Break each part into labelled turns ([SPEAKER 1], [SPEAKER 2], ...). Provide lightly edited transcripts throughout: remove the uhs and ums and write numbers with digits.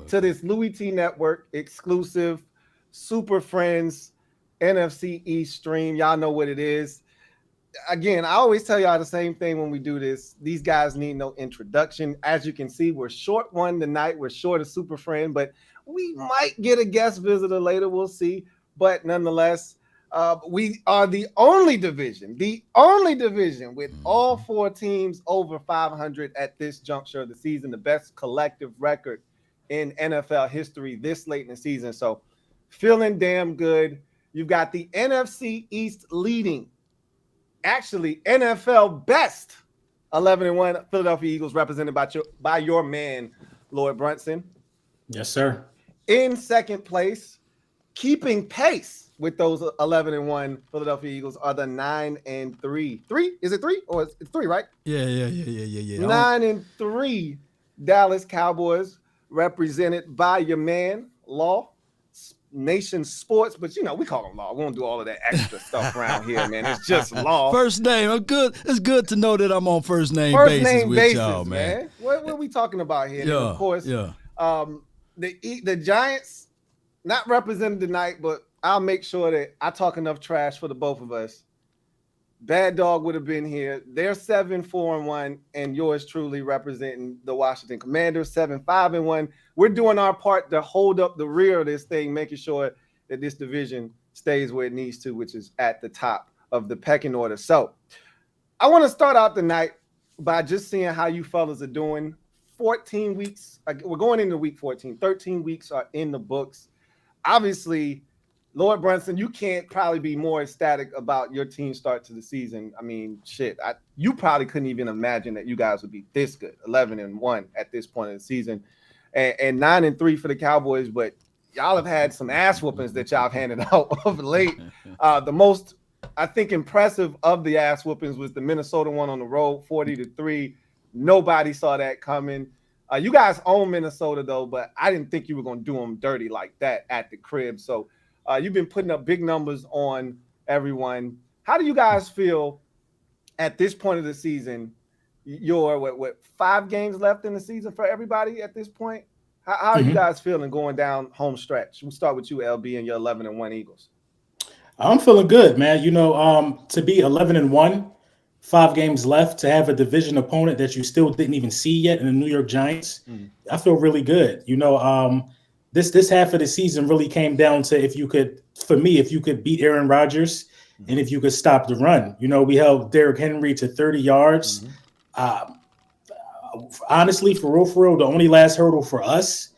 [SPEAKER 1] to this Louis T Network exclusive Super Friends NFC East stream. Y'all know what it is. Again, I always tell y'all the same thing when we do this. These guys need no introduction. As you can see, we're short one tonight. We're short a super friend, but we might get a guest visitor later. We'll see. But nonetheless, we are the only division with all 4 teams over 500 at this juncture of the season, the best collective record in NFL history this late in the season. So feeling damn good. You've got the NFC East leading, actually NFL best 11-1 Philadelphia Eagles, represented by your man, Lloyd Brunson.
[SPEAKER 2] Yes, sir.
[SPEAKER 1] In second place, keeping pace with those 11-1 Philadelphia Eagles, are the 9-3. Is it 3 or it's 3, right?
[SPEAKER 3] Yeah.
[SPEAKER 1] 9-3 Dallas Cowboys, represented by your man, Law. Nation Sports, but we call him Law. We won't do all of that extra stuff around here, man. It's just Law.
[SPEAKER 3] First name. I'm good. It's good to know that I'm on first name basis, y'all, man.
[SPEAKER 1] What are we talking about here?
[SPEAKER 3] Yeah,
[SPEAKER 1] And of course, the Giants not represented tonight, but I'll make sure that I talk enough trash for the both of us. Bad Dog would have been here. They're 7-4-1, and yours truly representing the Washington Commanders, 7-5-1. We're doing our part to hold up the rear of this thing, making sure that this division stays where it needs to, which is at the top of the pecking order. So I want to start out the night by just seeing how you fellas are doing. 14 weeks. We're going into week 14. 13 weeks are in the books. Obviously, Lord Brunson, you can't probably be more ecstatic about your team start to the season. I mean, shit, you probably couldn't even imagine that you guys would be this good, 11-1 at this point in the season, and 9-3 for the Cowboys. But y'all have had some ass whoopings that y'all have handed out of late. The most, I think, impressive of the ass whoopings was the Minnesota one on the road, 40-3. Nobody saw that coming. You guys own Minnesota though, but I didn't think you were going to do them dirty like that at the crib. So. You've been putting up big numbers on everyone. How do you guys feel at this point of the season? You're what 5 games left in the season for everybody at this point? How are you guys feeling going down home stretch? We'll start with you, LB, and your 11-1 Eagles.
[SPEAKER 2] I'm feeling good, man. To be 11-1, 5 games left, to have a division opponent that you still didn't even see yet in the New York Giants, I feel really good. This half of the season really came down to if you could beat Aaron Rodgers and if you could stop the run. We held Derrick Henry to 30 yards. Honestly, for real, the only last hurdle for us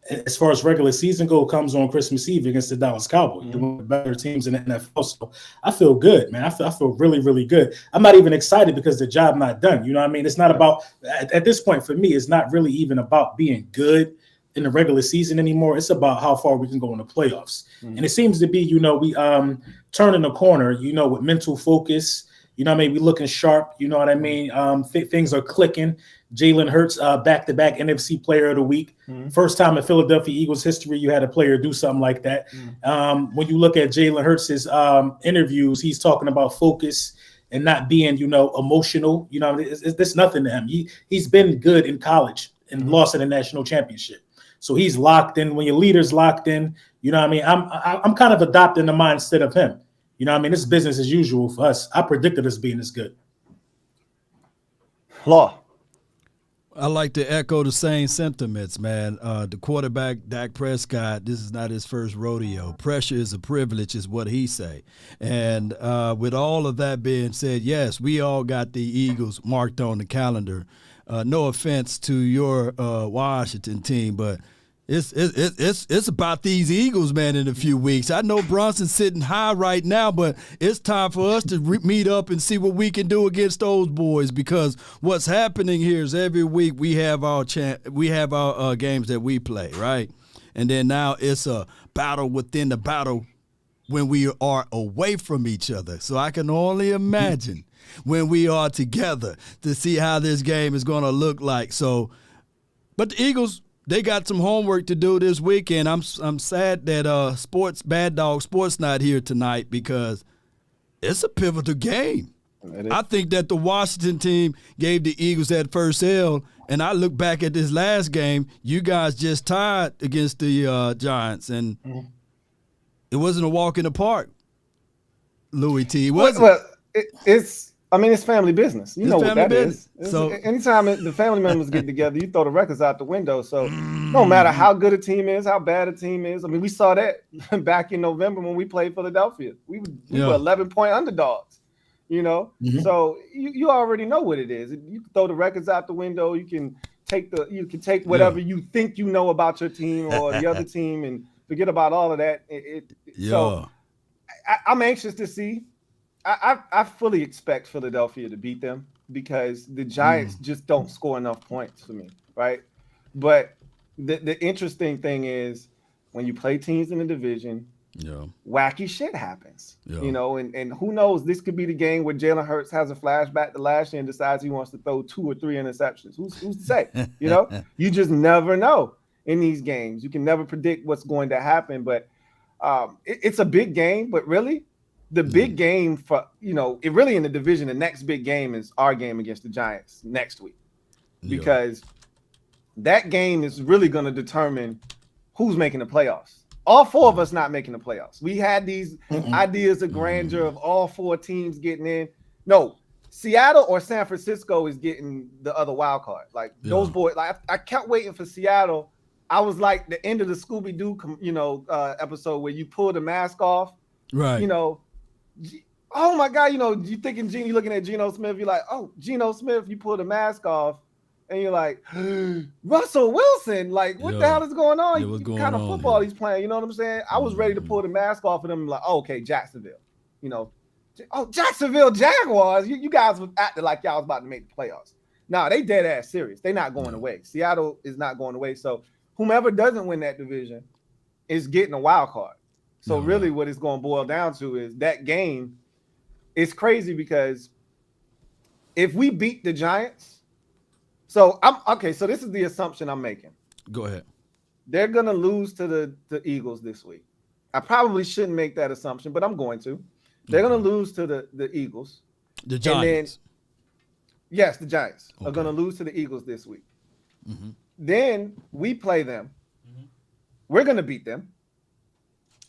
[SPEAKER 2] as far as regular season go comes on Christmas Eve against the Dallas Cowboys, one of the better teams in the NFL. So I feel good, man. I feel really, really good. I'm not even excited because the job not done. You know what I mean? It's not about, at this point for me, it's not really even about being good in the regular season anymore. It's about how far we can go in the playoffs. And it seems to be, we turning the corner, with mental focus, we looking sharp, you know what I mean? Things are clicking. Jalen Hurts, back-to-back NFC Player of the Week. First time in Philadelphia Eagles history you had a player do something like that. When you look at Jalen Hurts' interviews, he's talking about focus and not being, emotional. There's nothing to him. He's been good in college and lost in a national championship. So he's locked in. When your leader's locked in, I'm kind of adopting the mindset of him. It's business as usual for us. I predicted us being this good.
[SPEAKER 1] Law.
[SPEAKER 3] I like to echo the same sentiments, man. The quarterback, Dak Prescott, this is not his first rodeo. Pressure is a privilege is what he say. And with all of that being said, yes, we all got the Eagles marked on the calendar. No offense to your Washington team, but it's about these Eagles, man, in a few weeks. I know Bronson's sitting high right now, but it's time for us to meet up and see what we can do against those boys, because what's happening here is every week we have our games that we play, right? And then now it's a battle within the battle when we are away from each other. So I can only imagine when we are together to see how this game is going to look like. So, but the Eagles, they got some homework to do this weekend. I'm sad that Bad Dog Sports not here tonight, because it's a pivotal game. I think that the Washington team gave the Eagles that first L, And I look back at this last game. You guys just tied against the Giants, and it wasn't a walk in the park. Louis T. Was it?
[SPEAKER 1] Well, it's family business. You know what that is.
[SPEAKER 3] So
[SPEAKER 1] anytime the family members get together, you throw the records out the window. So no matter how good a team is, how bad a team is. I mean, we saw that back in November when we played Philadelphia. We were 11-point underdogs. So you already know what it is. You can throw the records out the window. You can take whatever you think you know about your team or the other team and forget about all of that. So I'm anxious to see. I fully expect Philadelphia to beat them because the Giants just don't score enough points for me, right? But the interesting thing is when you play teams in the division, wacky shit happens, and who knows, this could be the game where Jalen Hurts has a flashback to last year and decides he wants to throw 2 or 3 interceptions. Who's to say? You just never know in these games. You can never predict what's going to happen, but it's a big game. But really, the big game for, it really in the division, the next big game is our game against the Giants next week, because that game is really going to determine who's making the playoffs. All 4 of us not making the playoffs. We had these ideas of grandeur of all 4 teams getting in. No, Seattle or San Francisco is getting the other wild card. Like those boys, like I kept waiting for Seattle. I was like the end of the Scooby-Doo, episode where you pull the mask off,
[SPEAKER 3] right?
[SPEAKER 1] Oh my God, you thinking you looking at Geno Smith, you're like, oh, Geno Smith, you pull the mask off, and you're like, Russell Wilson, like, what the hell is going on? What kind of football he's playing? You know what I'm saying? I was ready to pull the mask off of them, like, oh, okay, Jacksonville, Jacksonville Jaguars. You guys was acting like y'all was about to make the playoffs. Nah, they dead ass serious. They're not going away. Seattle is not going away. So whomever doesn't win that division is getting a wild card. So really what it's going to boil down to is that game. It's crazy because if we beat the Giants, so this is the assumption I'm making.
[SPEAKER 3] Go ahead.
[SPEAKER 1] They're going to lose to the Eagles this week. I probably shouldn't make that assumption, but I'm going to. They're going to lose to the Eagles.
[SPEAKER 3] The Giants.
[SPEAKER 1] Yes, the Giants are going to lose to the Eagles this week. Then we play them. We're going to beat them.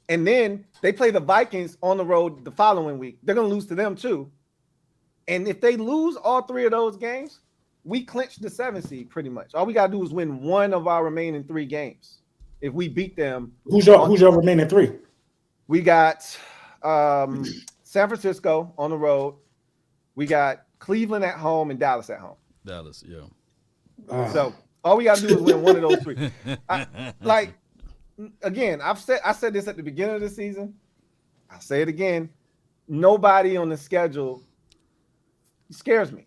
[SPEAKER 1] And then they play the Vikings on the road the following week. They're going to lose to them too. And if they lose all 3 of those games, we clinch the 7th seed pretty much. All we got to do is win 1 of our remaining 3 games. If we beat them.
[SPEAKER 2] Who's your remaining 3?
[SPEAKER 1] We got San Francisco on the road. We got Cleveland at home and Dallas at home.
[SPEAKER 3] Dallas, yeah.
[SPEAKER 1] So all we got to do is win 1 of those 3. Again, I said this at the beginning of the season. I'll say it again. Nobody on the schedule scares me.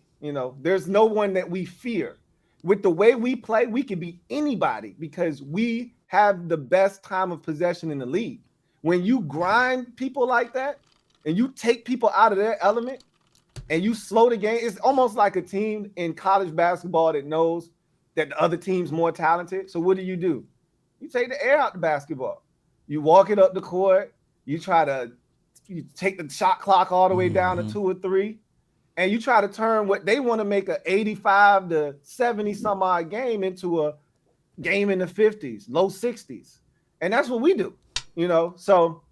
[SPEAKER 1] There's no one that we fear. With the way we play, we can beat anybody because we have the best time of possession in the league. When you grind people like that and you take people out of their element and you slow the game, it's almost like a team in college basketball that knows that the other team's more talented. So what do? You take the air out the basketball. You walk it up the court. You take the shot clock all the way down to 2 or 3. And you try to turn what they want to make a 85 to 70 some odd game into a game in the 50s, low 60s. And that's what we do, So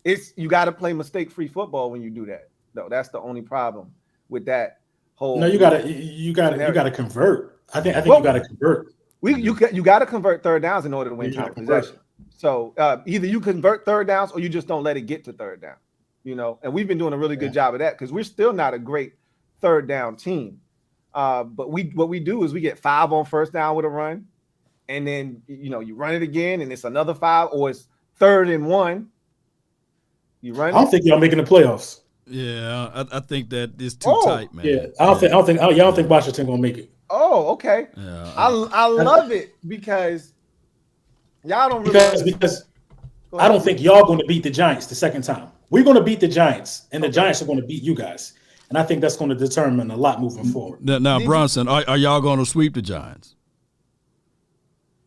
[SPEAKER 1] you got to play mistake-free football when you do that. No, that's the only problem with that whole.
[SPEAKER 2] No, you got to convert. I think you got to convert.
[SPEAKER 1] You got to convert 3rd downs in order to win time possession. So either you convert 3rd downs or you just don't let it get to 3rd down. And we've been doing a really good job of that because we're still not a great 3rd down team. But what we do is we get 5 on 1st down with a run, and then you run it again and it's another 5, or it's 3rd and 1. You run.
[SPEAKER 2] I don't think y'all making the playoffs.
[SPEAKER 3] Yeah, I think that it's too tight, man.
[SPEAKER 2] Yeah, I don't think Washington gonna make it.
[SPEAKER 1] Oh, okay.
[SPEAKER 3] Yeah,
[SPEAKER 1] I love it because y'all don't really
[SPEAKER 2] because I don't think y'all going to beat the Giants the second time. We're going to beat the Giants, and the Giants are going to beat you guys. And I think that's going to determine a lot moving forward.
[SPEAKER 3] Now Bronson, are y'all going to sweep the Giants?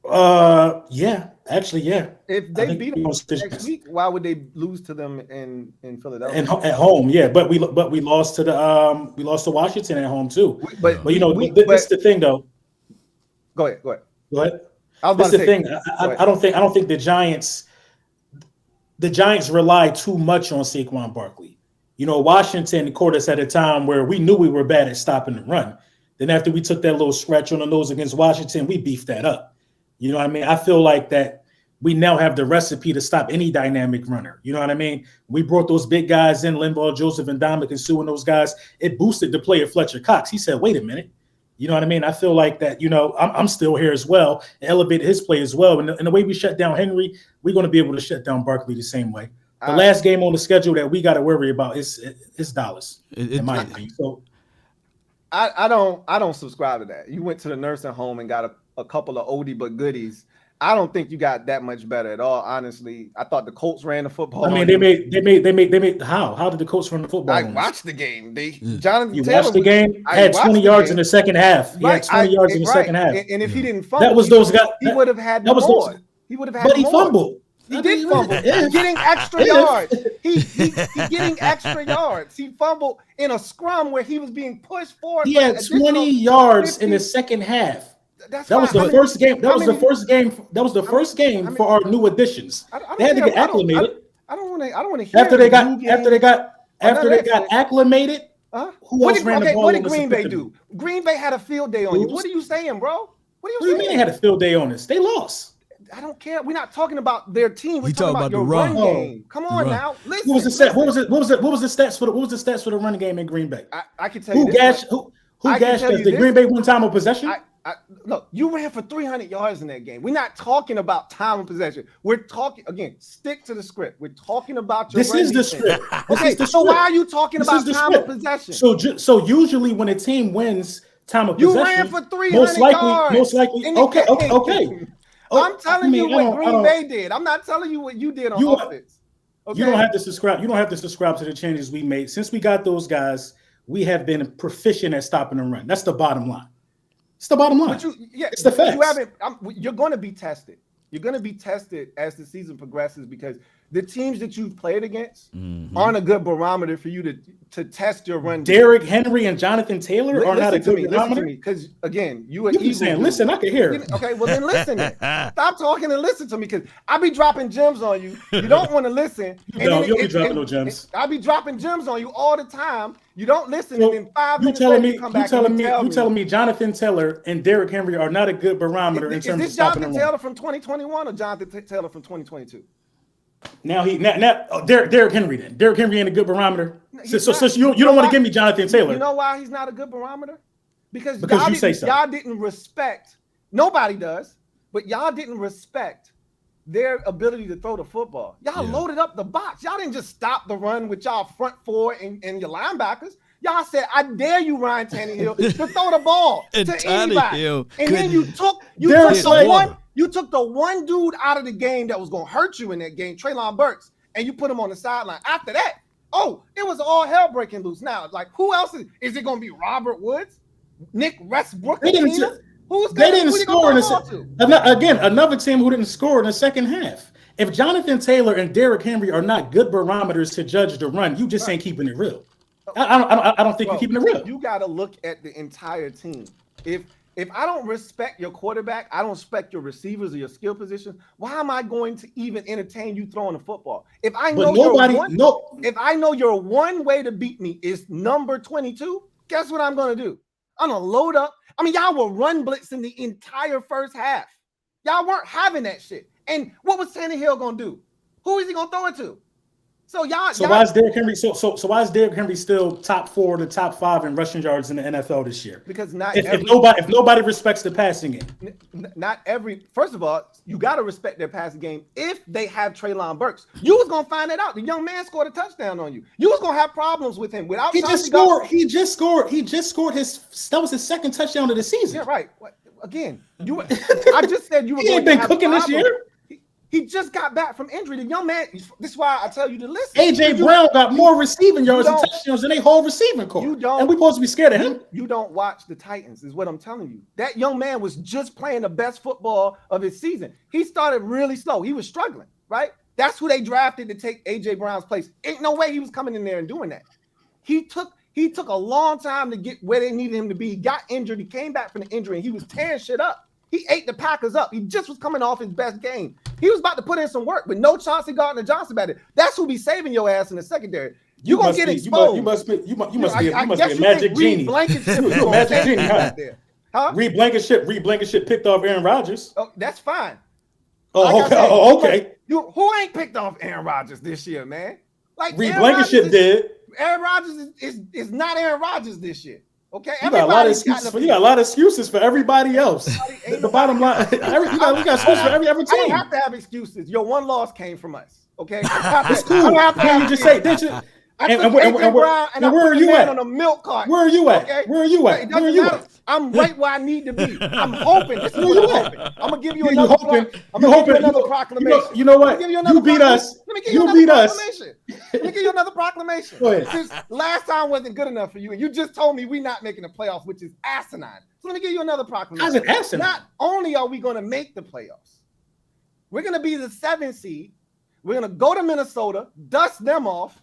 [SPEAKER 2] Yeah. Actually, yeah.
[SPEAKER 1] If they beat them next week, why would they lose to them in Philadelphia?
[SPEAKER 2] And at home, yeah. But we lost to Washington at home too. But this is the thing though.
[SPEAKER 1] Go ahead.
[SPEAKER 2] Go ahead.
[SPEAKER 1] I was
[SPEAKER 2] That's
[SPEAKER 1] about
[SPEAKER 2] the
[SPEAKER 1] to say,
[SPEAKER 2] thing. I don't think the Giants rely too much on Saquon Barkley. You know, Washington caught us at a time where we knew we were bad at stopping the run. Then after we took that little scratch on the nose against Washington, we beefed that up. You know what I mean? I feel like that we now have the recipe to stop any dynamic runner. You know what I mean? We brought those big guys in, Linval, Joseph, and Dominic, and Sue, and those guys. It boosted the play of Fletcher Cox. He said, wait a minute. You know what I mean? I feel like that, you know, I'm still here as well, and elevated his play as well. And the way we shut down Henry, we're going to be able to shut down Barkley the same way. The last game on the schedule that we got to worry about is Dallas, in my opinion. So
[SPEAKER 1] I don't subscribe to that. You went to the nursing home and got a couple of oldie but goodies. I don't think you got that much better at all. Honestly, I thought the Colts ran the football.
[SPEAKER 2] I mean, they made how did the Colts run the football?
[SPEAKER 1] I watched the game. Jonathan
[SPEAKER 2] you
[SPEAKER 1] Taylor
[SPEAKER 2] watched the game. Had 20 yards in the second half. He had 20 yards in the second half.
[SPEAKER 1] And if he didn't fumble,
[SPEAKER 2] that was those guys.
[SPEAKER 1] He would have had more. He would have had more.
[SPEAKER 2] But he fumbled.
[SPEAKER 1] He did fumble. Getting extra yards. He getting extra yards. He fumbled in a scrum where he was being pushed forward.
[SPEAKER 2] He had 20 yards in the second half. That was the first game. That was the first game. That was the first game for our new additions. They had to get acclimated.
[SPEAKER 1] I don't want to hear
[SPEAKER 2] after they got acclimated.
[SPEAKER 1] What did Green Bay do? Green Bay had a field day on you. What are you saying, bro? What do you
[SPEAKER 2] mean they had a field day on us? They lost.
[SPEAKER 1] I don't care. We're not talking about their team. We're talking about your run game. Come on now. Listen.
[SPEAKER 2] What was the stats for the run game in Green Bay?
[SPEAKER 1] I can tell you. Who gashed
[SPEAKER 2] us? Did Green Bay win time of possession?
[SPEAKER 1] Look, you ran for 300 yards in that game. We're not talking about time of possession. We're talking, again, stick to the script. We're talking about your
[SPEAKER 2] This is the script.
[SPEAKER 1] Okay, so why are you talking about time of possession?
[SPEAKER 2] So usually when a team wins time of possession,
[SPEAKER 1] you ran for 300 yards.
[SPEAKER 2] Most likely. Okay.
[SPEAKER 1] I'm telling you what Green Bay did. I'm not telling you what you did on offense. Okay?
[SPEAKER 2] You don't have to subscribe. You don't have to subscribe to the changes we made. Since we got those guys, we have been proficient at stopping the run. That's the bottom line. It's the bottom line. It's the facts.
[SPEAKER 1] You're going to be tested. You're going to be tested as the season progresses because the teams that you've played against aren't a good barometer for you to test your run.
[SPEAKER 2] Derrick Henry and Jonathan Taylor are not a good barometer.
[SPEAKER 1] Because again, you
[SPEAKER 2] keep saying, listen, I can hear it.
[SPEAKER 1] Okay, well then listen. Stop talking and listen to me because I be dropping gems on you. You don't want to listen.
[SPEAKER 2] You'll be dropping no gems.
[SPEAKER 1] I be dropping gems on you all the time. You don't listen, and in 5 minutes later you come back and tell me.
[SPEAKER 2] You telling me Jonathan Taylor and Derrick Henry are not a good barometer in terms of stopping the run?
[SPEAKER 1] Is this Jonathan Taylor from 2021 or Jonathan Taylor from 2022?
[SPEAKER 2] Now Derrick Henry then. Derrick Henry ain't a good barometer. So you don't want to give me Jonathan Taylor.
[SPEAKER 1] You know why he's not a good barometer? Because
[SPEAKER 2] you say so.
[SPEAKER 1] Y'all didn't respect. Nobody does, but y'all didn't respect their ability to throw the football. Y'all loaded up the box. Y'all didn't just stop the run with y'all front four and your linebackers. Y'all said, "I dare you, Ryan Tannehill, to throw the ball to anybody." And then you took the one dude out of the game that was going to hurt you in that game, Treylon Burks, and you put him on the sideline. After that, it was all hell breaking loose. Now, like, who else is it going to be? Robert Woods, Nick Westbrook?
[SPEAKER 2] They didn't score another team who didn't score in the second half. If Jonathan Taylor and Derrick Henry are not good barometers to judge the run, you just ain't keeping it real. I don't think you're keeping it real.
[SPEAKER 1] You got to look at the entire team. If I don't respect your quarterback, I don't respect your receivers or your skill position, why am I going to even entertain you throwing the football? If I know your one way to beat me is number 22, guess what I'm going to do? I'm going to load up. I mean, y'all were run blitzing the entire first half. Y'all weren't having that shit. And what was Tannehill going to do? Who is he going to throw it to?
[SPEAKER 2] Why is Derrick Henry why is Derrick Henry still top 4 to top 5 in rushing yards in the NFL this year?
[SPEAKER 1] Because
[SPEAKER 2] if nobody respects the passing game.
[SPEAKER 1] First of all, you got to respect their passing game if they have Treylon Burks. You was gonna find that out. The young man scored a touchdown on you. You was gonna have problems with him without.
[SPEAKER 2] He just scored that was his second touchdown of the season.
[SPEAKER 1] Yeah, right. Again, I just said you were.
[SPEAKER 2] He ain't been cooking this year.
[SPEAKER 1] He just got back from injury. The young man, this is why I tell you to listen.
[SPEAKER 2] A.J. Brown got more receiving yards and touchdowns than they whole receiving corps. And we supposed to be scared of him.
[SPEAKER 1] You don't watch the Titans, is what I'm telling you. That young man was just playing the best football of his season. He started really slow. He was struggling, right? That's who they drafted to take A.J. Brown's place. Ain't no way he was coming in there and doing that. He took a long time to get where they needed him to be. He got injured. He came back from the injury, and he was tearing shit up. He ate the Packers up. He just was coming off his best game. He was about to put in some work with no Chauncey Gardner-Johnson back there. That's who be saving your ass in the secondary. You're gonna get exposed.
[SPEAKER 2] You must be a magic genie. You're a magic genie, huh? Reed Blankenship picked off Aaron Rodgers.
[SPEAKER 1] Oh, that's fine.
[SPEAKER 2] Oh, okay.
[SPEAKER 1] Who ain't picked off Aaron Rodgers this year, man? Like
[SPEAKER 2] Reed Blankenship did.
[SPEAKER 1] Aaron Rodgers is not Aaron Rodgers this year. Okay,
[SPEAKER 2] you got a lot of excuses for everybody else. The bottom line, we got excuses for every team.
[SPEAKER 1] I don't have to have excuses. Your one loss came from us. Okay,
[SPEAKER 2] it's cool. You just say, did you? And where are you at?
[SPEAKER 1] On a milk cart.
[SPEAKER 2] Where are you at?
[SPEAKER 1] Okay?
[SPEAKER 2] Where are you at? Where are you at?
[SPEAKER 1] I'm right where I need to be. I'm hoping. This is what I'm hoping. I'm gonna give you another. I'm
[SPEAKER 2] gonna
[SPEAKER 1] give you another proclamation.
[SPEAKER 2] You know what? You beat us.
[SPEAKER 1] You beat us. Let me give you another proclamation. Since last time wasn't good enough for you, and you just told me we're not making the playoffs, which is asinine. So let me give you another proclamation.
[SPEAKER 2] How's it asinine?
[SPEAKER 1] Not only are we gonna make the playoffs, we're gonna be the 7th seed. We're gonna go to Minnesota, dust them off.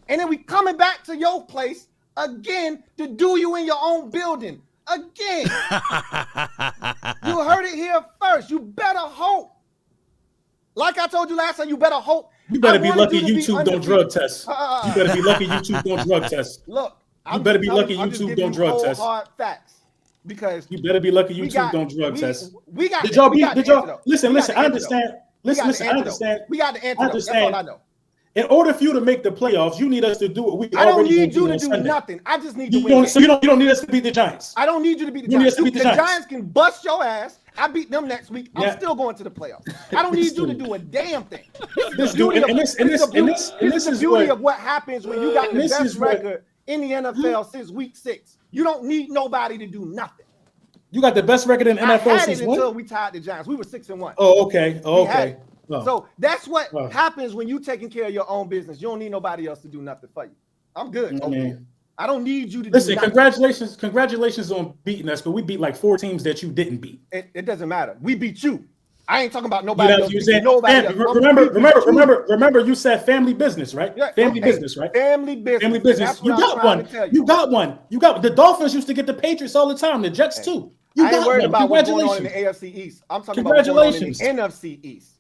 [SPEAKER 1] And then we coming back to your place again to do you in your own building again. You heard it here first. You better hope. Like I told you last time, you better hope.
[SPEAKER 2] You better be lucky YouTube don't drug test. You better be lucky YouTube don't drug test.
[SPEAKER 1] Look,
[SPEAKER 2] you better be lucky YouTube don't drug test.
[SPEAKER 1] Hard facts, because
[SPEAKER 2] you better be lucky YouTube don't drug test.
[SPEAKER 1] Did y'all
[SPEAKER 2] listen? I understand. Listen, I understand.
[SPEAKER 1] We got the antidote. That's all I know.
[SPEAKER 2] In order for you to make the playoffs, you need us to do what we
[SPEAKER 1] I don't need you to do nothing. I just need to win.
[SPEAKER 2] So you don't need us to beat the Giants.
[SPEAKER 1] I don't need you to beat the Giants. The Giants can bust your ass. I beat them next week. I'm still going to the playoffs. I don't need you to do a damn thing. This is the beauty of what happens when you got the best record in the NFL since week 6. You don't need nobody to do nothing.
[SPEAKER 2] You got the best record in the NFL since when?
[SPEAKER 1] Until we tied the Giants. We were 6-1.
[SPEAKER 2] Oh, okay.
[SPEAKER 1] Oh. So that's what happens when you taking care of your own business. You don't need nobody else to do nothing for you. I'm good. I don't need you to
[SPEAKER 2] listen. Congratulations on beating us, but we beat like 4 teams that you didn't beat.
[SPEAKER 1] It doesn't matter. We beat you. I ain't talking about nobody else.
[SPEAKER 2] Remember, you said family business, right?
[SPEAKER 1] Yeah,
[SPEAKER 2] family business, right?
[SPEAKER 1] Family business.
[SPEAKER 2] You got one. The Dolphins used to get the Patriots all the time. The Jets too.
[SPEAKER 1] I ain't worried about what's going on in the AFC East. I'm talking about what's going on in the NFC East.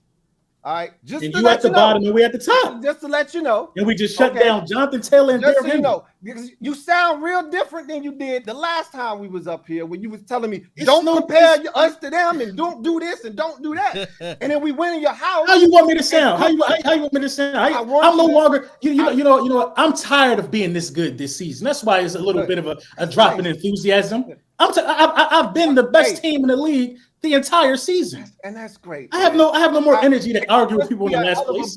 [SPEAKER 1] All right, just
[SPEAKER 2] and you at the bottom and we at the top.
[SPEAKER 1] Just to let you know.
[SPEAKER 2] And we just shut down Jonathan Taylor and
[SPEAKER 1] just so you know, because you sound real different than you did the last time we was up here when you was telling me don't compare us to them and don't do this and don't do that. And then we went in your house.
[SPEAKER 2] How you want me to sound? How you want me to sound? I'm no longer. You know what? I'm tired of being this good this season. That's why it's a little bit of a drop in enthusiasm. I've been the best team in the league the entire season,
[SPEAKER 1] and that's great.
[SPEAKER 2] I have no more energy to argue with people in the last place.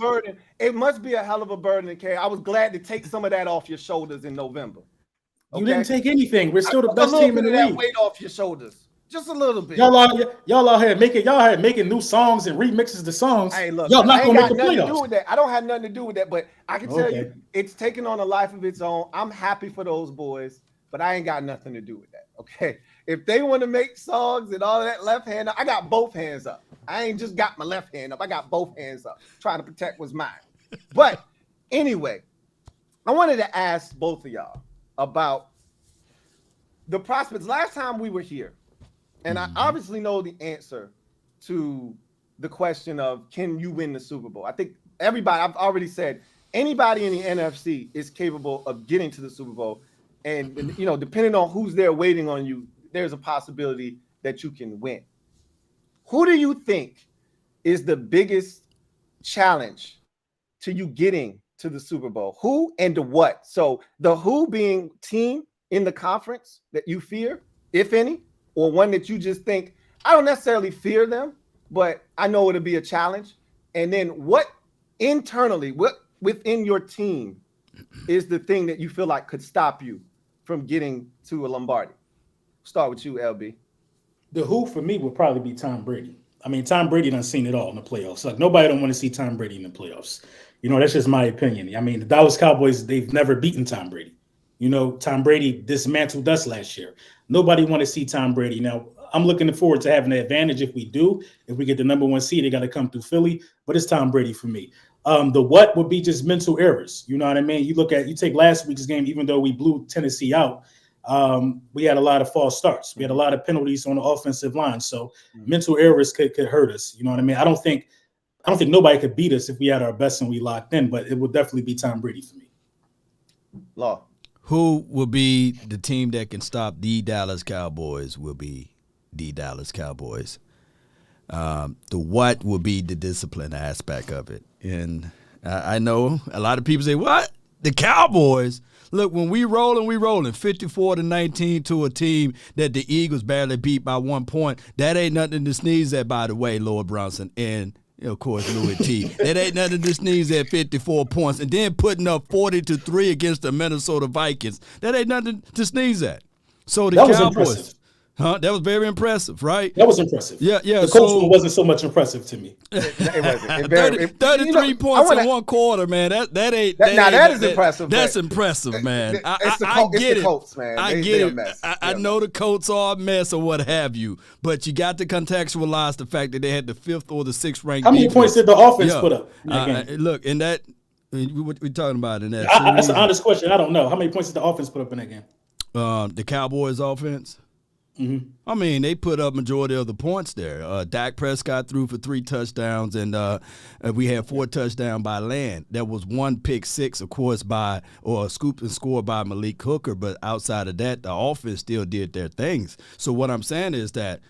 [SPEAKER 1] It must be a hell of a burden to carry. I was glad to take some of that off your shoulders in November.
[SPEAKER 2] Okay? You didn't take anything. We're still the best team in the league.
[SPEAKER 1] Weight off your shoulders, just a little bit.
[SPEAKER 2] Y'all out here making new songs and remixes to songs.
[SPEAKER 1] Hey, look,
[SPEAKER 2] y'all not gonna make the
[SPEAKER 1] playoffs. I don't have nothing to do with that, but I can tell you, it's taking on a life of its own. I'm happy for those boys, but I ain't got nothing to do with that. Okay. If they want to make songs and all that left hand, I got both hands up. I ain't just got my left hand up. I got both hands up, trying to protect what's mine. But anyway, I wanted to ask both of y'all about the prospects. Last time we were here, and I obviously know the answer to the question of can you win the Super Bowl? I think everybody, I've already said, anybody in the NFC is capable of getting to the Super Bowl. And depending on who's there waiting on you, there's a possibility that you can win. Who do you think is the biggest challenge to you getting to the Super Bowl? Who and the what? So the who being team in the conference that you fear, if any, or one that you just think, I don't necessarily fear them, but I know it'll be a challenge. And then what internally, what within your team is the thing that you feel like could stop you from getting to a Lombardi? Start with you, LB.
[SPEAKER 2] The who for me would probably be Tom Brady. I mean, Tom Brady done seen it all in the playoffs. Like nobody don't want to see Tom Brady in the playoffs. That's just my opinion. I mean, the Dallas Cowboys, they've never beaten Tom Brady. Tom Brady dismantled us last year. Nobody want to see Tom Brady. Now, I'm looking forward to having the advantage if we do. If we get the number 1 seed, they got to come through Philly. But it's Tom Brady for me. The what would be just mental errors. You know what I mean? You take last week's game, even though we blew Tennessee out, we had a lot of false starts. We had a lot of penalties on the offensive line. So mental errors could hurt us. You know what I mean? I don't think nobody could beat us if we had our best and we locked in, but it would definitely be Tom Brady for me.
[SPEAKER 1] Law.
[SPEAKER 3] Who will be the team that can stop the Dallas Cowboys will be the Dallas Cowboys. The what will be the discipline aspect of it. And I know a lot of people say, what? The Cowboys? Look, when we rolling 54-19 to a team that the Eagles barely beat by 1 point. That ain't nothing to sneeze at, by the way, Lord Bronson. And, of course, Louis T. That ain't nothing to sneeze at, 54 points. And then putting up 40-3 against the Minnesota Vikings. That ain't nothing to sneeze at. So the Cowboys. That was very impressive, right?
[SPEAKER 2] That was impressive.
[SPEAKER 3] Yeah.
[SPEAKER 2] The coach one wasn't so much impressive to me.
[SPEAKER 3] It 33 points in one quarter, man. That is
[SPEAKER 1] impressive.
[SPEAKER 3] That's impressive, man.
[SPEAKER 1] I get it. Colts, man.
[SPEAKER 3] I get it. I know the Colts are a mess or what have you, but you got to contextualize the fact that they had the 5th or the 6th ranked.
[SPEAKER 2] How many points did the offense put up?
[SPEAKER 3] Look, in that, what we talking about in that?
[SPEAKER 2] That's an honest question. I don't know. How many points did the offense put up in that game?
[SPEAKER 3] The Cowboys offense.
[SPEAKER 2] Mm-hmm.
[SPEAKER 3] I mean, they put up majority of the points there. Dak Prescott threw for 3 touchdowns, and we had 4 touchdowns by land. There was 1 pick six, of course, or a scoop and score by Malik Hooker, but outside of that, the offense still did their things. So what I'm saying is that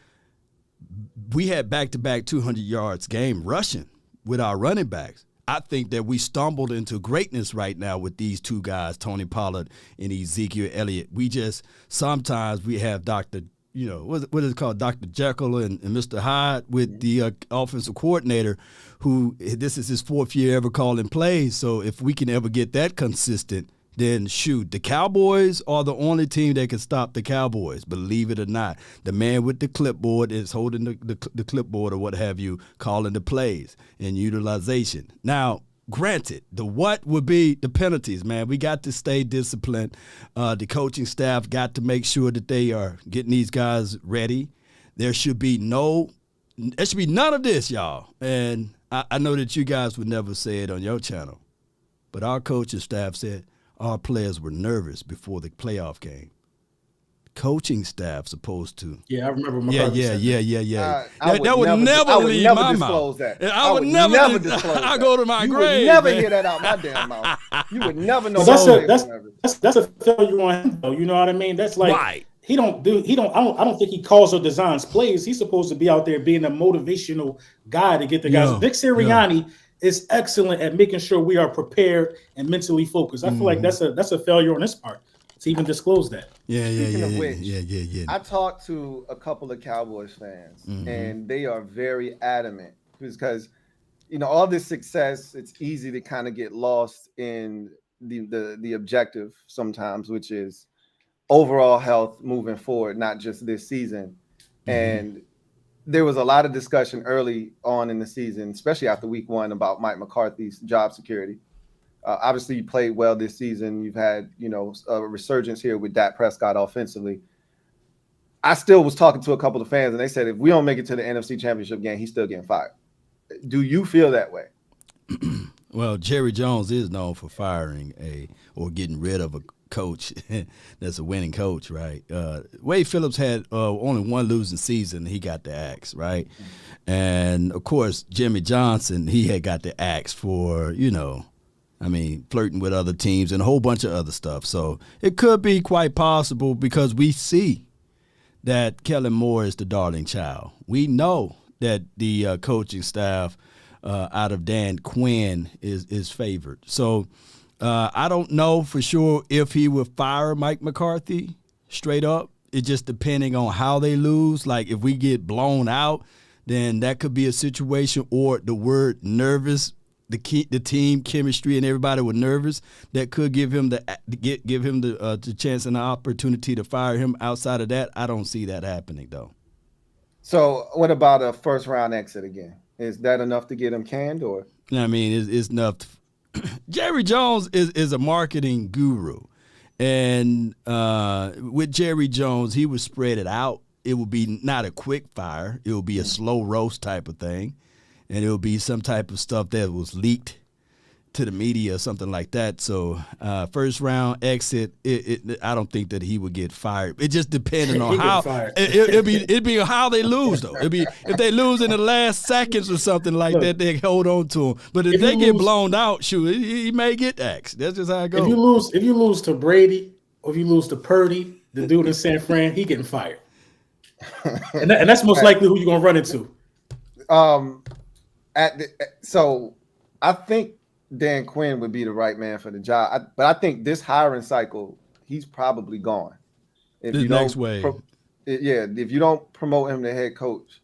[SPEAKER 3] we had back-to-back 200 yards game rushing with our running backs. I think that we stumbled into greatness right now with these 2 guys, Tony Pollard and Ezekiel Elliott. Sometimes we have Dr. What is it called? Dr. Jekyll and Mr. Hyde with the offensive coordinator, who this is his 4th year ever calling plays. So if we can ever get that consistent, then shoot, the Cowboys are the only team that can stop the Cowboys, believe it or not. The man with the clipboard is holding the clipboard or what have you, calling the plays and utilization. Now, granted, the what would be the penalties, man. We got to stay disciplined. The coaching staff got to make sure that they are getting these guys ready. There should be none of this, y'all. And I know that you guys would never say it on your channel, but our coaching staff said our players were nervous before the playoff game. Coaching staff supposed to.
[SPEAKER 2] Yeah, I remember.
[SPEAKER 3] Yeah. That would never leave my mouth. I would never disclose that. I go to my grave.
[SPEAKER 1] You would never hear that out my damn mouth. You would never know.
[SPEAKER 2] That's a failure on him, though. You know what I mean? That's like
[SPEAKER 3] right.
[SPEAKER 2] I don't think he calls or designs plays. He's supposed to be out there being a motivational guy to get the guys. Nick Sirianni is excellent at making sure we are prepared and mentally focused. I feel like that's a failure on his part to even disclose that.
[SPEAKER 1] Speaking of which, I talked to a couple of Cowboys fans, and they are very adamant because, all this success, it's easy to kind of get lost in the objective sometimes, which is overall health moving forward, not just this season. And there was a lot of discussion early on in the season, especially after week 1, about Mike McCarthy's job security. Obviously, you played well this season. You've had, a resurgence here with Dak Prescott offensively. I still was talking to a couple of fans, and they said if we don't make it to the NFC Championship game, he's still getting fired. Do you feel that way?
[SPEAKER 3] Well, Jerry Jones is known for firing or getting rid of a coach that's a winning coach, right? Wade Phillips had only 1 losing season. He got the axe, right? And, of course, Jimmy Johnson, he had got the axe for, flirting with other teams and a whole bunch of other stuff. So it could be quite possible because we see that Kellen Moore is the darling child. We know that the coaching staff out of Dan Quinn is favored. So I don't know for sure if he will fire Mike McCarthy straight up. It's just depending on how they lose. Like if we get blown out, then that could be a situation, or the word nervous, the team chemistry and everybody were nervous. That could give him the chance and the opportunity to fire him. Outside of that, I don't see that happening though. So
[SPEAKER 1] what about a first round exit again? Is that enough to get him canned, or?
[SPEAKER 3] I mean, it's enough. Jerry Jones is a marketing guru, and with Jerry Jones, he would spread it out. It would be not a quick fire. It would be a slow roast type of thing, and it would be some type of stuff that was leaked to the media or something like that. So first round exit, I don't think that he would get fired. It just depending on how it'd be how they lose though. It'd be if they lose in the last seconds or something like that, they hold on to him. But if they get blown out, shoot, he may get axed. That's just how it goes.
[SPEAKER 2] If you lose to Brady or if you lose to Purdy, the dude in San Fran, he getting fired. And that's most likely who you're gonna run into.
[SPEAKER 1] So I think Dan Quinn would be the right man for the job, but I think this hiring cycle, he's probably gone. If
[SPEAKER 3] the next wave,
[SPEAKER 1] if you don't promote him to head coach,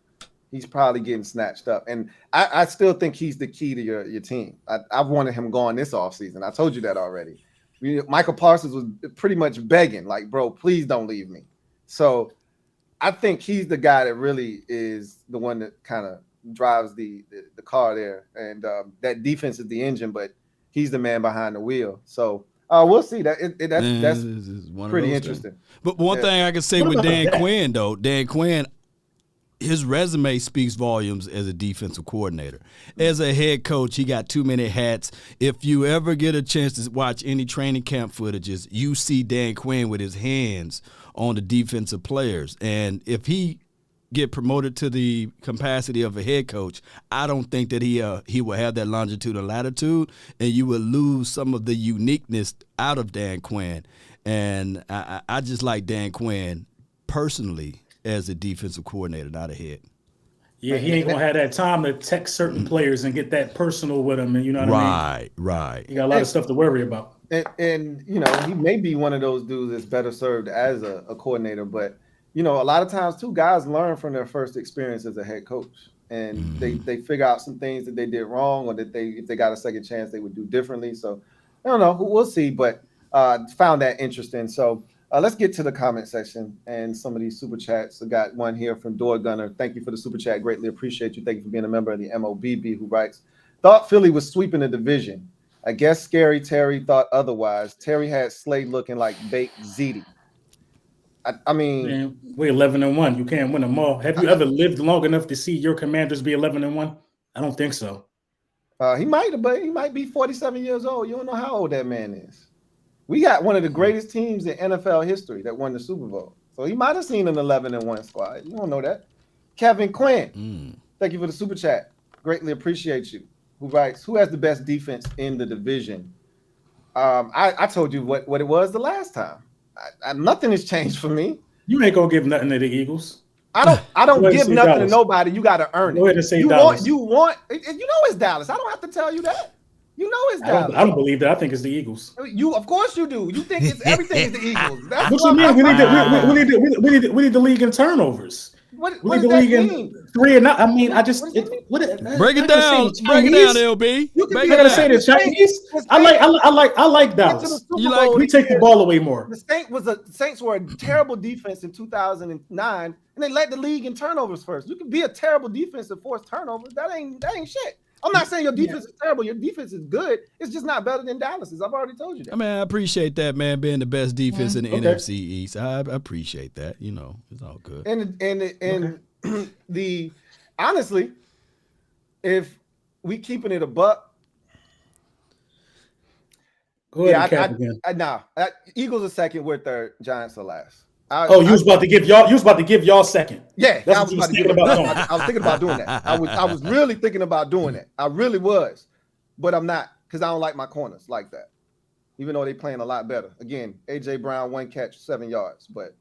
[SPEAKER 1] he's probably getting snatched up. And I still think he's the key to your team. I've wanted him gone this offseason. I told you that already. Michael Parsons was pretty much begging, like, bro, please don't leave me. So I think he's the guy that really is the one that kind of drives the car there, and that defense is the engine, but he's the man behind the wheel. So we'll see. That's pretty interesting.
[SPEAKER 3] Things. But one thing I can say with Dan Quinn, though, Dan Quinn, his resume speaks volumes as a defensive coordinator. As a head coach, he got too many hats. If you ever get a chance to watch any training camp footages, you see Dan Quinn with his hands on the defensive players, and if he get promoted to the capacity of a head coach, I don't think that he will have that longitude and latitude, and you will lose some of the uniqueness out of Dan Quinn. And I just like Dan Quinn personally as a defensive coordinator, not a head.
[SPEAKER 2] Yeah, he ain't gonna have that time to text certain players and get that personal with them, and you know what I mean?
[SPEAKER 3] Right.
[SPEAKER 2] You got a lot of stuff to worry about.
[SPEAKER 1] And he may be one of those dudes that's better served as a coordinator, but a lot of times too, guys learn from their first experience as a head coach, and they figure out some things that they did wrong, or that if they got a second chance, they would do differently. So I don't know, we'll see, but found that interesting. So let's get to the comment section and some of these super chats. I got one here from Door Gunner. Thank you for the super chat. Greatly appreciate you. Thank you for being a member of the MOBB, who writes, thought Philly was sweeping the division. I guess Scary Terry thought otherwise. Terry had Slade looking like baked ziti. I mean,
[SPEAKER 2] man, we're 11-1. You can't win them all. Have you ever lived long enough to see your Commanders be 11-1? I don't think so.
[SPEAKER 1] He might be 47 years old. You don't know how old that man is. We got one of the greatest teams in NFL history that won the Super Bowl. So he might have seen an 11-1 squad. You don't know that. Kevin Quinn, thank you for the super chat. Greatly appreciate you. Who writes, who has the best defense in the division? I told you what it was the last time. Nothing has changed for me.
[SPEAKER 2] You ain't gonna give nothing to the Eagles.
[SPEAKER 1] I don't give nothing to nobody. You got to earn it.
[SPEAKER 2] Go ahead and say Dallas.
[SPEAKER 1] You want. It's Dallas. I don't have to tell you that. It's Dallas.
[SPEAKER 2] I don't believe that. I think it's the Eagles.
[SPEAKER 1] Of course you do. You think everything is the Eagles. That's
[SPEAKER 2] what you mean? We need the league in turnovers.
[SPEAKER 1] What
[SPEAKER 2] we need
[SPEAKER 1] does
[SPEAKER 2] the league
[SPEAKER 1] that
[SPEAKER 2] in
[SPEAKER 1] mean?
[SPEAKER 2] 3 and 9. I mean,
[SPEAKER 3] break it down. Break it down, LB.
[SPEAKER 2] I gotta say the Chinese. I like Dallas. We take the ball away more.
[SPEAKER 1] The Saints were a terrible defense in 2009, and they led the league in turnovers first. You can be a terrible defense and force turnovers. That ain't shit. I'm not saying your defense is terrible. Your defense is good. It's just not better than Dallas's. I've already told you that.
[SPEAKER 3] I mean, I appreciate that, man, being the best defense in the NFC East. I appreciate that. It's all good.
[SPEAKER 1] And honestly, if we keeping it a buck,
[SPEAKER 2] go ahead again.
[SPEAKER 1] Eagles are second, we're third, Giants are last.
[SPEAKER 2] You was about to give y'all second.
[SPEAKER 1] Yeah,
[SPEAKER 2] that's
[SPEAKER 1] I
[SPEAKER 2] what
[SPEAKER 1] was
[SPEAKER 2] you was thinking about doing.
[SPEAKER 1] I was thinking about doing that. I was really thinking about doing that. I really was, but I'm not, because I don't like my corners like that. Even though they playing a lot better. Again, AJ Brown, 1 catch, 7 yards, but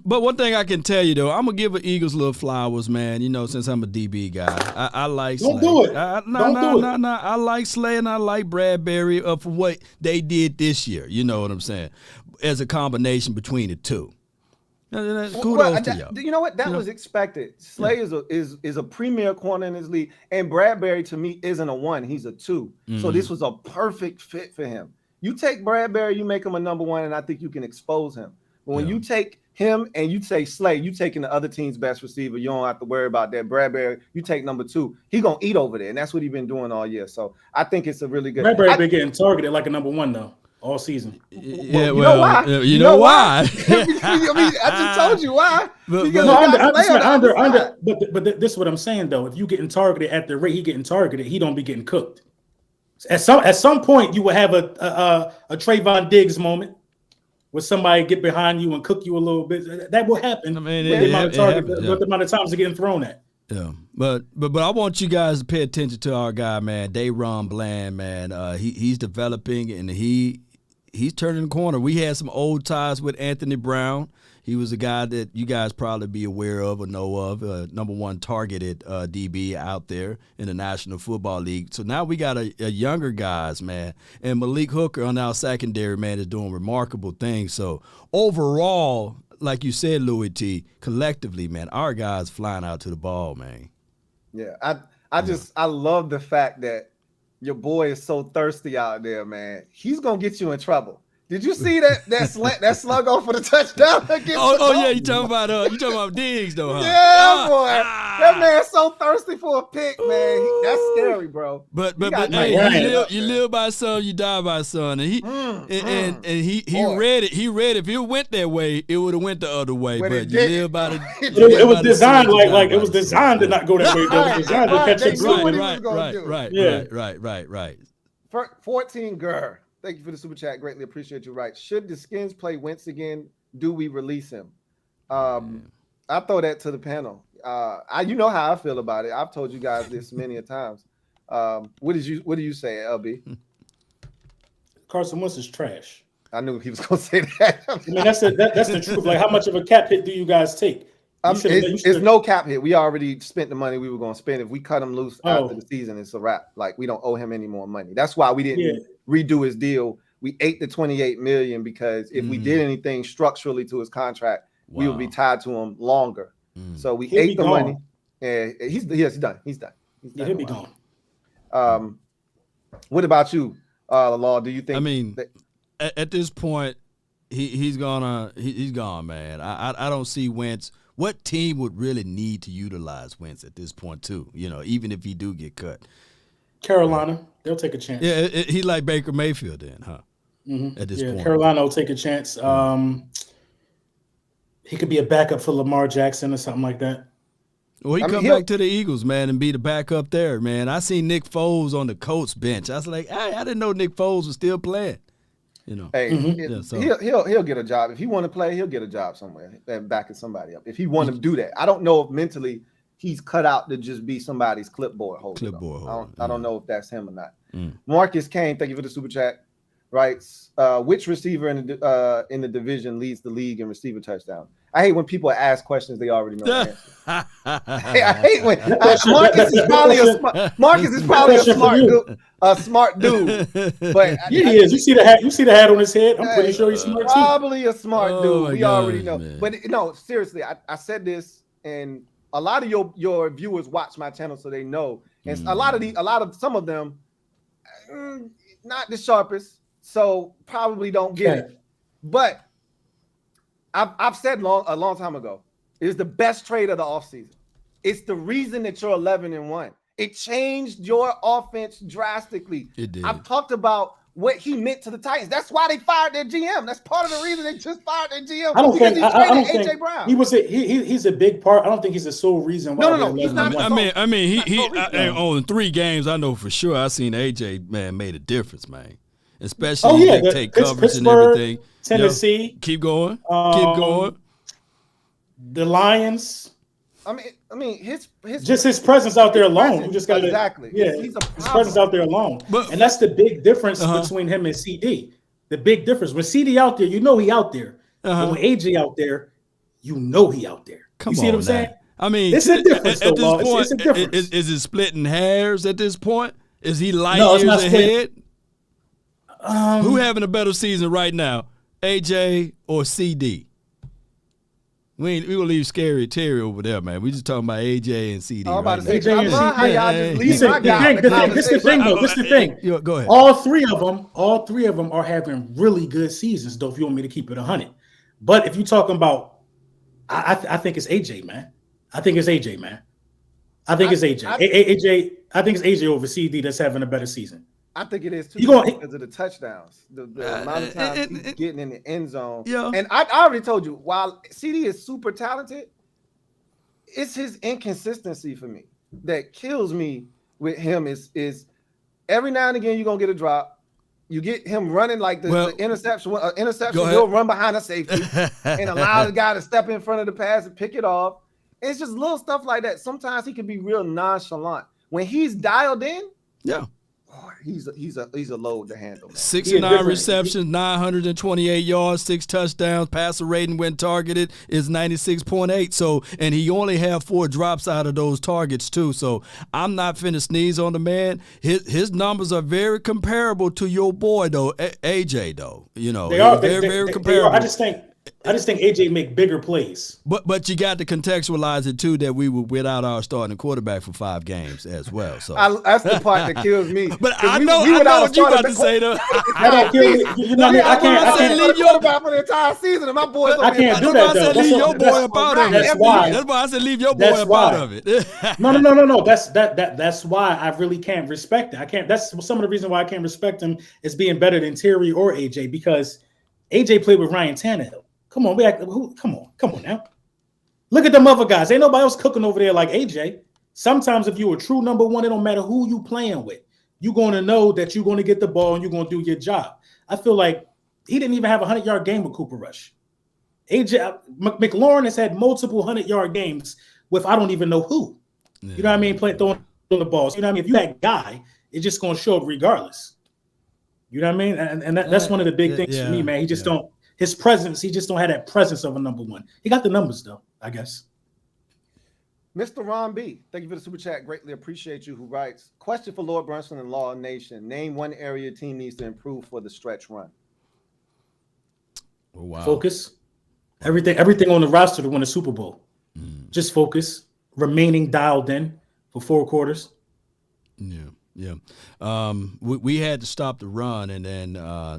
[SPEAKER 3] But one thing I can tell you though, I'm gonna give the Eagles little flowers, man. Since I'm a DB guy, I like.
[SPEAKER 2] Don't do it.
[SPEAKER 3] No. I like Slay and I like Bradbury for what they did this year. You know what I'm saying? As a combination between the two. Kudos to y'all.
[SPEAKER 1] You know what? That was expected. Slay is a premier corner in his league, and Bradbury to me isn't a 1; he's a 2. So this was a perfect fit for him. You take Bradbury, you make him a number 1, and I think you can expose him. But when you take him and you take Slay, you taking the other team's best receiver. You don't have to worry about that. Bradbury, you take number 2. He gonna eat over there, and that's what he's been doing all year. So I think it's a really good.
[SPEAKER 2] Bradbury been getting targeted like a number 1 though. All season.
[SPEAKER 3] Yeah, you know why?
[SPEAKER 1] I just told you why.
[SPEAKER 2] But this is what I'm saying though. If you getting targeted at the rate he getting targeted, he don't be getting cooked. At some point, you will have a Trayvon Diggs moment where somebody get behind you and cook you a little bit. That will happen.
[SPEAKER 3] I mean,
[SPEAKER 2] with the amount of target,
[SPEAKER 3] happens,
[SPEAKER 2] with the amount of times they're getting thrown at.
[SPEAKER 3] Yeah, but I want you guys to pay attention to our guy, man, Dayron Bland, man. He's developing and he's turning the corner. We had some old ties with Anthony Brown. He was a guy that you guys probably be aware of or know of, number one targeted DB out there in the National Football League. So now we got a younger guys, man. And Malik Hooker on our secondary, man, is doing remarkable things. So overall, like you said, Louis T, collectively, man, our guys flying out to the ball, man.
[SPEAKER 1] Yeah, I love the fact that your boy is so thirsty out there, man. He's going to get you in trouble. Did you see that slug off for the touchdown against
[SPEAKER 3] yeah, you talking about Diggs though, huh?
[SPEAKER 1] Yeah, boy. That man's so thirsty for a pick, man. That's scary, bro.
[SPEAKER 3] But hey, you live by son, you die by son. And he read it. He read if it went that way, it would have went the other way. But you live by the
[SPEAKER 2] it was designed like it was designed to not go that way. It was designed to catch a
[SPEAKER 3] right.
[SPEAKER 1] 14 Gurr. Thank you for the super chat. Greatly appreciate you. Right. Should the Skins play Wentz again? Do we release him? I throw that to the panel. You know how I feel about it. I've told you guys this many a times. What do you say, LB?
[SPEAKER 2] Carson Wentz is trash.
[SPEAKER 1] I knew he was going to say that.
[SPEAKER 2] I mean, that's the truth. Like, how much of a cap hit do you guys take?
[SPEAKER 1] It's no cap hit. We already spent the money we were going to spend. If we cut him loose after the season, it's a wrap. Like, we don't owe him any more money. That's why we didn't redo his deal. We ate the $28 million because if we did anything structurally to his contract, we would be tied to him longer. So we ate the money. Yeah, he's done. He's done.
[SPEAKER 2] He'll be gone.
[SPEAKER 1] What about you, Law? Do you think?
[SPEAKER 3] I mean, at this point, he's gone, man. I don't see Wentz. What team would really need to utilize Wentz at this point, too? You know, even if he do get cut.
[SPEAKER 2] Carolina, they'll take a chance.
[SPEAKER 3] Yeah, he's like Baker Mayfield then, huh? At this point.
[SPEAKER 2] Carolina will take a chance. He could be a backup for Lamar Jackson or something like that.
[SPEAKER 3] Well, he come back to the Eagles, man, and be the backup there, man. I seen Nick Foles on the Colts bench. I was like, hey, I didn't know Nick Foles was still playing. You know,
[SPEAKER 1] he'll get a job if he want to play. He'll get a job somewhere and backing somebody up if he want to do that. I don't know if mentally he's cut out to just be somebody's clipboard holder. I don't know if that's him or not. Marcus Kane, thank you for the super chat. Writes, which receiver in the division leads the league in receiving touchdowns? I hate when people ask questions they already know the answer. I hate when Marcus is probably a smart dude. But
[SPEAKER 2] he is. You see the hat? You see the hat on his head? I'm pretty sure he's smart too.
[SPEAKER 1] Probably a smart dude. We already know. Man. But no, seriously, I said this, and a lot of your viewers watch my channel, so they know. And some of them, not the sharpest, so probably don't get it. But I've said a long time ago, it is the best trade of the offseason. It's the reason that you're 11-1. It changed your offense drastically.
[SPEAKER 3] It did.
[SPEAKER 1] I've talked about what he meant to the Titans. That's why they fired their GM. That's part of the reason they just fired their GM.
[SPEAKER 2] I don't think
[SPEAKER 1] AJ Brown.
[SPEAKER 2] He's a big part. I don't think he's the sole reason why.
[SPEAKER 1] No, he's not.
[SPEAKER 3] I mean, he on 3 games. I know for sure. I seen AJ, man, made a difference, man. Especially take coverage and everything.
[SPEAKER 2] Tennessee.
[SPEAKER 3] You know, keep going. Keep going.
[SPEAKER 2] The Lions.
[SPEAKER 1] I mean, his
[SPEAKER 2] presence out there alone. You just got
[SPEAKER 1] exactly.
[SPEAKER 2] Yeah,
[SPEAKER 1] his
[SPEAKER 2] presence out there alone. And that's the big difference between him and CD. The big difference when CD out there, you know he out there. But when AJ out there, you know he out there.
[SPEAKER 3] Come
[SPEAKER 2] you see
[SPEAKER 3] on,
[SPEAKER 2] what I'm saying?
[SPEAKER 3] I mean,
[SPEAKER 2] it's a difference.
[SPEAKER 3] At this point,
[SPEAKER 2] it's a difference.
[SPEAKER 3] Is it splitting hairs at this point? Is he light years ahead? Who having a better season right now, AJ or CD? We gonna leave Scary Terry over there, man. We just talking about AJ and CD.
[SPEAKER 1] I'm about to say, I love how y'all just leave my guy.
[SPEAKER 2] This the thing, though. This the thing.
[SPEAKER 3] Go ahead.
[SPEAKER 2] All three of them are having really good seasons, though. If you want me to keep it 100, but if you're talking about, I think it's AJ, man. I think it's AJ. I think it's AJ over CD that's having a better season.
[SPEAKER 1] I think it is too because of the touchdowns, the amount of times he's getting in the end zone.
[SPEAKER 3] Yeah.
[SPEAKER 1] And I already told you, while CD is super talented, it's his inconsistency for me that kills me with him. Is Every now and again, you're gonna get a drop. You get him running like the interception. He'll run behind a safety and allow the guy to step in front of the pass and pick it off. It's just little stuff like that. Sometimes he can be real nonchalant. When he's dialed in, he's a load to handle.
[SPEAKER 3] 69 receptions, 928 yards, 6 touchdowns. Passer rating when targeted is 96.8. So, and he only had 4 drops out of those targets too. So, I'm not finna sneeze on the man. His numbers are very comparable to your boy though, AJ though. You know,
[SPEAKER 2] they are
[SPEAKER 3] very comparable.
[SPEAKER 2] I just think AJ make bigger plays.
[SPEAKER 3] But you got to contextualize it too that we were without our starting quarterback for 5 games as well. So
[SPEAKER 1] that's the part that kills me.
[SPEAKER 3] But I know what you about to say though.
[SPEAKER 2] I can't
[SPEAKER 1] leave your quarterback for the entire season, and my boys.
[SPEAKER 2] I can't do that though.
[SPEAKER 3] Leave your boy up out of it. That's why I said leave your boy up out of it.
[SPEAKER 2] No. That's why I really can't respect it. I can't. That's some of the reason why I can't respect him is being better than Terry or AJ because AJ played with Ryan Tannehill. Come on, come on now. Look at them other guys. Ain't nobody else cooking over there like AJ. Sometimes if you're a true number one, it don't matter who you playing with. You're going to know that you're going to get the ball and you're going to do your job. I feel like he didn't even have a 100-yard game with Cooper Rush. AJ McLaurin has had multiple 100-yard games with I don't even know who. You know what I mean? Throwing the balls. You know what I mean? If you that guy, it's just going to show up regardless. You know what I mean? And that's one of the big things for me, man. He just don't. His presence, he just don't have that presence of a number one. He got the numbers, though, I guess.
[SPEAKER 1] Mr. Ron B., thank you for the super chat. Greatly appreciate you. Who writes, question for Lord Brunson and Law Nation. Name one area team needs to improve for the stretch run.
[SPEAKER 3] Oh, wow.
[SPEAKER 2] Focus. Everything on the roster to win a Super Bowl. Just focus. Remaining dialed in for 4 quarters.
[SPEAKER 3] Yeah. We had to stop the run, and then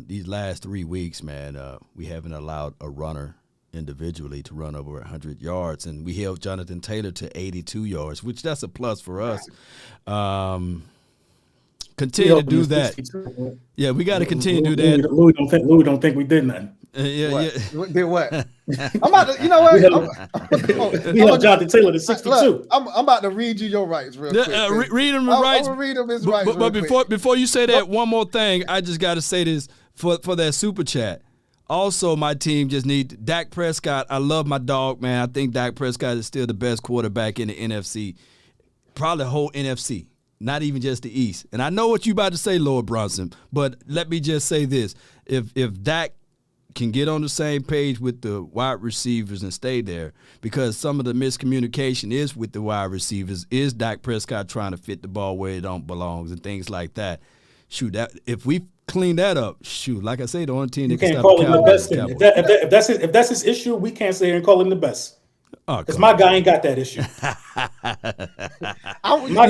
[SPEAKER 3] these last 3 weeks, man, we haven't allowed a runner individually to run over 100 yards, and we held Jonathan Taylor to 82 yards, which that's a plus for us. Continue to do that. Yeah, we got to continue to do that.
[SPEAKER 2] Louis don't think we did nothing.
[SPEAKER 1] Did what? I'm about to, you know what?
[SPEAKER 2] We held Jonathan Taylor to 62.
[SPEAKER 1] Look, I'm about to read you your rights real quick.
[SPEAKER 3] Read them rights.
[SPEAKER 1] I'm gonna read them his rights.
[SPEAKER 3] But before you say that, one more thing, I just got to say this for that super chat. Also, my team just need Dak Prescott. I love my dog, man. I think Dak Prescott is still the best quarterback in the NFC, probably the whole NFC. Not even just the East. And I know what you about to say, Lord Bronson, but let me just say this. If Dak can get on the same page with the wide receivers and stay there, because some of the miscommunication is with the wide receivers, is Dak Prescott trying to fit the ball where it don't belong and things like that. Shoot, that if we clean that up, shoot, like I say, the only team that can stop the Cowboys.
[SPEAKER 2] If that's his issue, we can't sit here and call him the best. Because my guy ain't got that issue. My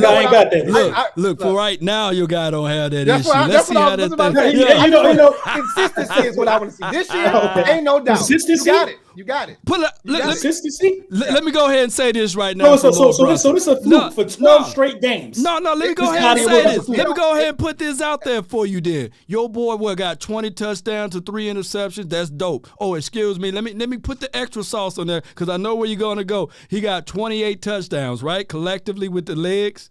[SPEAKER 2] guy ain't got that issue.
[SPEAKER 3] Look, for right now, your guy don't have that issue. Let's see how that thing.
[SPEAKER 1] Consistency is what I want to see. This year, ain't no doubt.
[SPEAKER 2] Consistency?
[SPEAKER 1] You got it.
[SPEAKER 2] Consistency?
[SPEAKER 3] Let me go ahead and say this right now.
[SPEAKER 2] So this is a fluke for 12 straight games.
[SPEAKER 3] No, let me go ahead and say this. Let me go ahead and put this out there for you then. Your boy got 20 touchdowns to 3 interceptions. That's dope. Oh, excuse me. Let me put the extra sauce on there because I know where you're going to go. He got 28 touchdowns, right? Collectively with the legs.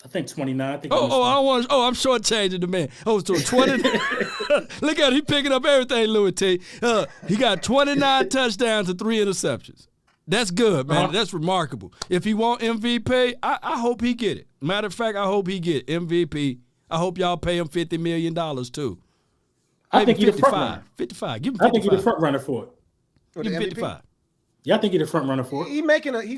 [SPEAKER 2] I think 29.
[SPEAKER 3] I'm shortchanging the man. So 20. Look at him. He picking up everything, Louis T. He got 29 touchdowns and 3 interceptions. That's good, man. That's remarkable. If he want MVP, I hope he get it. Matter of fact, I hope he get MVP. I hope y'all pay him $50 million too.
[SPEAKER 2] I think he's the front runner.
[SPEAKER 3] 55. Give him 55.
[SPEAKER 2] I think he's the front runner for it.
[SPEAKER 3] Give him 55.
[SPEAKER 2] Yeah, I think he's the front runner for it.
[SPEAKER 1] He's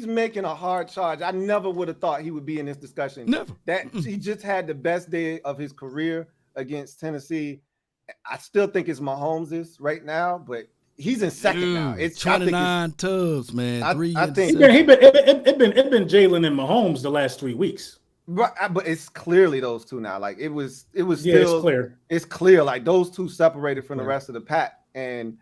[SPEAKER 1] making a hard charge. I never would have thought he would be in this discussion.
[SPEAKER 3] Never.
[SPEAKER 1] He just had the best day of his career against Tennessee. I still think it's Mahomes' right now, but he's in second now. It's
[SPEAKER 3] 29 tubs, man.
[SPEAKER 1] I think
[SPEAKER 2] it's been Jalen and Mahomes the last 3 weeks.
[SPEAKER 1] But it's clearly those two now. Like it was still.
[SPEAKER 2] It's clear.
[SPEAKER 1] It's clear. Like those two separated from the rest of the pack, and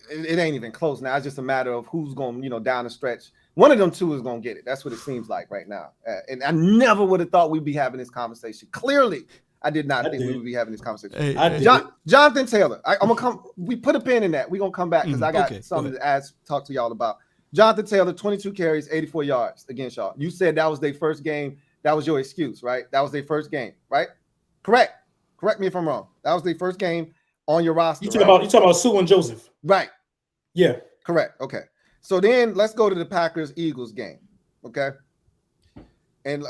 [SPEAKER 1] it ain't even close now. It's just a matter of who's going, down the stretch. One of them two is going to get it. That's what it seems like right now. And I never would have thought we'd be having this conversation. Clearly, I did not think we would be having this conversation. Jonathan Taylor, I'm going to come. We put a pin in that. We're going to come back because I got something to talk to y'all about. Jonathan Taylor, 22 carries, 84 yards against y'all. You said that was their first game That was your excuse, right? That was their first game, right? Correct. Correct me if I'm wrong. That was their first game on your roster.
[SPEAKER 2] You talking about Sue and Joseph,
[SPEAKER 1] right?
[SPEAKER 2] Yeah.
[SPEAKER 1] Correct. Okay. So then let's go to the Packers-Eagles game. Okay. And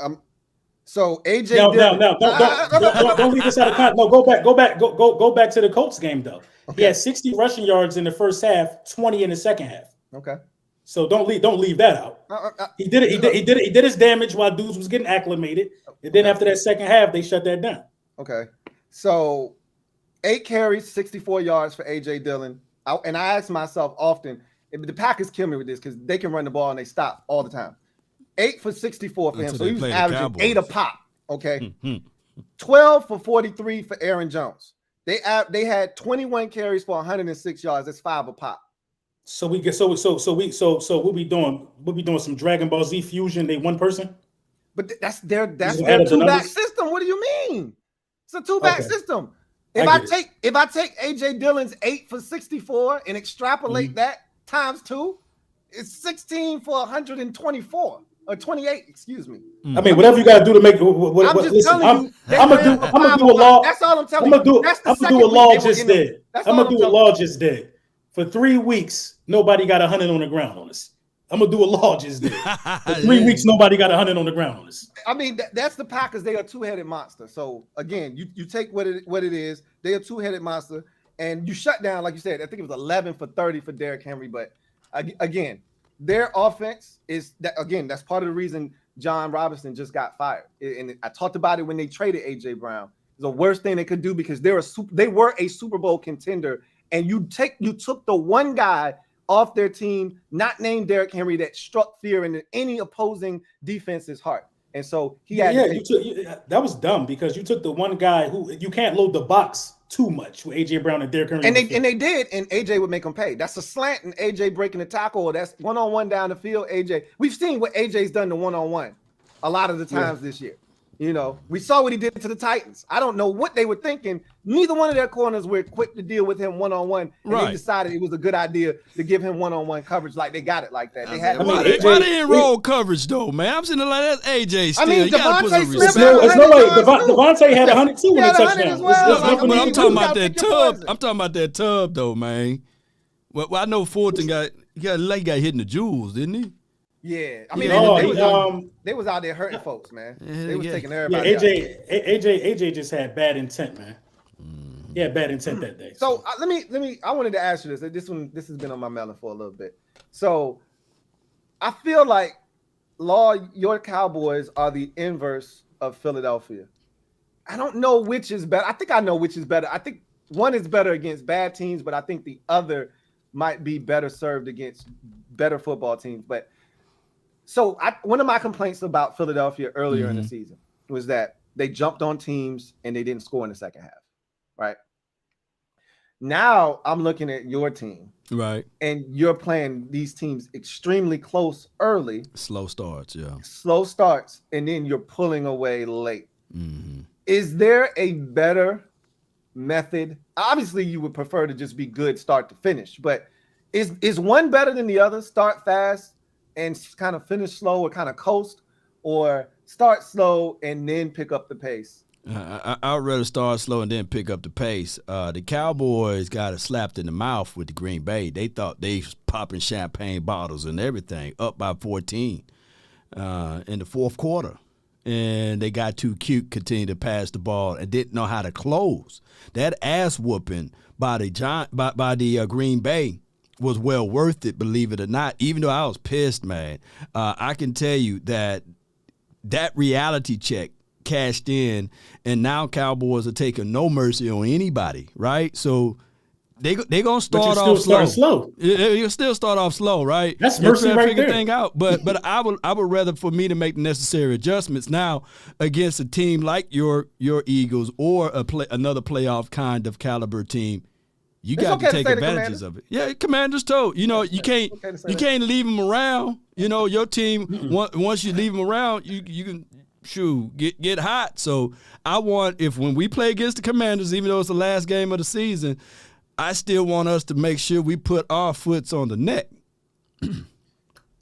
[SPEAKER 1] so AJ.
[SPEAKER 2] Don't leave this out of context. No, go back to the Colts game though. Okay. He had 60 rushing yards in the first half, 20 in the second half.
[SPEAKER 1] Okay.
[SPEAKER 2] So don't leave that out. He did his damage while dudes was getting acclimated, and then after that second half, they shut that down.
[SPEAKER 1] Okay. So 8 carries, 64 yards for AJ Dillon. And I ask myself often, if the Packers kill me with this because they can run the ball and they stop all the time. 8 for 64 for him. So he was averaging 8 a pop. Okay. 12 for 43 for Aaron Jones. They had 21 carries for 106 yards. That's 5 a pop.
[SPEAKER 2] So what we doing? What we doing? Some Dragon Ball Z fusion? They one person?
[SPEAKER 1] But that's their 2-back system. What do you mean? It's a 2-back system. If I take AJ Dillon's 8 for 64 and extrapolate that times 2, it's 16 for 124 or 28. Excuse me.
[SPEAKER 2] I mean, whatever you got to do to make. I'm gonna do a law. That's all I'm telling you. I'm gonna do a law just there. I'm gonna do a law just there. For 3 weeks, nobody got 100 on the ground on us. I'm gonna do a law just there. For 3 weeks, nobody got 100 on the ground on us.
[SPEAKER 1] I mean, that's the Packers. They are a 2-headed monster. So again, you take what it is. They are a 2-headed monster, and you shut down, like you said. I think it was 11 for 30 for Derrick Henry. But again, their offense is that. Again, that's part of the reason John Robinson just got fired. And I talked about it when they traded AJ Brown. It's the worst thing they could do because they were a Super Bowl contender, and you took the one guy off their team, not named Derrick Henry, that struck fear in any opposing defense's heart. And so he had
[SPEAKER 2] that was dumb because you took the one guy who you can't load the box too much with AJ Brown and Derrick Henry.
[SPEAKER 1] And they did, and AJ would make them pay. That's a slant and AJ breaking the tackle, or that's one-on-one down the field. AJ, we've seen what AJ's done to one-on-one a lot of the times this year. You know, we saw what he did to the Titans. I don't know what they were thinking. Neither one of their corners were equipped to deal with him one-on-one. And they decided it was a good idea to give him one-on-one coverage like they got it like that. They had
[SPEAKER 3] why they didn't roll coverage, though, man? I'm sitting there like, that's AJ still.
[SPEAKER 1] I mean, Devontae Smith.
[SPEAKER 2] It's no way. Devontae had 102 in the touchdown.
[SPEAKER 3] But I'm talking about that tub. I'm talking about that tub, though, man. Well, I know Fulton got hit in the jewels, didn't he?
[SPEAKER 1] Yeah, I mean, they was out there hurting folks, man. They was taking everybody.
[SPEAKER 2] AJ just had bad intent, man. He had bad intent that day.
[SPEAKER 1] So let me. I wanted to ask you this. This has been on my melon for a little bit. So I feel like your Cowboys are the inverse of Philadelphia. I don't know which is better. I think I know which is better. I think one is better against bad teams, but I think the other might be better served against better football teams. But so one of my complaints about Philadelphia earlier in the season was that they jumped on teams and they didn't score in the second half, right? Now I'm looking at your team,
[SPEAKER 3] right,
[SPEAKER 1] and you're playing these teams extremely close early.
[SPEAKER 3] Slow starts,
[SPEAKER 1] and then you're pulling away late. Is there a better method? Obviously, you would prefer to just be good start to finish, but is one better than the other? Start fast and kind of finish slow, or kind of coast, or start slow and then pick up the pace?
[SPEAKER 3] I'd rather start slow and then pick up the pace. The Cowboys got it slapped in the mouth with the Green Bay. They thought they was popping champagne bottles and everything, up by 14 in the fourth quarter. And they got too cute, continued to pass the ball, and didn't know how to close. That ass whooping by the Green Bay was well worth it, believe it or not. Even though I was pissed, man, I can tell you that reality check cashed in, and now Cowboys are taking no mercy on anybody, right? So they're gonna start off slow. You'll still start off slow, right?
[SPEAKER 2] That's mercy right there.
[SPEAKER 3] Thing out. But I would rather for me to make the necessary adjustments now against a team like your Eagles or another playoff kind of caliber team. You got to take advantages of it. Yeah, Commanders too. You know, you can't leave them around. You know, your team once you leave them around, you can get hot. So I want, when we play against the Commanders, even though it's the last game of the season, I still want us to make sure we put our foots on the neck.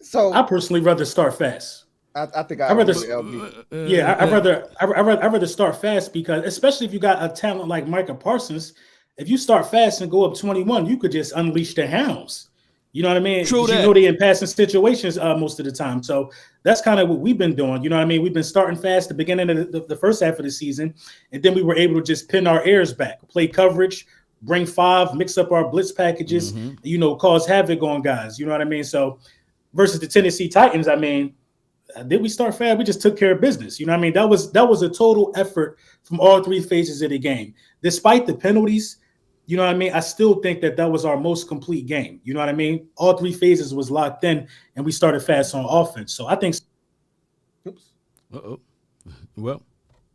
[SPEAKER 1] So
[SPEAKER 2] I personally rather start fast.
[SPEAKER 1] I think
[SPEAKER 2] I'd rather,
[SPEAKER 1] LB.
[SPEAKER 2] yeah, I'd rather start fast because, especially if you got a talent like Micah Parsons, if you start fast and go up 21, you could just unleash the hounds. You know what I mean?
[SPEAKER 3] True
[SPEAKER 2] that. You know they in passing situations most of the time. So that's kind of what we've been doing. You know what I mean? We've been starting fast at the beginning of the first half of the season, and then we were able to just pin our ears back, play coverage, bring 5, mix up our blitz packages, you know, cause havoc on guys. You know what I mean? So versus the Tennessee Titans, I mean, did we start fast? We just took care of business. You know what I mean? That was a total effort from all 3 phases of the game. Despite the penalties, you know what I mean? I still think that was our most complete game. You know what I mean? All 3 phases was locked in, and we started fast on offense. So I think.
[SPEAKER 1] Oops.
[SPEAKER 3] Uh-oh. Well,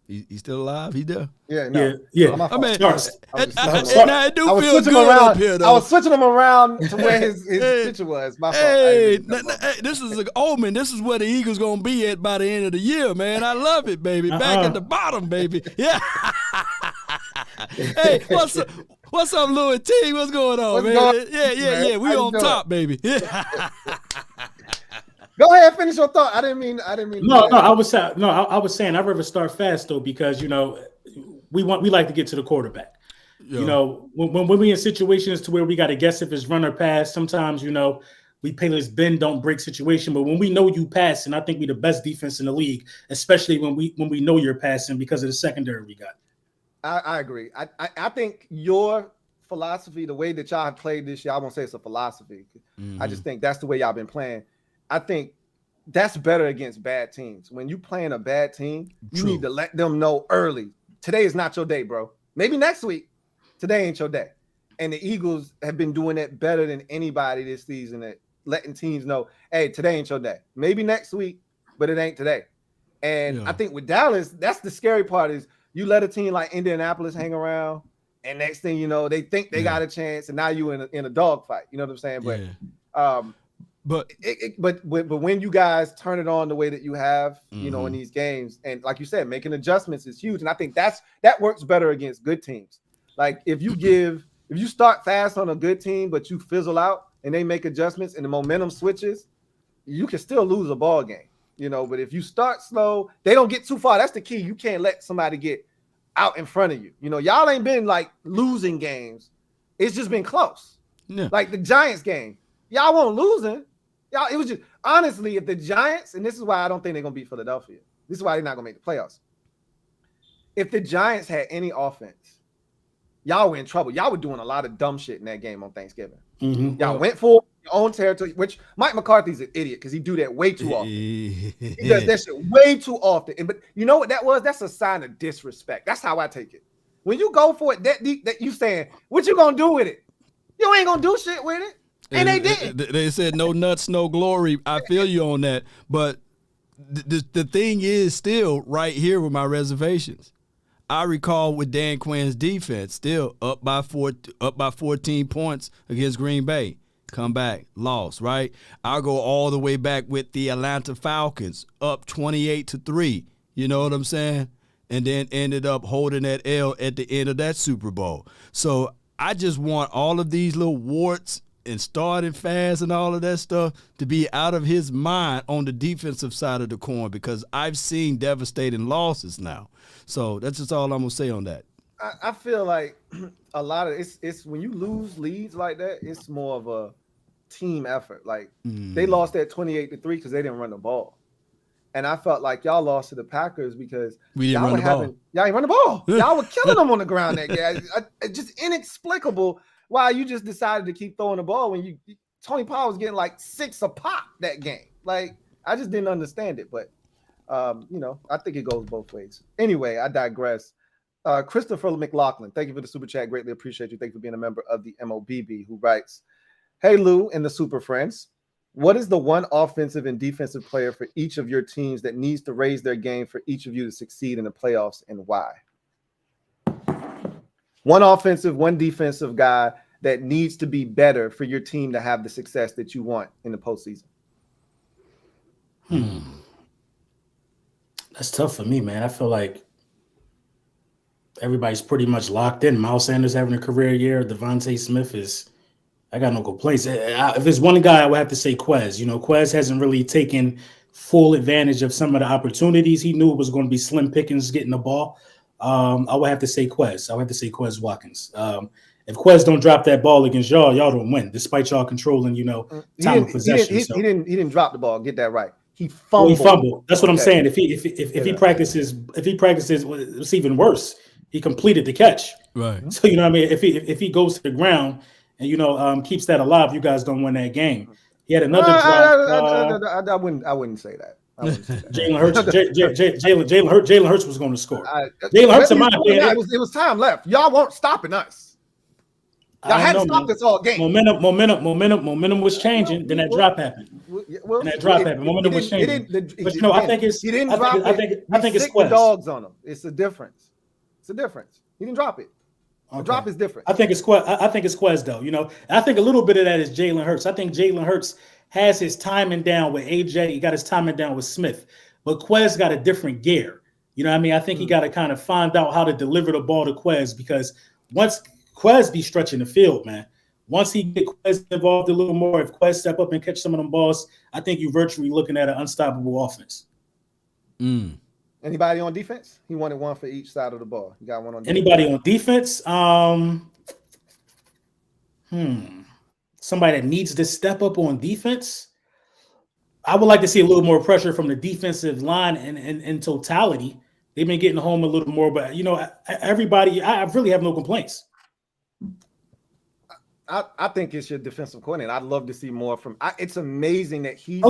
[SPEAKER 3] he's still alive. He there.
[SPEAKER 1] Yeah. No.
[SPEAKER 2] Yeah.
[SPEAKER 3] I mean,
[SPEAKER 1] I
[SPEAKER 3] do
[SPEAKER 1] was
[SPEAKER 3] feel
[SPEAKER 1] switching
[SPEAKER 3] good
[SPEAKER 1] around.
[SPEAKER 3] up here, though.
[SPEAKER 1] I was switching him around to where his picture was. My fault.
[SPEAKER 3] Hey, this is an omen. This is where the Eagles gonna be at by the end of the year, man. I love it, baby. Back at the bottom, baby. Yeah. Hey, what's up, Louis T? What's going on, man? Yeah. We on top, baby. Yeah.
[SPEAKER 1] Go ahead, finish your thought. I didn't mean.
[SPEAKER 2] No, I was saying I'd rather start fast though, because you know we like to get to the quarterback. Yeah. You know, when we in situations to where we got to guess if it's run or pass, sometimes, you know, we play this bend don't break situation. But when we know you passing, I think we the best defense in the league, especially when we know you're passing because of the secondary we got.
[SPEAKER 1] I agree. I think your philosophy, the way that y'all have played this year, I won't say it's a philosophy. I just think that's the way y'all been playing. I think that's better against bad teams. When you playing a bad team, you need to let them know early. Today is not your day, bro. Maybe next week. Today ain't your day. And the Eagles have been doing it better than anybody this season at letting teams know, hey, today ain't your day. Maybe next week, but it ain't today. And I think with Dallas, that's the scary part is you let a team like Indianapolis hang around, and next thing you know, they think they got a chance, and now you in a dogfight. You know what I'm saying? But but when you guys turn it on the way that you have, you know, in these games, and like you said, making adjustments is huge. And I think that works better against good teams. Like if you start fast on a good team, but you fizzle out and they make adjustments and the momentum switches, you can still lose a ball game. You know, but if you start slow, they don't get too far. That's the key. You can't let somebody get out in front of you. You know, y'all ain't been like losing games. It's just been close. Yeah. Like the Giants game. Y'all weren't losing. Y'all, it was just honestly, if the Giants, and this is why I don't think they're gonna beat Philadelphia. This is why they're not gonna make the playoffs. If the Giants had any offense, y'all were in trouble. Y'all were doing a lot of dumb shit in that game on Thanksgiving. Y'all went for your own territory, which Mike McCarthy's an idiot because he do that way too often. He does that shit way too often. But you know what that was? That's a sign of disrespect. That's how I take it. When you go for it that deep, that you saying, what you gonna do with it? You ain't gonna do shit with it. And they did.
[SPEAKER 3] They said no nuts, no glory. I feel you on that. But the thing is still right here with my reservations. I recall with Dan Quinn's defense still up by 14 points against Green Bay. Come back, lost, right? I'll go all the way back with the Atlanta Falcons, up 28-3. You know what I'm saying? And then ended up holding that L at the end of that Super Bowl. So I just want all of these little warts and starting fast and all of that stuff to be out of his mind on the defensive side of the coin, because I've seen devastating losses now. So that's just all I'm going to say on that.
[SPEAKER 1] I feel like a lot of it's when you lose leads like that, it's more of a team effort. Like they lost that 28-3 because they didn't run the ball. And I felt like y'all lost to the Packers because y'all ain't run the ball. Y'all were killing them on the ground that game. It's just inexplicable why you just decided to keep throwing the ball when Tony Powell was getting like 6 a pop that game. Like I just didn't understand it. But you know, I think it goes both ways. Anyway, I digress. Christopher McLaughlin, thank you for the super chat. Greatly appreciate you. Thank you for being a member of the MOBB, who writes, "Hey Lou and the Super Friends, what is the one offensive and defensive player for each of your teams that needs to raise their game for each of you to succeed in the playoffs, and why?" One offensive, one defensive guy that needs to be better for your team to have the success that you want in the postseason.
[SPEAKER 2] That's tough for me, man. I feel like everybody's pretty much locked in. Miles Sanders having a career year. Devontae Smith I got no complaints. If it's one guy, I would have to say Quez. You know, Quez hasn't really taken full advantage of some of the opportunities. He knew it was going to be slim pickings getting the ball. I would have to say Quez. I would have to say Quez Watkins. If Quez don't drop that ball against y'all don't win, despite y'all controlling, time of possession.
[SPEAKER 1] He didn't drop the ball. Get that right. He
[SPEAKER 2] fumbled.
[SPEAKER 1] fumbled.
[SPEAKER 2] He fumbled. That's what I'm saying. If he practices, it's even worse. He completed the catch.
[SPEAKER 3] Right.
[SPEAKER 2] So you know what I mean. If he goes to the ground and keeps that alive, you guys don't win that game. He had another drop.
[SPEAKER 1] I wouldn't say that.
[SPEAKER 2] Jalen Hurts was going to score. Jalen Hurts, in my opinion,
[SPEAKER 1] it was time left. Y'all weren't stopping us. Y'all hadn't stopped us all game.
[SPEAKER 2] Momentum was changing. Then that drop happened. Momentum was changing. But I think it's.
[SPEAKER 1] He didn't drop it. I think it's Quez. Dogs on him. It's a difference. He didn't drop it. The drop is different.
[SPEAKER 2] I think it's Quez though. I think a little bit of that is Jalen Hurts. I think Jalen Hurts has his timing down with AJ. He got his timing down with Smith. But Quez got a different gear. You know what I mean? I think he got to kind of find out how to deliver the ball to Quez, because once Quez be stretching the field, man, once he get Quez involved a little more, if Quez step up and catch some of them balls, I think you're virtually looking at an unstoppable offense.
[SPEAKER 1] Anybody on defense? He wanted one for each side of the ball. You got one on defense.
[SPEAKER 2] Anybody on defense? Somebody that needs to step up on defense. I would like to see a little more pressure from the defensive line and in totality. They've been getting home a little more, but everybody, I really have no complaints.
[SPEAKER 1] I think it's your defensive coordinator. I'd love to see more from. It's amazing that he's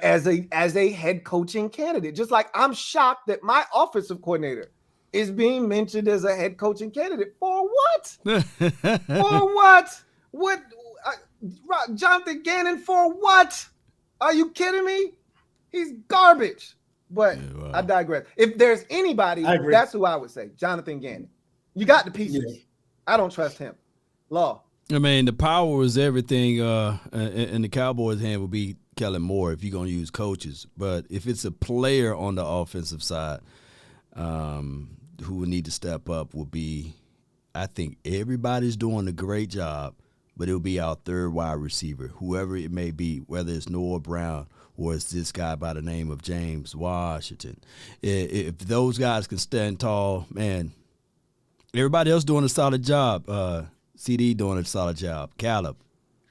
[SPEAKER 1] as a head coaching candidate. Just like I'm shocked that my offensive coordinator is being mentioned as a head coaching candidate. For what? For what? What? Jonathan Gannon for what? Are you kidding me? He's garbage. But I digress. If there's anybody, that's who I would say. Jonathan Gannon. You got the pieces. Yeah. I don't trust him. Law.
[SPEAKER 3] I mean, the power is everything in the Cowboys' hand would be Kellen Moore if you're going to use coaches. But if it's a player on the offensive side who would need to step up would be, I think everybody's doing a great job, but it'll be our third wide receiver, whoever it may be, whether it's Noah Brown or it's this guy by the name of James Washington. If those guys can stand tall, man, everybody else doing a solid job. CD doing a solid job. Caleb,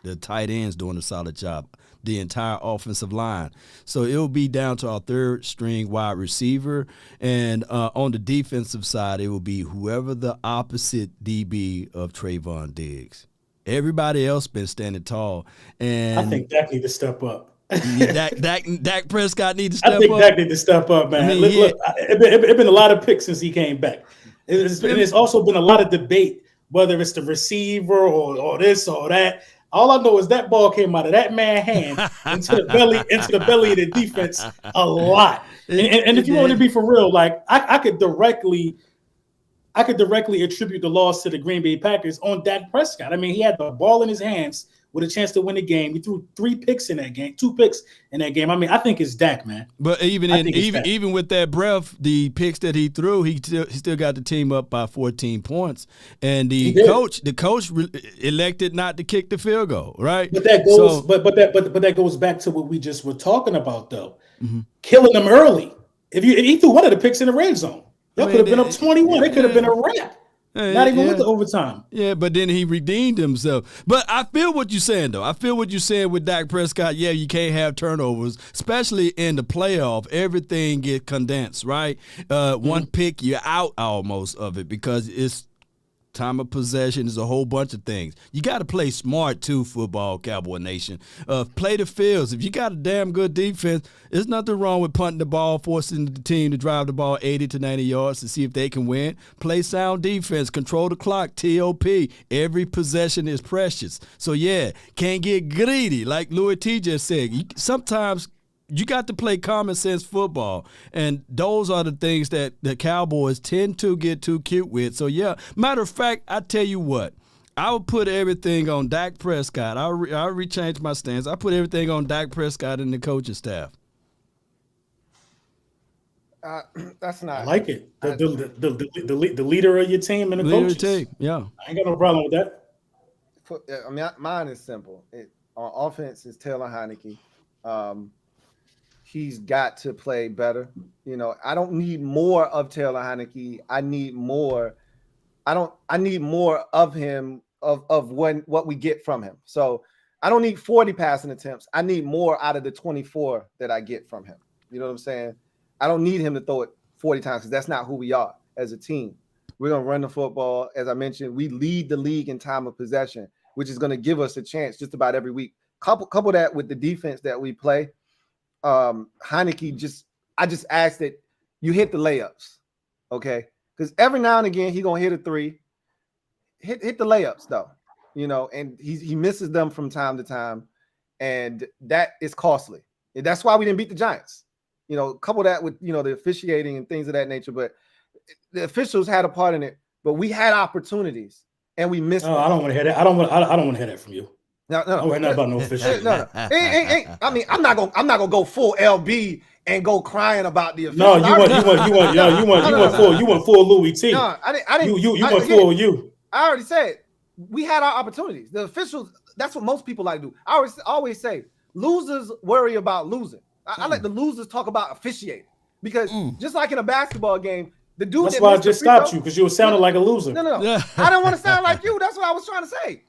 [SPEAKER 3] the tight ends doing a solid job. The entire offensive line. So it'll be down to our third string wide receiver. And on the defensive side, it will be whoever the opposite DB of Trayvon Diggs. Everybody else been standing tall. And
[SPEAKER 2] I think Dak need to step up.
[SPEAKER 3] Dak Prescott need to step up.
[SPEAKER 2] I think Dak need to step up, man. I mean, look, it's been a lot of picks since he came back. It's also been a lot of debate, whether it's the receiver or this or that. All I know is that ball came out of that man's hand into the belly of the defense a lot. And if you want to be for real, like I could directly attribute the loss to the Green Bay Packers on Dak Prescott. I mean, he had the ball in his hands with a chance to win the game. He threw 2 picks in that game. I mean, I think it's Dak, man.
[SPEAKER 3] But even with that breath, the picks that he threw, he still got the team up by 14 points. And the coach elected not to kick the field goal, right?
[SPEAKER 2] But that goes, but that goes back to what we just were talking about, though. Mm-hmm. Killing them early. If he threw one of the picks in the red zone, that could have been up 21. It could have been a wrap. Not even with the overtime.
[SPEAKER 3] Yeah, but then he redeemed himself. But I feel what you're saying, though. I feel what you're saying with Dak Prescott. Yeah, you can't have turnovers, especially in the playoff. Everything get condensed, right? One pick, you're out almost of it because it's time of possession is a whole bunch of things. You got to play smart, too, football, Cowboy Nation. Play the fields. If you got a damn good defense, there's nothing wrong with punting the ball, forcing the team to drive the ball 80 to 90 yards to see if they can win. Play sound defense. Control the clock. TOP. Every possession is precious. So, yeah, can't get greedy. Like Louis T just said, sometimes you got to play common sense football, and those are the things that the Cowboys tend to get too cute with. So, yeah, matter of fact, I tell you what, I would put everything on Dak Prescott. I'll rechange my stance. I put everything on Dak Prescott and the coaching staff.
[SPEAKER 1] That's not.
[SPEAKER 2] I like it. The leader of your team and the coaches.
[SPEAKER 3] Team, yeah.
[SPEAKER 2] I ain't got no problem with that.
[SPEAKER 1] I mean, mine is simple. On offense, it's Taylor Heineke. he's got to play better. I don't need more of Taylor Heineke. I need more of him of what we get from him. So I don't need 40 passing attempts. I need more out of the 24 that I get from him. You know what I'm saying? I don't need him to throw it 40 times because that's not who we are as a team. We're going to run the football. As I mentioned, we lead the league in time of possession, which is going to give us a chance just about every week. Couple that with the defense that we play. Heineke I just ask that you hit the layups, okay? Because every now and again he gonna hit a three. Hit the layups though, and he misses them from time to time, and that is costly. And that's why we didn't beat the Giants. Couple that with the officiating and things of that nature. But the officials had a part in it. But we had opportunities and we missed.
[SPEAKER 2] Oh, I don't want to hear that. I don't want to hear that from you.
[SPEAKER 1] No.
[SPEAKER 2] I don't know about no officiating.
[SPEAKER 1] No. I mean, I'm not gonna go full LB and go crying about the officials.
[SPEAKER 2] No, you went full Louis T.
[SPEAKER 1] No, I didn't.
[SPEAKER 2] You went full you.
[SPEAKER 1] I already said we had our opportunities. The officials. That's what most people like to do. I always say losers worry about losing. I let the losers talk about officiating because just like in a basketball game, the dude.
[SPEAKER 2] That's why I just stopped you because you were sounding like a loser.
[SPEAKER 1] No. Yeah. I don't want to sound like you. That's what I was trying to say.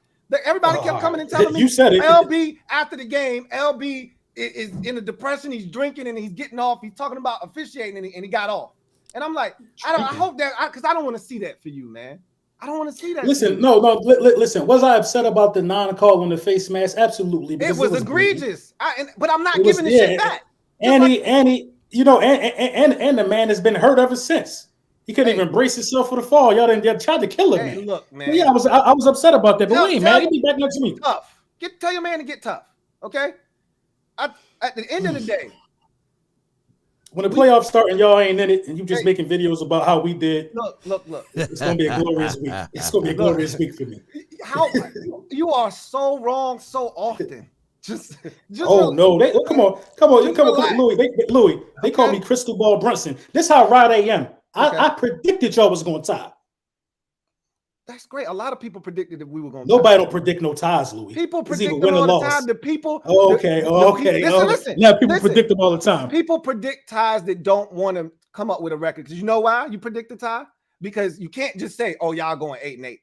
[SPEAKER 1] Everybody kept coming and telling me
[SPEAKER 2] you said it.
[SPEAKER 1] LB after the game. LB is in a depression. He's drinking and he's getting off. He's talking about officiating and he got off. And I'm like, I hope that because I don't want to see that for you, man. I don't want to see that.
[SPEAKER 2] Listen, listen. Was I upset about the non-call on the face mask? Absolutely.
[SPEAKER 1] It was egregious. But I'm not giving the shit back.
[SPEAKER 2] And the man has been hurt ever since. He couldn't even brace himself for the fall. Y'all tried to kill him, man.
[SPEAKER 1] Look, man.
[SPEAKER 2] Yeah, I was upset about that. But wait, man, he be back next week.
[SPEAKER 1] Tough. Tell your man to get tough. Okay. At the end of the day,
[SPEAKER 2] when the playoffs start and y'all ain't in it, and you just making videos about how we did.
[SPEAKER 1] Look.
[SPEAKER 2] It's gonna be a glorious week. It's gonna be a glorious week for me.
[SPEAKER 1] How you are so wrong so often. Just
[SPEAKER 2] oh no! Come on, Louis. They call me Crystal Ball Brunson. This how right I am. I predicted y'all was going to tie.
[SPEAKER 1] That's great. A lot of people predicted that we were going to.
[SPEAKER 2] Nobody don't predict no ties, Louis.
[SPEAKER 1] People predict them all the time. The people.
[SPEAKER 2] Okay.
[SPEAKER 1] Listen.
[SPEAKER 2] Now people predict them all the time.
[SPEAKER 1] People predict ties that don't want to come up with a record. Because you know why you predict the tie? Because you can't just say, "Oh, y'all going 8-8."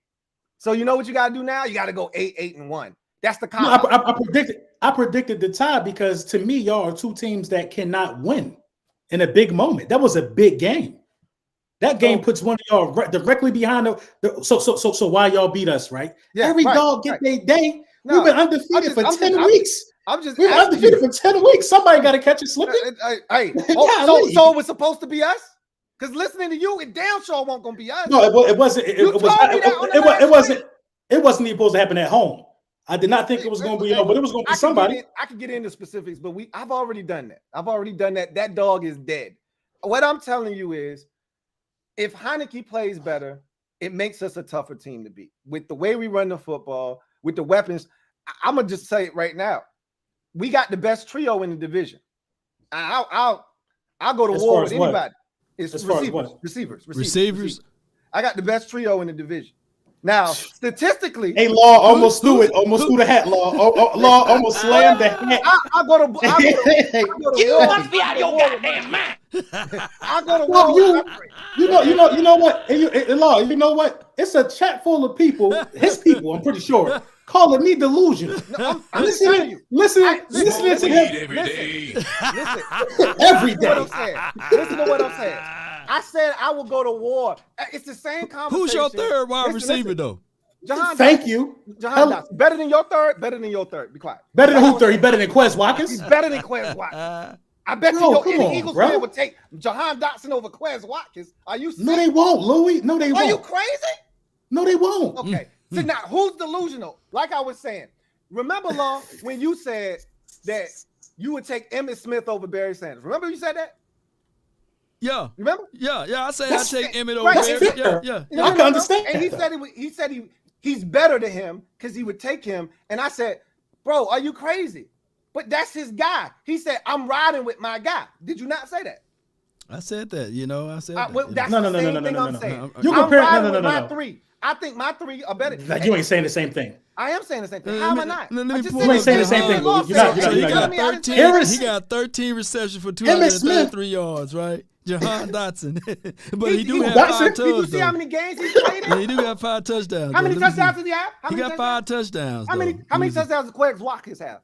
[SPEAKER 1] So you know what you got to do now? You got to go 8-8-1. That's the kind.
[SPEAKER 2] I predicted the tie because to me, y'all are two teams that cannot win in a big moment. That was a big game. That game puts one of y'all directly behind the so why y'all beat us, right?
[SPEAKER 1] Yeah,
[SPEAKER 2] every dog get their day.
[SPEAKER 1] No,
[SPEAKER 2] we've been undefeated for 10 weeks. We've been undefeated for 10 weeks. Somebody got to catch it slipping.
[SPEAKER 1] Hey, so it was supposed to be us? Because listening to you, it damn sure won't gonna be us.
[SPEAKER 2] No, it wasn't. It wasn't even supposed to happen at home. I did not think it was going to be but it was going to be somebody.
[SPEAKER 1] I could get into specifics, but I've already done that. That dog is dead. What I'm telling you is, if Heineke plays better, it makes us a tougher team to beat. With the way we run the football, with the weapons, I'm gonna just say it right now. We got the best trio in the division. I'll go to war with anybody. It's receivers. I got the best trio in the division. Now, statistically,
[SPEAKER 2] hey, Law almost threw it. Almost threw the hat. Law almost slammed the hat.
[SPEAKER 1] I go to
[SPEAKER 4] you must be out of your goddamn mind.
[SPEAKER 1] I go to war.
[SPEAKER 2] You know what? Law, you know what? It's a chat full of people. His people, I'm pretty sure, calling me delusional.
[SPEAKER 1] No, I'm listening to
[SPEAKER 2] him
[SPEAKER 4] every day.
[SPEAKER 1] Listen
[SPEAKER 2] every day.
[SPEAKER 1] Listen to what I'm saying. I said I will go to war. It's the same conversation.
[SPEAKER 3] Who's your third wide receiver, though?
[SPEAKER 1] Jahan
[SPEAKER 2] Thank you.
[SPEAKER 1] Jahan Dotson. Better than your third? Better than your third. Be quiet.
[SPEAKER 2] Better than who third? He better than Quez Watkins?
[SPEAKER 1] He's better than Quez Watkins. I bet the Eagles fan would take Jahan Dotson over Quez Watkins. Are you serious?
[SPEAKER 2] No, they won't, Louis. No, they won't.
[SPEAKER 1] Are you crazy?
[SPEAKER 2] No, they won't.
[SPEAKER 1] Okay. So now, who's delusional? Like I was saying, remember, Law, when you said that you would take Emmitt Smith over Barry Sanders? Remember you said that?
[SPEAKER 3] Yeah.
[SPEAKER 1] Remember?
[SPEAKER 3] Yeah. I said I take Emmitt over Barry. Yeah.
[SPEAKER 2] I can understand.
[SPEAKER 1] And he said he's better than him because he would take him. And I said, bro, are you crazy? But that's his guy. He said, I'm riding with my guy. Did you not say that?
[SPEAKER 3] I said that. I said
[SPEAKER 1] well,
[SPEAKER 3] that.
[SPEAKER 1] that's
[SPEAKER 2] No.
[SPEAKER 1] the same thing I'm saying.
[SPEAKER 2] You
[SPEAKER 1] I'm
[SPEAKER 2] compare
[SPEAKER 1] riding with my three. I think my three are better.
[SPEAKER 2] Like, you ain't saying the same thing.
[SPEAKER 1] I am saying the same thing. How am I not?
[SPEAKER 3] Let me
[SPEAKER 1] I just
[SPEAKER 3] pull
[SPEAKER 1] said
[SPEAKER 2] You ain't
[SPEAKER 3] up
[SPEAKER 2] saying the
[SPEAKER 3] the
[SPEAKER 2] same thing.
[SPEAKER 3] Jahan.
[SPEAKER 2] You're not.
[SPEAKER 3] So he
[SPEAKER 2] You're
[SPEAKER 3] got
[SPEAKER 2] not.
[SPEAKER 3] 13. He got 13 receptions for
[SPEAKER 2] Emmitt Smith.
[SPEAKER 3] 233 yards, right? Jahan Dotson, but he do have
[SPEAKER 2] Dotson?
[SPEAKER 3] 5
[SPEAKER 1] Did you
[SPEAKER 3] touchdowns.
[SPEAKER 1] see how many games he's played in?
[SPEAKER 3] Yeah, he do got 5 touchdowns.
[SPEAKER 1] How many
[SPEAKER 3] though. Let me
[SPEAKER 1] touchdowns
[SPEAKER 3] see.
[SPEAKER 1] does he have? How
[SPEAKER 3] He
[SPEAKER 1] many
[SPEAKER 3] got
[SPEAKER 1] touchdowns?
[SPEAKER 3] 5 touchdowns.
[SPEAKER 1] How many touchdowns does Quez Watkins have?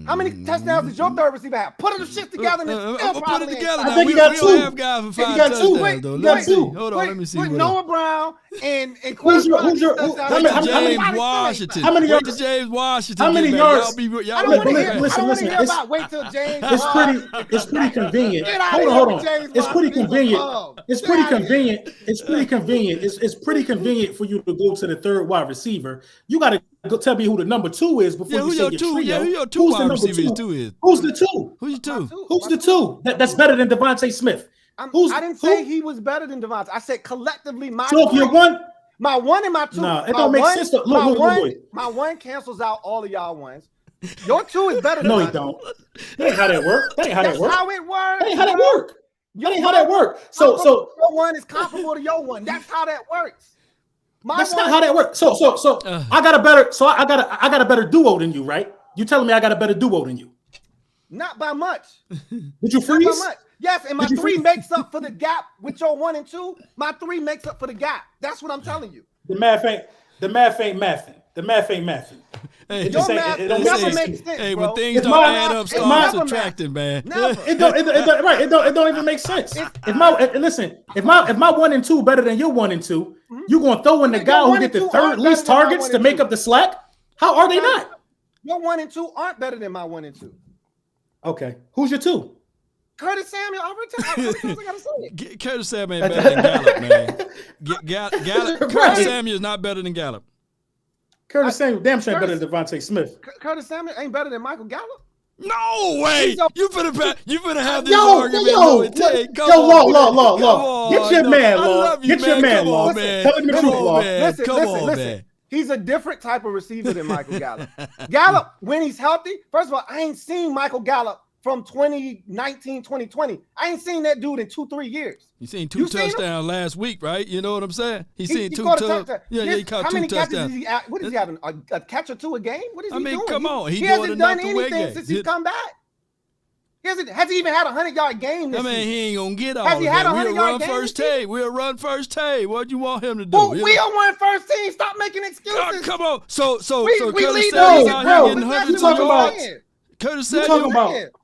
[SPEAKER 1] How many touchdowns does your third receiver have? Put the shit together and it's still
[SPEAKER 3] Put
[SPEAKER 1] probably
[SPEAKER 3] it
[SPEAKER 1] ain't
[SPEAKER 3] together
[SPEAKER 1] five.
[SPEAKER 3] now.
[SPEAKER 2] think
[SPEAKER 3] We
[SPEAKER 2] he got
[SPEAKER 3] don't
[SPEAKER 2] two.
[SPEAKER 3] have guys for
[SPEAKER 2] He
[SPEAKER 3] 5
[SPEAKER 2] got two.
[SPEAKER 3] touchdowns, though.
[SPEAKER 2] He
[SPEAKER 3] Let
[SPEAKER 2] got
[SPEAKER 3] me see.
[SPEAKER 2] two.
[SPEAKER 3] Hold on, let me see.
[SPEAKER 1] With
[SPEAKER 3] what
[SPEAKER 1] Noah Brown and
[SPEAKER 2] Who's your-
[SPEAKER 1] Quez
[SPEAKER 2] who-
[SPEAKER 1] Watkins'
[SPEAKER 2] how many-
[SPEAKER 1] touchdowns.
[SPEAKER 3] James
[SPEAKER 1] Everybody
[SPEAKER 3] Washington.
[SPEAKER 2] how many
[SPEAKER 3] Wait
[SPEAKER 2] yards-
[SPEAKER 3] till James Washington.
[SPEAKER 2] how many
[SPEAKER 3] get back.
[SPEAKER 2] yards-
[SPEAKER 3] Y'all
[SPEAKER 1] I don't want to hear.
[SPEAKER 2] Listen,
[SPEAKER 1] I don't want to hear
[SPEAKER 2] it's-
[SPEAKER 1] about wait till James.
[SPEAKER 2] It's pretty convenient.
[SPEAKER 1] Get out
[SPEAKER 2] Hold
[SPEAKER 1] of
[SPEAKER 2] on,
[SPEAKER 1] here
[SPEAKER 2] hold
[SPEAKER 1] with
[SPEAKER 2] on.
[SPEAKER 1] James
[SPEAKER 2] It's pretty
[SPEAKER 1] Washington. He's a
[SPEAKER 2] convenient.
[SPEAKER 1] bum.
[SPEAKER 2] It's
[SPEAKER 1] Get
[SPEAKER 2] pretty
[SPEAKER 1] out of here.
[SPEAKER 2] convenient. It's pretty convenient. It's pretty convenient for you to go to the third wide receiver. You got to go tell me who the number 2 is before
[SPEAKER 3] Yeah,
[SPEAKER 2] you
[SPEAKER 3] who
[SPEAKER 2] say
[SPEAKER 3] your
[SPEAKER 2] your
[SPEAKER 3] two?
[SPEAKER 2] trio.
[SPEAKER 3] Yeah, who your two
[SPEAKER 2] Who's
[SPEAKER 3] wide
[SPEAKER 2] the number
[SPEAKER 3] receivers
[SPEAKER 2] 2?
[SPEAKER 3] two is?
[SPEAKER 2] Who's the 2?
[SPEAKER 3] Who you two?
[SPEAKER 2] Who's the 2? That's better than Devontae Smith.
[SPEAKER 1] I
[SPEAKER 2] Who's
[SPEAKER 1] didn't
[SPEAKER 2] who?
[SPEAKER 1] say he was better than Devontae. I said collectively my
[SPEAKER 2] So if
[SPEAKER 1] three.
[SPEAKER 2] you're one,
[SPEAKER 1] My one and my two.
[SPEAKER 2] Nah, it
[SPEAKER 1] My
[SPEAKER 2] don't make
[SPEAKER 1] one-
[SPEAKER 2] sense to- look,
[SPEAKER 1] my
[SPEAKER 2] look,
[SPEAKER 1] one,
[SPEAKER 2] look.
[SPEAKER 1] my one cancels out all of y'all ones. Your two is better than
[SPEAKER 2] no,
[SPEAKER 1] my
[SPEAKER 2] he don't. That ain't how that work. That ain't how
[SPEAKER 1] That's
[SPEAKER 2] that work.
[SPEAKER 1] how it works.
[SPEAKER 2] That ain't how that
[SPEAKER 1] bro.
[SPEAKER 2] work. That ain't how that work. So
[SPEAKER 1] your one is comparable to your one. That's how that works.
[SPEAKER 2] that's not how that works. So I got a better. So I got a better duo than you, right? You telling me I got a better duo than you?
[SPEAKER 1] Not by much.
[SPEAKER 2] Did you
[SPEAKER 1] Not by
[SPEAKER 2] freeze?
[SPEAKER 1] much. Yes, and my
[SPEAKER 2] Did you
[SPEAKER 1] three
[SPEAKER 2] freeze?
[SPEAKER 1] makes up for the gap with your 1 and 2. My 3 makes up for the gap. That's what I'm telling you.
[SPEAKER 2] The math ain't mathing. The math ain't mathing.
[SPEAKER 3] Hey,
[SPEAKER 2] It just
[SPEAKER 1] Your
[SPEAKER 2] ain't.
[SPEAKER 1] math
[SPEAKER 2] It don't
[SPEAKER 1] never
[SPEAKER 2] make
[SPEAKER 1] makes
[SPEAKER 2] sense.
[SPEAKER 1] sense,
[SPEAKER 3] Hey,
[SPEAKER 1] bro.
[SPEAKER 3] when things
[SPEAKER 2] It's
[SPEAKER 3] don't
[SPEAKER 2] my-
[SPEAKER 3] add up,
[SPEAKER 2] it's
[SPEAKER 3] start
[SPEAKER 2] my-
[SPEAKER 3] subtracting, man.
[SPEAKER 1] Never.
[SPEAKER 2] It don't even make sense. If my 1 and 2 better than your 1 and 2, you gonna throw in the
[SPEAKER 1] Your
[SPEAKER 2] guy who
[SPEAKER 1] 1
[SPEAKER 2] get
[SPEAKER 1] and
[SPEAKER 2] the
[SPEAKER 1] 2 aren't
[SPEAKER 2] third least
[SPEAKER 1] better than my
[SPEAKER 2] targets
[SPEAKER 1] 1
[SPEAKER 2] to
[SPEAKER 1] and
[SPEAKER 2] make
[SPEAKER 1] 2.
[SPEAKER 2] up the slack? How are they not?
[SPEAKER 1] Your 1 and 2 aren't better than my 1 and 2.
[SPEAKER 2] Okay, who's your 2?
[SPEAKER 1] Curtis Samuel, I gotta say it.
[SPEAKER 3] Curtis Samuel ain't better than Gallup, man. Gallup,
[SPEAKER 2] Right.
[SPEAKER 3] Curtis Samuel is not better than Gallup.
[SPEAKER 2] Curtis Samuel damn sure better than Devontae Smith.
[SPEAKER 1] Curtis Samuel ain't better than Michael Gallup.
[SPEAKER 3] No way!
[SPEAKER 1] He's a-
[SPEAKER 3] You finna have this
[SPEAKER 2] Yo,
[SPEAKER 3] argument.
[SPEAKER 2] yo,
[SPEAKER 3] no, it take. Come
[SPEAKER 2] yo,
[SPEAKER 3] on.
[SPEAKER 2] Law.
[SPEAKER 3] Come on.
[SPEAKER 2] Get your
[SPEAKER 3] No,
[SPEAKER 2] man,
[SPEAKER 3] I
[SPEAKER 2] Law.
[SPEAKER 3] love you,
[SPEAKER 2] Get your man,
[SPEAKER 3] Come
[SPEAKER 2] Law.
[SPEAKER 3] on, man.
[SPEAKER 2] Tell him the
[SPEAKER 3] Come
[SPEAKER 2] truth,
[SPEAKER 3] on,
[SPEAKER 2] Law.
[SPEAKER 3] man. Come on, man.
[SPEAKER 1] He's a different type of receiver than Michael Gallup. Gallup, when he's healthy, first of all, I ain't seen Michael Gallup from 2019, 2020. I ain't seen that dude in 2-3 years.
[SPEAKER 3] You seen 2
[SPEAKER 1] You seen him?
[SPEAKER 3] touchdowns last week, right? You know what I'm saying? He seen 2
[SPEAKER 1] caught a
[SPEAKER 3] touchdowns.
[SPEAKER 1] touchdown.
[SPEAKER 3] Yeah, he caught
[SPEAKER 1] How
[SPEAKER 3] 2
[SPEAKER 1] many catches
[SPEAKER 3] touchdowns.
[SPEAKER 1] is he at? What is he having? A catch or 2 a game? What is he doing?
[SPEAKER 3] Come on.
[SPEAKER 1] He
[SPEAKER 3] He
[SPEAKER 1] hasn't
[SPEAKER 3] doing
[SPEAKER 1] done
[SPEAKER 3] enough to win
[SPEAKER 1] anything
[SPEAKER 3] games.
[SPEAKER 1] since he's come back. Has he even had a 100-yard game this
[SPEAKER 3] I mean,
[SPEAKER 1] season?
[SPEAKER 3] he ain't gonna get all
[SPEAKER 1] Has
[SPEAKER 3] of
[SPEAKER 1] he had
[SPEAKER 3] that.
[SPEAKER 1] a
[SPEAKER 3] We'll
[SPEAKER 1] 100-yard
[SPEAKER 3] run
[SPEAKER 1] game
[SPEAKER 3] first
[SPEAKER 1] this season?
[SPEAKER 3] take. We'll run first take. What you want him to do?
[SPEAKER 1] Well,
[SPEAKER 3] You
[SPEAKER 1] we
[SPEAKER 3] know?
[SPEAKER 1] don't want first team. Stop making excuses.
[SPEAKER 3] Come on. So
[SPEAKER 1] we
[SPEAKER 3] Curtis
[SPEAKER 1] lead the
[SPEAKER 3] Samuel's
[SPEAKER 1] league,
[SPEAKER 3] out
[SPEAKER 2] bro.
[SPEAKER 3] here getting hundreds
[SPEAKER 2] You
[SPEAKER 3] of
[SPEAKER 2] talking about-
[SPEAKER 3] yards. Curtis
[SPEAKER 2] You
[SPEAKER 3] Samuel.
[SPEAKER 2] talking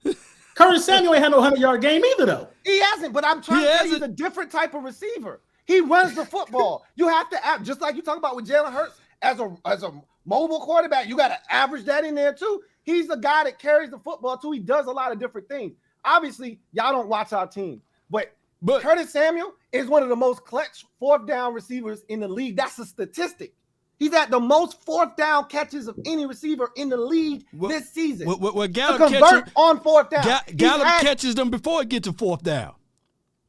[SPEAKER 2] about Curtis Samuel ain't had no 100-yard game either, though.
[SPEAKER 1] He hasn't, but I'm trying
[SPEAKER 3] He
[SPEAKER 1] to tell you, he's
[SPEAKER 3] hasn't.
[SPEAKER 1] a different type of receiver. He runs the football. You have to act just like you talk about with Jalen Hurts as a mobile quarterback. You got to average that in there too. He's a guy that carries the football too. He does a lot of different things. Obviously, y'all don't watch our team, but Curtis Samuel is one of the most clutch 4th down receivers in the league. That's a statistic. He's at the most 4th down catches of any receiver in the league this season.
[SPEAKER 3] Well,
[SPEAKER 1] to
[SPEAKER 3] Gallup
[SPEAKER 1] convert on 4th down.
[SPEAKER 3] Gallup catches them before it gets to 4th down.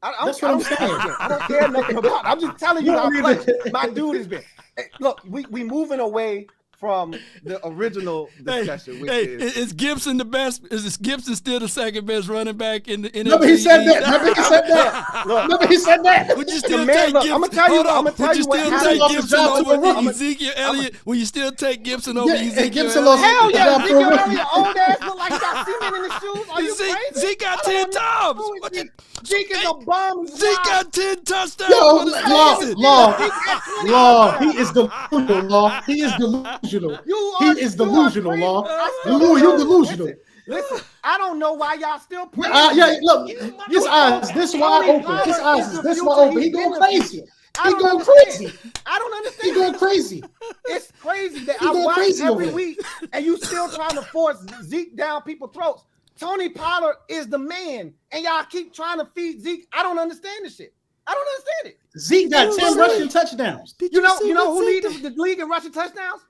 [SPEAKER 2] That's what I'm saying.
[SPEAKER 1] I don't care nothing about it. I'm just telling you how clutch my dude has been. Hey, look, we moving away from the original discussion. Which
[SPEAKER 3] is Gibson the best? Is Gibson still the second best running back in the NFC?
[SPEAKER 2] Remember he said that. Remember he said that.
[SPEAKER 3] Would you still
[SPEAKER 1] man,
[SPEAKER 3] take
[SPEAKER 1] look,
[SPEAKER 3] Gibson?
[SPEAKER 1] I'm gonna tell you.
[SPEAKER 3] Hold on.
[SPEAKER 1] I'm gonna tell you what
[SPEAKER 3] Would you
[SPEAKER 1] happened.
[SPEAKER 3] still take Gibson
[SPEAKER 2] Lost his job to a
[SPEAKER 3] over
[SPEAKER 2] rookie.
[SPEAKER 3] Ezekiel Elliott? Will you still take Gibson over Ezekiel
[SPEAKER 2] Gibson
[SPEAKER 3] Elliott?
[SPEAKER 2] lost-
[SPEAKER 1] Hell yeah,
[SPEAKER 2] Yeah,
[SPEAKER 1] Ezekiel
[SPEAKER 2] for real.
[SPEAKER 1] Elliott, old ass, look like he got cement in his shoes. Are you crazy?
[SPEAKER 3] Zeke got
[SPEAKER 1] I
[SPEAKER 3] 10
[SPEAKER 1] don't know
[SPEAKER 3] times.
[SPEAKER 1] who is
[SPEAKER 3] What
[SPEAKER 1] Zeke.
[SPEAKER 3] the-
[SPEAKER 1] Zeke is a bum. He's
[SPEAKER 3] Zeke
[SPEAKER 1] wild.
[SPEAKER 3] got 10 touchdowns.
[SPEAKER 2] Yo,
[SPEAKER 3] for the season.
[SPEAKER 2] Law. He is delusional, Law. He is delusional. He is delusional, Law. You delusional.
[SPEAKER 1] Listen, I don't know why y'all still playing.
[SPEAKER 2] Yeah, look, his eyes this wide open. His eyes is this wide open. He going crazy. He going crazy.
[SPEAKER 1] I don't
[SPEAKER 2] He
[SPEAKER 1] understand.
[SPEAKER 2] going crazy.
[SPEAKER 1] It's crazy that
[SPEAKER 2] He
[SPEAKER 1] I
[SPEAKER 2] going
[SPEAKER 1] watch
[SPEAKER 2] crazy
[SPEAKER 1] every
[SPEAKER 2] over
[SPEAKER 1] week and you still trying to force Zeke down people's throats. Tony Pollard is the man, and y'all keep trying to feed Zeke. I don't understand this shit. I don't understand it.
[SPEAKER 2] Zeke got 10 rushing touchdowns.
[SPEAKER 1] You know who leads the league in rushing touchdowns?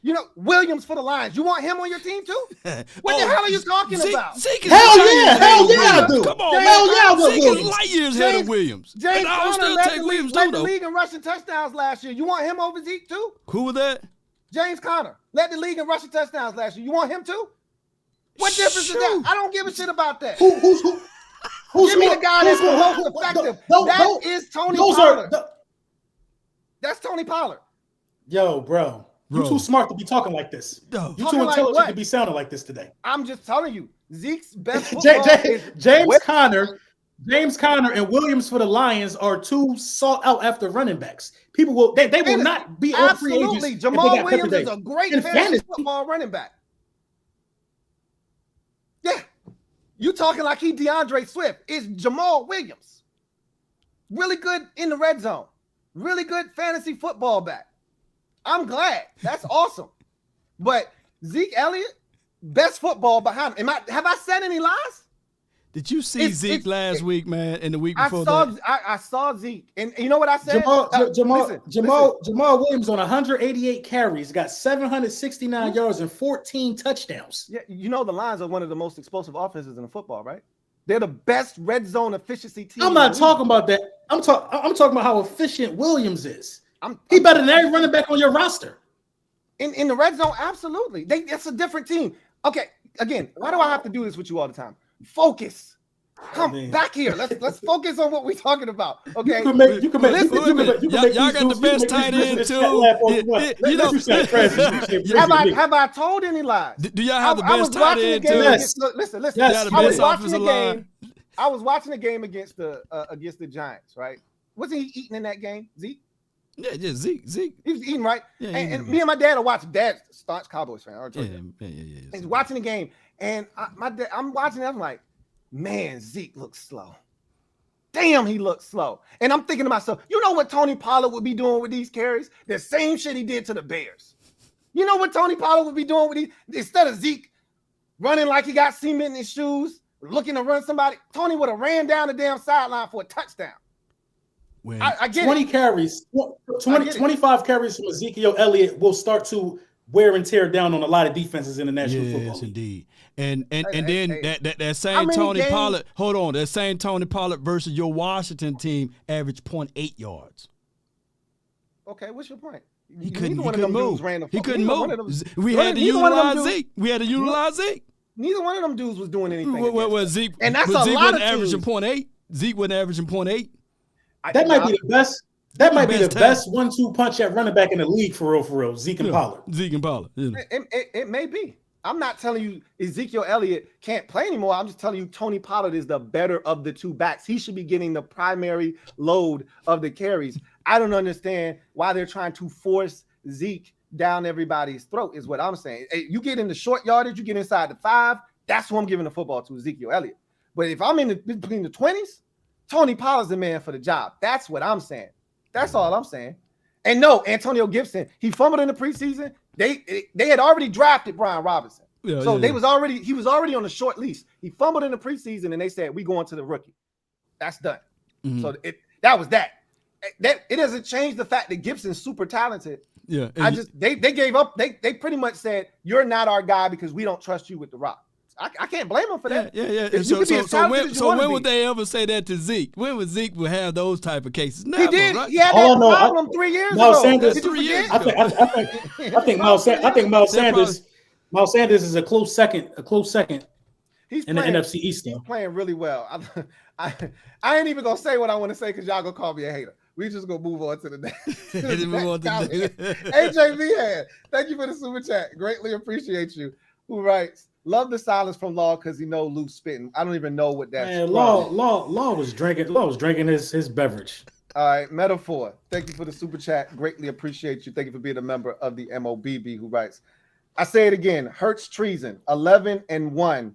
[SPEAKER 1] You know, Williams for the Lions. You want him on your team too? What the hell are you talking about?
[SPEAKER 3] Zeke is
[SPEAKER 2] Hell
[SPEAKER 3] light
[SPEAKER 2] yeah,
[SPEAKER 3] years
[SPEAKER 2] hell
[SPEAKER 3] ahead of
[SPEAKER 2] yeah, I
[SPEAKER 3] Williams.
[SPEAKER 2] do.
[SPEAKER 3] Come on,
[SPEAKER 2] Hell
[SPEAKER 3] man.
[SPEAKER 2] yeah, I do.
[SPEAKER 3] Zeke is
[SPEAKER 2] Williams.
[SPEAKER 3] light years ahead of Williams.
[SPEAKER 1] James
[SPEAKER 3] And I would
[SPEAKER 1] Conner
[SPEAKER 3] still
[SPEAKER 1] led
[SPEAKER 3] take
[SPEAKER 1] the
[SPEAKER 3] Williams
[SPEAKER 1] led
[SPEAKER 3] too,
[SPEAKER 1] the
[SPEAKER 3] though.
[SPEAKER 1] league in rushing touchdowns last year. You want him over Zeke too?
[SPEAKER 3] Who was that?
[SPEAKER 1] James Conner led the league in rushing touchdowns last year. You want him too? What difference is that? I don't give a shit about that.
[SPEAKER 2] Who's
[SPEAKER 1] Give me the guy that's the most effective. That is Tony Pollard. That's Tony Pollard.
[SPEAKER 2] Yo, bro. You too smart to be talking like this.
[SPEAKER 3] No.
[SPEAKER 2] You
[SPEAKER 1] Talking
[SPEAKER 2] too
[SPEAKER 1] like
[SPEAKER 2] intelligent
[SPEAKER 1] what?
[SPEAKER 2] to be sounding like this today.
[SPEAKER 1] I'm just telling you, Zeke's best football is
[SPEAKER 2] James Conner and Williams for the Lions are two sought out after running backs. People will they will not be on free agents.
[SPEAKER 1] Absolutely.
[SPEAKER 2] if
[SPEAKER 1] Jamal
[SPEAKER 2] they got
[SPEAKER 1] Williams
[SPEAKER 2] Pippen
[SPEAKER 1] is a great
[SPEAKER 2] In
[SPEAKER 1] fantasy football running back. Yeah. You talking like he DeAndre Swift. It's Jamal Williams. Really good in the red zone. Really good fantasy football back. I'm glad. That's awesome. But Zeke Elliott, best football behind him. Have I said any lies?
[SPEAKER 3] Did you see Zeke last week, man, and the week before that?
[SPEAKER 1] I saw Zeke. And you know what I said?
[SPEAKER 2] Jamal Williams on 188 carries, got 769 yards and 14 touchdowns.
[SPEAKER 1] Yeah, you know the Lions are one of the most explosive offenses in football, right? They're the best red zone efficiency team.
[SPEAKER 2] I'm not talking about that. I'm talking about how efficient Williams is. He better than every running back on your roster.
[SPEAKER 1] In the red zone, absolutely. It's a different team. Okay, again, why do I have to do this with you all the time? Focus. Come back here. Let's focus on what we're talking about. Okay.
[SPEAKER 3] Y'all got the best tight end too.
[SPEAKER 1] Have I told any lies?
[SPEAKER 3] Do y'all have the best tight end too?
[SPEAKER 1] Listen.
[SPEAKER 3] Yes.
[SPEAKER 1] I was watching the game. I was watching the game against the Giants, right? Wasn't he eating in that game, Zeke?
[SPEAKER 3] Yeah, just Zeke.
[SPEAKER 1] He was eating, right?
[SPEAKER 3] Yeah,
[SPEAKER 1] and me and my dad are watching. Dad's staunch Cowboys fan.
[SPEAKER 3] Yeah.
[SPEAKER 1] He's watching the game, and I'm watching it. I'm like, man, Zeke looks slow. Damn, he looks slow. And I'm thinking to myself, you know what Tony Pollard would be doing with these carries? The same shit he did to the Bears. You know what Tony Pollard would be doing with these? Instead of Zeke running like he got cement in his shoes, looking to run somebody, Tony would have ran down the damn sideline for a touchdown. I get
[SPEAKER 2] 20 carries, 25 carries from Ezekiel Elliott will start to wear and tear down on a lot of defenses in the National Football League.
[SPEAKER 3] Yes, indeed. And then that same Tony Pollard, hold on, that same Tony Pollard versus your Washington team averaged 0.8 yards.
[SPEAKER 1] Okay, what's your point?
[SPEAKER 3] He couldn't move. He couldn't move. We had to utilize Zeke.
[SPEAKER 1] Neither one of them dudes was doing anything.
[SPEAKER 3] Well, Zeke,
[SPEAKER 1] and that's a lot of
[SPEAKER 3] averaging 0.8. Zeke wasn't averaging 0.8.
[SPEAKER 2] That might be the best. That might be the best 1-2 punch at running back in the league for real. Zeke and Pollard.
[SPEAKER 3] Yeah.
[SPEAKER 1] It may be. I'm not telling you Ezekiel Elliott can't play anymore. I'm just telling you Tony Pollard is the better of the two backs. He should be getting the primary load of the carries. I don't understand why they're trying to force Zeke down everybody's throat is what I'm saying. You get in the short yardage, you get inside the 5, that's who I'm giving the football to, Ezekiel Elliott. But if I'm between the 20s, Tony Pollard's the man for the job. That's what I'm saying. That's all I'm saying. And no, Antonio Gibson, he fumbled in the preseason. They had already drafted Brian Robinson. He was already on the short lease. He fumbled in the preseason and they said, we going to the rookie. That's done. Mm-hmm. So that was that. It doesn't change the fact that Gibson's super talented.
[SPEAKER 3] Yeah.
[SPEAKER 1] They gave up. They pretty much said, you're not our guy because we don't trust you with the rock. I can't blame him for that.
[SPEAKER 3] Yeah. So when would they ever say that to Zeke? When would Zeke have those type of cases? Never,
[SPEAKER 1] he did.
[SPEAKER 3] Right?
[SPEAKER 1] He had that problem 3 years ago.
[SPEAKER 2] Sanders,
[SPEAKER 1] did you forget?
[SPEAKER 2] I think Miles Sanders is a close second.
[SPEAKER 1] He's
[SPEAKER 2] in the NFC East.
[SPEAKER 1] He's playing really well. I ain't even gonna say what I want to say because y'all gonna call me a hater. We just gonna move on to the next. AJ Vihan, thank you for the super chat. Greatly appreciate you. Who writes? Love the silence from Law because he know Luke's spitting. I don't even know what that's.
[SPEAKER 2] Man, Law was drinking his beverage.
[SPEAKER 1] All right, Metaphor. Thank you for the super chat. Greatly appreciate you. Thank you for being a member of the MOBB. Who writes? I say it again. Hurts treason. 11-1.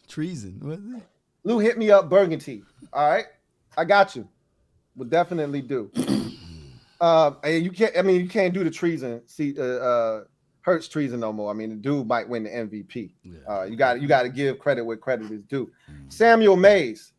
[SPEAKER 3] Treason. What is it?
[SPEAKER 1] Lou, hit me up. Burgundy. All right, I got you. Will definitely do. And you can't do the treason. See, Hurts treason no more. I mean, the dude might win the MVP. Yeah. You got to give credit where credit is due. Samuel Mays,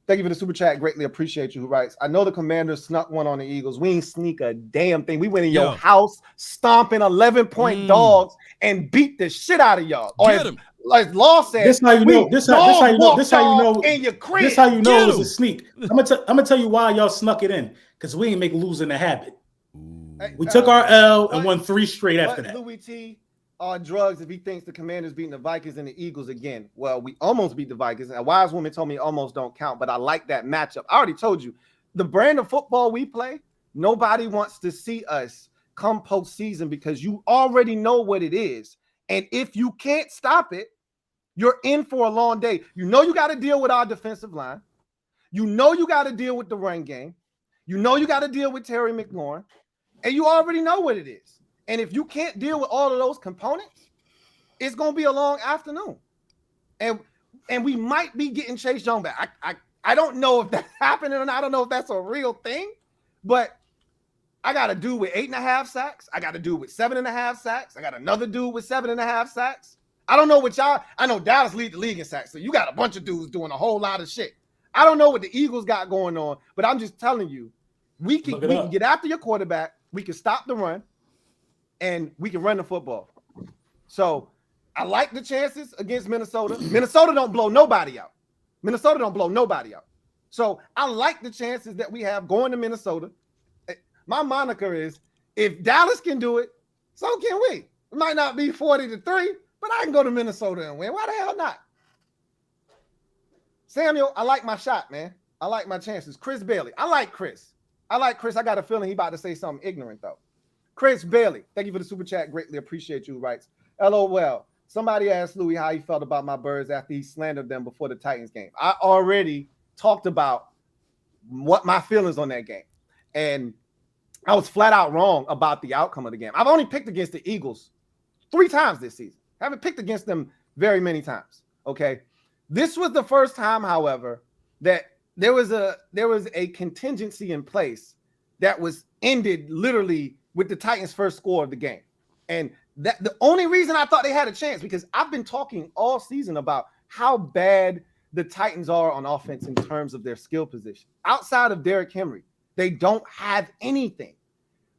[SPEAKER 1] thank you for the super chat. Greatly appreciate you. Who writes? I know the Commanders snuck one on the Eagles. We ain't sneak a damn thing. We went in your house, stomping 11-point dogs, and beat the shit out of y'all.
[SPEAKER 3] Get him.
[SPEAKER 1] Like Law said,
[SPEAKER 2] this how you know. This how you know. This how you know.
[SPEAKER 1] In your crib.
[SPEAKER 2] This how you know it was a sneak. I'm gonna tell you why y'all snuck it in because we ain't make losing a habit. We took our L and won 3 straight after that.
[SPEAKER 1] Louis T on drugs if he thinks the Commanders beating the Vikings and the Eagles again. Well, we almost beat the Vikings. A wise woman told me almost don't count, but I like that matchup. I already told you the brand of football we play Nobody wants to see us come postseason because you already know what it is. And if you can't stop it, you're in for a long day. You know you got to deal with our defensive line. You know you got to deal with the run game. You know you got to deal with Terry McLaurin. And you already know what it is. And if you can't deal with all of those components, it's going to be a long afternoon. And we might be getting Chase Young back. I don't know if that's happening, and I don't know if that's a real thing, but I got a dude with 8.5 sacks. I got a dude with 7.5 sacks. I got another dude with 7.5 sacks. I don't know what y'all. I know Dallas lead the league in sacks, so you got a bunch of dudes doing a whole lot of shit. I don't know what the Eagles got going on, but I'm just telling you, we can get after your quarterback. We can stop the run, and we can run the football. So I like the chances against Minnesota. Minnesota don't blow nobody out. So I like the chances that we have going to Minnesota. My moniker is, if Dallas can do it, so can we. It might not be 40-3, but I can go to Minnesota and win. Why the hell not? Samuel, I like my shot, man. I like my chances. Chris Bailey. I like Chris. I got a feeling he about to say something ignorant, though. Chris Bailey, thank you for the super chat. Greatly appreciate you. Writes, LOL. Somebody asked Louis how he felt about my Birds after he slandered them before the Titans game. I already talked about what my feelings on that game. And I was flat out wrong about the outcome of the game. I've only picked against the Eagles 3 times this season. I haven't picked against them very many times. Okay. This was the first time, however, that there was a contingency in place that was ended literally with the Titans' first score of the game. And that the only reason I thought they had a chance, because I've been talking all season about how bad the Titans are on offense in terms of their skill position. Outside of Derrick Henry, they don't have anything.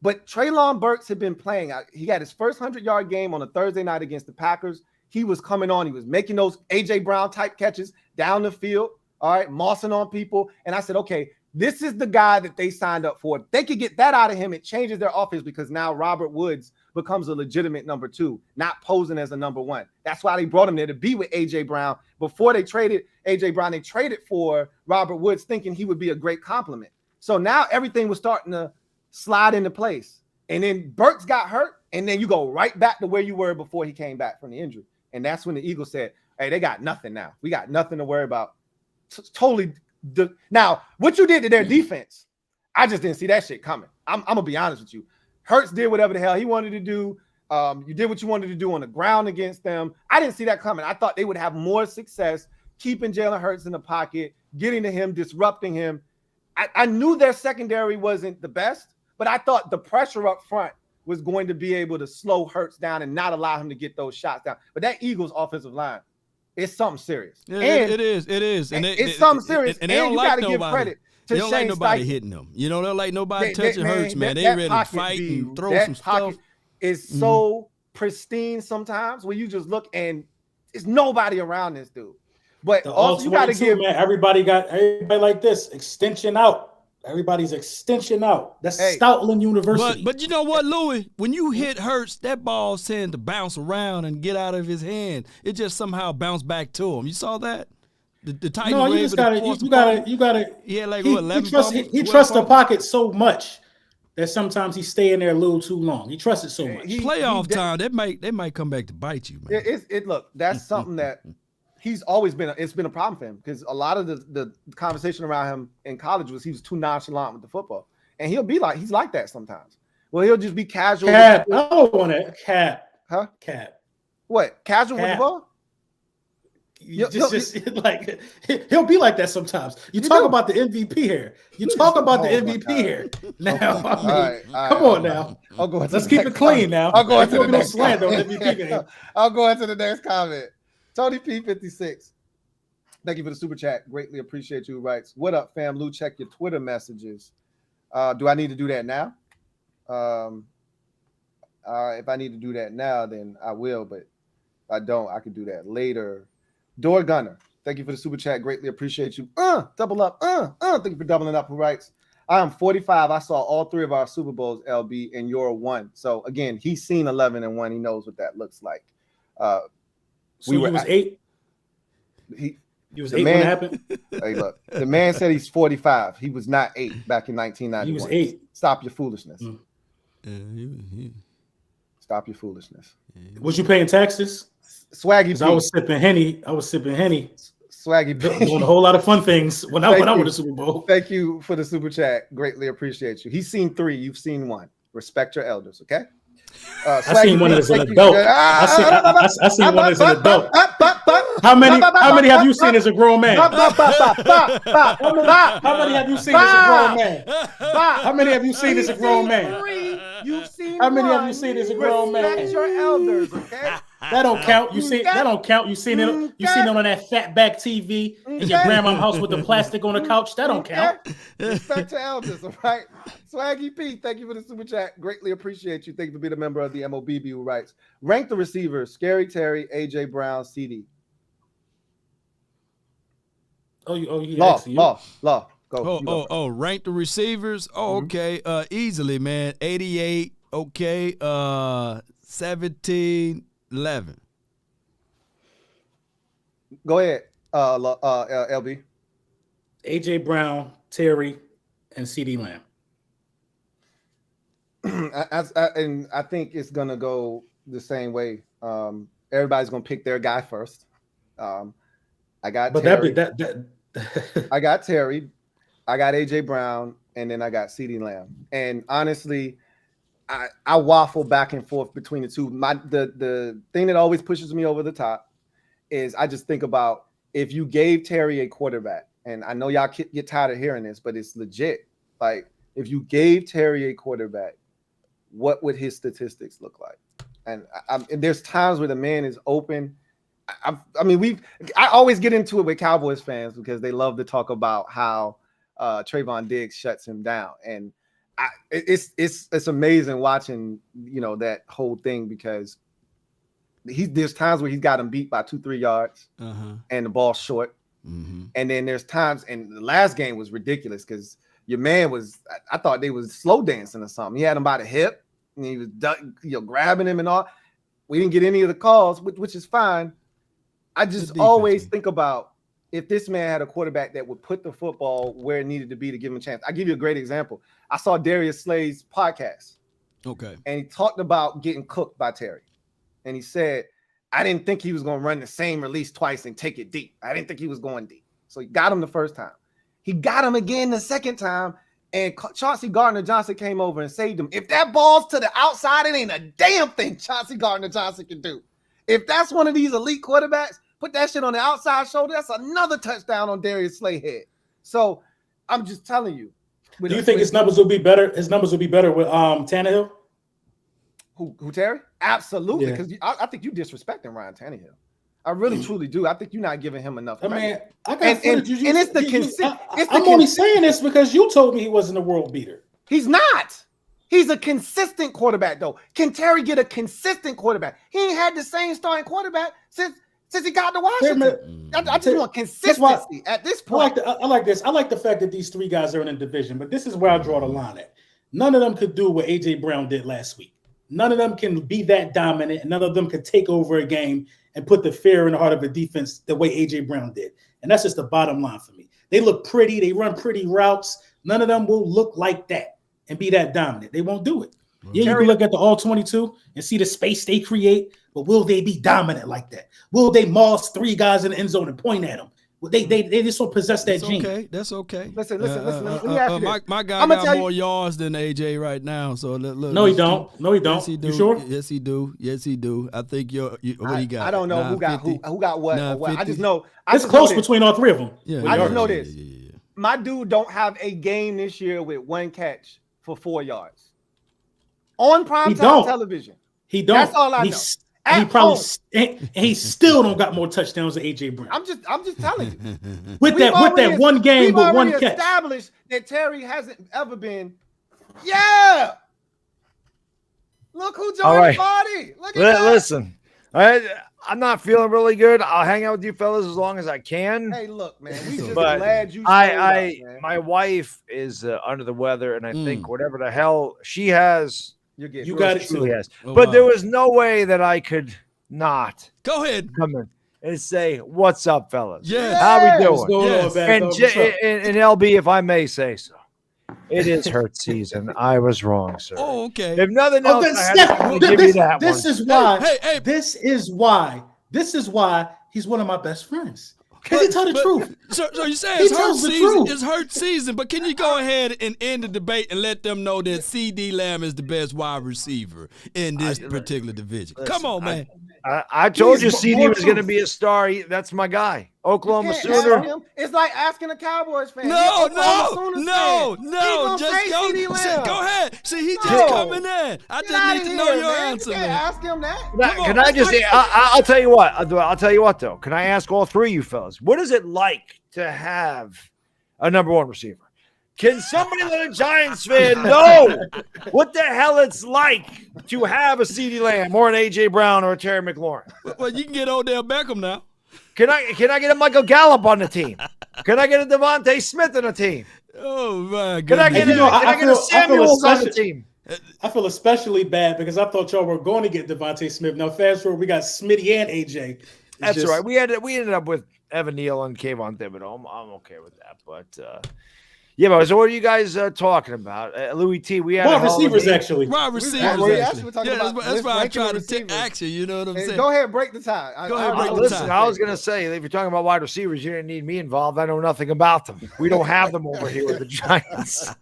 [SPEAKER 1] But Treylon Burks had been playing. He had his first 100-yard game on a Thursday night against the Packers. He was coming on. He was making those A.J. Brown type catches down the field, all right, mossing on people. And I said, okay, this is the guy that they signed up for. If they could get that out of him, it changes their offense, because now Robert Woods becomes a legitimate number 2, not posing as a number 1. That's why they brought him there, to be with A.J. Brown. Before they traded A.J. Brown, they traded for Robert Woods thinking he would be a great compliment. So now everything was starting to slide into place. And then Burks got hurt, and then you go right back to where you were before he came back from the injury. And that's when the Eagles said, hey, they got nothing now. We got nothing to worry about. Totally. Now, what you did to their defense, I just didn't see that shit coming. I'm going to be honest with you. Hurts did whatever the hell he wanted to do. You did what you wanted to do on the ground against them. I didn't see that coming. I thought they would have more success keeping Jalen Hurts in the pocket, getting to him, disrupting him. I knew their secondary wasn't the best, but I thought the pressure up front was going to be able to slow Hurts down and not allow him to get those shots down. But that Eagles offensive line, it's something serious.
[SPEAKER 3] Yeah, it is. And
[SPEAKER 1] it's something serious.
[SPEAKER 3] And they don't
[SPEAKER 1] you
[SPEAKER 3] like
[SPEAKER 1] got to give
[SPEAKER 3] nobody.
[SPEAKER 1] credit to
[SPEAKER 3] They don't
[SPEAKER 1] Shane
[SPEAKER 3] like nobody
[SPEAKER 1] Steichen.
[SPEAKER 3] hitting them. You know, they don't like nobody touching Hurts, man. They
[SPEAKER 1] that
[SPEAKER 3] ready to
[SPEAKER 1] pocket,
[SPEAKER 3] fight and throw
[SPEAKER 1] that
[SPEAKER 3] some
[SPEAKER 1] pocket
[SPEAKER 3] stuff.
[SPEAKER 1] is so pristine sometimes where you just look and there's nobody around this dude. But
[SPEAKER 2] The
[SPEAKER 1] also you got to give,
[SPEAKER 2] man. Everybody like this extension out. Everybody's extension out. That's Stoutland University.
[SPEAKER 3] But you know what, Louis? When you hit Hurts, that ball tends to bounce around and get out of his hand. It just somehow bounced back to him. You saw that? The Titans
[SPEAKER 2] no,
[SPEAKER 3] were
[SPEAKER 2] you
[SPEAKER 3] able
[SPEAKER 2] just
[SPEAKER 3] to
[SPEAKER 2] gotta. You gotta.
[SPEAKER 3] He had like
[SPEAKER 2] He
[SPEAKER 3] 11
[SPEAKER 2] trusts the pocket so much that sometimes he stay in there a little too long. He trusts it so much.
[SPEAKER 3] Playoff time, they might come back to bite you, man.
[SPEAKER 1] Look, that's something that he's always been. It's been a problem for him, because a lot of the conversation around him in college was he was too nonchalant with the football, and he's like that sometimes. Well, he'll just be casual.
[SPEAKER 2] Cap. I don't want to cap.
[SPEAKER 1] Huh?
[SPEAKER 2] Cap.
[SPEAKER 1] What? Casual with the ball?
[SPEAKER 2] He'll be like that sometimes. You talk about the MVP here. You talk about the MVP here. Now, come on now.
[SPEAKER 1] I'll go.
[SPEAKER 2] Let's keep it clean now.
[SPEAKER 1] I'll go into the next
[SPEAKER 2] slander on MVP.
[SPEAKER 1] I'll go into the next comment. Tony P56. Thank you for the super chat. Greatly appreciate you. Writes, what up, fam? Lou, check your Twitter messages. Do I need to do that now? If I need to do that now, then I will. But if I don't, I can do that later. Door Gunner, thank you for the super chat. Greatly appreciate you. Double up. Thank you for doubling up. Who writes, I am 45. I saw all 3 of our Super Bowls, LB, and you're 1. So again, he's seen 11-1. He knows what that looks like.
[SPEAKER 2] So he was 8. You was
[SPEAKER 1] The
[SPEAKER 2] 8
[SPEAKER 1] man-
[SPEAKER 2] when it happened?
[SPEAKER 1] Hey, look, the man said he's 45. He was not 8 back in 1991.
[SPEAKER 2] He was 8.
[SPEAKER 1] Stop your foolishness. Stop your foolishness.
[SPEAKER 2] Was you paying taxes?
[SPEAKER 1] Swaggy
[SPEAKER 2] Because
[SPEAKER 1] P.
[SPEAKER 2] I was sipping Henny.
[SPEAKER 1] Swaggy P.
[SPEAKER 2] Doing a whole lot of fun things when I
[SPEAKER 1] Thank
[SPEAKER 2] went
[SPEAKER 1] you.
[SPEAKER 2] with the Super Bowl.
[SPEAKER 1] Thank you for the super chat. Greatly appreciate you. He's seen 3. You've seen 1. Respect your elders, okay?
[SPEAKER 2] I seen one as an adult. I seen one as an adult. How many have you seen as a grown man? How many have you seen as a grown man? How many have you seen as a grown man?
[SPEAKER 1] You've seen
[SPEAKER 2] How many have
[SPEAKER 1] 1.
[SPEAKER 2] you seen as a grown man?
[SPEAKER 1] Respect your elders, okay?
[SPEAKER 2] That don't count. That don't count. You seen it on that fat back TV in your grandma's house with the plastic on the couch. That don't count.
[SPEAKER 1] Respect your elders, all right? Swaggy P, thank you for the super chat. Greatly appreciate you. Thank you for being a member of the MOBB who writes. Rank the receivers: Scary Terry, AJ Brown, CD. Law. Go.
[SPEAKER 3] Rank the receivers. Okay. Easily, man. 88. Okay. 17, 11.
[SPEAKER 1] Go ahead, LB.
[SPEAKER 2] AJ Brown, Terry, and CD Lamb.
[SPEAKER 1] And I think it's gonna go the same way. Everybody's gonna pick their guy first. I got Terry. I got Terry, I got AJ Brown, and then I got CeeDee Lamb. And honestly, I waffle back and forth between the two. The thing that always pushes me over the top is I just think about if you gave Terry a quarterback, and I know y'all get tired of hearing this, but it's legit. Like, if you gave Terry a quarterback, what would his statistics look like? And there's times where the man is open. I always get into it with Cowboys fans because they love to talk about how Trayvon Diggs shuts him down, and it's amazing watching that whole thing because there's times where he's got him beat by 2-3 yards and the ball's short, and then there's times, and the last game was ridiculous because your man I thought they was slow dancing or something. He had him by the hip and he was grabbing him and all. We didn't get any of the calls, which is fine. I just always think about if this man had a quarterback that would put the football where it needed to be to give him a chance. I'll give you a great example. I saw Darius Slay's podcast.
[SPEAKER 3] Okay.
[SPEAKER 1] And he talked about getting cooked by Terry. And he said, I didn't think he was going to run the same release twice and take it deep. I didn't think he was going deep. So he got him the first time. He got him again the second time. And Chauncey Gardner-Johnson came over and saved him. If that ball's to the outside, it ain't a damn thing Chauncey Gardner-Johnson can do. If that's one of these elite quarterbacks, put that shit on the outside shoulder, that's another touchdown on Darius Slay head. So I'm just telling you.
[SPEAKER 2] Do you think his numbers will be better? His numbers will be better with Tannehill?
[SPEAKER 1] Who Terry? Absolutely, because I think you disrespecting Ryan Tannehill. I really truly do. I think you're not giving him enough credit.
[SPEAKER 2] I mean, I got footage.
[SPEAKER 1] And it's the consistent.
[SPEAKER 2] I'm only saying this because you told me he wasn't a world beater.
[SPEAKER 1] He's not. He's a consistent quarterback, though. Can Terry get a consistent quarterback? He ain't had the same starting quarterback since he got to Washington. I just want consistency at this point.
[SPEAKER 2] I like this. I like the fact that these 3 guys are in a division, but this is where I draw the line at. None of them could do what AJ Brown did last week. None of them can be that dominant, and none of them can take over a game and put the fear in the heart of a defense the way AJ Brown did. And that's just the bottom line for me. They look pretty. They run pretty routes. None of them will look like that and be that dominant. They won't do it. Yeah, you can look at the all-22 and see the space they create, but will they be dominant like that? Will they moss 3 guys in the end zone and point at them? They just don't possess that gene.
[SPEAKER 3] Okay, that's okay.
[SPEAKER 1] Listen. Let me ask you this.
[SPEAKER 3] My guy got more yards than AJ right now. So look,
[SPEAKER 2] no, he don't.
[SPEAKER 3] Yes, he do.
[SPEAKER 2] You sure?
[SPEAKER 3] Yes, he do. I think what he got.
[SPEAKER 1] I don't know who got what. Or what. I just know
[SPEAKER 2] it's close between all 3 of them.
[SPEAKER 3] Yeah,
[SPEAKER 1] I just know this.
[SPEAKER 3] Yeah.
[SPEAKER 1] My dude don't have a game this year with 1 catch for 4 yards on primetime television.
[SPEAKER 2] He don't.
[SPEAKER 1] That's all I know.
[SPEAKER 2] He still don't got more touchdowns than AJ Brown.
[SPEAKER 1] I'm just telling you.
[SPEAKER 2] with that one game with 1 catch.
[SPEAKER 1] Established that Terry hasn't ever been. Yeah. Look who joined the party. Look at that.
[SPEAKER 5] Listen, I'm not feeling really good. I'll hang out with you fellas as long as I can.
[SPEAKER 1] Hey, look, man. We just glad you.
[SPEAKER 5] My wife is under the weather, and I think whatever the hell she has.
[SPEAKER 2] You got it too.
[SPEAKER 5] Yes. But there was no way that I could not
[SPEAKER 3] go ahead.
[SPEAKER 5] come in. and say, "What's up, fellas?
[SPEAKER 3] Yes.
[SPEAKER 5] How we
[SPEAKER 1] Yes.
[SPEAKER 5] doing?"
[SPEAKER 2] What's going
[SPEAKER 3] Yes.
[SPEAKER 2] on, Bad
[SPEAKER 5] And,
[SPEAKER 2] Dog? What's up?
[SPEAKER 5] and LB, if I may say so, it is hurt season. I was wrong, sir.
[SPEAKER 3] Oh, okay.
[SPEAKER 5] If nothing
[SPEAKER 2] Oh,
[SPEAKER 5] else,
[SPEAKER 2] then
[SPEAKER 5] I had
[SPEAKER 2] Steph,
[SPEAKER 5] to give you that
[SPEAKER 2] this
[SPEAKER 5] one.
[SPEAKER 2] is why.
[SPEAKER 3] Hey.
[SPEAKER 2] This is why he's one of my best friends. Because he tell the truth.
[SPEAKER 3] So you say
[SPEAKER 2] He
[SPEAKER 3] it's hurt
[SPEAKER 2] tells the
[SPEAKER 3] season.
[SPEAKER 2] truth.
[SPEAKER 3] It's hurt season, but can you go ahead and end the debate and let them know that CD Lamb is the best wide receiver in this particular division? Come on, man.
[SPEAKER 5] I told you
[SPEAKER 2] Please,
[SPEAKER 5] CD
[SPEAKER 2] more
[SPEAKER 5] was going to
[SPEAKER 2] truth.
[SPEAKER 5] be a star. That's my guy.
[SPEAKER 1] You
[SPEAKER 5] Oklahoma
[SPEAKER 1] can't ask
[SPEAKER 5] Sooner.
[SPEAKER 1] him. It's like asking a Cowboys fan.
[SPEAKER 3] No,
[SPEAKER 1] He gonna
[SPEAKER 3] just
[SPEAKER 1] say
[SPEAKER 3] go.
[SPEAKER 1] CeeDee Lamb.
[SPEAKER 3] Go ahead. See, he just
[SPEAKER 1] No.
[SPEAKER 3] coming in. I
[SPEAKER 1] Get
[SPEAKER 3] just
[SPEAKER 1] outta
[SPEAKER 3] need to know
[SPEAKER 1] here,
[SPEAKER 3] your
[SPEAKER 1] man.
[SPEAKER 3] answer,
[SPEAKER 1] You can't
[SPEAKER 3] man.
[SPEAKER 1] ask him that.
[SPEAKER 5] Can I just? I'll tell you what. I'll tell you what though. Can I ask all three of you fellas? What is it like to have a number one receiver? Can somebody let a Giants fan know what the hell it's like to have a CeeDee Lamb or an AJ Brown or a Terry McLaurin?
[SPEAKER 3] Well, you can get Odell Beckham now.
[SPEAKER 5] Can I get a Michael Gallup on the team? Can I get a Devontae Smith on the team?
[SPEAKER 3] Oh my
[SPEAKER 5] Can I
[SPEAKER 3] goodness.
[SPEAKER 5] get a Samuels on the team?
[SPEAKER 2] I feel especially bad because I thought y'all were going to get Devontae Smith. Now, fast forward, we got Smitty and AJ.
[SPEAKER 5] That's all right. We ended up with Evan Neal and Kayvon Thibodeau. I'm okay with that, but yeah, but so what are you guys talking about? Louis T, we had
[SPEAKER 2] Wide receivers, actually.
[SPEAKER 3] Wide receivers,
[SPEAKER 1] actually
[SPEAKER 3] actually.
[SPEAKER 1] talking
[SPEAKER 3] Yeah,
[SPEAKER 1] about
[SPEAKER 3] that's why I
[SPEAKER 1] ranking
[SPEAKER 3] try
[SPEAKER 1] the
[SPEAKER 3] to take
[SPEAKER 1] receivers.
[SPEAKER 3] action. You know what I'm saying?
[SPEAKER 1] Go ahead, break the tie.
[SPEAKER 3] Go ahead, break the
[SPEAKER 5] Listen,
[SPEAKER 3] tie.
[SPEAKER 5] I was going to say, if you're talking about wide receivers, you didn't need me involved. I know nothing about them. We don't have them over here with the Giants.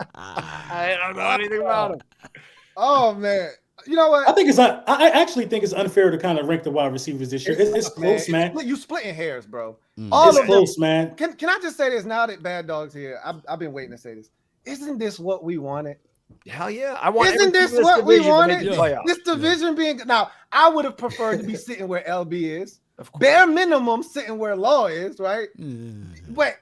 [SPEAKER 5] I don't know anything about them.
[SPEAKER 1] Oh man, you know what?
[SPEAKER 2] I actually think it's unfair to kind of rank the wide receivers this year. It's close, man.
[SPEAKER 1] You splitting hairs, bro.
[SPEAKER 3] Mm.
[SPEAKER 1] All
[SPEAKER 2] It's
[SPEAKER 1] of them.
[SPEAKER 2] close, man.
[SPEAKER 1] Can I just say this now that Bad Dog's here? I've been waiting to say this. Isn't this what we wanted?
[SPEAKER 5] Hell yeah. I want
[SPEAKER 1] Isn't
[SPEAKER 5] every
[SPEAKER 1] this
[SPEAKER 5] team in
[SPEAKER 1] what we
[SPEAKER 5] division to make
[SPEAKER 1] wanted?
[SPEAKER 5] the playoffs.
[SPEAKER 1] This division being now, I would have preferred to be sitting where LB is.
[SPEAKER 5] Of course.
[SPEAKER 1] Bare minimum sitting where Law is, right?
[SPEAKER 3] Yeah.
[SPEAKER 1] But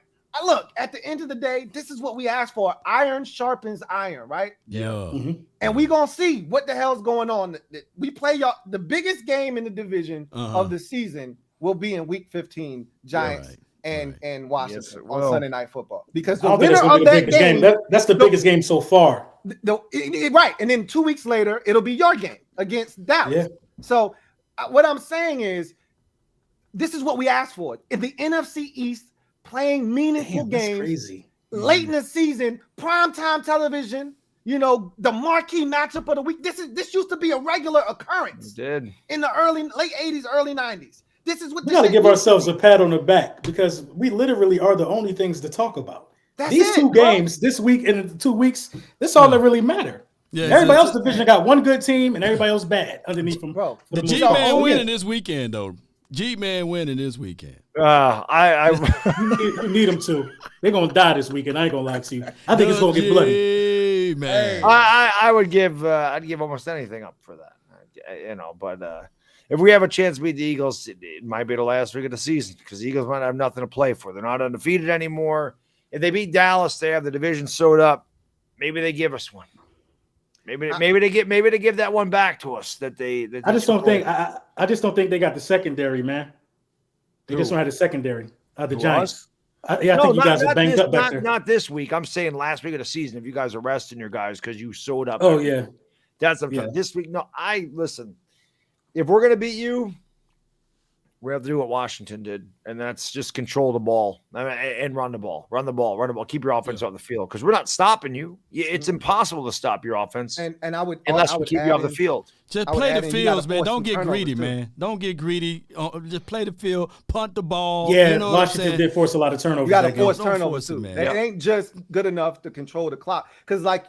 [SPEAKER 1] look, at the end of the day, this is what we asked for. Iron sharpens iron, right?
[SPEAKER 3] Yeah.
[SPEAKER 2] Mhm.
[SPEAKER 1] And we gonna see what the hell's going on. We play y'all the biggest game in the division of the season will be in week 15, Giants
[SPEAKER 3] Right.
[SPEAKER 1] and Washington
[SPEAKER 5] Yes, it
[SPEAKER 1] on
[SPEAKER 5] will.
[SPEAKER 1] Sunday Night Football. Because
[SPEAKER 2] I
[SPEAKER 1] the
[SPEAKER 2] don't think
[SPEAKER 1] winner
[SPEAKER 2] that's gonna
[SPEAKER 1] of
[SPEAKER 2] be the
[SPEAKER 1] that
[SPEAKER 2] biggest
[SPEAKER 1] game,
[SPEAKER 2] game. That's the biggest game so far.
[SPEAKER 1] right, and then 2 weeks later, it'll be your game against Dallas.
[SPEAKER 2] Yeah.
[SPEAKER 1] So what I'm saying is, this is what we asked for. In the NFC East, playing meaningful
[SPEAKER 2] Damn, that's
[SPEAKER 1] games
[SPEAKER 2] crazy.
[SPEAKER 1] late in the season, primetime television, you know, the marquee matchup of the week. This used to be a regular occurrence
[SPEAKER 5] Did.
[SPEAKER 1] in the late 80s, early 90s. This is what
[SPEAKER 2] We
[SPEAKER 1] this
[SPEAKER 2] got to
[SPEAKER 1] shit
[SPEAKER 2] give
[SPEAKER 1] used
[SPEAKER 2] ourselves
[SPEAKER 1] to
[SPEAKER 2] a
[SPEAKER 1] be.
[SPEAKER 2] pat on the back because we literally are the only things to talk about.
[SPEAKER 1] That's
[SPEAKER 2] These
[SPEAKER 1] it,
[SPEAKER 2] two
[SPEAKER 1] bro.
[SPEAKER 2] games this week and in 2 weeks, that's all that really matter.
[SPEAKER 3] Yeah,
[SPEAKER 2] Everybody
[SPEAKER 3] so-
[SPEAKER 2] else division got one good team and everybody else bad underneath them.
[SPEAKER 1] Bro,
[SPEAKER 3] The
[SPEAKER 2] most
[SPEAKER 3] G
[SPEAKER 2] part.
[SPEAKER 3] Man
[SPEAKER 2] Oh,
[SPEAKER 3] winning
[SPEAKER 2] yeah.
[SPEAKER 3] this weekend, though. G Man winning this weekend.
[SPEAKER 2] You need them to. They're gonna die this weekend. I ain't gonna lie to you. I think it's gonna get bloody.
[SPEAKER 3] Man.
[SPEAKER 5] I would give I'd give almost anything up for that, you know. But if we have a chance to beat the Eagles, it might be the last week of the season because the Eagles might have nothing to play for. They're not undefeated anymore. If they beat Dallas, they have the division sewed up. Maybe they give us one. Maybe they give that one back to us. I
[SPEAKER 2] just don't think they got the secondary, man. They just don't have the secondary. The Giants. I think you guys are banged up back there.
[SPEAKER 5] Not this week. I'm saying last week of the season. If you guys are resting your guys because you sewed up.
[SPEAKER 2] Oh yeah,
[SPEAKER 5] that's this week. No, listen. If we're gonna beat you, we have to do what Washington did, and that's just control the ball and run the ball. Keep your offense on the field because we're not stopping you. It's impossible to stop your offense,
[SPEAKER 1] and I would
[SPEAKER 5] unless we keep you off the field.
[SPEAKER 3] Just
[SPEAKER 1] I would
[SPEAKER 3] play
[SPEAKER 1] add
[SPEAKER 3] the
[SPEAKER 1] in, you gotta
[SPEAKER 3] fields, man.
[SPEAKER 1] force
[SPEAKER 3] Don't
[SPEAKER 1] some
[SPEAKER 3] get
[SPEAKER 1] turnovers,
[SPEAKER 3] greedy,
[SPEAKER 1] too.
[SPEAKER 3] man. Don't get greedy. Just play the field, punt the ball.
[SPEAKER 2] yeah.
[SPEAKER 3] You know what I'm
[SPEAKER 2] Washington
[SPEAKER 3] saying?
[SPEAKER 2] did force a lot of turnovers.
[SPEAKER 1] You got to
[SPEAKER 2] that game.
[SPEAKER 1] force
[SPEAKER 3] Don't
[SPEAKER 1] turnovers
[SPEAKER 3] force it,
[SPEAKER 1] too.
[SPEAKER 3] man.
[SPEAKER 1] It ain't just good enough to control the clock. Because like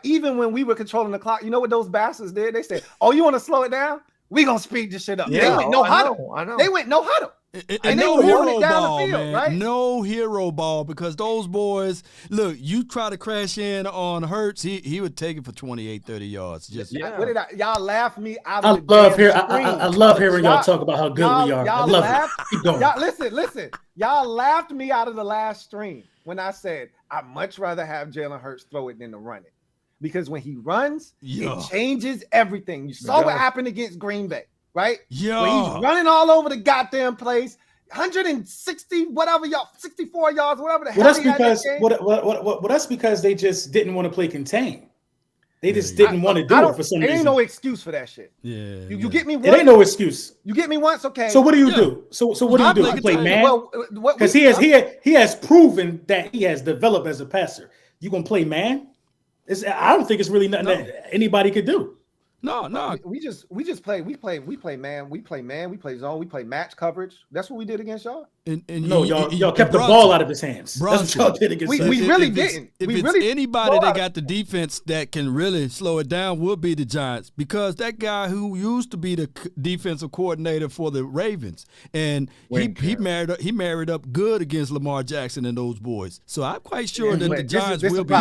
[SPEAKER 1] even when we were controlling the clock, you know what those bastards did? They said, "Oh, you want to slow it down? We gonna speed this shit up."
[SPEAKER 5] Yeah,
[SPEAKER 1] they went no huddle.
[SPEAKER 5] I know.
[SPEAKER 1] They went no huddle.
[SPEAKER 3] And
[SPEAKER 1] they
[SPEAKER 3] no
[SPEAKER 1] were moving
[SPEAKER 3] hero
[SPEAKER 1] it down the
[SPEAKER 3] ball,
[SPEAKER 1] field,
[SPEAKER 3] man.
[SPEAKER 1] right?
[SPEAKER 3] No hero ball because those boys, look, you try to crash in on Hurts, he would take it for 28, 30 yards. Just
[SPEAKER 1] What did y'all laugh me out
[SPEAKER 2] I
[SPEAKER 1] of the
[SPEAKER 2] love
[SPEAKER 1] damn
[SPEAKER 2] hearing.
[SPEAKER 1] screen.
[SPEAKER 2] I love hearing y'all talk about how good we are. I
[SPEAKER 1] Y'all
[SPEAKER 2] love
[SPEAKER 1] laughed,
[SPEAKER 2] it. Keep going.
[SPEAKER 1] Y'all, listen. Y'all laughed me out of the last stream when I said I'd much rather have Jalen Hurts throw it than to run it. Because when he runs, it changes everything. You saw what happened against Green Bay, right?
[SPEAKER 3] Yeah.
[SPEAKER 1] When he's running all over the goddamn place, 160, whatever y'all, 64 yards, whatever the hell.
[SPEAKER 2] Well, that's because that's because they just didn't want to play contain. They just didn't want to do it for some
[SPEAKER 1] There ain't
[SPEAKER 2] reason.
[SPEAKER 1] no excuse for that shit.
[SPEAKER 3] Yeah.
[SPEAKER 1] You get me
[SPEAKER 2] It
[SPEAKER 1] once.
[SPEAKER 2] ain't no excuse.
[SPEAKER 1] You get me once, okay.
[SPEAKER 2] So what do you
[SPEAKER 3] Yeah.
[SPEAKER 2] do? So what do you do?
[SPEAKER 3] I'd
[SPEAKER 2] You play
[SPEAKER 3] like it
[SPEAKER 2] man?
[SPEAKER 1] Well,
[SPEAKER 2] Because he has proven that he has developed as a passer. You gonna play man? I don't think it's really nothing that anybody could do.
[SPEAKER 3] No.
[SPEAKER 1] we just play. We play man. We play man. We play zone. We play match coverage. That's what we did against y'all.
[SPEAKER 3] And
[SPEAKER 2] No, y'all kept the ball out of his hands. That's what y'all did against us.
[SPEAKER 1] We really didn't.
[SPEAKER 3] If
[SPEAKER 1] We
[SPEAKER 3] it's
[SPEAKER 1] really
[SPEAKER 3] anybody
[SPEAKER 1] ball
[SPEAKER 3] that
[SPEAKER 1] out.
[SPEAKER 3] got the defense that can really slow it down, will be the Giants, because that guy who used to be the defensive coordinator for the Ravens, and he married up good against Lamar Jackson and those boys. So I'm quite sure that the Giants will be.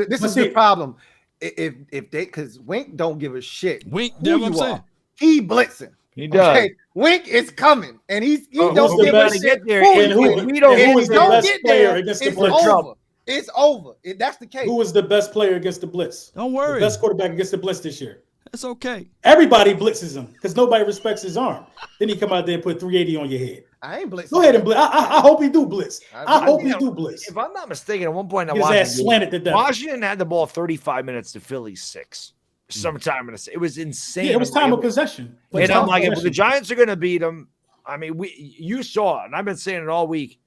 [SPEAKER 1] This is the problem. If they, because Wink don't give a shit.
[SPEAKER 3] Wink,
[SPEAKER 1] who
[SPEAKER 3] that's what I'm
[SPEAKER 1] you
[SPEAKER 3] saying.
[SPEAKER 1] are. He blitzing.
[SPEAKER 5] He does.
[SPEAKER 1] Okay? Wink is coming, and he
[SPEAKER 2] Who's
[SPEAKER 1] don't
[SPEAKER 2] the
[SPEAKER 1] give
[SPEAKER 2] best-
[SPEAKER 1] a shit.
[SPEAKER 5] there,
[SPEAKER 1] who
[SPEAKER 5] and
[SPEAKER 1] he
[SPEAKER 5] who-
[SPEAKER 1] plays.
[SPEAKER 5] we don't-
[SPEAKER 1] If
[SPEAKER 2] who
[SPEAKER 1] he
[SPEAKER 2] is the
[SPEAKER 1] don't
[SPEAKER 2] best
[SPEAKER 1] get
[SPEAKER 2] player
[SPEAKER 1] there,
[SPEAKER 2] against the
[SPEAKER 1] it's
[SPEAKER 2] blitz?
[SPEAKER 1] over. It's over. That's the case.
[SPEAKER 2] Who was the best player against the blitz?
[SPEAKER 3] Don't
[SPEAKER 2] The
[SPEAKER 3] worry,
[SPEAKER 2] best quarterback against the blitz this year.
[SPEAKER 3] that's okay.
[SPEAKER 2] Everybody blitzes him because nobody respects his arm. Then he come out there and put 380 on your head.
[SPEAKER 1] I ain't blitzing.
[SPEAKER 2] Go ahead and blitz. I hope he do blitz. I hope he
[SPEAKER 5] think
[SPEAKER 2] do blitz.
[SPEAKER 5] If I'm not mistaken, at one point,
[SPEAKER 2] Get his ass slanted to death.
[SPEAKER 5] Washington had the ball 35 minutes to Philly's 6. Sometime in the, it was insane.
[SPEAKER 2] Yeah, it was time of possession.
[SPEAKER 5] And I'm like, if
[SPEAKER 2] possession.
[SPEAKER 5] the Giants are going to beat them, I mean, you saw it, and I've been saying it all week.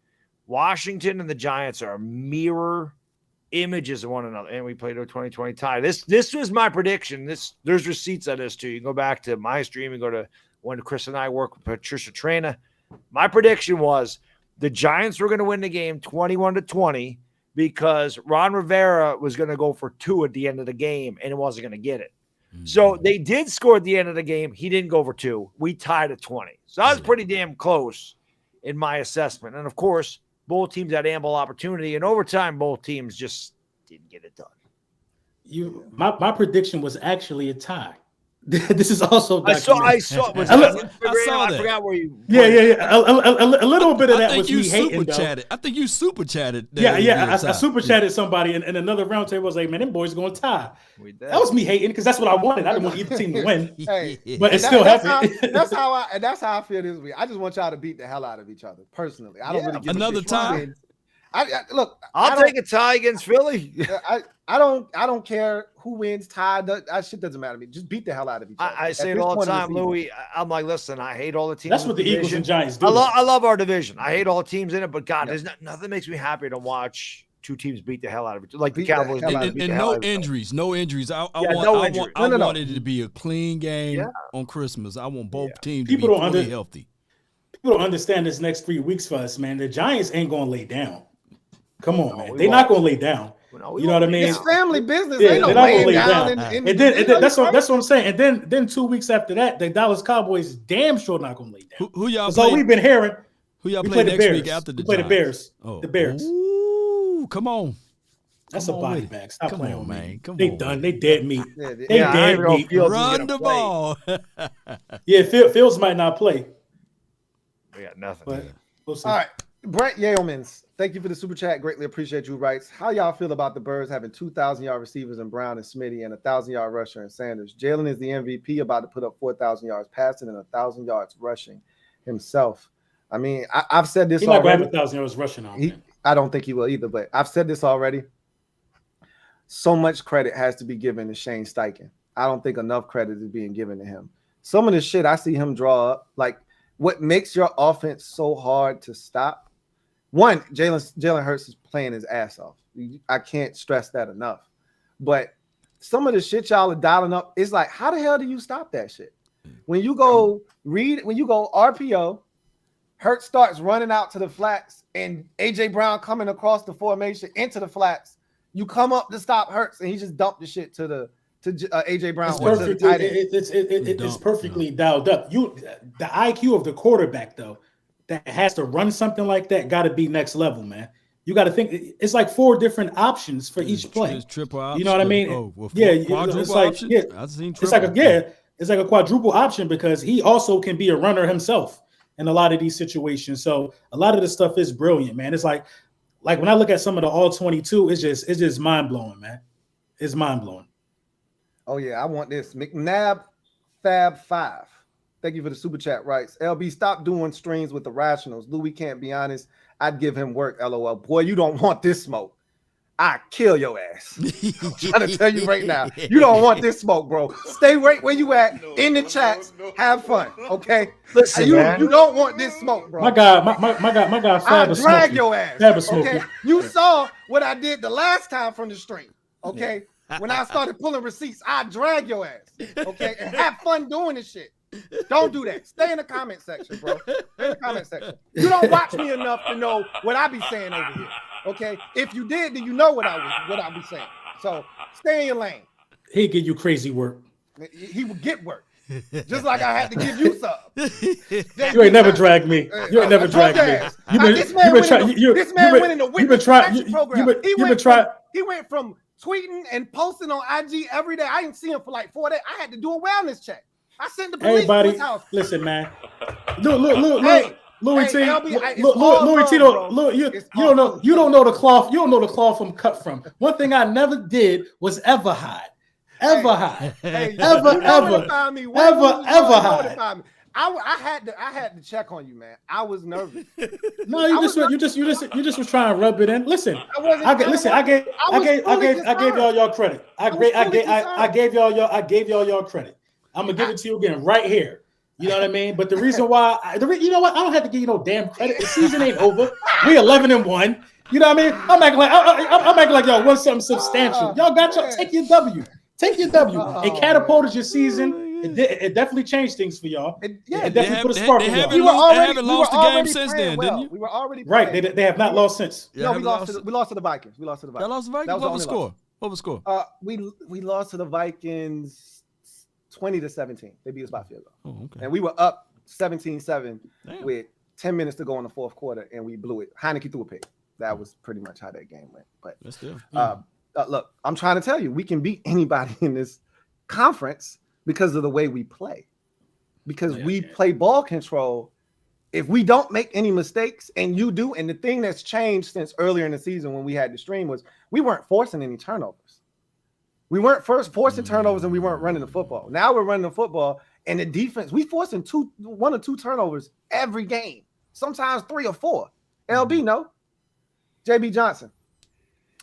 [SPEAKER 5] Washington and the Giants are mirror images of one another, and we played a 2020 tie. This was my prediction. There's receipts on this too. You can go back to my stream and go to when Chris and I work with Patricia Traina. My prediction was the Giants were going to win the game 21-20 because Ron Rivera was going to go for 2 at the end of the game, and it wasn't going to get it. So they did score at the end of the game. He didn't go for 2. We tied at 20. So that was pretty damn close in my assessment. And of course, both teams had ample opportunity. In overtime, both teams just didn't get it done.
[SPEAKER 2] My prediction was actually a tie. This is also
[SPEAKER 5] I saw.
[SPEAKER 3] I saw
[SPEAKER 5] I
[SPEAKER 3] that.
[SPEAKER 5] forgot where you.
[SPEAKER 2] Yeah. A little bit of that was me hating,
[SPEAKER 3] super
[SPEAKER 2] though.
[SPEAKER 3] chatted. I think you super chatted.
[SPEAKER 2] I super chatted somebody, and another round table was like, "Man, them boys going to tie." That was me hating because that's what I wanted. I didn't want either team to win,
[SPEAKER 1] Hey,
[SPEAKER 2] but it still
[SPEAKER 1] that's
[SPEAKER 2] happened.
[SPEAKER 1] that's how I feel this week. I just want y'all to beat the hell out of each other personally. I don't really give
[SPEAKER 3] another
[SPEAKER 1] a shit.
[SPEAKER 3] tie?
[SPEAKER 1] Look,
[SPEAKER 5] I'll take a tie against Philly.
[SPEAKER 1] I don't care who wins, tie. That shit doesn't matter to me. Just beat the hell out of each other.
[SPEAKER 5] I say it all the time, Louis. I'm like, listen, I hate all the teams.
[SPEAKER 2] That's what the Eagles and Giants do.
[SPEAKER 5] I love our division. I hate all the teams in it, but God, there's nothing makes me happier to watch 2 teams beat the hell out of each other, like the Cowboys.
[SPEAKER 3] And no injuries. No injuries. I want it to be a clean game on Christmas. I want both teams to be fully healthy.
[SPEAKER 2] People don't understand this next 3 weeks for us, man. The Giants ain't going to lay down. Come on, man. They're not going to lay down. You know what I mean?
[SPEAKER 1] It's family business.
[SPEAKER 2] Yeah,
[SPEAKER 1] Ain't no
[SPEAKER 2] they're not gonna
[SPEAKER 1] laying
[SPEAKER 2] lay
[SPEAKER 1] down.
[SPEAKER 2] down. And then that's what I'm saying. And then 2 weeks after that, the Dallas Cowboys damn sure not going to lay down.
[SPEAKER 3] Who y'all
[SPEAKER 2] That's
[SPEAKER 3] play?
[SPEAKER 2] all we've been hearing.
[SPEAKER 3] Who y'all
[SPEAKER 2] We
[SPEAKER 3] play
[SPEAKER 2] the
[SPEAKER 3] next
[SPEAKER 2] Bears.
[SPEAKER 3] week after the
[SPEAKER 2] We play the
[SPEAKER 3] Giants?
[SPEAKER 2] Bears.
[SPEAKER 3] Oh.
[SPEAKER 2] The Bears.
[SPEAKER 3] Ooh, come on.
[SPEAKER 2] That's
[SPEAKER 3] Come
[SPEAKER 2] a
[SPEAKER 3] on
[SPEAKER 2] body
[SPEAKER 3] with it.
[SPEAKER 2] bag. Stop
[SPEAKER 3] Come
[SPEAKER 2] playing
[SPEAKER 3] on,
[SPEAKER 2] with
[SPEAKER 3] man.
[SPEAKER 2] me.
[SPEAKER 3] Come
[SPEAKER 2] They
[SPEAKER 3] on
[SPEAKER 2] done.
[SPEAKER 3] with
[SPEAKER 2] They
[SPEAKER 3] it.
[SPEAKER 2] dead meat.
[SPEAKER 1] Yeah,
[SPEAKER 2] They
[SPEAKER 5] I don't
[SPEAKER 2] dead
[SPEAKER 5] even know if
[SPEAKER 2] meat.
[SPEAKER 5] Fields is
[SPEAKER 3] Run
[SPEAKER 5] gonna
[SPEAKER 3] the
[SPEAKER 5] play.
[SPEAKER 3] ball.
[SPEAKER 2] Yeah, Fields might not play.
[SPEAKER 5] We got nothing.
[SPEAKER 2] But we'll see.
[SPEAKER 1] All right. Brent Yeomans, thank you for the super chat. Greatly appreciate you. Writes, how y'all feel about the Birds having 2,000-yard receivers in Brown and Smitty and a 1,000-yard rusher in Sanders? Jalen is the MVP, about to put up 4,000 yards passing and 1,000 yards rushing himself. I mean, I've said this
[SPEAKER 2] He's not
[SPEAKER 1] already.
[SPEAKER 2] grabbing 1,000 yards rushing on him.
[SPEAKER 1] I don't think he will either, but I've said this already. So much credit has to be given to Shane Steichen. I don't think enough credit is being given to him. Some of the shit I see him draw up, like what makes your offense so hard to stop. One, Jalen Hurts is playing his ass off. I can't stress that enough. But some of the shit y'all are dialing up, it's like, how the hell do you stop that shit? When you go RPO, Hurts starts running out to the flats, and AJ Brown coming across the formation into the flats. You come up to stop Hurts, and he just dumped the shit to AJ Brown.
[SPEAKER 2] It's perfectly dialed up. The IQ of the quarterback, though, that has to run something like that, got to be next level, man. You got to think it's like 4 different options for each play.
[SPEAKER 3] It's triple option.
[SPEAKER 2] You know what I mean?
[SPEAKER 3] Quadruple
[SPEAKER 2] it's like
[SPEAKER 3] option?
[SPEAKER 2] yeah,
[SPEAKER 3] I've seen
[SPEAKER 2] it's like
[SPEAKER 3] triple.
[SPEAKER 2] it's like a quadruple option because he also can be a runner himself in a lot of these situations. So a lot of this stuff is brilliant, man. It's like when I look at some of the all 22, it's just mind blowing, man. It's mind blowing.
[SPEAKER 1] Oh yeah, I want this. McNabb Fab 5. Thank you for the super chat. Writes, LB, stop doing streams with the rationals. Louis can't be honest. I'd give him work. LOL. Boy, you don't want this smoke. I kill your ass. I'm trying to tell you right now. You don't want this smoke, bro. Stay right where you at in the chats. Have fun, okay?
[SPEAKER 5] Listen,
[SPEAKER 1] you
[SPEAKER 5] man.
[SPEAKER 1] don't want this smoke, bro.
[SPEAKER 2] My guy, Fab
[SPEAKER 1] I
[SPEAKER 2] is
[SPEAKER 1] drag
[SPEAKER 2] smoky.
[SPEAKER 1] your ass.
[SPEAKER 2] Fab is smoky.
[SPEAKER 1] Okay, you saw what I did the last time from the stream. Okay, when I started pulling receipts, I drag your ass. Okay, and have fun doing this shit. Don't do that. Stay in the comment section, bro. Stay in the comment section. You don't watch me enough to know what I be saying over here. Okay, if you did, then you know what I be saying. So stay in your lane.
[SPEAKER 2] He give you crazy work.
[SPEAKER 1] He would get work, just like I had to give you some.
[SPEAKER 2] You ain't never dragged me. You ain't never dragged me.
[SPEAKER 1] This man went in the witness protection program. He went from tweeting and posting on IG every day. I didn't see him for like 4 days. I had to do a wellness check. I sent the police to his house.
[SPEAKER 2] Listen, man. Look.
[SPEAKER 1] Hey,
[SPEAKER 2] Louis T.
[SPEAKER 1] LB,
[SPEAKER 2] Louis T. You don't know the cloth. You don't know the cloth I'm cut from. One thing I never did was ever hide. Ever hide. Ever hide.
[SPEAKER 1] I had to check on you, man. I was nervous.
[SPEAKER 2] No, you just was trying to rub it in. Listen, I gave y'all credit. I gave y'all credit. I'm gonna give it to you again right here. You know what I mean? But the reason why, you know what? I don't have to give you no damn credit. The season ain't over. We 11-1. You know what I mean? I'm acting like y'all won something substantial. Y'all got y'all. Take your W. It catapulted your season. It definitely changed things for y'all. It definitely put a spark in y'all.
[SPEAKER 3] They haven't lost the game since then, didn't you?
[SPEAKER 1] We were already
[SPEAKER 2] right. They have not lost since.
[SPEAKER 1] No, we lost to the Vikings.
[SPEAKER 3] Y'all lost the Vikings. What was the score?
[SPEAKER 1] We lost to the Vikings 20-17. They beat us by field goal.
[SPEAKER 3] Oh, okay.
[SPEAKER 1] And we were up 17-7 with 10 minutes to go in the fourth quarter, and we blew it. Heineke threw a pick. That was pretty much how that game went. But look, I'm trying to tell you, we can beat anybody in this conference because of the way we play. Because we play ball control. If we don't make any mistakes, and you do, and the thing that's changed since earlier in the season when we had the stream was we weren't forcing any turnovers. We weren't first forcing turnovers, and we weren't running the football. Now we're running the football, and the defense, we forcing 1 or 2 turnovers every game, sometimes 3 or 4. LB, no. JB Johnson,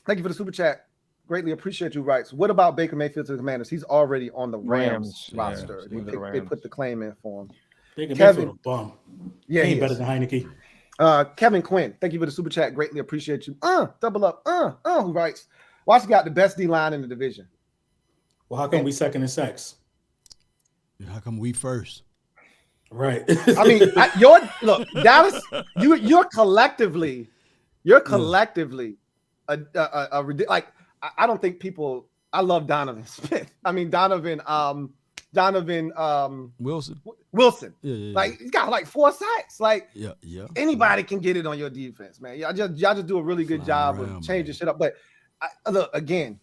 [SPEAKER 1] thank you for the super chat. Greatly appreciate you. Writes, what about Baker Mayfield to the Commanders? He's already on the Rams roster. They put the claim in for him.
[SPEAKER 2] Baker Mayfield a bum.
[SPEAKER 1] Yeah,
[SPEAKER 2] he ain't better than Heineke.
[SPEAKER 1] Kevin Quinn, thank you for the super chat. Greatly appreciate you. Double up. Who writes, Washington got the best D-line in the division.
[SPEAKER 2] Well, how come we second in sacks?
[SPEAKER 3] How come we first?
[SPEAKER 2] Right.
[SPEAKER 1] I mean, look, Dallas. You're collectively like. I don't think people. I love Donovan Smith. I mean Donovan
[SPEAKER 3] Wilson. Yeah.
[SPEAKER 1] Like he's got like 4 sacks. Like
[SPEAKER 3] yeah.
[SPEAKER 1] Anybody can get it on your defense, man. Y'all just do a really good job of changing shit up. But look again.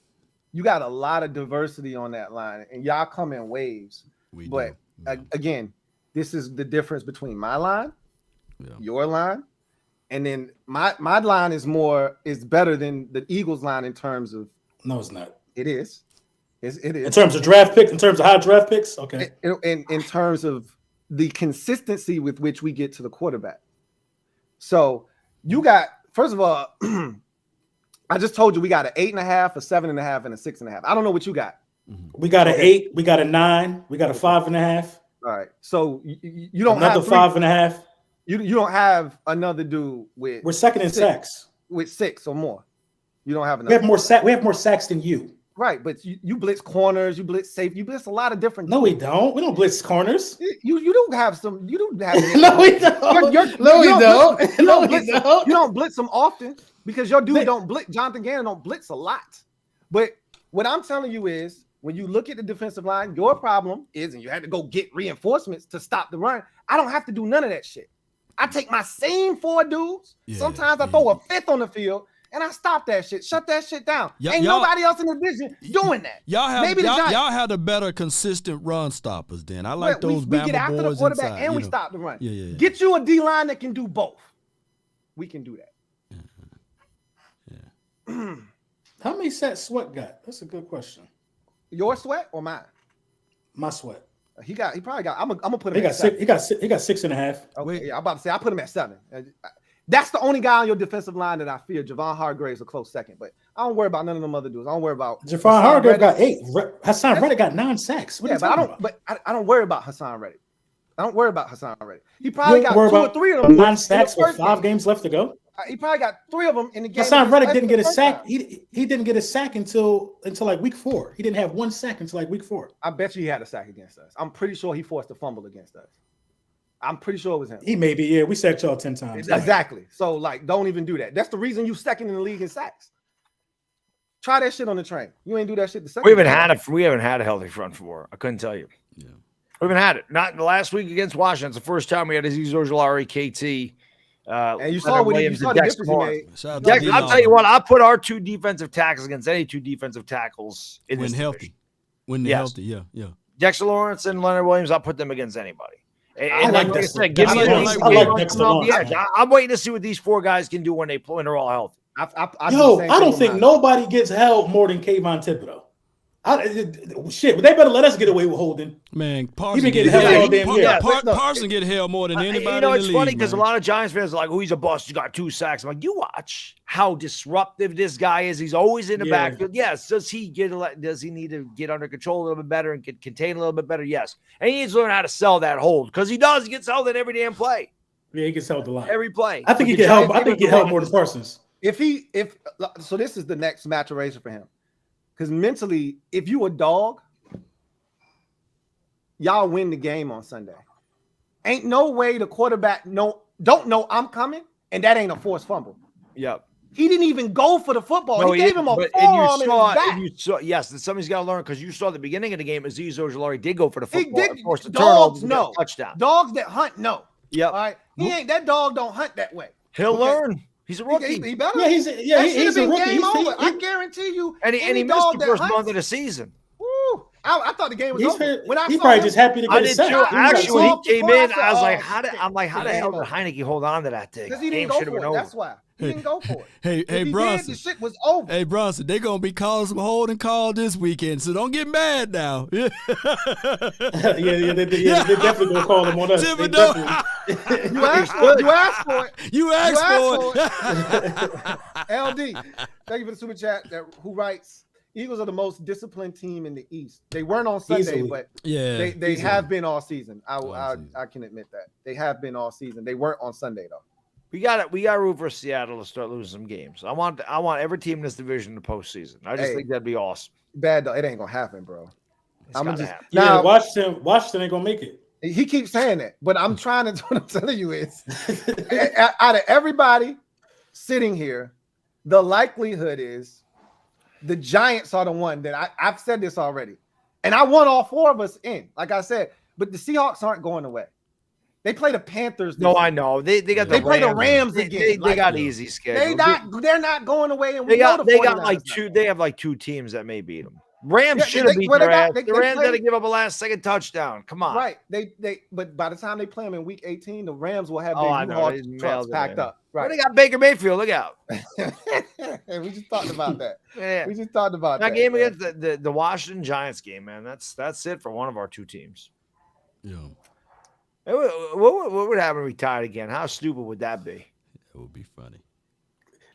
[SPEAKER 1] You got a lot of diversity on that line, and y'all come in waves. Again, this is the difference between my line, your line, and then my line is better than the Eagles line in terms of.
[SPEAKER 2] No, it's not.
[SPEAKER 1] It is. It is.
[SPEAKER 2] In terms of draft picks, in terms of high draft picks, okay.
[SPEAKER 1] In terms of the consistency with which we get to the quarterback. So you got, first of all. I just told you we got an 8.5, a 7.5, and a 6.5. I don't know what you got.
[SPEAKER 2] We got an 8, we got a 9, we got a 5.5.
[SPEAKER 1] All right. So you don't
[SPEAKER 2] another
[SPEAKER 1] have
[SPEAKER 2] 5.5.
[SPEAKER 1] You don't have another dude with.
[SPEAKER 2] We're second in sacks
[SPEAKER 1] with 6 or more. You don't have another.
[SPEAKER 2] We have more sacks than you.
[SPEAKER 1] Right, but you blitz corners, you blitz safety, you blitz a lot of different.
[SPEAKER 2] No, we don't. We don't blitz corners.
[SPEAKER 1] You do have some. You do have.
[SPEAKER 2] No, we don't.
[SPEAKER 1] You don't blitz them often because your dude don't blitz. Jonathan Gannon don't blitz a lot. But what I'm telling you is, when you look at the defensive line, your problem is, and you had to go get reinforcements to stop the run. I don't have to do none of that shit. I take my same 4 dudes. Sometimes I throw a 5th on the field. And I stop that shit. Shut that shit down. Ain't nobody else in the division doing that.
[SPEAKER 3] Y'all have the better consistent run stoppers. Then I like those.
[SPEAKER 1] We get after the quarterback inside, and we stop the run. Get you a D line that can do both. We can do that.
[SPEAKER 2] How many sacks Sweat got? That's a good question.
[SPEAKER 1] Your Sweat or mine?
[SPEAKER 2] My Sweat.
[SPEAKER 1] He probably got. I'm gonna put him.
[SPEAKER 2] He got 6.5.
[SPEAKER 1] Okay, I'm about to say I put him at 7. That's the only guy on your defensive line that I fear. Javon Hargrave's a close second, but I don't worry about none of them other dudes. I don't worry about
[SPEAKER 2] Javon Hargrave got 8. Hassan Reddick got 9 sacks. What
[SPEAKER 1] yeah, but I don't worry about Hassan Reddick. I don't worry about Hassan Reddick. He probably got 2 or 3 of them.
[SPEAKER 2] 9 sacks with 5 games left to go.
[SPEAKER 1] He probably got 3 of them in the game.
[SPEAKER 2] Hassan Reddick didn't get a sack. He didn't get a sack until like week 4. He didn't have 1 sack until like week 4.
[SPEAKER 1] I bet you he had a sack against us. I'm pretty sure he forced a fumble against us. I'm pretty sure it was him.
[SPEAKER 2] He may be. Yeah, we sacked y'all 10 times.
[SPEAKER 1] Exactly. So like, don't even do that. That's the reason you second in the league in sacks. Try that shit on the train. You ain't do that shit the second.
[SPEAKER 5] We haven't had a healthy front four. I couldn't tell you.
[SPEAKER 3] Yeah.
[SPEAKER 5] We haven't had it. Not in the last week against Washington. It's the first time we had Azeez Ojulari, KT.
[SPEAKER 1] And you saw what you saw the difference he made.
[SPEAKER 5] I'll tell you what. I put our 2 defensive tackles against any 2 defensive tackles in
[SPEAKER 3] when
[SPEAKER 5] this
[SPEAKER 3] healthy.
[SPEAKER 5] division.
[SPEAKER 3] When they're healthy, yeah.
[SPEAKER 5] Dexter Lawrence and Leonard Williams. I'll put them against anybody.
[SPEAKER 2] I like
[SPEAKER 5] I
[SPEAKER 2] this.
[SPEAKER 5] said, give me
[SPEAKER 2] like Dexter Lawrence.
[SPEAKER 5] I'm waiting to see what these 4 guys can do when they're all healthy.
[SPEAKER 2] I don't think nobody gets held more than Kayvon Thibodeau. Shit, they better let us get away with holding.
[SPEAKER 3] Man,
[SPEAKER 2] Parson get held all damn year.
[SPEAKER 3] Parson get held more than anybody.
[SPEAKER 5] It's funny because a lot of Giants fans are like, "Oh, he's a bust. He got 2 sacks." I'm like, you watch how disruptive this guy is. He's always in the backfield. Yes. Does he need to get under control a little bit better and contain a little bit better? Yes. And he needs to learn how to sell that hold because he does. He gets held in every damn play.
[SPEAKER 2] Yeah, he gets held a lot.
[SPEAKER 5] Every play.
[SPEAKER 2] I think he get held. I think he get held more than Parsons.
[SPEAKER 1] So this is the next maturation for him. Because mentally, if you a dog, y'all win the game on Sunday. Ain't no way the quarterback don't know I'm coming, and that ain't a forced fumble.
[SPEAKER 5] Yep.
[SPEAKER 1] He didn't even go for the football. He gave him a forearm in his back.
[SPEAKER 5] Yes, somebody's got to learn because you saw at the beginning of the game, Azeez Ojulari did go for the football.
[SPEAKER 1] He did.
[SPEAKER 5] Forced a
[SPEAKER 1] Dogs
[SPEAKER 5] turnover,
[SPEAKER 1] no.
[SPEAKER 5] Touchdown.
[SPEAKER 1] Dogs that hunt no.
[SPEAKER 5] Yep.
[SPEAKER 1] All right. That dog don't hunt that way.
[SPEAKER 5] He'll learn. He's a rookie.
[SPEAKER 1] He better.
[SPEAKER 2] Yeah, he's a rookie.
[SPEAKER 1] Game over. I guarantee you.
[SPEAKER 5] And he missed the first month of the season.
[SPEAKER 1] Woo. I thought the game was over.
[SPEAKER 2] He's probably just happy to get a sack.
[SPEAKER 5] Actually, when he came in, I was like, how the hell did Heineke hold on to that thing?
[SPEAKER 1] Because he didn't go for it. That's why. He didn't go for it.
[SPEAKER 3] Hey, Bronson.
[SPEAKER 1] The shit was over.
[SPEAKER 3] Hey, Bronson, they're going to be calling some holding call this weekend, so don't get mad now.
[SPEAKER 2] They're definitely going to call them on us.
[SPEAKER 1] You asked for it.
[SPEAKER 3] You asked for it.
[SPEAKER 1] LD, thank you for the super chat. Who writes, Eagles are the most disciplined team in the East. They weren't on Sunday, but they have been all season. I can admit that. They have been all season. They weren't on Sunday, though.
[SPEAKER 5] We got root for Seattle to start losing some games. I want every team in this division to postseason. I just think that'd be awesome.
[SPEAKER 1] Bad though. It ain't gonna happen, bro.
[SPEAKER 2] Now Washington ain't gonna make it.
[SPEAKER 1] He keeps saying that, but I'm trying to. What I'm telling you is, out of everybody sitting here, the likelihood is the Giants are the one that I've said this already, and I want all 4 of us in. Like I said, but the Seahawks aren't going away. They play the Panthers.
[SPEAKER 5] I know. They
[SPEAKER 1] play the Rams again.
[SPEAKER 5] They got easy schedule.
[SPEAKER 1] They're not going away. And
[SPEAKER 5] they have like 2 teams that may beat them. Rams should have beat their ass. The Rams had to give up a last-second touchdown. Come on.
[SPEAKER 1] Right. But by the time they play them in Week 18, the Rams will have their U-Haul trucks packed up. Right.
[SPEAKER 5] They got Baker Mayfield. Look out.
[SPEAKER 1] We just talked about that.
[SPEAKER 5] Yeah.
[SPEAKER 1] We just talked about that.
[SPEAKER 5] That game against the Washington Giants game, man. That's it for one of our 2 teams.
[SPEAKER 3] Yeah.
[SPEAKER 5] What would happen if we tied again? How stupid would that be?
[SPEAKER 3] It would be funny.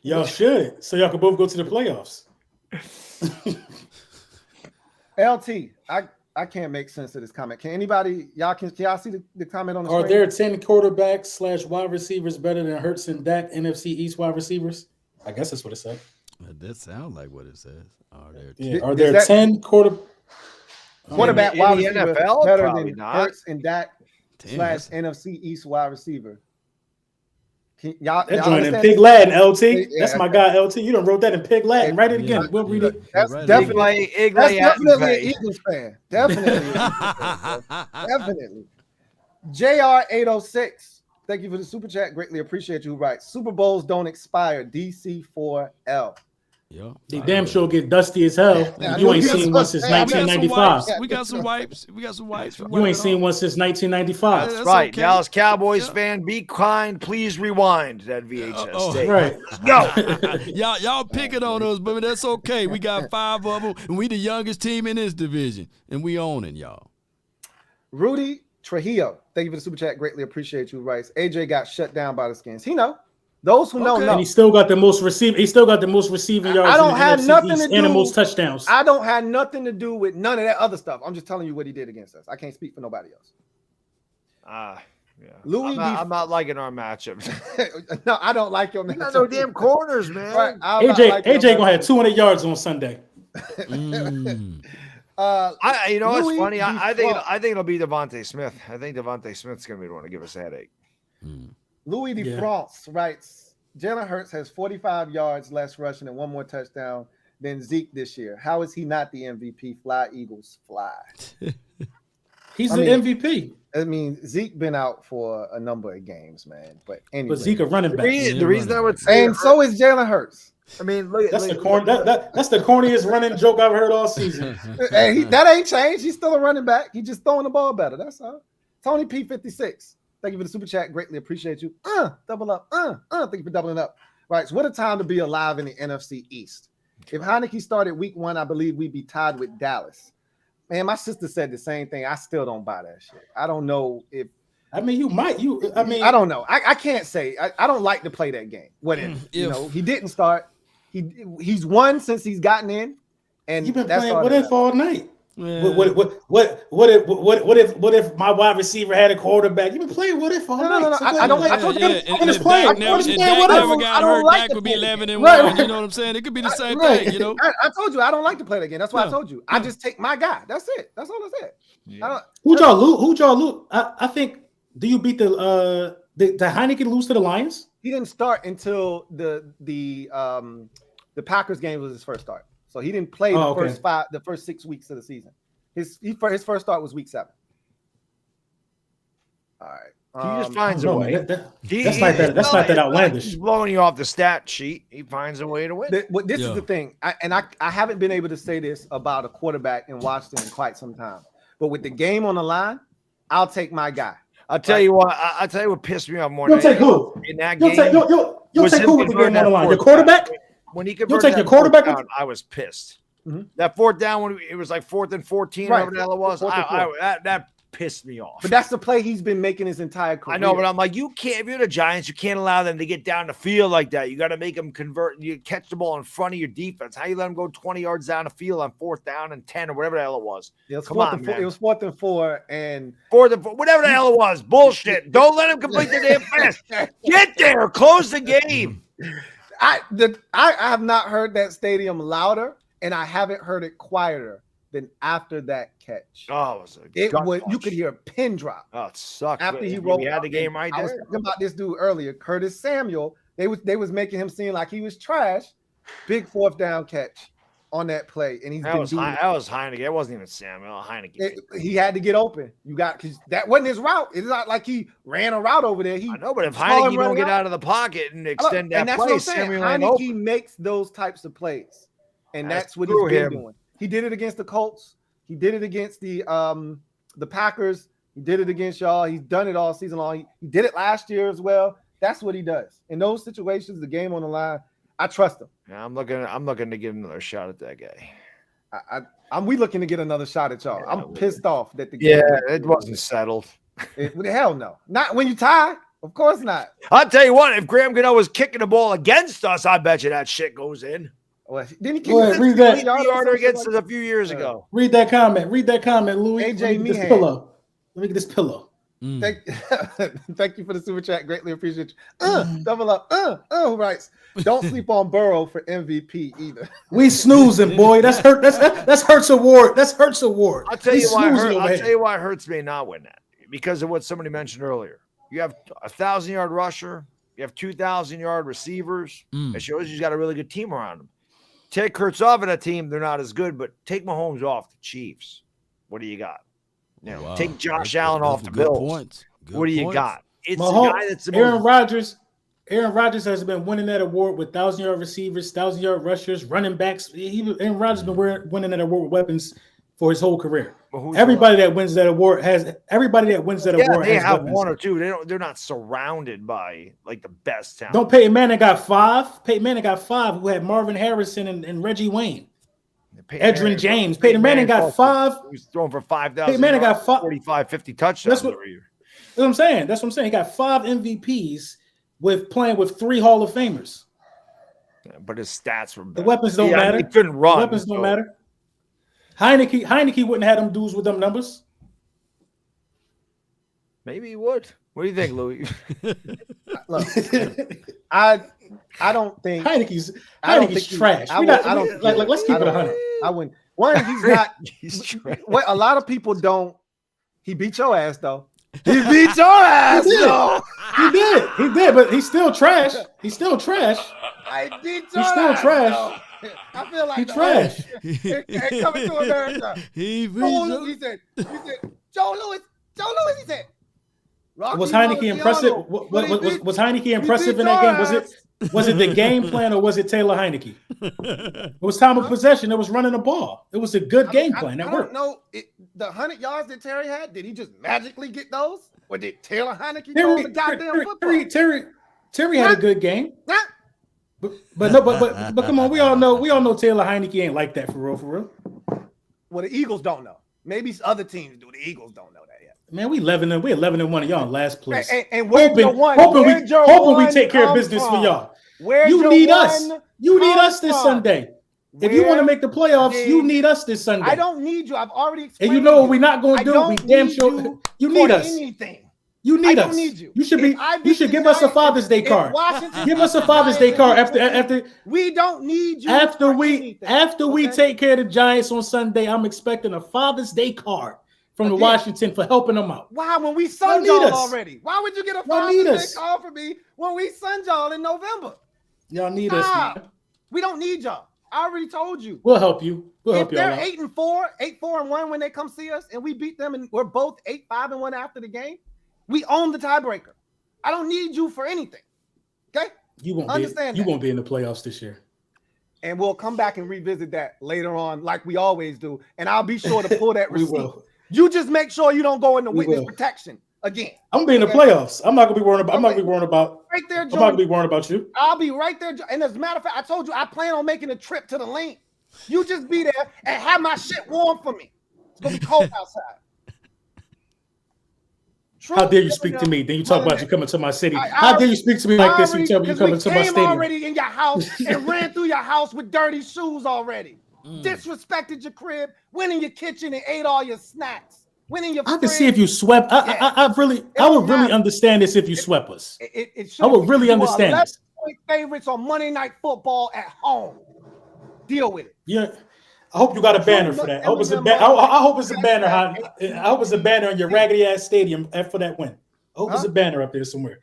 [SPEAKER 2] Y'all should, so y'all can both go to the playoffs.
[SPEAKER 1] LT, I can't make sense of this comment. Can y'all see the comment on the screen?
[SPEAKER 2] Are there 10 quarterbacks / wide receivers better than Hurts and Dak NFC East wide receivers? I guess that's what it said.
[SPEAKER 3] That sounds like what it says.
[SPEAKER 2] Are there 10 quarterback
[SPEAKER 1] wide receivers
[SPEAKER 5] NFL?
[SPEAKER 1] better
[SPEAKER 5] Probably
[SPEAKER 1] than
[SPEAKER 5] not.
[SPEAKER 1] Hurts and Dak / NFC East wide receiver? Y'all
[SPEAKER 2] in Pig Latin, LT. That's my guy, LT. You done wrote that in Pig Latin. Write it again. We'll read it.
[SPEAKER 1] That's definitely an Eagles fan. Definitely. Definitely. JR806. Thank you for the super chat. Greatly appreciate you. Right. Super Bowls don't expire. DC4L.
[SPEAKER 3] Yeah.
[SPEAKER 2] They damn sure get dusty as hell. You ain't seen one since 1995.
[SPEAKER 3] We got some wipes.
[SPEAKER 2] You ain't seen one since 1995.
[SPEAKER 5] That's right. Okay. Dallas Cowboys fan, be kind. Please rewind that VHS tape.
[SPEAKER 2] Right.
[SPEAKER 5] Let's
[SPEAKER 3] go. y'all picking on us, but that's okay. We got 5 of them, and we the youngest team in this division, and we own it, y'all.
[SPEAKER 1] Rudy Trujillo. Thank you for the super chat. Greatly appreciate you, Rice. AJ got shut down by the Skins. He know. Those who know
[SPEAKER 3] Okay.
[SPEAKER 1] know.
[SPEAKER 2] And he still got the most receiving. He still got the most receiving yards.
[SPEAKER 1] I don't
[SPEAKER 2] in the
[SPEAKER 1] have
[SPEAKER 2] NFC
[SPEAKER 1] nothing
[SPEAKER 2] East
[SPEAKER 1] to
[SPEAKER 2] and the
[SPEAKER 1] do-
[SPEAKER 2] most touchdowns.
[SPEAKER 1] I don't have nothing to do with none of that other stuff. I'm just telling you what he did against us. I can't speak for nobody else.
[SPEAKER 5] Yeah.
[SPEAKER 1] Louis
[SPEAKER 5] I'm not liking our matchup.
[SPEAKER 1] No, I don't like your
[SPEAKER 5] You got
[SPEAKER 1] matchup.
[SPEAKER 5] no damn corners, man.
[SPEAKER 1] Right. I'm not like your
[SPEAKER 2] AJ gonna have
[SPEAKER 1] matchup.
[SPEAKER 2] 200 yards on Sunday.
[SPEAKER 3] Mm.
[SPEAKER 5] You know what's
[SPEAKER 1] Louis
[SPEAKER 5] funny? I think
[SPEAKER 1] DeFranc.
[SPEAKER 5] I think it'll be Devontae Smith. I think Devontae Smith's gonna be the one to give us a headache.
[SPEAKER 1] Louis
[SPEAKER 2] Yeah.
[SPEAKER 1] DeFrance writes, Jalen Hurts has 45 yards less rushing and one more touchdown than Zeke this year. How is he not the MVP? Fly, Eagles, fly.
[SPEAKER 2] He's
[SPEAKER 1] I
[SPEAKER 2] the
[SPEAKER 1] mean,
[SPEAKER 2] MVP.
[SPEAKER 1] I mean, Zeke been out for a number of games, man. But anyway.
[SPEAKER 2] But Zeke a running back.
[SPEAKER 5] The reason I would say,
[SPEAKER 1] And so is Jalen Hurts.
[SPEAKER 5] I mean, look,
[SPEAKER 2] That's the corniest running joke I've heard all season.
[SPEAKER 1] Hey, that ain't changed. He's still a running back. He's just throwing the ball better. That's all. Tony P56. Thank you for the super chat. Greatly appreciate you. Double up. Thank you for doubling up. Right. So what a time to be alive in the NFC East. If Heineke started week 1, I believe we'd be tied with Dallas. Man, my sister said the same thing. I still don't buy that shit. I don't know if
[SPEAKER 2] I mean, you might.
[SPEAKER 1] I don't know. I can't say. I don't like to play that game. What if? You know, he didn't start. He's won since he's gotten in, and
[SPEAKER 2] You've been
[SPEAKER 1] that's
[SPEAKER 2] playing
[SPEAKER 1] all
[SPEAKER 2] what
[SPEAKER 1] that
[SPEAKER 2] if all night.
[SPEAKER 3] Yeah.
[SPEAKER 2] What if my wide receiver had a quarterback? You've been playing what if all
[SPEAKER 1] No,
[SPEAKER 2] night.
[SPEAKER 1] no, I don't. I told you.
[SPEAKER 2] I'm just playing.
[SPEAKER 3] Dak never got hurt.
[SPEAKER 1] like
[SPEAKER 3] Dak
[SPEAKER 1] to
[SPEAKER 3] would be
[SPEAKER 1] play the
[SPEAKER 3] 11 and
[SPEAKER 1] game.
[SPEAKER 3] 1. You know what I'm saying? It could be the same
[SPEAKER 1] Right.
[SPEAKER 3] thing. You know.
[SPEAKER 1] I told you I don't like to play that game. That's why I
[SPEAKER 3] Yeah.
[SPEAKER 1] told you. I just take my guy. That's it. That's all I said.
[SPEAKER 5] Yeah.
[SPEAKER 2] Who'd y'all lose? I think. Do you beat the Heineken lose to the Lions?
[SPEAKER 1] He didn't start until the Packers game was his first start. So he didn't play the first 6 weeks of the season. His first start was week 7. All right.
[SPEAKER 5] He just finds a
[SPEAKER 2] No,
[SPEAKER 5] way.
[SPEAKER 2] man, that's not that outlandish.
[SPEAKER 5] He's blowing you off the stat sheet. He finds a way to win.
[SPEAKER 1] This
[SPEAKER 3] Yeah.
[SPEAKER 1] is the thing. I haven't been able to say this about a quarterback in Washington in quite some time. But with the game on the line, I'll take my guy.
[SPEAKER 5] I'll tell you what. I'll tell you what pissed me off more.
[SPEAKER 2] You'll take who?
[SPEAKER 5] In that
[SPEAKER 2] You'll
[SPEAKER 5] game?
[SPEAKER 2] you'll
[SPEAKER 5] was
[SPEAKER 2] take
[SPEAKER 5] him
[SPEAKER 2] who with the
[SPEAKER 5] converting
[SPEAKER 2] game on the
[SPEAKER 5] that
[SPEAKER 2] line? Your
[SPEAKER 5] fourth
[SPEAKER 2] quarterback?
[SPEAKER 5] down. When he
[SPEAKER 2] You'll
[SPEAKER 5] converted
[SPEAKER 2] take
[SPEAKER 5] that
[SPEAKER 2] your quarterback?
[SPEAKER 5] fourth down, I was pissed.
[SPEAKER 1] Mhm.
[SPEAKER 5] That fourth down when it was like 4th and 14,
[SPEAKER 1] Right.
[SPEAKER 5] whatever the hell it was,
[SPEAKER 1] Fourth and four.
[SPEAKER 5] that pissed me off.
[SPEAKER 1] But that's the play he's been making his entire career.
[SPEAKER 5] I know, but I'm like, you can't. If you're the Giants, you can't allow them to get down the field like that. You got to make them convert. You catch the ball in front of your defense. How you let them go 20 yards down the field on 4th down and 10 or whatever the hell it was?
[SPEAKER 1] It was
[SPEAKER 5] Come
[SPEAKER 1] fourth
[SPEAKER 5] on,
[SPEAKER 1] and four,
[SPEAKER 5] man.
[SPEAKER 1] it was 4th and 4, and
[SPEAKER 5] 4th and 4, whatever the hell it was. Bullshit. Don't let them complete the damn pass. Get there. Close the game.
[SPEAKER 1] I have not heard that stadium louder, and I haven't heard it quieter than after that catch.
[SPEAKER 5] Oh, it was
[SPEAKER 1] It was, you could hear a pin drop
[SPEAKER 5] Oh, it sucked.
[SPEAKER 1] after he
[SPEAKER 5] We
[SPEAKER 1] rolled.
[SPEAKER 5] had the
[SPEAKER 1] out.
[SPEAKER 5] game right
[SPEAKER 1] I was
[SPEAKER 5] there.
[SPEAKER 1] talking about this dude earlier, Curtis Samuel. They was making him seem like he was trash. Big 4th down catch on that play, and he's
[SPEAKER 5] That
[SPEAKER 1] been
[SPEAKER 5] was
[SPEAKER 1] doing it.
[SPEAKER 5] Heineke. It wasn't even Samuel. Heineke.
[SPEAKER 1] He had to get open. Because that wasn't his route. It's not like he ran a route over there.
[SPEAKER 5] I know, but if
[SPEAKER 1] saw him
[SPEAKER 5] Heineke don't
[SPEAKER 1] running
[SPEAKER 5] get
[SPEAKER 1] out.
[SPEAKER 5] out of the pocket and extend that
[SPEAKER 1] and that's what
[SPEAKER 5] play,
[SPEAKER 1] I'm saying.
[SPEAKER 5] Samuel ain't open.
[SPEAKER 1] Heineke makes those types of plays, and that's what
[SPEAKER 5] Screw
[SPEAKER 1] he's been
[SPEAKER 5] him.
[SPEAKER 1] doing. He did it against the Colts. He did it against the Packers. He did it against y'all. He's done it all season long. He did it last year as well. That's what he does in those situations. The game on the line, I trust him.
[SPEAKER 5] Yeah, I'm looking to get another shot at that guy.
[SPEAKER 1] We looking to get another shot at y'all.
[SPEAKER 5] Yeah,
[SPEAKER 1] I'm pissed off that the game.
[SPEAKER 5] Yeah, it wasn't settled.
[SPEAKER 1] Hell no, not when you tie. Of course not.
[SPEAKER 5] I'll tell you what, if Graham Gano was kicking the ball against us, I bet you that shit goes in.
[SPEAKER 1] Well, didn't he kick
[SPEAKER 2] Go ahead,
[SPEAKER 1] a
[SPEAKER 2] read that.
[SPEAKER 5] 50-yarder against us a few years ago.
[SPEAKER 2] Read that comment, Louis.
[SPEAKER 1] AJ
[SPEAKER 2] Let me get this
[SPEAKER 1] Meehan.
[SPEAKER 2] pillow. Let me get this pillow.
[SPEAKER 1] Thank you for the super chat. Greatly appreciate you. Double up. Who writes? Don't sleep on Burrow for MVP either.
[SPEAKER 2] We snoozing, boy. That's hurt. That's Hurts award. That's Hurts award.
[SPEAKER 5] I'll tell
[SPEAKER 2] We
[SPEAKER 5] you why.
[SPEAKER 2] snoozing over
[SPEAKER 5] I'll
[SPEAKER 2] here.
[SPEAKER 5] tell you why Hurts may not win that, because of what somebody mentioned earlier. You have a 1,000-yard rusher. You have 2,000-yard receivers. It shows you've got a really good team around him. Take Hurts off of that team, they're not as good. But take Mahomes off the Chiefs. What do you got? You know,
[SPEAKER 3] Wow.
[SPEAKER 5] take Josh
[SPEAKER 3] That's
[SPEAKER 5] Allen off the
[SPEAKER 3] good
[SPEAKER 5] Bills.
[SPEAKER 3] points. Good
[SPEAKER 5] What do you
[SPEAKER 3] points.
[SPEAKER 5] got? It's
[SPEAKER 2] Mahomes,
[SPEAKER 5] the guy that's the
[SPEAKER 2] Aaron
[SPEAKER 5] most.
[SPEAKER 2] Rodgers. Aaron Rodgers has been winning that award with 1,000-yard receivers, 1,000-yard rushers, running backs. Aaron Rodgers has been winning that award with weapons for his whole career. Everybody that wins that award has
[SPEAKER 5] They
[SPEAKER 2] has
[SPEAKER 5] have
[SPEAKER 2] weapons.
[SPEAKER 5] one or two. They're not surrounded by like the best talent.
[SPEAKER 2] Don't Peyton Manning got 5. Peyton Manning got 5 who had Marvin Harrison and Reggie Wayne. Edgerrin James. Peyton Manning got 5.
[SPEAKER 5] He was throwing for 5,000.
[SPEAKER 2] Peyton Manning got 5.
[SPEAKER 5] 45, 50 touchdowns
[SPEAKER 2] That's what-
[SPEAKER 5] every year.
[SPEAKER 2] That's what I'm saying. He got 5 MVPs with playing with 3 Hall of Famers.
[SPEAKER 5] Yeah, but his stats were
[SPEAKER 2] The weapons don't matter.
[SPEAKER 5] He couldn't run.
[SPEAKER 2] The weapons don't matter. Heineke wouldn't have them dudes with them numbers.
[SPEAKER 5] Maybe he would. What do you think, Louis?
[SPEAKER 1] Look, I don't think
[SPEAKER 2] Heineke's trash. Let's keep it 100.
[SPEAKER 1] I wouldn't. One, he's not.
[SPEAKER 5] He's trash.
[SPEAKER 1] What a lot of people don't. He beat your ass though. He beat your ass though.
[SPEAKER 2] He did, but he's still trash. He's still trash.
[SPEAKER 1] I beat your
[SPEAKER 2] He's still
[SPEAKER 1] ass,
[SPEAKER 2] trash.
[SPEAKER 1] though. I feel like
[SPEAKER 2] He trash.
[SPEAKER 1] Hey, coming to America.
[SPEAKER 3] He
[SPEAKER 1] He said, Joe Louis, he said. Rocky
[SPEAKER 2] Was Heineke impressive? Was Heineke impressive in that game? Was it the game plan or was it Taylor Heineke? It was time of possession. It was running the ball. It was a good game plan. That worked.
[SPEAKER 1] I don't know. The 100 yards that Terry had, did he just magically get those? Or did Taylor Heineke throw the goddamn football?
[SPEAKER 2] Terry had a good game.
[SPEAKER 1] Nah.
[SPEAKER 2] But come on, we all know Taylor Heineke ain't like that for real.
[SPEAKER 1] Well, the Eagles don't know. Maybe other teams do. The Eagles don't know that yet.
[SPEAKER 2] Man, we're 11-1. Y'all in last place.
[SPEAKER 1] And where's your one?
[SPEAKER 2] Hoping we take care of business for y'all. You need us. You need us this Sunday. If you want to make the playoffs, you need us this Sunday.
[SPEAKER 1] I don't need you. I've already explained.
[SPEAKER 2] And you know what we're not going to do? We damn sure you need us.
[SPEAKER 1] Anything.
[SPEAKER 2] You need us.
[SPEAKER 1] Need you.
[SPEAKER 2] You should give us a Father's Day card. Give us a Father's Day card after.
[SPEAKER 1] We don't need you.
[SPEAKER 2] After we take care of the Giants on Sunday, I'm expecting a Father's Day card from the Washington for helping them out.
[SPEAKER 1] Why? When we sunned y'all already. Why would you get a Father's Day card for me when we sunned y'all in November?
[SPEAKER 2] Y'all need us, man.
[SPEAKER 1] We don't need y'all. I already told you.
[SPEAKER 2] We'll help you.
[SPEAKER 1] If they're 8-4, 8-4-1 when they come see us, and we beat them, and we're both 8-5-1 after the game, we own the tiebreaker. I don't need you for anything. Okay?
[SPEAKER 2] You won't be in the playoffs this year.
[SPEAKER 1] And we'll come back and revisit that later on, like we always do. And I'll be sure to pull that receipt.
[SPEAKER 2] We will.
[SPEAKER 1] You just make sure you don't go into witness protection again.
[SPEAKER 2] I'm gonna be in the playoffs. I'm not gonna be worrying about. I'm not gonna be worrying about.
[SPEAKER 1] Right there, Jordan.
[SPEAKER 2] I'm not gonna be worrying about you.
[SPEAKER 1] I'll be right there. And as a matter of fact, I told you I plan on making a trip to the lane. You just be there and have my shit warm for me. It's gonna be cold outside.
[SPEAKER 2] How dare you speak to me? Then you talk about you coming to my city. How dare you speak to me like this? You tell me you coming to my stadium.
[SPEAKER 1] Already in your house and ran through your house with dirty shoes already. Disrespected your crib, went in your kitchen and ate all your snacks. Went in your
[SPEAKER 2] I can see if you swept. I would really understand this if you swept us. I would really understand this.
[SPEAKER 1] Favorites on Monday Night Football at home. Deal with it.
[SPEAKER 2] Yeah. I hope you got a banner for that. I hope it's a banner. I hope it's a banner on your raggedy ass stadium for that win. I hope there's a banner up there somewhere.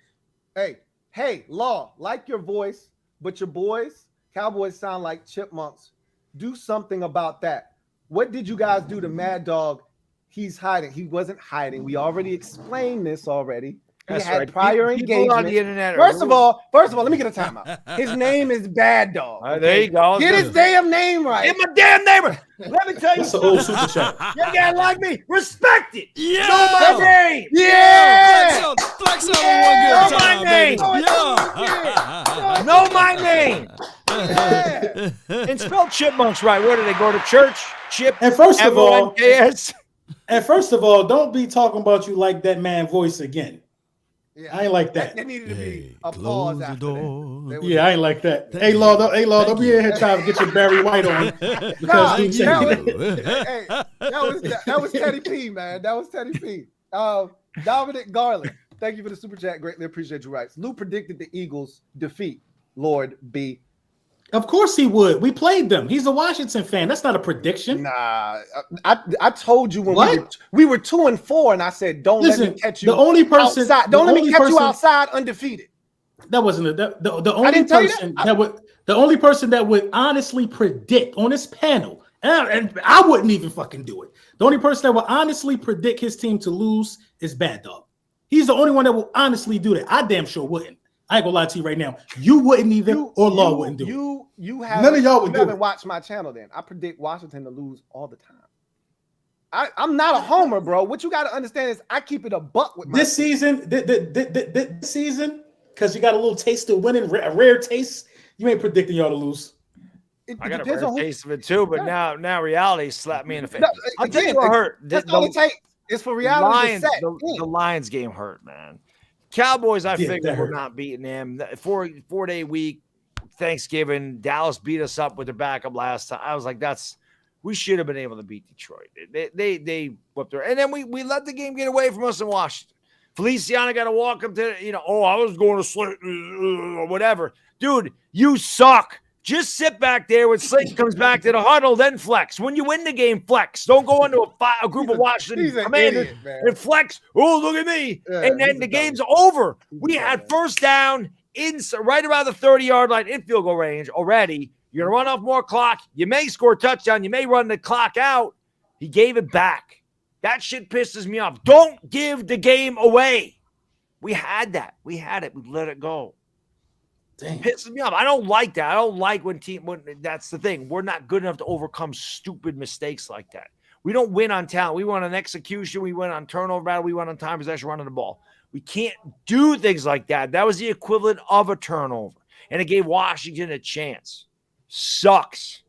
[SPEAKER 1] Hey, Law, like your voice, but your boys, Cowboys sound like chipmunks. Do something about that. What did you guys do to Mad Dog? He's hiding. He wasn't hiding. We already explained this already. He had prior engagement. On the internet first of all, let me get a timeout. His name is Bad Dog.
[SPEAKER 5] Okay? There you go.
[SPEAKER 1] Get his damn name right.
[SPEAKER 5] Get my damn neighbor.
[SPEAKER 1] Let me tell you.
[SPEAKER 2] That's an old super chat.
[SPEAKER 1] You guys like me. Respect it.
[SPEAKER 3] Yeah.
[SPEAKER 1] Know my name.
[SPEAKER 3] Yeah. Flex on one good time,
[SPEAKER 5] Know my name.
[SPEAKER 3] Yeah.
[SPEAKER 5] Know my name. Yeah. And spell chipmunks right. Where do they go to church? Chip.
[SPEAKER 2] And first of all,
[SPEAKER 5] yes.
[SPEAKER 2] And first of all, don't be talking about you like that man voice again.
[SPEAKER 1] Yeah.
[SPEAKER 2] I ain't like that.
[SPEAKER 1] There needed to be a pause after that.
[SPEAKER 2] Yeah, I ain't like that. Hey, Law, don't be in here trying to get your Barry White on. Because
[SPEAKER 1] that was Teddy P, man. That was Teddy P. Dominic Garland, thank you for the super chat. Greatly appreciate your rights. Lou predicted the Eagles defeat Lord B.
[SPEAKER 2] Of course he would. We played them. He's a Washington fan. That's not a prediction.
[SPEAKER 1] Nah, I told you when we were 2-4, and I said, let me catch you.
[SPEAKER 2] The only person outside.
[SPEAKER 1] Don't let me catch you outside undefeated.
[SPEAKER 2] That wasn't the only person the only person that would honestly predict on this panel, and I wouldn't even fucking do it. The only person that would honestly predict his team to lose is Bad Dog. He's the only one that will honestly do that. I damn sure wouldn't. I ain't gonna lie to you right now. You wouldn't even, Law wouldn't do it.
[SPEAKER 1] None of y'all would do it. You haven't watched my channel then. I predict Washington to lose all the time. I'm not a homer, bro. What you got to understand is I keep it a buck with my
[SPEAKER 2] this season, this season, because you got a little taste of winning, a rare taste. You ain't predicting y'all to lose.
[SPEAKER 5] I got a rare taste of it too, but now reality slapped me in the face.
[SPEAKER 1] No,
[SPEAKER 5] I'll tell you what hurt.
[SPEAKER 1] That's all it takes. It's for reality.
[SPEAKER 5] The Lions game hurt, man. Cowboys, I
[SPEAKER 2] Yeah,
[SPEAKER 5] figured
[SPEAKER 2] that
[SPEAKER 5] we're
[SPEAKER 2] hurt.
[SPEAKER 5] not beating them. 4-day week, Thanksgiving, Dallas beat us up with their backup last time. I was like, we should have been able to beat Detroit. They whipped her. And then we let the game get away from us in Washington. Feliciano got to walk up to, I was going to Slayton or whatever. Dude, you suck. Just sit back there when Slayton comes back to the huddle, then flex. When you win the game, flex. Don't go into a group of Washington commanders and flex. Oh, look at me.
[SPEAKER 1] Yeah,
[SPEAKER 5] and then the game's over. We had first down right around the 30-yard line in field goal range already. You're going to run off more clock. You may score a touchdown. You may run the clock out. He gave it back. That shit pisses me off. Don't give the game away. We had that. We had it. We let it go.
[SPEAKER 2] Damn.
[SPEAKER 5] It pisses me off. I don't like that. I don't like when that's the thing. We're not good enough to overcome stupid mistakes like that. We don't win on talent. We win on execution. We win on turnover battle. We win on time possession running the ball. We can't do things like that. That was the equivalent of a turnover. And it gave Washington a chance. Sucks.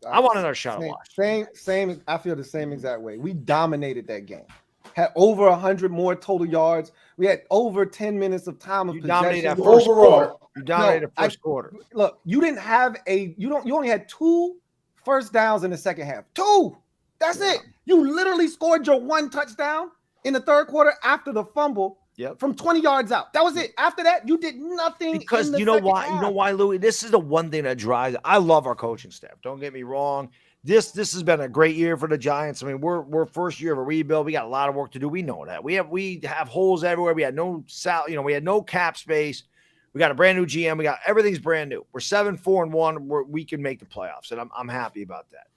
[SPEAKER 5] I want another shot at Washington.
[SPEAKER 1] Same. I feel the same exact way. We dominated that game. Had over 100 more total yards. We had over 10 minutes of time of
[SPEAKER 5] Dominated
[SPEAKER 1] possession.
[SPEAKER 5] that first
[SPEAKER 2] Overall.
[SPEAKER 5] quarter. You dominated the first quarter.
[SPEAKER 1] Look, you didn't have you only had 2 first downs in the second half. 2. That's it. You literally scored your 1 touchdown in the third quarter after the fumble from 20 yards out. That was it. After that, you did nothing.
[SPEAKER 5] Because
[SPEAKER 1] in the
[SPEAKER 5] you know
[SPEAKER 1] second
[SPEAKER 5] why?
[SPEAKER 1] half.
[SPEAKER 5] You know why, Louis? This is the one thing that drives. I love our coaching staff. Don't get me wrong. This has been a great year for the Giants. I mean, we're first year of a rebuild. We got a lot of work to do. We know that. We have holes everywhere. We had no we had no cap space. We got a brand new GM. We got everything's brand new. We're 7-4-1. We can make the playoffs, and I'm happy about that.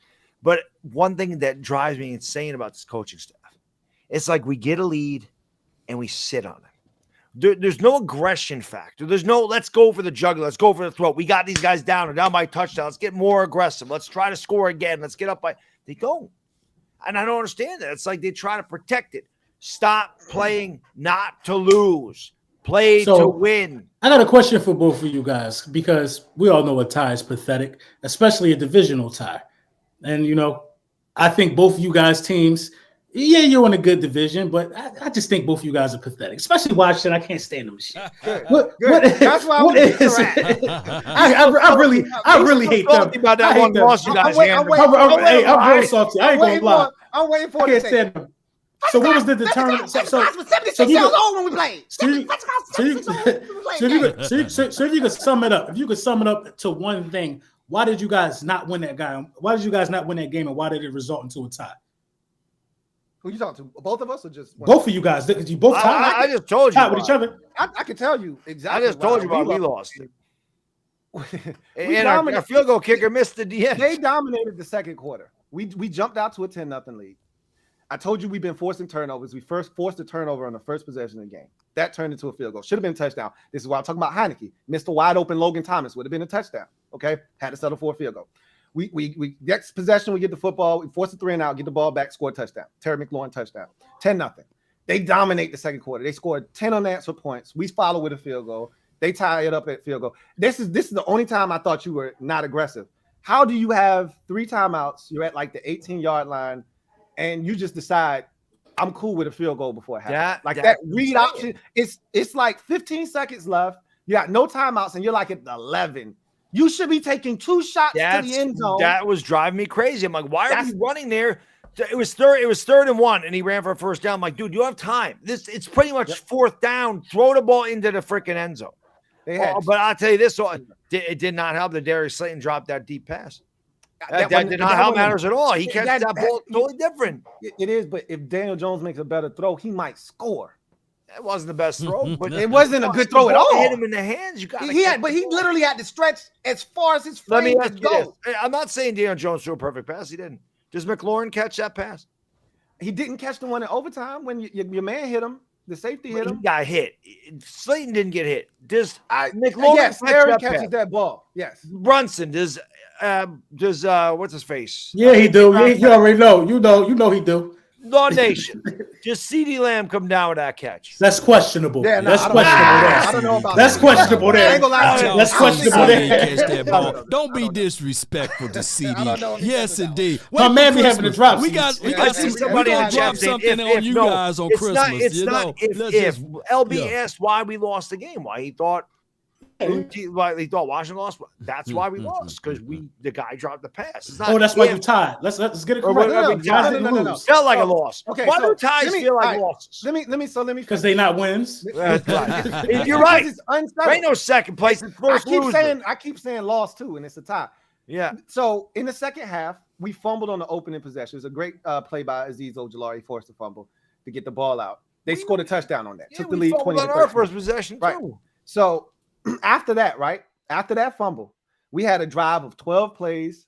[SPEAKER 5] But one thing that drives me insane about this coaching staff, it's like we get a lead and we sit on it. There's no aggression factor. There's no let's go for the jugular. Let's go for the throat. We got these guys down. They're down by a touchdown. Let's get more aggressive. Let's try to score again. Let's get up by. They don't. And I don't understand that. It's like they try to protect it. Stop playing not to lose. Play to win.
[SPEAKER 2] I got a question for both of you guys because we all know a tie is pathetic, especially a divisional tie. And, I think both of you guys' teams, you're in a good division, but I just think both of you guys are pathetic, especially Washington. I can't stand them shit.
[SPEAKER 1] That's why
[SPEAKER 2] I really hate them.
[SPEAKER 5] About that one loss you guys
[SPEAKER 1] I'm
[SPEAKER 2] real salty. I ain't gonna lie.
[SPEAKER 1] I'm waiting for
[SPEAKER 2] I
[SPEAKER 1] it
[SPEAKER 2] can't
[SPEAKER 1] to
[SPEAKER 2] stand them. So what was the determinant? So
[SPEAKER 1] 76 years old when we played.
[SPEAKER 2] So if you could sum it up, to one thing, why did you guys not win that game? Why did you guys not win that game, and why did it result into a tie?
[SPEAKER 1] Who you talking to? Both of us or just one?
[SPEAKER 2] Both of you guys? Because you both tied.
[SPEAKER 5] I just told you
[SPEAKER 2] tied with each other.
[SPEAKER 1] I can tell you exactly.
[SPEAKER 5] I just told you about we lost. And our field goal kicker missed the DM.
[SPEAKER 1] They dominated the second quarter. We jumped out to a 10-0 lead. I told you we've been forcing turnovers. We first forced a turnover on the first possession of the game. That turned into a field goal. Should have been a touchdown. This is why I'm talking about Heineke. Missed a wide open Logan Thomas. Would have been a touchdown. Okay? Had to settle for a field goal. We next possession, we get the football. We force a 3-and-out, get the ball back, score a touchdown. Terry McLaurin touchdown. 10-0. They dominate the second quarter. They scored 10 unanswered points. We follow with a field goal. They tie it up at field goal. This is the only time I thought you were not aggressive. How do you have 3 timeouts? You're at like the 18-yard line, and you just decide I'm cool with a field goal before it happens. That read option. It's like 15 seconds left. You got no timeouts, and you're like at the 11. You should be taking 2 shots to the end zone.
[SPEAKER 5] That was driving me crazy. I'm like, why are we running there? It was 3rd and 1, and he ran for a first down. I'm like, dude, you have time. It's pretty much 4th down. Throw the ball into the freaking end zone. But I'll tell you this: it did not help that Darius Slayton dropped that deep pass. That did not help matters at all. He catches that ball totally different.
[SPEAKER 1] It is, but if Daniel Jones makes a better throw, he might score.
[SPEAKER 5] That wasn't the best throw, but
[SPEAKER 1] it wasn't a good throw at all.
[SPEAKER 5] Hit him in the hands.
[SPEAKER 1] But he literally had to stretch as far as his frame could go.
[SPEAKER 5] I'm not saying Daniel Jones threw a perfect pass. He didn't. Does McLaurin catch that pass?
[SPEAKER 1] He didn't catch the one in overtime when your man hit him. The safety hit him.
[SPEAKER 5] He got hit. Slayton didn't get hit. McLaurin
[SPEAKER 1] catches that ball. Yes.
[SPEAKER 5] Brunson does what's his face?
[SPEAKER 2] Yeah, he do. You already know. You know he do.
[SPEAKER 5] Law Nation. Just CeeDee Lamb come down with that catch.
[SPEAKER 2] That's questionable.
[SPEAKER 1] Yeah, no,
[SPEAKER 2] That's
[SPEAKER 1] I don't-
[SPEAKER 2] questionable.
[SPEAKER 1] I don't know about
[SPEAKER 2] That's
[SPEAKER 1] that.
[SPEAKER 2] questionable
[SPEAKER 1] I
[SPEAKER 2] there.
[SPEAKER 1] ain't gonna lie to you.
[SPEAKER 2] That's
[SPEAKER 1] I don't think
[SPEAKER 2] questionable
[SPEAKER 1] CeeDee
[SPEAKER 2] there.
[SPEAKER 3] Catch that ball.
[SPEAKER 1] know.
[SPEAKER 3] Don't
[SPEAKER 1] I
[SPEAKER 3] be
[SPEAKER 1] don't know.
[SPEAKER 3] disrespectful to
[SPEAKER 1] don't know
[SPEAKER 3] CD.
[SPEAKER 1] if he
[SPEAKER 3] Yes,
[SPEAKER 1] does that
[SPEAKER 3] indeed.
[SPEAKER 2] My
[SPEAKER 3] Wait
[SPEAKER 2] man
[SPEAKER 3] for
[SPEAKER 2] be having the
[SPEAKER 3] Christmas.
[SPEAKER 2] drop
[SPEAKER 3] We got
[SPEAKER 2] seats.
[SPEAKER 3] we
[SPEAKER 5] I
[SPEAKER 3] got
[SPEAKER 5] see
[SPEAKER 3] some.
[SPEAKER 5] somebody
[SPEAKER 3] We
[SPEAKER 5] in
[SPEAKER 3] gonna
[SPEAKER 5] chat
[SPEAKER 3] drop
[SPEAKER 5] saying,
[SPEAKER 3] something on you
[SPEAKER 5] no,
[SPEAKER 3] guys on
[SPEAKER 5] it's
[SPEAKER 3] Christmas.
[SPEAKER 5] Not, it's
[SPEAKER 3] you
[SPEAKER 5] not
[SPEAKER 3] know,
[SPEAKER 5] if
[SPEAKER 3] Let's
[SPEAKER 5] if
[SPEAKER 3] just-
[SPEAKER 5] LB
[SPEAKER 3] yeah.
[SPEAKER 5] asked why we lost the game, why he thought he thought Washington lost. That's why we lost, because the guy dropped the pass. It's not
[SPEAKER 2] Oh, that's why
[SPEAKER 5] if.
[SPEAKER 2] you tied. Let's get it
[SPEAKER 5] Or
[SPEAKER 2] correct.
[SPEAKER 5] what-
[SPEAKER 2] Guys
[SPEAKER 5] no,
[SPEAKER 2] didn't lose.
[SPEAKER 5] Felt like a
[SPEAKER 1] So,
[SPEAKER 5] loss.
[SPEAKER 1] okay,
[SPEAKER 5] Why
[SPEAKER 1] so
[SPEAKER 5] do ties
[SPEAKER 1] let me-
[SPEAKER 5] feel like
[SPEAKER 1] all right,
[SPEAKER 5] losses?
[SPEAKER 1] Let me
[SPEAKER 2] Because they not wins.
[SPEAKER 5] That's right. You're
[SPEAKER 1] Because
[SPEAKER 5] right.
[SPEAKER 1] it's
[SPEAKER 5] There
[SPEAKER 1] unsettled.
[SPEAKER 5] ain't no second place. It's first loser.
[SPEAKER 1] I keep saying lost too, and it's a tie.
[SPEAKER 5] Yeah.
[SPEAKER 1] So in the second half, we fumbled on the opening possession. It was a great play by Azeez Ojulari. He forced a fumble to get the ball out. They scored a touchdown on that.
[SPEAKER 5] Yeah,
[SPEAKER 1] Took the
[SPEAKER 5] we
[SPEAKER 1] lead
[SPEAKER 5] fumbled
[SPEAKER 1] 20
[SPEAKER 5] on
[SPEAKER 1] to
[SPEAKER 5] our
[SPEAKER 1] 13.
[SPEAKER 5] first possession
[SPEAKER 1] Right.
[SPEAKER 5] too.
[SPEAKER 1] So after that, after that fumble, we had a drive of 12 plays,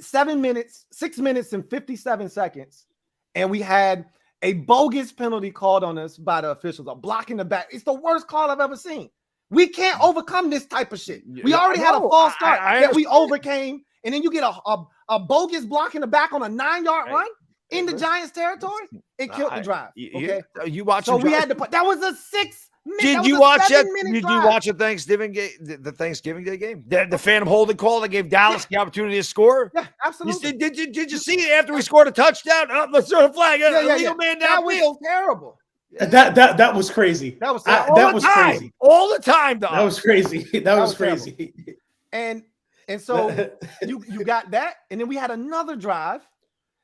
[SPEAKER 1] 7 minutes, 6 minutes and 57 seconds, and we had a bogus penalty called on us by the officials, a block in the back. It's the worst call I've ever seen. We can't overcome this type of shit. We already had a false start that we overcame, and then you get a bogus block in the back on a 9-yard run in the Giants' territory. It killed the drive. Okay,
[SPEAKER 5] You watch.
[SPEAKER 1] so we had to put that was a 6 minute.
[SPEAKER 5] Did you watch that? Did you watch the Thanksgiving game? The Thanksgiving Day game? The phantom holding call that gave Dallas the opportunity to score.
[SPEAKER 1] Yeah, absolutely.
[SPEAKER 5] Did you see it after we scored a touchdown? Let's throw the flag. Illegal man
[SPEAKER 1] That was
[SPEAKER 5] downfield.
[SPEAKER 1] terrible.
[SPEAKER 2] That was crazy.
[SPEAKER 1] That was
[SPEAKER 2] That
[SPEAKER 1] terrible.
[SPEAKER 2] was crazy.
[SPEAKER 5] All the time, though.
[SPEAKER 2] That was crazy. That was
[SPEAKER 1] terrible.
[SPEAKER 2] crazy.
[SPEAKER 1] And so you got that, and then we had another drive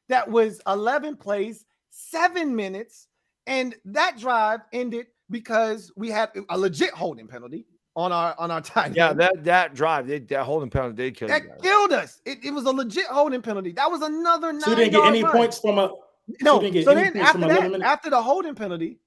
[SPEAKER 1] that was 11 plays, 7 minutes, and that drive ended because we had a legit holding penalty on our tight end.
[SPEAKER 5] Yeah, that drive, that holding penalty did kill you.
[SPEAKER 1] That killed us. It was a legit holding penalty. That was another 9-yard
[SPEAKER 2] So you didn't get any
[SPEAKER 1] run.
[SPEAKER 2] points from a.
[SPEAKER 1] No.
[SPEAKER 2] you didn't get
[SPEAKER 1] So
[SPEAKER 2] any
[SPEAKER 1] then
[SPEAKER 2] points from
[SPEAKER 1] after
[SPEAKER 2] 11
[SPEAKER 1] that,
[SPEAKER 2] minutes?
[SPEAKER 1] after the holding penalty,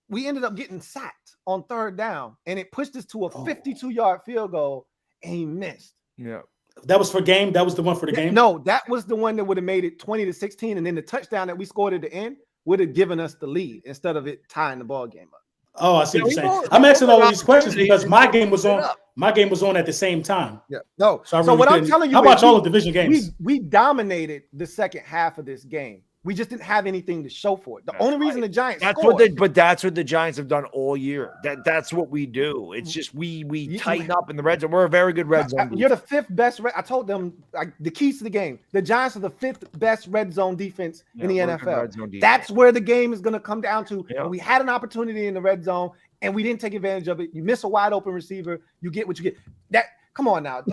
[SPEAKER 1] we ended up getting sacked on third down, and it pushed us to a 52-yard field goal, and he missed.
[SPEAKER 5] Yeah.
[SPEAKER 2] That was for game. That was the one for the game.
[SPEAKER 1] No, that was the one that would have made it 20-16, and then the touchdown that we scored at the end would have given us the lead instead of it tying the ball game up.
[SPEAKER 2] Oh, I see what
[SPEAKER 5] we
[SPEAKER 2] you're saying.
[SPEAKER 5] both-
[SPEAKER 2] I'm
[SPEAKER 5] we
[SPEAKER 2] asking
[SPEAKER 5] both
[SPEAKER 2] all
[SPEAKER 5] got
[SPEAKER 2] of these questions because
[SPEAKER 5] opportunities
[SPEAKER 2] my game was
[SPEAKER 5] to
[SPEAKER 2] on.
[SPEAKER 5] set up.
[SPEAKER 2] My game was on at the same time.
[SPEAKER 1] Yeah. No.
[SPEAKER 2] So I
[SPEAKER 1] So
[SPEAKER 2] really
[SPEAKER 1] what I'm
[SPEAKER 2] couldn't-
[SPEAKER 1] telling you,
[SPEAKER 2] I watch
[SPEAKER 1] is
[SPEAKER 2] all the division games.
[SPEAKER 1] we dominated the second half of this game. We just didn't have anything to show for it. The
[SPEAKER 5] That's
[SPEAKER 1] only reason
[SPEAKER 5] right.
[SPEAKER 1] the Giants
[SPEAKER 5] That's
[SPEAKER 1] scored,
[SPEAKER 5] that's what the Giants have done all year. That's what we do. It's just we tighten up in the red zone. We're a very good red zone.
[SPEAKER 1] You're the 5th best. I told them the keys to the game. The Giants are the 5th best red zone defense in the
[SPEAKER 5] we're a good
[SPEAKER 1] NFL.
[SPEAKER 5] red zone defense.
[SPEAKER 1] That's where the game is going to come down to.
[SPEAKER 5] Yeah.
[SPEAKER 1] And we had an opportunity in the red zone, and we didn't take advantage of it. You miss a wide open receiver, you get what you get. That come on now,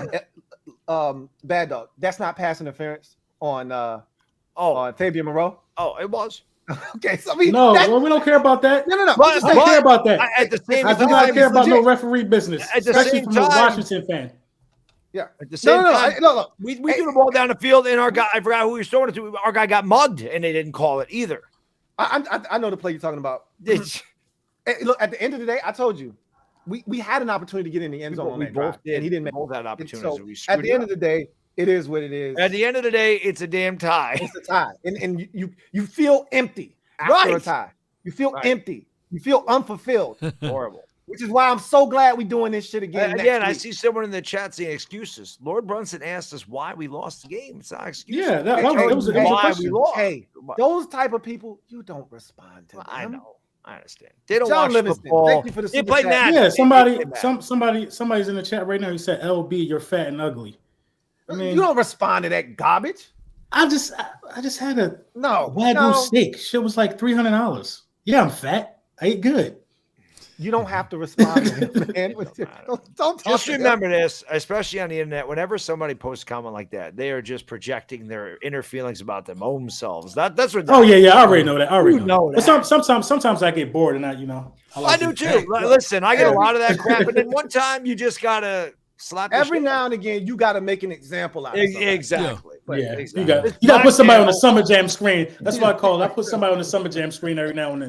[SPEAKER 1] Bad Dog. That's not pass interference on Fabian Moreau.
[SPEAKER 5] Oh, it was.
[SPEAKER 1] Okay, so I mean,
[SPEAKER 2] No,
[SPEAKER 1] that,
[SPEAKER 2] well, we don't care about that.
[SPEAKER 1] no.
[SPEAKER 5] But-
[SPEAKER 2] I don't care about that.
[SPEAKER 5] At the same
[SPEAKER 2] I do not
[SPEAKER 5] time,
[SPEAKER 2] care about no
[SPEAKER 1] legit.
[SPEAKER 2] referee business,
[SPEAKER 5] At the
[SPEAKER 2] especially
[SPEAKER 5] same
[SPEAKER 2] from a
[SPEAKER 5] time-
[SPEAKER 2] Washington fan.
[SPEAKER 1] Yeah.
[SPEAKER 5] At the same time,
[SPEAKER 1] No.
[SPEAKER 5] we threw the ball down the field, and our guy, I forgot who he was throwing it to. Our guy got mugged, and they didn't call it either.
[SPEAKER 1] I know the play you're talking about. Hey, look, at the end of the day, I told you, we had an opportunity to get in the end zone on
[SPEAKER 5] We
[SPEAKER 1] that
[SPEAKER 5] both
[SPEAKER 1] drive,
[SPEAKER 5] did.
[SPEAKER 1] and he didn't make
[SPEAKER 5] both had
[SPEAKER 1] it.
[SPEAKER 5] opportunities.
[SPEAKER 1] So
[SPEAKER 5] and we
[SPEAKER 1] at
[SPEAKER 5] screwed
[SPEAKER 1] the
[SPEAKER 5] it
[SPEAKER 1] end
[SPEAKER 5] up.
[SPEAKER 1] of the day, it is what it is.
[SPEAKER 5] At the end of the day, it's a damn tie.
[SPEAKER 1] It's a tie, and you feel empty after a
[SPEAKER 5] Right.
[SPEAKER 1] tie. You feel
[SPEAKER 5] Right.
[SPEAKER 1] empty. You feel unfulfilled,
[SPEAKER 5] Horrible.
[SPEAKER 1] which is why I'm so glad we're doing this shit again.
[SPEAKER 5] Again,
[SPEAKER 1] next
[SPEAKER 5] I
[SPEAKER 1] week.
[SPEAKER 5] see someone in the chat saying excuses. Lord Brunson asked us why we lost the game. It's not excuses.
[SPEAKER 2] Yeah, that was a
[SPEAKER 5] why
[SPEAKER 2] question.
[SPEAKER 5] we lost.
[SPEAKER 1] Hey, those type of people, you don't respond to them.
[SPEAKER 5] I know. I understand. They don't
[SPEAKER 1] John
[SPEAKER 5] watch
[SPEAKER 1] Livingston,
[SPEAKER 5] football.
[SPEAKER 1] thank you for the
[SPEAKER 5] They
[SPEAKER 1] super
[SPEAKER 5] play
[SPEAKER 1] chat.
[SPEAKER 5] Madden.
[SPEAKER 2] Yeah,
[SPEAKER 5] They play
[SPEAKER 2] somebody's in the chat right now. He said, "LB, you're fat and ugly." I mean,
[SPEAKER 1] You don't respond to that garbage.
[SPEAKER 2] I just had a
[SPEAKER 1] No,
[SPEAKER 2] Wagyu
[SPEAKER 1] no.
[SPEAKER 2] steak. Shit was like $300. Yeah, I'm fat. I ate good.
[SPEAKER 1] You don't have to respond to him, man. Don't talk
[SPEAKER 5] Just
[SPEAKER 1] to him.
[SPEAKER 5] remember this, especially on the internet. Whenever somebody posts a comment like that, they are just projecting their inner feelings about their own selves. That's what.
[SPEAKER 2] Oh yeah, I already know that. I already
[SPEAKER 5] You
[SPEAKER 2] know.
[SPEAKER 5] know
[SPEAKER 2] But
[SPEAKER 5] that.
[SPEAKER 2] sometimes I get bored and
[SPEAKER 5] I do too. Listen, I get a lot of that crap, and then one time you just gotta slap the
[SPEAKER 1] Every
[SPEAKER 5] shit
[SPEAKER 1] now and again, you got to make an example out of somebody.
[SPEAKER 5] Exactly.
[SPEAKER 1] But
[SPEAKER 2] Yeah,
[SPEAKER 1] exactly.
[SPEAKER 2] you got to put somebody on the Summer Jam screen. That's what I call it. I put somebody on the Summer Jam screen every now and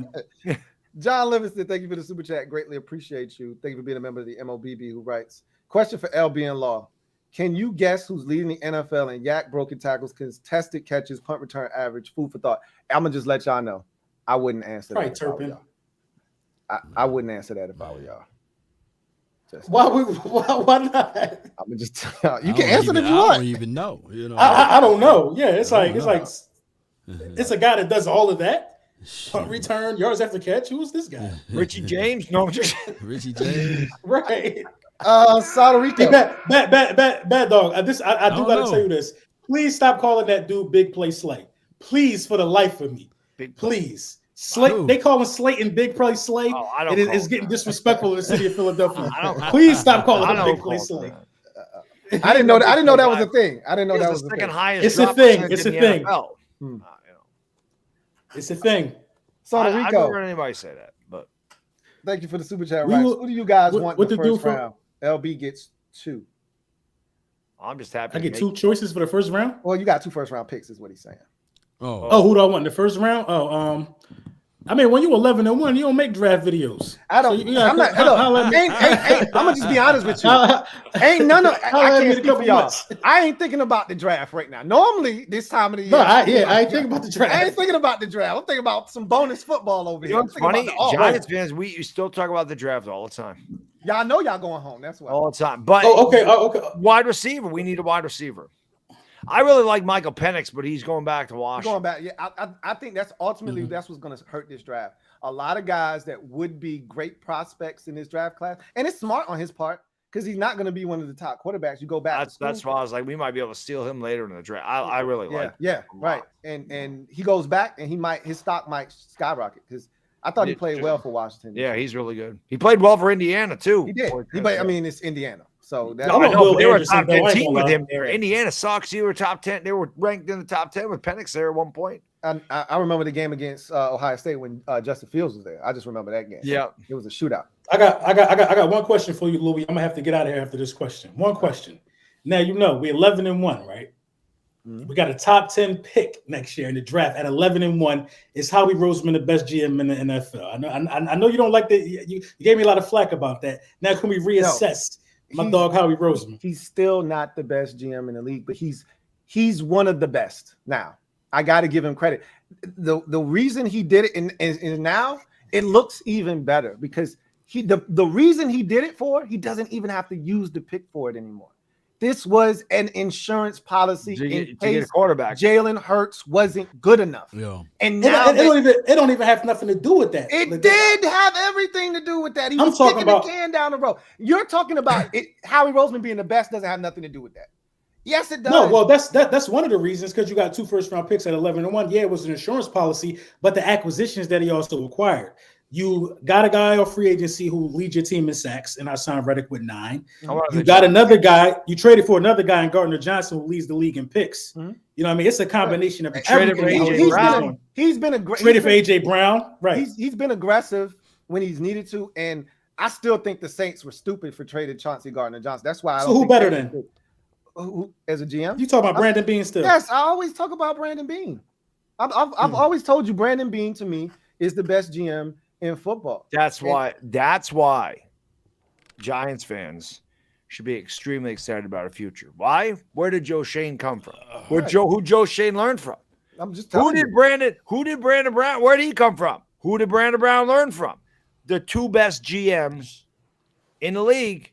[SPEAKER 2] then.
[SPEAKER 1] John Livingston, thank you for the super chat. Greatly appreciate you. Thank you for being a member of the MOBB who writes, question for LB and Law. Can you guess who's leading the NFL in yak, broken tackles, contested catches, punt return average? Food for thought. I'm going to just let y'all know. I wouldn't answer that.
[SPEAKER 2] Probably
[SPEAKER 1] if I were
[SPEAKER 2] Turpin.
[SPEAKER 1] y'all. I wouldn't answer that if I were y'all. Just,
[SPEAKER 2] Why not?
[SPEAKER 1] I'm just tell y'all. You
[SPEAKER 3] I
[SPEAKER 1] can
[SPEAKER 3] don't
[SPEAKER 1] answer it
[SPEAKER 3] even-
[SPEAKER 1] if you
[SPEAKER 3] I
[SPEAKER 1] want.
[SPEAKER 3] don't even know. You know.
[SPEAKER 2] I don't know. Yeah, it's
[SPEAKER 3] I
[SPEAKER 2] like
[SPEAKER 3] don't
[SPEAKER 2] it's
[SPEAKER 3] know.
[SPEAKER 2] like It's a guy that does all of that. Punt return, yards after catch. Who's this guy?
[SPEAKER 5] Richie James? No, just
[SPEAKER 3] Richie James.
[SPEAKER 2] Right.
[SPEAKER 1] Puerto Rico.
[SPEAKER 2] Bad dog. I do
[SPEAKER 3] don't
[SPEAKER 2] got to
[SPEAKER 3] know.
[SPEAKER 2] tell you this. Please stop calling that dude Big Play Slay. Please, for the life of me. Please.
[SPEAKER 3] Who?
[SPEAKER 2] They call him Slayton Big Play Slay.
[SPEAKER 5] Oh, I don't
[SPEAKER 2] It
[SPEAKER 5] call
[SPEAKER 2] is
[SPEAKER 5] him
[SPEAKER 2] getting
[SPEAKER 5] that.
[SPEAKER 2] disrespectful in the city of Philadelphia.
[SPEAKER 5] I don't-
[SPEAKER 2] Please stop calling
[SPEAKER 5] I
[SPEAKER 2] him
[SPEAKER 5] don't
[SPEAKER 2] Big Play
[SPEAKER 5] call
[SPEAKER 2] Slay.
[SPEAKER 5] him
[SPEAKER 1] I didn't know that was a thing. I didn't know that
[SPEAKER 5] He's
[SPEAKER 1] was
[SPEAKER 5] the
[SPEAKER 1] a
[SPEAKER 5] second
[SPEAKER 1] thing.
[SPEAKER 5] highest.
[SPEAKER 2] It's a
[SPEAKER 5] drop
[SPEAKER 2] thing.
[SPEAKER 5] percentage
[SPEAKER 2] It's
[SPEAKER 5] in
[SPEAKER 2] a
[SPEAKER 5] the
[SPEAKER 2] thing.
[SPEAKER 5] NFL.
[SPEAKER 2] It's a thing.
[SPEAKER 1] Puerto
[SPEAKER 5] I've
[SPEAKER 1] Rico.
[SPEAKER 5] never heard anybody say that, but
[SPEAKER 1] Thank you for the super chat,
[SPEAKER 2] We
[SPEAKER 1] Rice.
[SPEAKER 2] will-
[SPEAKER 1] Who do you guys
[SPEAKER 2] what-
[SPEAKER 1] want
[SPEAKER 2] what
[SPEAKER 1] in the
[SPEAKER 2] to do
[SPEAKER 1] first
[SPEAKER 2] for-
[SPEAKER 1] round? LB gets 2.
[SPEAKER 5] I'm just happy.
[SPEAKER 2] I
[SPEAKER 5] to
[SPEAKER 2] get
[SPEAKER 5] make-
[SPEAKER 2] 2 choices for the first round.
[SPEAKER 1] Well, you got 2 first round picks, is what he's saying.
[SPEAKER 2] Oh, who do I want in the first round? I mean, when you 11-1, you don't make draft videos.
[SPEAKER 1] I don't.
[SPEAKER 2] So you gotta
[SPEAKER 1] I'm not.
[SPEAKER 2] holla- holla at
[SPEAKER 1] Look,
[SPEAKER 2] me.
[SPEAKER 1] I'm gonna just be honest with you.
[SPEAKER 2] Holla-
[SPEAKER 1] Ain't none of.
[SPEAKER 2] holla
[SPEAKER 1] I
[SPEAKER 2] at me
[SPEAKER 1] can't
[SPEAKER 2] in a
[SPEAKER 1] speak for
[SPEAKER 2] couple
[SPEAKER 1] y'all.
[SPEAKER 2] months.
[SPEAKER 1] I ain't thinking about the draft right now. Normally, this time of the year.
[SPEAKER 2] No, I ain't thinking about the draft.
[SPEAKER 1] I ain't thinking about the draft. I'm thinking about some bonus football over
[SPEAKER 5] You
[SPEAKER 1] here.
[SPEAKER 5] know
[SPEAKER 1] I'm
[SPEAKER 5] what's
[SPEAKER 1] thinking
[SPEAKER 5] funny?
[SPEAKER 1] about the
[SPEAKER 5] Giants fans, we still talk about the draft all the time.
[SPEAKER 1] Y'all know y'all going home. That's why.
[SPEAKER 5] All the time. But
[SPEAKER 2] Okay.
[SPEAKER 5] wide receiver, we need a wide receiver. I really like Michael Penix, but he's going back to Washington.
[SPEAKER 1] Going back, yeah, I think that's ultimately that's what's going to hurt this draft. A lot of guys that would be great prospects in this draft class, and it's smart on his part because he's not going to be one of the top quarterbacks. You go back.
[SPEAKER 5] That's why I was like, we might be able to steal him later in the draft. I really like.
[SPEAKER 1] Yeah, right. And he goes back, and his stock might skyrocket because I thought he played well for Washington.
[SPEAKER 5] Yeah, he's really good. He played well for Indiana too.
[SPEAKER 1] He did. I mean, it's Indiana, so that's
[SPEAKER 2] No,
[SPEAKER 5] I know, but they were a
[SPEAKER 2] Anderson,
[SPEAKER 5] top
[SPEAKER 2] though,
[SPEAKER 5] 10
[SPEAKER 2] I ain't
[SPEAKER 5] team
[SPEAKER 2] gonna
[SPEAKER 5] with
[SPEAKER 2] lie.
[SPEAKER 5] him there. Indiana sucks. You were top 10. They were ranked in the top 10 with Penix there at one point.
[SPEAKER 1] I remember the game against Ohio State when Justin Fields was there. I just remember that game.
[SPEAKER 5] Yeah.
[SPEAKER 1] It was a shootout.
[SPEAKER 2] I got one question for you, Louis. I'm gonna have to get out of here after this question. One question. Now we're 11-1, right?
[SPEAKER 1] Mhm.
[SPEAKER 2] We got a top 10 pick next year in the draft at 11-1. Is Howie Roseman the best GM in the NFL? I know you don't like that. You gave me a lot of flack about that. Now can we reassess my dog Howie Roseman?
[SPEAKER 1] He's still not the best GM in the league, but he's one of the best. Now I got to give him credit. The reason he did it and now it looks even better because the reason he did it for, he doesn't even have to use the pick for it anymore. This was an insurance policy
[SPEAKER 5] To
[SPEAKER 1] in
[SPEAKER 5] get
[SPEAKER 1] case
[SPEAKER 5] a quarterback.
[SPEAKER 1] Jalen Hurts wasn't good enough.
[SPEAKER 3] Yeah.
[SPEAKER 1] And now
[SPEAKER 2] It don't even have nothing to do with that.
[SPEAKER 1] it did have everything to do with that. He
[SPEAKER 2] I'm
[SPEAKER 1] was
[SPEAKER 2] talking
[SPEAKER 1] kicking
[SPEAKER 2] about-
[SPEAKER 1] the can down the road. You're talking about it. Howie Roseman being the best doesn't have nothing to do with that. Yes, it does.
[SPEAKER 2] No, well, that's one of the reasons because you got 2 first-round picks at 11-1. Yeah, it was an insurance policy, but the acquisitions that he also acquired. You got a guy off free agency who leads your team in sacks, and I signed Reddick with 9. You got another guy. You traded for another guy in Gardner Johnson who leads the league in picks.
[SPEAKER 1] Mhm.
[SPEAKER 2] You know what I mean? It's a combination of
[SPEAKER 5] traded for
[SPEAKER 2] everything.
[SPEAKER 5] A.J. Brown.
[SPEAKER 1] He's been a great
[SPEAKER 2] Traded for AJ Brown, right?
[SPEAKER 1] He's been aggressive when he's needed to, and I still think the Saints were stupid for trading Chauncey Gardner-Johnson. That's why I don't
[SPEAKER 2] So who
[SPEAKER 1] think
[SPEAKER 2] better
[SPEAKER 1] they-
[SPEAKER 2] then?
[SPEAKER 1] Who as a GM?
[SPEAKER 2] You talking about Brandon Bean still?
[SPEAKER 1] Yes, I always talk about Brandon Bean. I've always told you Brandon Bean to me is the best GM in football.
[SPEAKER 5] That's why Giants fans should be extremely excited about our future. Why? Where did Joe Shane come from? Who Joe Shane learned from?
[SPEAKER 1] I'm just telling you.
[SPEAKER 5] Who did Brandon Brown? Where did he come from? Who did Brandon Brown learn from? The 2 best GMs in the league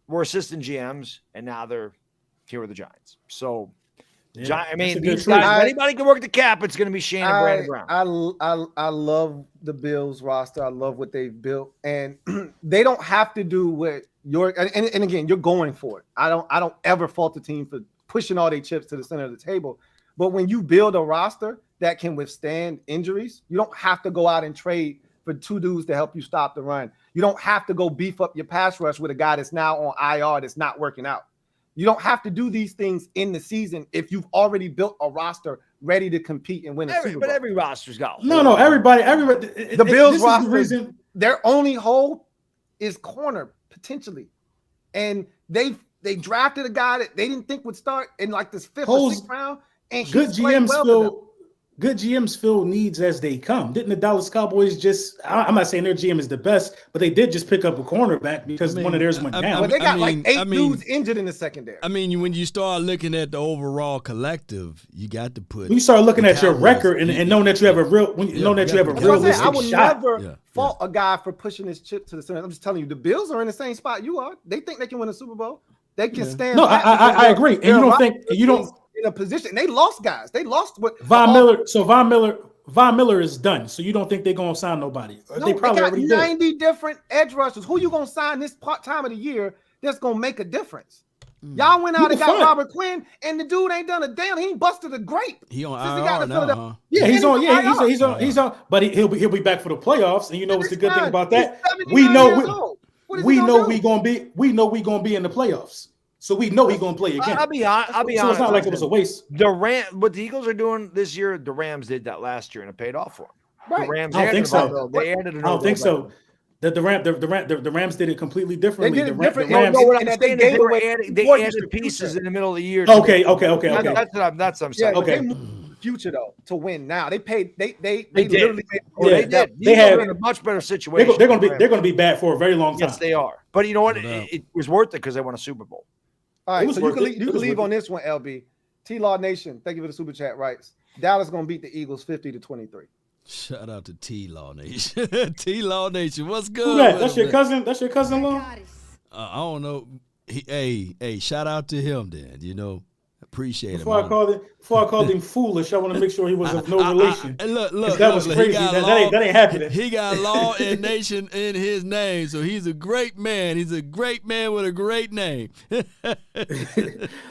[SPEAKER 5] were assistant GMs, and now they're here with the Giants. So, I mean, these guys, anybody can work the cap. It's going to be Shane and Brandon Brown.
[SPEAKER 1] I love the Bills roster. I love what they've built, and they don't have to do what and again, you're going for it. I don't ever fault the team for pushing all their chips to the center of the table. But when you build a roster that can withstand injuries, you don't have to go out and trade for 2 dudes to help you stop the run. You don't have to go beef up your pass rush with a guy that's now on IR that's not working out. You don't have to do these things in the season if you've already built a roster ready to compete and win a Super Bowl.
[SPEAKER 5] But every roster's got
[SPEAKER 2] everybody.
[SPEAKER 1] The Bills roster,
[SPEAKER 2] reason
[SPEAKER 1] their only hole is corner potentially, and they drafted a guy that they didn't think would start in like this 5th or 6th round, and
[SPEAKER 2] good GMs fill needs as they come. Didn't the Dallas Cowboys just? I'm not saying their GM is the best, but they did just pick up a cornerback because one of theirs went down.
[SPEAKER 1] But they got 8 dudes injured in the secondary.
[SPEAKER 3] I mean, when you start looking at the overall collective, you got to put.
[SPEAKER 2] When you start looking at your record and knowing that you have a real, realistic
[SPEAKER 1] I would
[SPEAKER 2] shot.
[SPEAKER 1] never fault a guy for pushing his chip to the center. I'm just telling you, the Bills are in the same spot you are. They think they can win a Super Bowl. They can stand.
[SPEAKER 2] No, I agree. And you don't think
[SPEAKER 1] in a position. They lost guys. They lost what
[SPEAKER 2] Von Miller. So Von Miller is done. So you don't think they're gonna sign nobody?
[SPEAKER 1] No,
[SPEAKER 2] They probably
[SPEAKER 1] got
[SPEAKER 2] already
[SPEAKER 1] 90 different edge rushers. Who you gonna sign this time of the year that's gonna make a difference? Y'all went out and got Robert Quinn, and the dude ain't done a damn. He ain't busted a grape.
[SPEAKER 3] He on
[SPEAKER 1] since
[SPEAKER 3] IR
[SPEAKER 1] got to
[SPEAKER 3] now,
[SPEAKER 1] Philadelphia.
[SPEAKER 3] huh?
[SPEAKER 2] Yeah, he's
[SPEAKER 1] IR.
[SPEAKER 2] on. But he'll be back for the playoffs. And you know what's the good thing about that?
[SPEAKER 1] He's
[SPEAKER 2] We
[SPEAKER 1] 79
[SPEAKER 2] know
[SPEAKER 1] years old. What is he
[SPEAKER 2] we
[SPEAKER 1] gonna
[SPEAKER 2] know
[SPEAKER 1] do?
[SPEAKER 2] we gonna be in the playoffs. So we know he's gonna play again.
[SPEAKER 5] I'll be honest.
[SPEAKER 2] So it's not like it was a waste.
[SPEAKER 5] What the Eagles are doing this year, the Rams did that last year and it paid off for them.
[SPEAKER 1] Right.
[SPEAKER 5] The Rams
[SPEAKER 2] I don't think so.
[SPEAKER 5] They added
[SPEAKER 2] I don't think so. The Rams did it completely differently.
[SPEAKER 1] They did it
[SPEAKER 2] The
[SPEAKER 1] different.
[SPEAKER 2] the
[SPEAKER 1] No,
[SPEAKER 2] Rams,
[SPEAKER 1] no,
[SPEAKER 5] What I'm
[SPEAKER 1] and
[SPEAKER 5] saying
[SPEAKER 1] they
[SPEAKER 5] is
[SPEAKER 1] gave away
[SPEAKER 5] they
[SPEAKER 1] important
[SPEAKER 5] added
[SPEAKER 1] future.
[SPEAKER 5] pieces in the middle of the year.
[SPEAKER 2] Okay.
[SPEAKER 5] That's what I'm saying.
[SPEAKER 1] Yeah,
[SPEAKER 2] Okay.
[SPEAKER 1] they moved future though to win. Now they paid. They
[SPEAKER 5] did.
[SPEAKER 1] literally made.
[SPEAKER 2] Yeah,
[SPEAKER 5] They did.
[SPEAKER 2] they have-
[SPEAKER 5] in a much better situation.
[SPEAKER 2] they're gonna be bad for a very long time.
[SPEAKER 5] Yes, they are. But you know what?
[SPEAKER 3] No doubt.
[SPEAKER 5] It was worth it because they won a Super Bowl.
[SPEAKER 1] All
[SPEAKER 2] It
[SPEAKER 1] right,
[SPEAKER 2] was
[SPEAKER 1] so you
[SPEAKER 2] worth
[SPEAKER 1] can
[SPEAKER 2] it.
[SPEAKER 1] leave, you
[SPEAKER 2] It
[SPEAKER 1] can
[SPEAKER 2] was
[SPEAKER 1] leave
[SPEAKER 2] worth
[SPEAKER 1] on this one, LB. T-Law Nation, thank you for the super chat. Writes Dallas gonna beat the Eagles 50-23.
[SPEAKER 3] Shout out to T-Law Nation. T-Law Nation, what's good?
[SPEAKER 2] Who that?
[SPEAKER 3] with
[SPEAKER 2] That's
[SPEAKER 3] him,
[SPEAKER 2] your cousin. That's your cousin, Law.
[SPEAKER 3] I don't know. Hey, shout out to him then. You know, appreciate
[SPEAKER 2] Before I
[SPEAKER 3] it.
[SPEAKER 2] called him foolish, I want to make sure he was of no relation.
[SPEAKER 3] Look,
[SPEAKER 2] That was
[SPEAKER 3] he
[SPEAKER 2] crazy.
[SPEAKER 3] got
[SPEAKER 2] That ain't happening.
[SPEAKER 3] He got Law and Nation in his name, so he's a great man. He's a great man with a great name.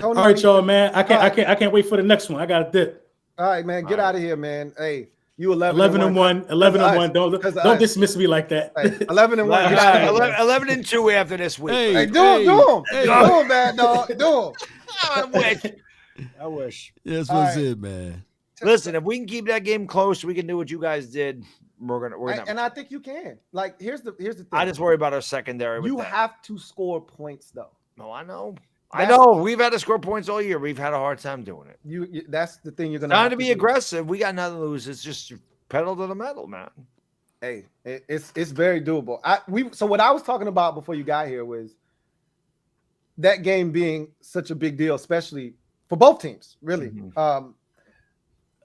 [SPEAKER 2] All right, y'all, man. I can't wait for the next one. I got a dip.
[SPEAKER 1] All right, man, get out of here, man. Hey, you
[SPEAKER 2] 11 and 1. 11 and 1. Don't dismiss me like that.
[SPEAKER 1] Hey, 11 and 1. Get out of here, man.
[SPEAKER 5] 11 and 2 after this week.
[SPEAKER 1] Hey, do him, bad dog. Do him.
[SPEAKER 5] I wish.
[SPEAKER 3] That's
[SPEAKER 1] All
[SPEAKER 3] what's
[SPEAKER 1] right.
[SPEAKER 3] it, man.
[SPEAKER 5] Listen, if we can keep that game close, we can do what you guys did. We're gonna.
[SPEAKER 1] And I think you can. Like, here's the thing.
[SPEAKER 5] I just worry about our secondary.
[SPEAKER 1] You
[SPEAKER 5] with that.
[SPEAKER 1] have to score points though.
[SPEAKER 5] No, I know.
[SPEAKER 1] That's-
[SPEAKER 5] I know. We've had to score points all year. We've had a hard time doing it.
[SPEAKER 1] You that's the thing you're gonna
[SPEAKER 5] Time
[SPEAKER 1] have
[SPEAKER 5] to be
[SPEAKER 1] do.
[SPEAKER 5] aggressive. We got nothing to lose. It's just pedal to the metal, man.
[SPEAKER 1] Hey, it's very doable. So what I was talking about before you got here was that game being such a big deal, especially for both teams, really.
[SPEAKER 5] Mhm.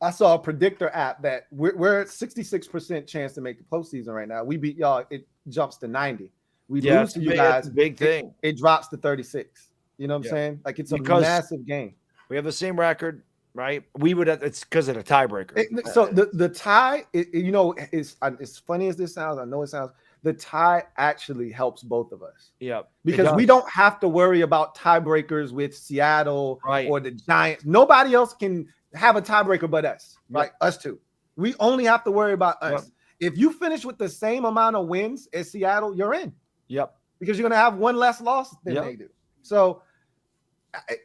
[SPEAKER 1] I saw a predictor app that we're at 66% chance to make the postseason right now. We beat y'all, it jumps to 90. We lose
[SPEAKER 5] it's
[SPEAKER 1] to
[SPEAKER 5] a
[SPEAKER 1] you
[SPEAKER 5] big-
[SPEAKER 1] guys,
[SPEAKER 5] it's a big thing.
[SPEAKER 1] it drops to 36. You know what I'm
[SPEAKER 5] Yeah.
[SPEAKER 1] saying? Like it's
[SPEAKER 5] Because-
[SPEAKER 1] a massive game.
[SPEAKER 5] We have the same record, right? We would. It's because of the tiebreaker.
[SPEAKER 1] So the tie, you know, is as funny as this sounds. I know it sounds. The tie actually helps both of us
[SPEAKER 5] Yeah,
[SPEAKER 1] because we don't have to worry about tiebreakers with Seattle
[SPEAKER 5] Right.
[SPEAKER 1] or the Giants. Nobody else can have a tiebreaker but us, right? Us two. We only have to worry about us. If you finish with the same amount of wins as Seattle, you're in.
[SPEAKER 5] Yep.
[SPEAKER 1] Because you're going to have one less loss than
[SPEAKER 5] Yep.
[SPEAKER 1] they do. So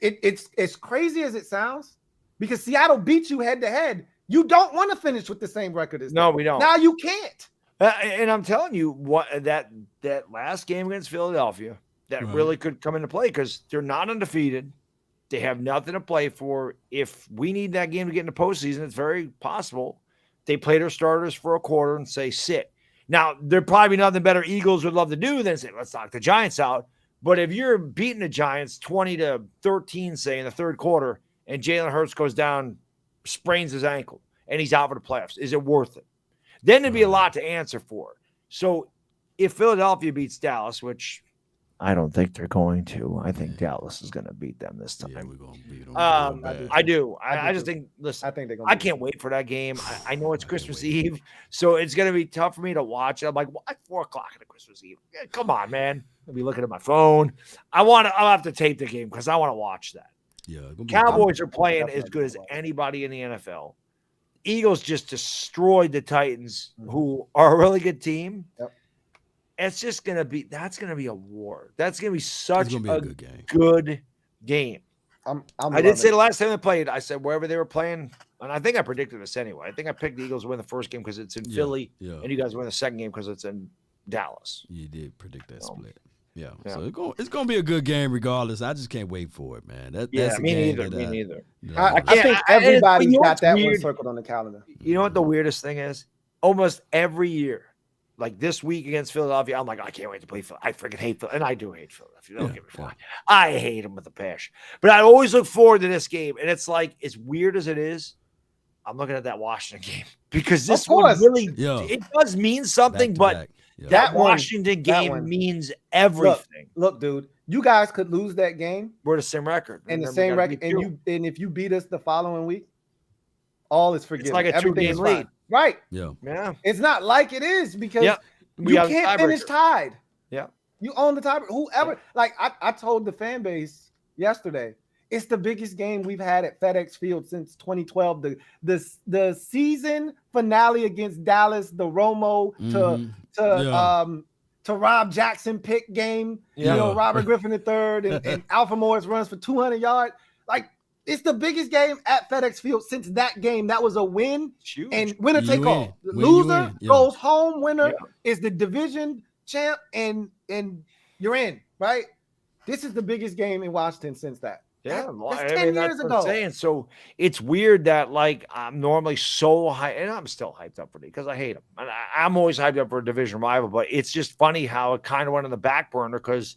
[SPEAKER 1] it's as crazy as it sounds, because Seattle beat you head to head. You don't want to finish with the same record as
[SPEAKER 5] No,
[SPEAKER 1] them.
[SPEAKER 5] we don't.
[SPEAKER 1] Now you can't.
[SPEAKER 5] And I'm telling you, what that last game against Philadelphia that
[SPEAKER 3] Right.
[SPEAKER 5] really could come into play because they're not undefeated. They have nothing to play for. If we need that game to get in the postseason, it's very possible they play their starters for a quarter and say sit. Now, there probably nothing better Eagles would love to do than say, let's knock the Giants out. But if you're beating the Giants 20-13, say in the third quarter, and Jalen Hurts goes down, sprains his ankle, and he's out for the playoffs, is it worth it? Then there'd be a lot to answer for. So if Philadelphia beats Dallas, which I don't think they're going to, I think Dallas is going to beat them this time.
[SPEAKER 3] Yeah, we're gonna beat them.
[SPEAKER 5] I do.
[SPEAKER 1] I do
[SPEAKER 5] I just
[SPEAKER 1] too.
[SPEAKER 5] think, listen,
[SPEAKER 1] I think they're going.
[SPEAKER 5] I can't wait for that game. I know it's Christmas Eve, so it's going to be tough for me to watch. I'm like, what? 4 o'clock on Christmas Eve? Yeah, come on, man. I'll be looking at my phone. I'll have to tape the game because I want to watch that.
[SPEAKER 3] Yeah, it's gonna be
[SPEAKER 5] Cowboys are playing
[SPEAKER 1] definitely
[SPEAKER 5] as good as
[SPEAKER 1] watch.
[SPEAKER 5] anybody in the NFL. Eagles just destroyed the Titans, who are a really good team.
[SPEAKER 1] Yep.
[SPEAKER 5] It's just going to be, that's going to be a war. That's going to be such
[SPEAKER 3] It's gonna be
[SPEAKER 5] a
[SPEAKER 3] a good game.
[SPEAKER 5] good game. I did say the last time they played, I said wherever they were playing, and I think I predicted this anyway. I think I picked the Eagles to win the first game because it's in Philly,
[SPEAKER 3] Yeah,
[SPEAKER 5] and you guys win the second game because it's in Dallas.
[SPEAKER 3] you did predict that
[SPEAKER 5] So,
[SPEAKER 3] split. Yeah,
[SPEAKER 5] yeah.
[SPEAKER 3] so it's gonna be a good game regardless. I just can't wait for it, man. That's a
[SPEAKER 5] me
[SPEAKER 3] game
[SPEAKER 5] neither.
[SPEAKER 3] that,
[SPEAKER 5] Me neither.
[SPEAKER 1] I
[SPEAKER 5] can't-
[SPEAKER 1] think
[SPEAKER 5] I-
[SPEAKER 1] everybody's
[SPEAKER 5] you know
[SPEAKER 1] got
[SPEAKER 5] what's
[SPEAKER 1] that one
[SPEAKER 5] weird?
[SPEAKER 1] circled on the calendar.
[SPEAKER 5] You know what the weirdest thing is? Almost every year, like this week against Philadelphia, I'm like, I can't wait to play Phil. I freaking hate Phil, and I do hate Philadelphia. Don't
[SPEAKER 3] Yeah,
[SPEAKER 5] get me wrong. I hate him with a passion. But I always look forward to this game, and it's like, as weird as it is, I'm looking at that Washington game because this one
[SPEAKER 1] course.
[SPEAKER 5] really
[SPEAKER 3] Yeah.
[SPEAKER 5] it does mean something,
[SPEAKER 3] Back to
[SPEAKER 5] but
[SPEAKER 3] back. Yeah.
[SPEAKER 1] That one-
[SPEAKER 5] Washington
[SPEAKER 1] that
[SPEAKER 5] game
[SPEAKER 1] one.
[SPEAKER 5] means everything.
[SPEAKER 1] Look, dude, You guys could lose that game
[SPEAKER 5] We're the same record.
[SPEAKER 1] and the
[SPEAKER 5] then we
[SPEAKER 1] same
[SPEAKER 5] gotta
[SPEAKER 1] record,
[SPEAKER 5] beat
[SPEAKER 1] and if you beat us the following week, all is forgiven.
[SPEAKER 5] It's like a
[SPEAKER 1] Everything is
[SPEAKER 5] 2-game
[SPEAKER 1] fine.
[SPEAKER 5] lead.
[SPEAKER 1] Right.
[SPEAKER 5] Yeah.
[SPEAKER 1] It's not like it is because
[SPEAKER 5] Yep. We
[SPEAKER 1] you
[SPEAKER 5] have a
[SPEAKER 1] can't finish
[SPEAKER 5] tiebreaker.
[SPEAKER 1] tied.
[SPEAKER 5] Yeah.
[SPEAKER 1] You own the tiebreaker. Whoever,
[SPEAKER 5] Yeah.
[SPEAKER 1] like I told the fan base yesterday, it's the biggest game we've had at FedEx Field since 2012. The season finale against Dallas, the Romo to Rob Jackson pick game.
[SPEAKER 5] Yeah.
[SPEAKER 1] You know, Robert Griffin III and Alpha Morris runs for 200 yards. Like, it's the biggest game at FedEx Field since that game. That was a win.
[SPEAKER 5] It's huge.
[SPEAKER 1] And winner
[SPEAKER 3] You
[SPEAKER 1] take
[SPEAKER 3] win.
[SPEAKER 1] all. The
[SPEAKER 3] Win, you
[SPEAKER 1] loser
[SPEAKER 3] win. Yeah.
[SPEAKER 1] goes home. Winner
[SPEAKER 5] Yeah.
[SPEAKER 1] is the division champ, and you're in, right? This is the biggest game in Washington since that.
[SPEAKER 5] Yeah,
[SPEAKER 1] That's 10 years
[SPEAKER 5] that's what
[SPEAKER 1] ago.
[SPEAKER 5] I'm saying. So it's weird that like I'm normally so high, and I'm still hyped up for it because I hate him. And I'm always hyped up for a division rival, but it's just funny how it kind of went on the back burner because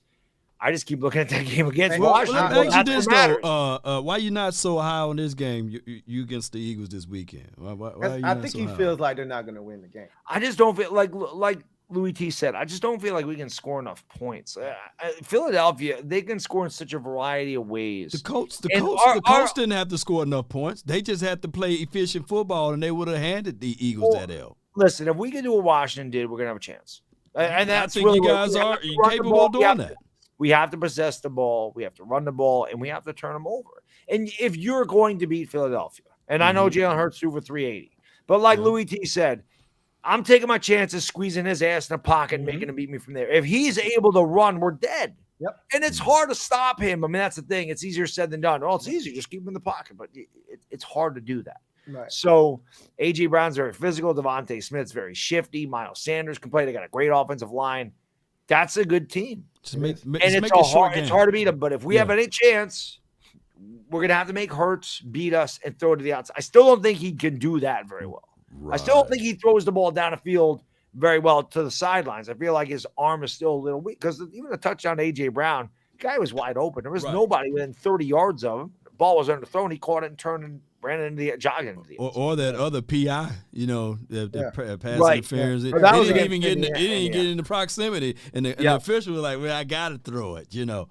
[SPEAKER 5] I just keep looking at that game against
[SPEAKER 1] Well,
[SPEAKER 5] Washington.
[SPEAKER 3] Let me ask you
[SPEAKER 5] That's
[SPEAKER 3] this
[SPEAKER 5] what matters.
[SPEAKER 3] though: why you not so high on this game? You against the Eagles this weekend? Why are you
[SPEAKER 1] I
[SPEAKER 3] not
[SPEAKER 1] think
[SPEAKER 3] so
[SPEAKER 1] he
[SPEAKER 3] high?
[SPEAKER 1] feels like they're not going to win the game.
[SPEAKER 5] I just don't feel like Louis T said. I just don't feel like we can score enough points. Philadelphia, they can score in such a variety of ways.
[SPEAKER 3] The Colts didn't have to score enough points. They just had to play efficient football, and they would have handed the Eagles that L.
[SPEAKER 5] Listen, if we can do what Washington did, we're gonna have a chance. And that's
[SPEAKER 3] I think
[SPEAKER 5] really
[SPEAKER 3] you
[SPEAKER 5] what
[SPEAKER 3] guys
[SPEAKER 5] we have
[SPEAKER 3] are
[SPEAKER 5] to run the
[SPEAKER 3] capable
[SPEAKER 5] ball.
[SPEAKER 3] of doing that.
[SPEAKER 5] We have to possess the ball. We have to run the ball, and we have to turn them over. And if you're going to beat Philadelphia, and I know Jalen Hurts threw for 380, but like Louis T said, I'm taking my chances, squeezing his ass in the pocket and making him beat me from there. If he's able to run, we're dead.
[SPEAKER 1] Yep.
[SPEAKER 5] And it's hard to stop him. I mean, that's the thing. It's easier said than done. Well, it's easy. Just keep him in the pocket, but it's hard to do that.
[SPEAKER 1] Right.
[SPEAKER 5] So A.J. Brown's very physical. Devontae Smith's very shifty. Miles Sanders can play. They got a great offensive line. That's a good team. It's hard to beat them. But if we have any chance, we're going to have to make Hurts beat us and throw it to the outside. I still don't think he can do that very well. Right. I still don't think he throws the ball down the field very well to the sidelines. I feel like his arm is still a little weak because even a touchdown to A.J. Brown, the guy was wide open. There was nobody within 30 yards of him. The ball was underthrown. He caught it and turned and ran into the jogging. Into the
[SPEAKER 3] or that other PI, pass interference.
[SPEAKER 1] Yeah.
[SPEAKER 3] It
[SPEAKER 1] That
[SPEAKER 3] didn't even get in the proximity, and the official was like, "Well, I got to throw it," Yeah.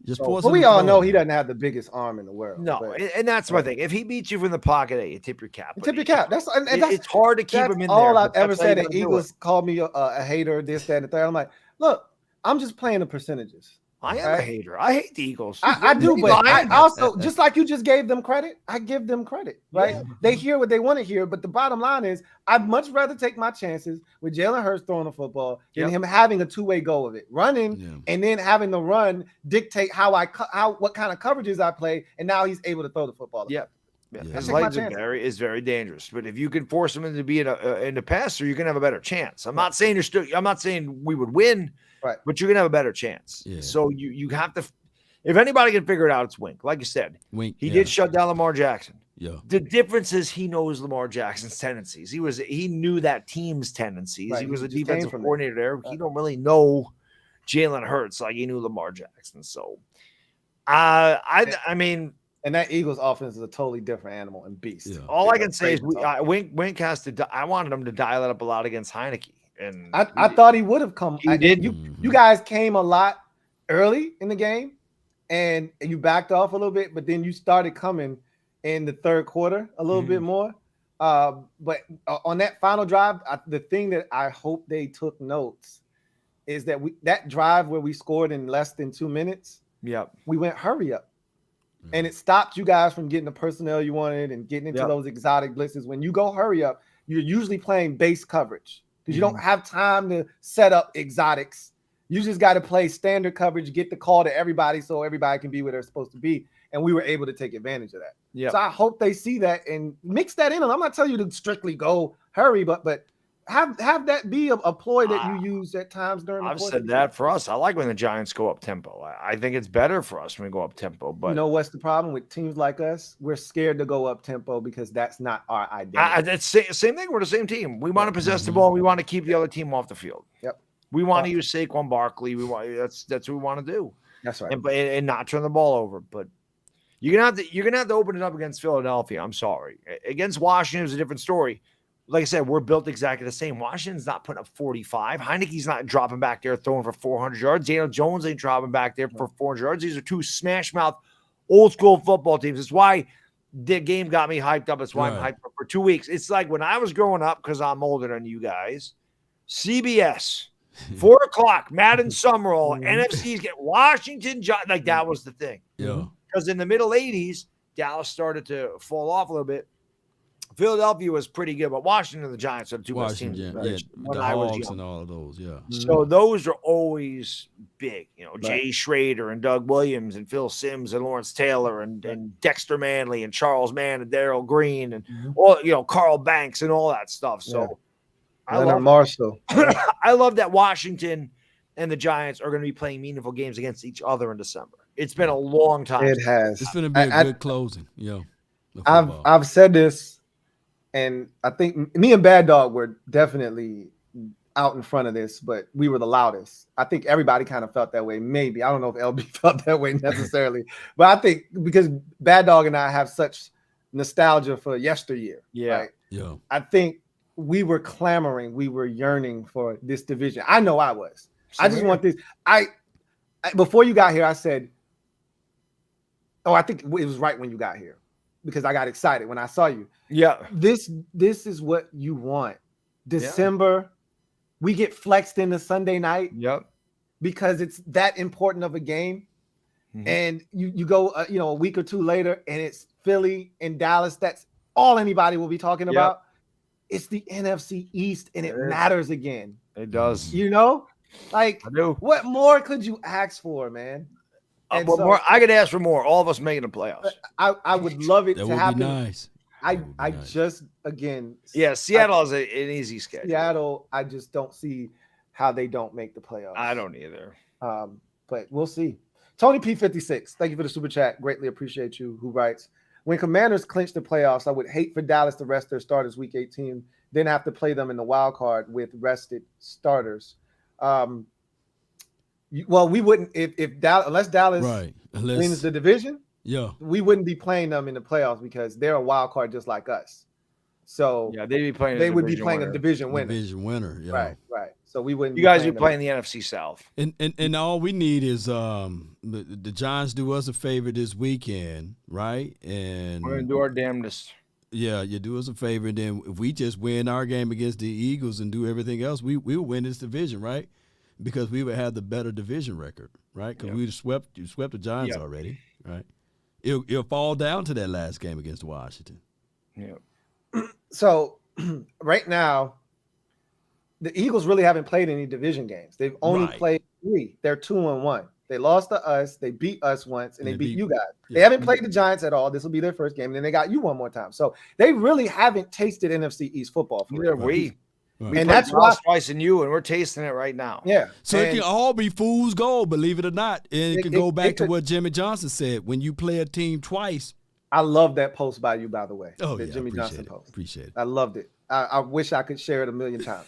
[SPEAKER 3] Just force
[SPEAKER 1] But
[SPEAKER 3] him
[SPEAKER 1] we
[SPEAKER 3] to
[SPEAKER 1] all
[SPEAKER 3] throw
[SPEAKER 1] know
[SPEAKER 3] it.
[SPEAKER 1] he doesn't have the biggest arm in the world.
[SPEAKER 5] No,
[SPEAKER 1] but
[SPEAKER 5] and that's my thing. If he beats you from the pocket, you tip your cap.
[SPEAKER 1] tip your cap. That's
[SPEAKER 5] it's hard to keep him in there.
[SPEAKER 1] All I've
[SPEAKER 5] but
[SPEAKER 1] ever
[SPEAKER 5] that's how you
[SPEAKER 1] said. The
[SPEAKER 5] gotta do
[SPEAKER 1] Eagles
[SPEAKER 5] it.
[SPEAKER 1] called me a hater, this, that, and the third. I'm like, look, I'm just playing the percentages.
[SPEAKER 5] I am a hater. I hate the Eagles.
[SPEAKER 1] I do, but I also, just like you just gave them credit, I give them credit, right?
[SPEAKER 5] Yeah.
[SPEAKER 1] They hear what they want to hear, but the bottom line is I'd much rather take my chances with Jalen Hurts throwing the football than him having a two-way go of it, running and then having the run dictate what kind of coverages I play, and now he's able to throw the football.
[SPEAKER 5] Yeah.
[SPEAKER 1] I
[SPEAKER 5] His
[SPEAKER 1] take my
[SPEAKER 5] legs
[SPEAKER 1] chances.
[SPEAKER 5] is very dangerous. But if you can force him to be in the passer, you can have a better chance. I'm not saying I'm not saying we would win,
[SPEAKER 1] right?
[SPEAKER 5] But you're gonna have a better chance.
[SPEAKER 3] Yeah.
[SPEAKER 5] So you have to. If anybody can figure it out, it's Wink. Like you said, he did shut down Lamar Jackson.
[SPEAKER 3] Yeah.
[SPEAKER 5] The difference is he knows Lamar Jackson's tendencies. He knew that team's tendencies.
[SPEAKER 1] Right.
[SPEAKER 5] He was a
[SPEAKER 1] He
[SPEAKER 5] defensive
[SPEAKER 1] came from
[SPEAKER 5] coordinator there. He don't really know Jalen Hurts like he knew Lamar Jackson. So, I mean.
[SPEAKER 1] And that Eagles offense is a totally different animal and beast.
[SPEAKER 5] Yeah. All I can say is Wink has to. I wanted him to dial it up a lot against Heineke, and
[SPEAKER 1] I thought he would have come.
[SPEAKER 5] He did.
[SPEAKER 1] You guys came a lot early in the game, and you backed off a little bit, but then you started coming in the third quarter a little bit more. But on that final drive, the thing that I hope they took notes is that that drive where we scored in less than 2 minutes.
[SPEAKER 5] Yep.
[SPEAKER 1] We went hurry up. And it stopped you guys from getting the personnel you wanted and getting into those exotic blitzes. When you go hurry up, you're usually playing base coverage because you don't have time to set up exotics. You just got to play standard coverage, get the call to everybody so everybody can be where they're supposed to be. And we were able to take advantage of that.
[SPEAKER 5] Yeah.
[SPEAKER 1] So I hope they see that and mix that in. I'm not telling you to strictly go hurry, but have that be a ploy that you use at times during the
[SPEAKER 5] I've
[SPEAKER 1] course
[SPEAKER 5] said that for us. I like when the Giants go up tempo. I think it's better for us when we go up tempo. But
[SPEAKER 1] you know what's the problem with teams like us? We're scared to go up tempo because that's not our identity.
[SPEAKER 5] That's same thing. We're the same team. We want to possess the ball. We want to keep the other team off the field.
[SPEAKER 1] Yep.
[SPEAKER 5] We want to use Saquon Barkley. That's what we want to do.
[SPEAKER 1] That's right.
[SPEAKER 5] And not turn the ball over. But you're gonna have to open it up against Philadelphia. I'm sorry. Against Washington, it was a different story. like I said, we're built exactly the same. Washington's not putting up 45. Heineke's not dropping back there throwing for 400 yards. Daniel Jones ain't dropping back there for 400 yards. These are two smash mouth old school football teams. It's why the game got me hyped up. It's why I'm hyped up for 2 weeks. It's like when I was growing up, because I'm older than you guys, CBS, 4 o'clock, Madden Summerall, NFC's get Washington. Like that was the thing.
[SPEAKER 3] Yeah.
[SPEAKER 5] Because in the middle 80s, Dallas started to fall off a little bit. Philadelphia was pretty good, but Washington and the Giants are the two best teams.
[SPEAKER 3] Yeah,
[SPEAKER 5] when
[SPEAKER 3] the
[SPEAKER 5] I was
[SPEAKER 3] Hogs
[SPEAKER 5] young.
[SPEAKER 3] and all of those, yeah.
[SPEAKER 5] So those are always big. You know, Jay Schrader and Doug Williams and Phil Simms and Lawrence Taylor and Dexter Manley and Charles Mann and Darryl Green and all, you know, Carl Banks and all that stuff. So I love
[SPEAKER 1] Marshall.
[SPEAKER 5] I love that Washington and the Giants are going to be playing meaningful games against each other in December. It's been a long time.
[SPEAKER 1] It has.
[SPEAKER 3] It's going to be a good closing. Yeah.
[SPEAKER 1] I've said this. And I think me and Bad Dog were definitely out in front of this, but we were the loudest. I think everybody kind of felt that way. Maybe. I don't know if LB felt that way necessarily. But I think because Bad Dog and I have such nostalgia for yesteryear.
[SPEAKER 5] Yeah.
[SPEAKER 1] Right?
[SPEAKER 3] Yeah.
[SPEAKER 1] I think we were clamoring. We were yearning for this division. I know I was. I just want this. I before you got here, I said, I think it was right when you got here because I got excited when I saw you.
[SPEAKER 5] Yeah.
[SPEAKER 1] This is what you want. December, we get flexed into Sunday night.
[SPEAKER 5] Yep.
[SPEAKER 1] Because it's that important of a game. And you go a week or two later and it's Philly and Dallas. That's all anybody will be talking about. It's the NFC East and it matters again.
[SPEAKER 5] It does.
[SPEAKER 1] You know? Like
[SPEAKER 5] I do.
[SPEAKER 1] What more could you ask for, man?
[SPEAKER 5] More, I could ask for more. All of us making the playoffs.
[SPEAKER 1] I would love it
[SPEAKER 3] That
[SPEAKER 1] to
[SPEAKER 3] would
[SPEAKER 1] happen.
[SPEAKER 3] be nice.
[SPEAKER 1] I just again.
[SPEAKER 5] Yeah, Seattle is an easy schedule.
[SPEAKER 1] Seattle, I just don't see how they don't make the playoffs.
[SPEAKER 5] I don't either.
[SPEAKER 1] But we'll see. Tony P56, thank you for the super chat. Greatly appreciate you. Who writes, when Commanders clinch the playoffs, I would hate for Dallas to rest their starters week 18, then have to play them in the wild card with rested starters. We wouldn't if Dallas unless Dallas wins the division. Yeah, we wouldn't be playing them in the playoffs because they're a wild card just like us. So
[SPEAKER 5] yeah, they'd be playing.
[SPEAKER 1] They would be playing a division winner.
[SPEAKER 3] Division winner. Yeah.
[SPEAKER 1] Right. So we wouldn't.
[SPEAKER 5] You guys be playing the NFC South.
[SPEAKER 3] And all we need is the Giants do us a favor this weekend, right? And
[SPEAKER 5] we're gonna do our damnedest.
[SPEAKER 3] Yeah, you do us a favor, and then if we just win our game against the Eagles and do everything else, we'll win this division, right? Because we would have the better division record, right? Because we swept the Giants already, right? It'll fall down to that last game against Washington.
[SPEAKER 5] Yeah.
[SPEAKER 1] So right now, the Eagles really haven't played any division games. They've only played 3. They're 2-1. They lost to us. They beat us once, and they beat you guys. Yeah. They haven't played the Giants at all. This will be their first game. And then they got you one more time. So they really haven't tasted NFC East football.
[SPEAKER 5] We
[SPEAKER 1] and that's why
[SPEAKER 5] twice in you, and we're tasting it right now.
[SPEAKER 1] Yeah.
[SPEAKER 3] So it can all be fool's gold, believe it or not. And it can go back to what Jimmy Johnson said. When you play a team twice.
[SPEAKER 1] I love that post by you, by the way.
[SPEAKER 3] Oh,
[SPEAKER 1] the
[SPEAKER 3] yeah,
[SPEAKER 1] Jimmy Johnson post.
[SPEAKER 3] Appreciate it.
[SPEAKER 1] I loved it. I wish I could share it a million times.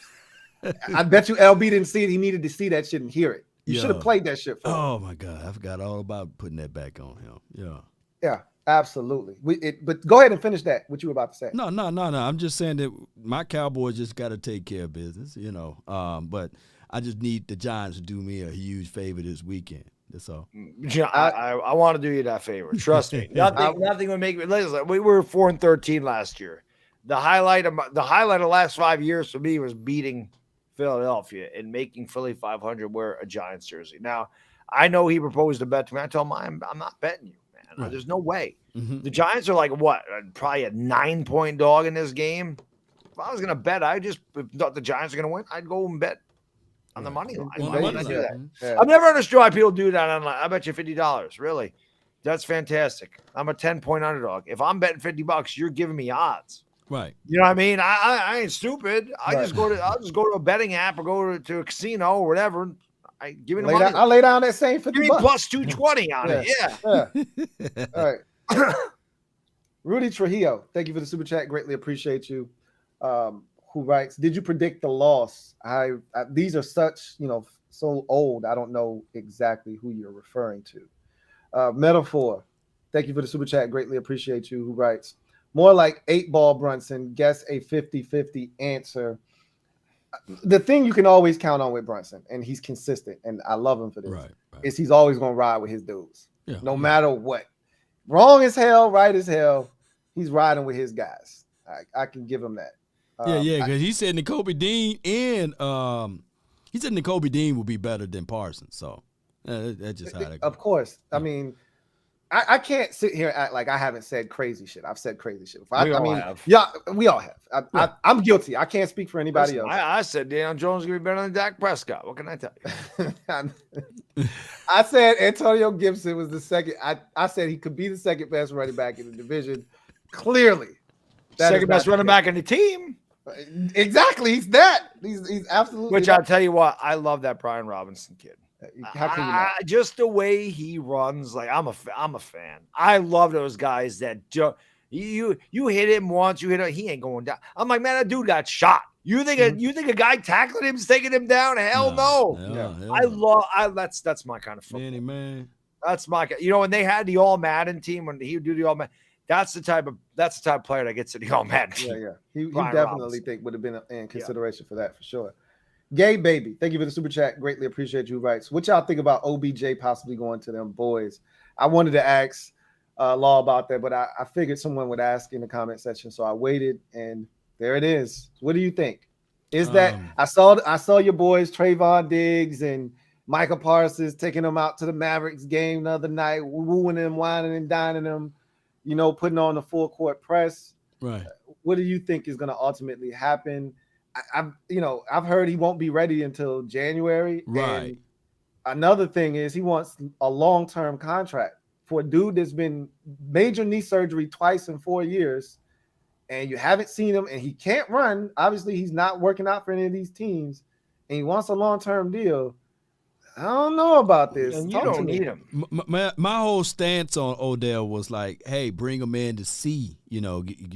[SPEAKER 1] I bet you LB didn't see it. He needed to see that shit and hear it. You should have played that shit for him.
[SPEAKER 3] Oh, my God. I forgot all about putting that back on him. Yeah.
[SPEAKER 1] Yeah, absolutely. But go ahead and finish that, what you were about to say.
[SPEAKER 3] No. I'm just saying that my Cowboys just got to take care of business, you know. But I just need the Giants to do me a huge favor this weekend. That's all.
[SPEAKER 5] I want to do you that favor. Trust me. Nothing would make me. Listen, we were 4-13 last year. The highlight of the last 5 years for me was beating Philadelphia and making Philly 500 wear a Giants jersey. Now, I know he proposed a bet to me. I told him I'm not betting you, man. Right. There's no way. The Giants are like what? Probably a 9-point dog in this game. If I was gonna bet, if thought the Giants are gonna win, I'd go and bet on the money line. I've never understood why people do that online. I bet you $50. Really, that's fantastic. I'm a 10-point underdog. If I'm betting $50, you're giving me odds.
[SPEAKER 3] Right.
[SPEAKER 5] You know what I mean? I ain't stupid. I'll just go to a betting app or go to a casino or whatever. Give me the money.
[SPEAKER 1] I'll lay down that same $50.
[SPEAKER 5] Give me plus 220 on it.
[SPEAKER 1] Yeah. All right. Rudy Trujillo, thank you for the super chat. Greatly appreciate you. Who writes, did you predict the loss? These are such, so old. I don't know exactly who you're referring to. Metaphor, thank you for the super chat. Greatly appreciate you. Who writes, more like 8-ball Brunson, guess a 50-50 answer. The thing you can always count on with Brunson, and he's consistent, and I love him for this, is he's always going to ride with his dudes, no matter what. Wrong as hell, right as hell, he's riding with his guys. I can give him that.
[SPEAKER 3] Because he said N'Kobe Dean he said N'Kobe Dean will be better than Parsons. So that's just how that goes.
[SPEAKER 1] Of course. I mean, I can't sit here and act like I haven't said crazy shit. I've said crazy shit.
[SPEAKER 5] We all have.
[SPEAKER 1] Yeah, we all have. I'm guilty. I can't speak for anybody else.
[SPEAKER 5] I said Daniel Jones is going to be better than Dak Prescott. What can I tell you?
[SPEAKER 1] I said Antonio Gibson was the second. I said he could be the second best running back in the division. Clearly.
[SPEAKER 5] Second best running back in the team.
[SPEAKER 1] Exactly. He's that. He's absolutely.
[SPEAKER 5] Which I'll tell you what, I love that Brian Robinson kid.
[SPEAKER 1] How can you not?
[SPEAKER 5] Just the way he runs, like I'm a fan. I love those guys that you hit him once, you hit him, he ain't going down. I'm like, man, that dude got shot. You think a guy tackling him is taking him down? Hell no. That's my kind of football.
[SPEAKER 3] Man.
[SPEAKER 5] That's my, when they had the All Madden team, when he would do the All Madden, that's the type of player that gets to the All Madden team.
[SPEAKER 1] Yeah. He definitely would have been in consideration for that for sure. Gay Baby, thank you for the super chat. Greatly appreciate you. Writes, what y'all think about OBJ possibly going to them boys? I wanted to ask Law about that, but I figured someone would ask in the comment section, so I waited, and there it is. What do you think? Is that I saw your boys Trayvon Diggs and Micah Parsons taking them out to the Mavericks game the other night, wooing them, whining and dining them, putting on the full court press.
[SPEAKER 3] Right.
[SPEAKER 1] What do you think is going to ultimately happen? I've heard he won't be ready until January.
[SPEAKER 3] Right.
[SPEAKER 1] And another thing is he wants a long-term contract for a dude that's been major knee surgery twice in 4 years, and you haven't seen him, and he can't run. Obviously, he's not working out for any of these teams, and he wants a long-term deal. I don't know about this.
[SPEAKER 5] And you don't need him.
[SPEAKER 3] My whole stance on Odell was like, hey, bring him in to see,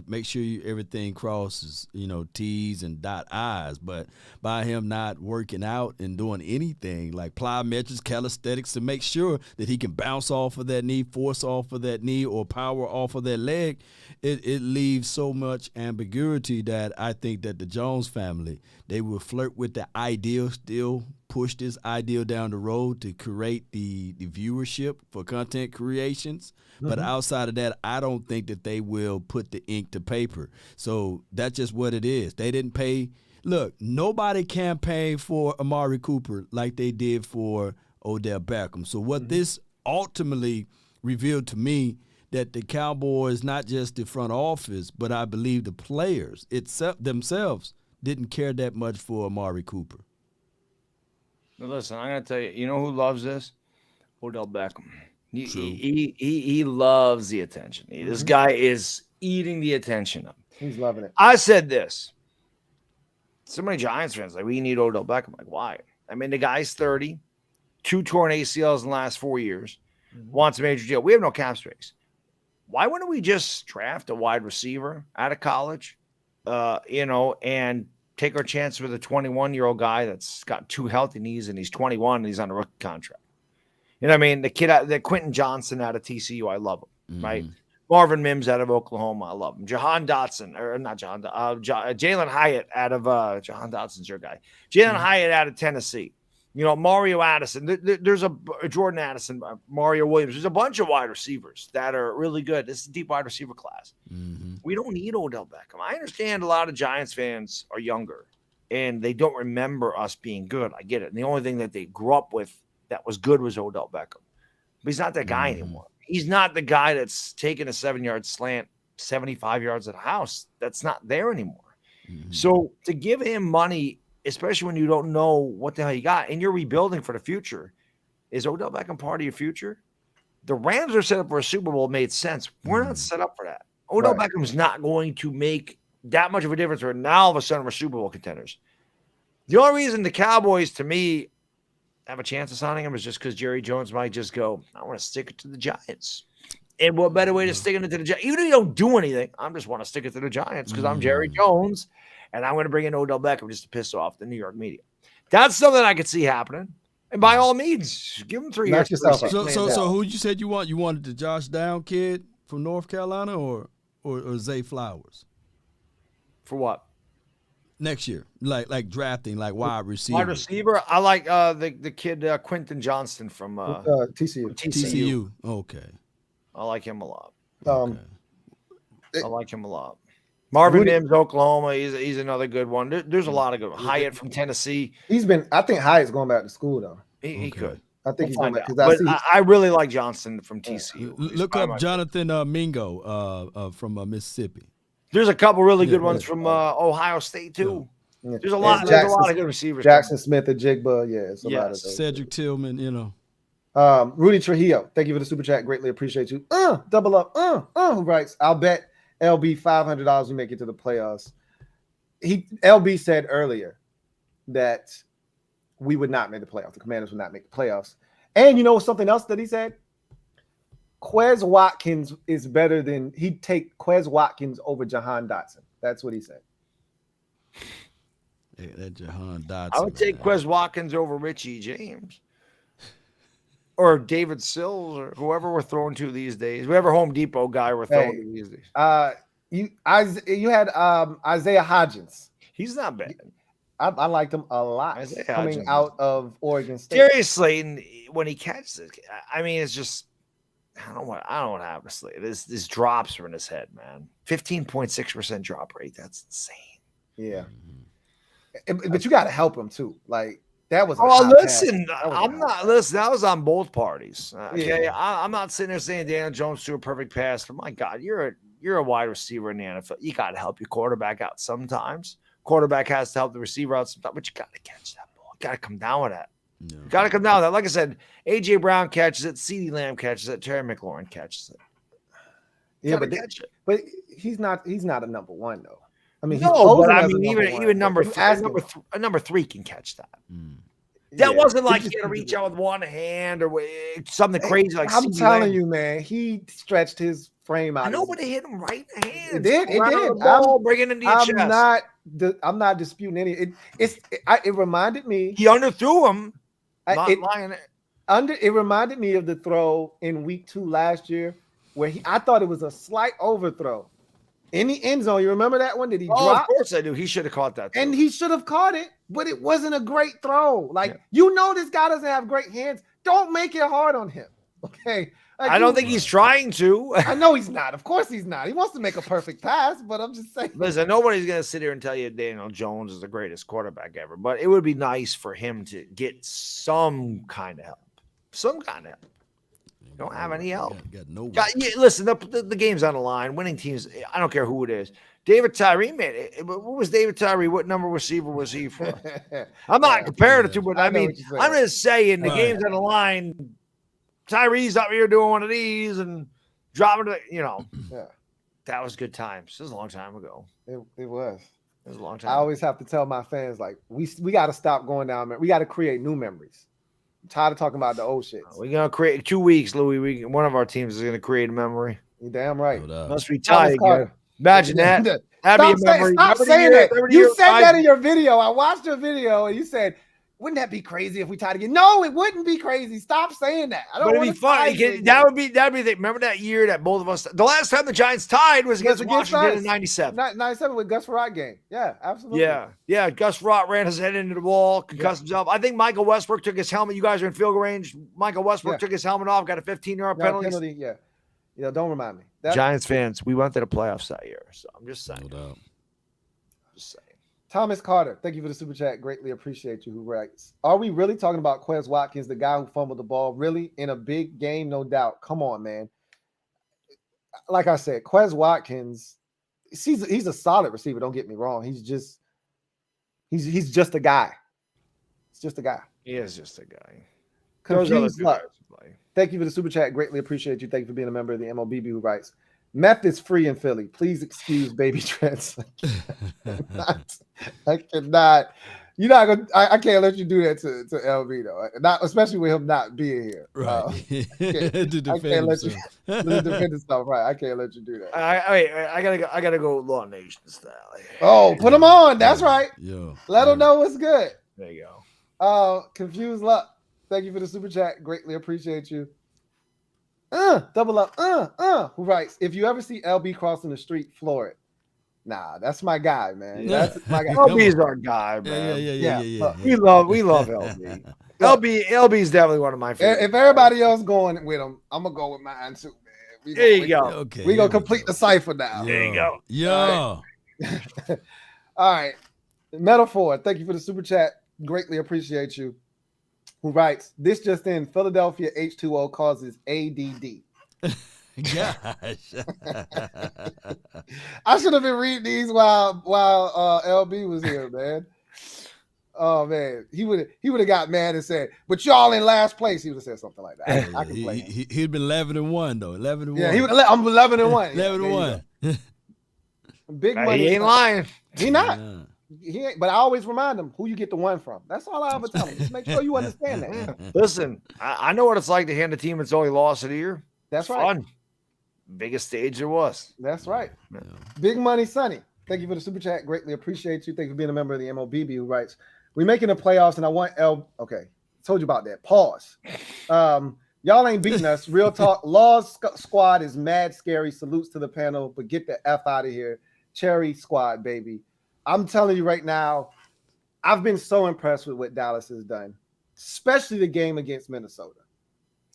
[SPEAKER 3] make sure everything crosses, T's and dot I's. But by him not working out and doing anything like plyometrics, calisthenics to make sure that he can bounce off of that knee, force off of that knee, or power off of that leg, it leaves so much ambiguity that I think that the Jones family, they will flirt with the ideal still, push this ideal down the road to create the viewership for content creations. Mm-hmm. But outside of that, I don't think that they will put the ink to paper. So that's just what it is. They didn't pay. Look, nobody campaigned for Amari Cooper like they did for Odell Beckham. So what this ultimately revealed to me, that the Cowboys, not just the front office, but I believe the players themselves didn't care that much for Amari Cooper.
[SPEAKER 5] Now listen, I'm going to tell you, you know who loves this? Odell Beckham. He loves the attention. This guy is eating the attention up.
[SPEAKER 1] He's loving it.
[SPEAKER 5] I said this. So many Giants fans like, we need Odell Beckham. Like, why? I mean, the guy's 30, 2 torn ACLs in the last 4 years, wants a major deal. We have no cap space. Why wouldn't we just draft a wide receiver out of college, and take our chance with a 21-year-old guy that's got 2 healthy knees and he's 21 and he's on a rookie contract? You know what I mean? The kid, the Quentin Johnson out of TCU, I love him, right? Marvin Mims out of Oklahoma, I love him. Jalen Hyatt out of Jahan Dotson's your guy. Jalen Hyatt out of Tennessee. Mario Addison. There's a Jordan Addison, Mario Williams. There's a bunch of wide receivers that are really good. This is a deep wide receiver class. We don't need Odell Beckham. I understand a lot of Giants fans are younger and they don't remember us being good. I get it. And the only thing that they grew up with that was good was Odell Beckham. But he's not that guy anymore. He's not the guy that's taking a 7-yard slant 75 yards at a house. That's not there anymore. So to give him money, especially when you don't know what the hell you got and you're rebuilding for the future, is Odell Beckham part of your future? The Rams are set up for a Super Bowl. Made sense. We're not set up for that. Odell Beckham's not going to make that much of a difference. Where now all of a sudden we're Super Bowl contenders. The only reason the Cowboys, to me, have a chance of signing him is just because Jerry Jones might just go, I want to stick it to the Giants. And what better way to stick it to the Giants? Even if you don't do anything, I just want to stick it to the Giants because I'm Jerry Jones. And I'm going to bring in Odell Beckham just to piss off the New York media. That's something I could see happening. And by all means, give him 3 years.
[SPEAKER 3] So who you said you want? You wanted the Josh Down kid from North Carolina, or or Zay Flowers
[SPEAKER 5] For what?
[SPEAKER 3] next year? Like drafting, like wide receiver.
[SPEAKER 5] Wide receiver. I like the kid Quentin Johnston from
[SPEAKER 1] TCU.
[SPEAKER 3] TCU. Okay.
[SPEAKER 5] I like him a lot.
[SPEAKER 3] Okay.
[SPEAKER 5] I like him a lot. Marvin
[SPEAKER 1] Rudy-
[SPEAKER 5] Mims, Oklahoma. He's another good one. There's a lot of good ones. Hyatt from Tennessee.
[SPEAKER 1] I think Hyatt's going back to school though.
[SPEAKER 5] He could.
[SPEAKER 1] I think he's
[SPEAKER 5] We'll
[SPEAKER 1] going
[SPEAKER 5] find
[SPEAKER 1] back
[SPEAKER 5] out.
[SPEAKER 1] because
[SPEAKER 5] But I really like Johnston from TCU. He's
[SPEAKER 3] Look
[SPEAKER 5] probably
[SPEAKER 3] up
[SPEAKER 5] my
[SPEAKER 3] Jonathan Mingo from Mississippi.
[SPEAKER 5] There's a couple really good
[SPEAKER 3] Yeah,
[SPEAKER 5] ones from Ohio State too.
[SPEAKER 1] Yeah.
[SPEAKER 5] There's a lot.
[SPEAKER 1] And
[SPEAKER 5] There's a lot of good receivers.
[SPEAKER 1] Jackson Smith and Jigba. Yeah, it's a lot of
[SPEAKER 5] Yes.
[SPEAKER 1] those.
[SPEAKER 3] Cedric Tillman, you know.
[SPEAKER 1] Rudy Trujillo, thank you for the super chat. Greatly appreciate you. Double up. Who writes? I'll bet LB $500 we make it to the playoffs. LB said earlier that we would not make the playoffs. The Commanders would not make the playoffs. And you know something else that he said? Quez Watkins is better than he'd take Quez Watkins over Jahan Dotson. That's what he said.
[SPEAKER 3] Hey, that Jahan Dotson.
[SPEAKER 5] I would take
[SPEAKER 3] man.
[SPEAKER 5] Quez Watkins over Richie James. Or David Sills or whoever we're throwing to these days. Whoever Home Depot guy we're throwing to these days.
[SPEAKER 1] You had Isaiah Hodgins.
[SPEAKER 5] He's not bad.
[SPEAKER 1] I liked him a lot
[SPEAKER 5] Isaiah
[SPEAKER 1] coming
[SPEAKER 5] Hodgins.
[SPEAKER 1] out of Oregon State.
[SPEAKER 5] Darius Slayton, when he catches it, I mean, it's just I don't know what happened to Slayton. This drops are in his head, man. 15.6% drop rate. That's insane.
[SPEAKER 1] Yeah. But you got to help him too. Like that was.
[SPEAKER 5] Listen, I'm not. Listen, that was on both parties. Okay,
[SPEAKER 1] Yeah.
[SPEAKER 5] I'm not sitting there saying Daniel Jones threw a perfect pass. But my God, you're a wide receiver in the NFL. You got to help your quarterback out sometimes. Quarterback has to help the receiver out sometimes, but you got to catch that ball. You got to come down with that.
[SPEAKER 3] Yeah.
[SPEAKER 5] You got to come down with that. Like I said, AJ Brown catches it, CeeDee Lamb catches it, Terry McLaurin catches it.
[SPEAKER 1] Yeah, but he's not a number one though. I mean,
[SPEAKER 5] no, but I
[SPEAKER 1] as a
[SPEAKER 5] mean,
[SPEAKER 1] number
[SPEAKER 5] even
[SPEAKER 1] one.
[SPEAKER 5] number
[SPEAKER 1] But
[SPEAKER 5] three, number three can catch that.
[SPEAKER 3] Mm.
[SPEAKER 5] That
[SPEAKER 1] Yeah.
[SPEAKER 5] wasn't like
[SPEAKER 1] He
[SPEAKER 5] he had to
[SPEAKER 1] just-
[SPEAKER 5] reach out with one hand or something crazy like
[SPEAKER 1] I'm
[SPEAKER 5] CeeDee
[SPEAKER 1] telling
[SPEAKER 5] Lamb.
[SPEAKER 1] you, man, he stretched his frame out.
[SPEAKER 5] I know, but it hit him right in the hands.
[SPEAKER 1] It did. It
[SPEAKER 5] Around
[SPEAKER 1] did.
[SPEAKER 5] the ball, bringing it into your chest.
[SPEAKER 1] I'm not disputing any. It reminded me.
[SPEAKER 5] He underthrew him.
[SPEAKER 1] It
[SPEAKER 5] Lying.
[SPEAKER 1] reminded me of the throw in week 2 last year where I thought it was a slight overthrow in the end zone. You remember that one? Did he
[SPEAKER 5] Of
[SPEAKER 1] drop?
[SPEAKER 5] course I do. He should have caught that.
[SPEAKER 1] And
[SPEAKER 5] too.
[SPEAKER 1] he should have caught it, but it wasn't a great throw. Like, you know, this guy doesn't have great hands. Don't make it hard on him. Okay. Like,
[SPEAKER 5] I don't think he's trying to.
[SPEAKER 1] I know he's not. Of course he's not. He wants to make a perfect pass, but I'm just saying.
[SPEAKER 5] Listen, nobody's going to sit here and tell you Daniel Jones is the greatest quarterback ever, but it would be nice for him to get some kind of help. Some kind of help. Don't have any help.
[SPEAKER 3] Got no.
[SPEAKER 5] Listen, the game's on the line. Winning teams, I don't care who it is. David Tyree made it. What was David Tyree? What number receiver was he for? I'm not comparing the two, but I
[SPEAKER 1] know
[SPEAKER 5] mean,
[SPEAKER 1] what you're saying.
[SPEAKER 5] I'm just saying the
[SPEAKER 3] Right.
[SPEAKER 5] game's on the line. Tyree's up here doing one of these and dropping it,
[SPEAKER 1] Yeah.
[SPEAKER 5] That was good times. This was a long time ago.
[SPEAKER 1] It was.
[SPEAKER 5] It was a long
[SPEAKER 1] I
[SPEAKER 5] time.
[SPEAKER 1] always have to tell my fans, like, we got to stop going down. We got to create new memories. I'm tired of talking about the old shit.
[SPEAKER 5] We're gonna create 2 weeks, Louis. One of our teams is gonna create a memory.
[SPEAKER 1] You're damn right.
[SPEAKER 3] No doubt.
[SPEAKER 5] Must be
[SPEAKER 1] Thomas
[SPEAKER 5] tied.
[SPEAKER 1] Carter.
[SPEAKER 5] Imagine that. That'd be a memory.
[SPEAKER 1] Stop
[SPEAKER 5] Remember the
[SPEAKER 1] saying
[SPEAKER 5] year-
[SPEAKER 1] that.
[SPEAKER 5] remember the
[SPEAKER 1] You
[SPEAKER 5] year
[SPEAKER 1] said
[SPEAKER 5] tied?
[SPEAKER 1] that in your video. I watched your video and you said, wouldn't that be crazy if we tied again? No, it wouldn't be crazy. Stop saying that. I don't
[SPEAKER 5] But
[SPEAKER 1] want
[SPEAKER 5] it'd be
[SPEAKER 1] to tie
[SPEAKER 5] funny.
[SPEAKER 1] again.
[SPEAKER 5] That'd be the, remember that year that both of us. The last time the Giants tied was against
[SPEAKER 1] against
[SPEAKER 5] Washington
[SPEAKER 1] us.
[SPEAKER 5] in '97.
[SPEAKER 1] 97 with Gus Farad game. Yeah, absolutely.
[SPEAKER 5] Yeah. Gus Rott ran his head into the wall, concussed himself. I think Michael Westbrook took his helmet. You guys are in field goal range. Michael Westbrook took his helmet off, got a 15-yard
[SPEAKER 1] No,
[SPEAKER 5] penalty.
[SPEAKER 1] Yeah, don't remind me.
[SPEAKER 5] Giants fans, we went to the playoffs that year. So I'm just saying.
[SPEAKER 3] No doubt.
[SPEAKER 5] Just saying.
[SPEAKER 1] Thomas Carter, thank you for the super chat. Greatly appreciate you. Who writes? Are we really talking about Quez Watkins, the guy who fumbled the ball? Really in a big game, no doubt. Come on, man. Like I said, Quez Watkins, he's a solid receiver. Don't get me wrong. He's just a guy. It's just a guy.
[SPEAKER 5] He is just a guy. Those other
[SPEAKER 1] Confused
[SPEAKER 5] two
[SPEAKER 1] luck.
[SPEAKER 5] guys play.
[SPEAKER 1] Thank you for the super chat. Greatly appreciate you. Thank you for being a member of the MLBB. Who writes? Meth is free in Philly. Please excuse baby trans. I cannot. You're not gonna. I can't let you do that to LB though. Not especially with him not being here.
[SPEAKER 3] Right.
[SPEAKER 1] To
[SPEAKER 3] To
[SPEAKER 1] I
[SPEAKER 3] defend
[SPEAKER 1] can't let you
[SPEAKER 3] himself.
[SPEAKER 1] defend himself. Right. I can't let you do that.
[SPEAKER 5] I gotta go Law Nation style.
[SPEAKER 1] Oh, put him on. That's right.
[SPEAKER 3] Yo.
[SPEAKER 1] Let him know what's good.
[SPEAKER 5] There you go.
[SPEAKER 1] Confused luck. Thank you for the super chat. Greatly appreciate you. Double up. Who writes, if you ever see LB crossing the street, floor it. Nah, that's my guy, man. That's my guy.
[SPEAKER 5] LB's our guy, man.
[SPEAKER 3] Yeah.
[SPEAKER 5] We love LB. LB's definitely one of my favorites.
[SPEAKER 1] If everybody else going with him, I'm gonna go with mine too, man.
[SPEAKER 5] There you go.
[SPEAKER 3] Okay,
[SPEAKER 1] We gonna complete the cipher now.
[SPEAKER 5] There you go.
[SPEAKER 3] Yeah.
[SPEAKER 1] All right. Metaphor, thank you for the super chat. Greatly appreciate you. Who writes, this just in, Philadelphia H2O causes ADD.
[SPEAKER 3] Gosh.
[SPEAKER 1] I should have been reading these while LB was here, man. Oh man, he would have got mad and said, "But y'all in last place." He would have said something like that. I can play.
[SPEAKER 3] He'd been 11-1 though. 11-1.
[SPEAKER 1] Yeah, I'm 11-1.
[SPEAKER 3] 11-1.
[SPEAKER 1] Big money.
[SPEAKER 5] He ain't lying.
[SPEAKER 1] He not. He ain't. But I always remind him who you get the one from. That's all I ever tell him. Just make sure you understand that.
[SPEAKER 5] Listen, I know what it's like to hand a team its only loss of the year.
[SPEAKER 1] That's right.
[SPEAKER 5] Fun. Biggest stage there was.
[SPEAKER 1] That's right.
[SPEAKER 3] Yeah.
[SPEAKER 1] Big Money Sonny, thank you for the super chat. Greatly appreciate you. Thank you for being a member of the MOBB, who writes, we're making the playoffs and I want okay, told you about that. Pause. Y'all ain't beating us. Real talk. Law's squad is mad scary. Salutes to the panel, but get the F out of here. Cherry squad, baby. I'm telling you right now, I've been so impressed with what Dallas has done, especially the game against Minnesota.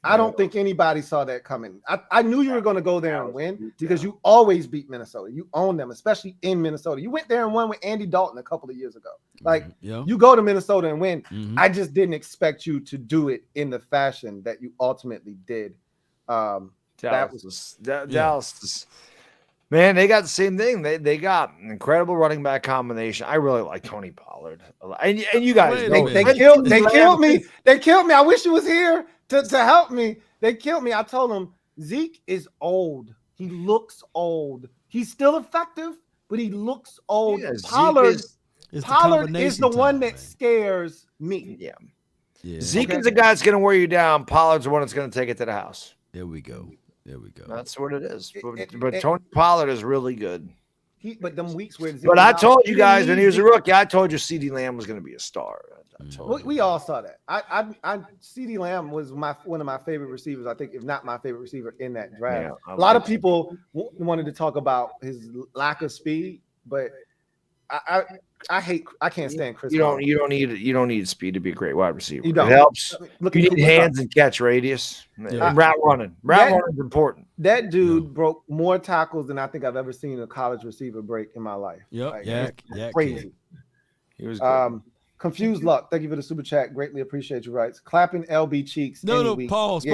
[SPEAKER 1] I don't think anybody saw that coming. I knew you were going to go there and win because you always beat Minnesota. You own them, especially in Minnesota. You went there and won with Andy Dalton a couple of years ago. Like, you go to Minnesota and win. I just didn't expect you to do it in the fashion that you ultimately did. Dallas,
[SPEAKER 5] man, they got the same thing. They got an incredible running back combination. I really like Tony Pollard. And you guys know
[SPEAKER 1] they killed me. They killed me. I wish you was here to help me. They killed me. I told him Zeke is old. He looks old. He's still effective, but he looks old.
[SPEAKER 5] Yeah,
[SPEAKER 1] Pollard is the one that
[SPEAKER 3] man.
[SPEAKER 1] scares me.
[SPEAKER 5] Yeah. Zeke is the guy that's going to wear you down. Pollard's the one that's going to take it to the house.
[SPEAKER 3] There we go.
[SPEAKER 5] That's what it is. But Tony Pollard is really good.
[SPEAKER 1] But them weeks where
[SPEAKER 5] But I told you guys when he was a rookie, I told you CeeDee Lamb was going to be a star.
[SPEAKER 1] We all saw that. CeeDee Lamb was one of my favorite receivers. I think, if not my favorite receiver in that draft.
[SPEAKER 5] Yeah,
[SPEAKER 1] a lot of people wanted to talk about his lack of speed, but I can't stand Chris.
[SPEAKER 5] You don't need speed to be a great wide receiver.
[SPEAKER 1] You don't.
[SPEAKER 5] It helps.
[SPEAKER 1] Look,
[SPEAKER 5] you need hands and catch radius.
[SPEAKER 3] Yeah.
[SPEAKER 5] Route running. Route running is important.
[SPEAKER 1] That dude broke more tackles than I think I've ever seen a college receiver break in my life.
[SPEAKER 3] Yep.
[SPEAKER 1] Like, crazy.
[SPEAKER 5] He was good.
[SPEAKER 1] Confused Luck, thank you for the super chat. Greatly appreciate you. Writes, clapping LB cheeks.
[SPEAKER 3] Pause.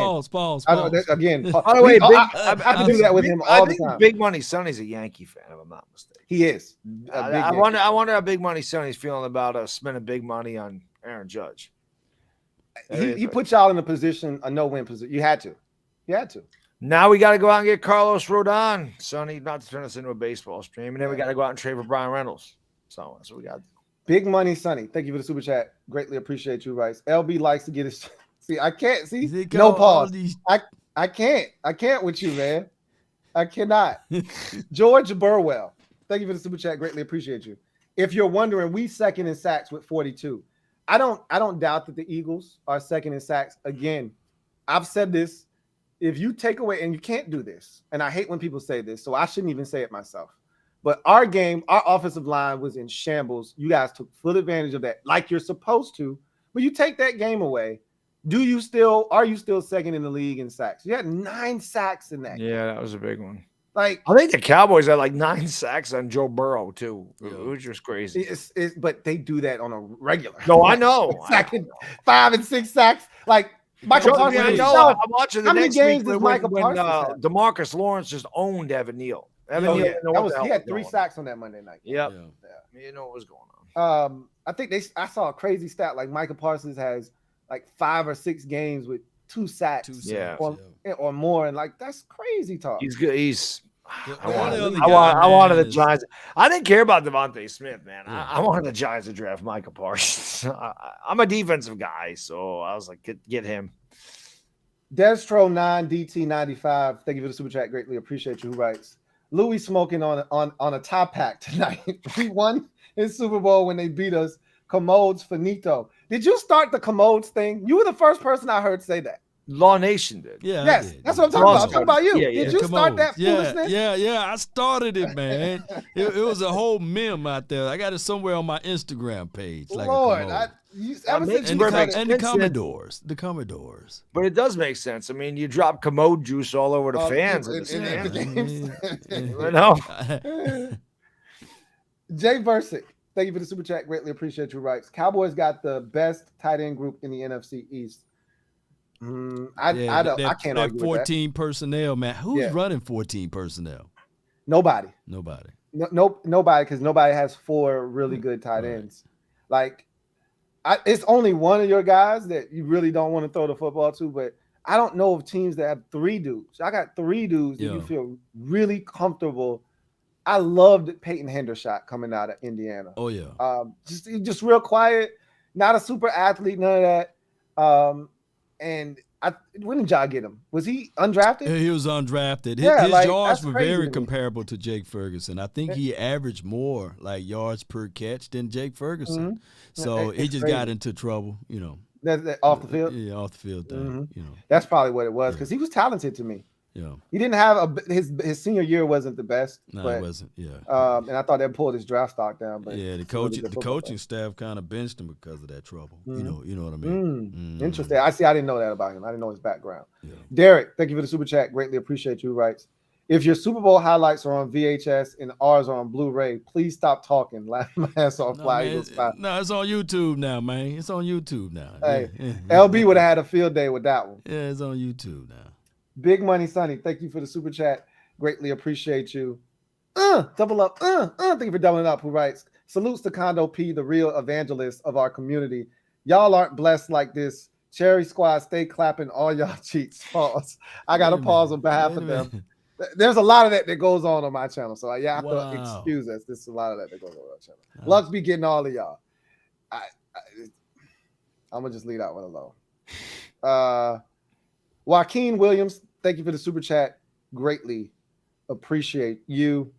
[SPEAKER 1] I know that, again.
[SPEAKER 5] By the way,
[SPEAKER 1] I have to do that with him all the time.
[SPEAKER 5] Big Money Sonny's a Yankee fan, if I'm not mistaken.
[SPEAKER 1] He is.
[SPEAKER 5] I wonder how Big Money Sonny's feeling about spending big money on Aaron Judge.
[SPEAKER 1] He put y'all in a position, a no-win position. You had to.
[SPEAKER 5] Now we got to go out and get Carlos Rodon, Sonny, not to turn us into a baseball stream, and then we got to go out and trade for Brian Reynolds. So that's what we got.
[SPEAKER 1] Big Money Sonny, thank you for the super chat. Greatly appreciate you, Rice. LB likes to get his. See, I can't. See, no pause. I can't with you, man. I cannot. George Burwell, thank you for the super chat. Greatly appreciate you. If you're wondering, we second in sacks with 42. I don't doubt that the Eagles are second in sacks. Again, I've said this. If you take away, and you can't do this, and I hate when people say this, so I shouldn't even say it myself. But our offensive line was in shambles. You guys took full advantage of that, like you're supposed to. But you take that game away. Are you still second in the league in sacks? You had 9 sacks in that game.
[SPEAKER 5] Yeah, that was a big one.
[SPEAKER 1] Like,
[SPEAKER 5] I think the Cowboys had like 9 sacks on Joe Burrow too, which was crazy.
[SPEAKER 1] But they do that on a regular.
[SPEAKER 5] No, I know.
[SPEAKER 1] 5 and 6 sacks. Like Michael Parsons.
[SPEAKER 5] I'm watching the next
[SPEAKER 1] games
[SPEAKER 5] week
[SPEAKER 1] does
[SPEAKER 5] when
[SPEAKER 1] Michael Parsons
[SPEAKER 5] DeMarcus Lawrence just owned Evan Neal.
[SPEAKER 1] He had 3 sacks on that Monday night.
[SPEAKER 5] Yep. Yeah. You know what was going on.
[SPEAKER 1] I think I saw a crazy stat like Michael Parsons has like 5 or 6 games with 2 sacks, or more, and like that's crazy talk.
[SPEAKER 5] He's good. I wanted the Giants. I didn't care about Devontae Smith, man. I wanted the Giants to draft Michael Parsons. I'm a defensive guy, so I was like, get him.
[SPEAKER 1] Destro 9 DT 95. Thank you for the super chat. Greatly appreciate you. Who writes? Louis smoking on a top pack tonight. We won in Super Bowl when they beat us. Commodes finito. Did you start the commodes thing? You were the first person I heard say that.
[SPEAKER 5] Law Nation did.
[SPEAKER 3] Yeah, I
[SPEAKER 1] Yes,
[SPEAKER 3] did.
[SPEAKER 1] that's what I'm talking about. I'm talking about you.
[SPEAKER 5] Yeah,
[SPEAKER 1] Did
[SPEAKER 5] yeah.
[SPEAKER 1] you
[SPEAKER 3] Come
[SPEAKER 1] start
[SPEAKER 3] on.
[SPEAKER 1] that foolishness?
[SPEAKER 3] Yeah. I started it, man. it was a whole meme out there. I got it somewhere on my Instagram page. Like
[SPEAKER 1] Lord,
[SPEAKER 3] a
[SPEAKER 1] ever
[SPEAKER 5] That
[SPEAKER 1] since
[SPEAKER 5] makes
[SPEAKER 1] you
[SPEAKER 5] perfect
[SPEAKER 1] started,
[SPEAKER 5] sense.
[SPEAKER 3] and the Commodores.
[SPEAKER 5] But it does make sense. I mean, you drop commode juice all over the fans.
[SPEAKER 1] in the games.
[SPEAKER 5] I know.
[SPEAKER 1] Jay Versick, thank you for the super chat. Greatly appreciate your rights. Cowboys got the best tight end group in the NFC East. I can't argue with
[SPEAKER 3] 14 personnel, man. Who's running 14 personnel?
[SPEAKER 1] Nobody.
[SPEAKER 3] Nobody.
[SPEAKER 1] Nobody, because nobody has 4 really good tight ends. Like, it's only one of your guys that you really don't want to throw the football to, but I don't know of teams that have 3 dudes. I got 3 dudes that you feel really comfortable. I loved Peyton Hendershot coming out of Indiana.
[SPEAKER 3] Oh yeah.
[SPEAKER 1] Just real quiet, not a super athlete, none of that. And when did y'all get him? Was he undrafted?
[SPEAKER 3] He was undrafted.
[SPEAKER 1] Yeah,
[SPEAKER 3] His yards were
[SPEAKER 1] crazy
[SPEAKER 3] very
[SPEAKER 1] to me.
[SPEAKER 3] comparable to Jake Ferguson. I think he averaged more like yards per catch than Jake Ferguson.
[SPEAKER 1] Mhm.
[SPEAKER 3] So
[SPEAKER 1] It's
[SPEAKER 3] he just
[SPEAKER 1] crazy.
[SPEAKER 3] got into trouble, you know.
[SPEAKER 1] That off the field.
[SPEAKER 3] Yeah, off the field thing. You know.
[SPEAKER 1] That's probably what it was, because he was talented to me.
[SPEAKER 3] Yeah.
[SPEAKER 1] He didn't have his senior year wasn't the best.
[SPEAKER 3] No,
[SPEAKER 1] but,
[SPEAKER 3] it wasn't. Yeah.
[SPEAKER 1] And I thought that pulled his draft stock down. But
[SPEAKER 3] Yeah, the coaching staff kind of benched him because of that trouble. You know what I mean?
[SPEAKER 1] Interesting. I didn't know that about him. I didn't know his background.
[SPEAKER 3] Yeah.
[SPEAKER 1] Derek, thank you for the super chat. Greatly appreciate you. Writes, if your Super Bowl highlights are on VHS and ours are on Blu-ray, please stop talking. Laugh my ass off. Fly Eagles Fly.
[SPEAKER 3] No, it's on YouTube now, man. It's on YouTube now.
[SPEAKER 1] Hey,
[SPEAKER 3] yeah.
[SPEAKER 1] LB would have had a field day with that one.
[SPEAKER 3] Yeah, it's on YouTube now.
[SPEAKER 1] Big Money Sonny, thank you for the super chat. Greatly appreciate you. Double up. Thank you for doubling up. Who writes, salutes to Condo P, the real evangelist of our community. Y'all aren't blessed like this. Cherry Squad, stay clapping all y'all cheeks. Pause. I got to pause on behalf of them. There's a lot of that goes on my channel. So I have to excuse us. There's a lot of that goes on our channel. Lux be getting all of y'all. I'm going to just leave that one alone. Joaquin Williams, thank you for the super chat. Greatly appreciate you.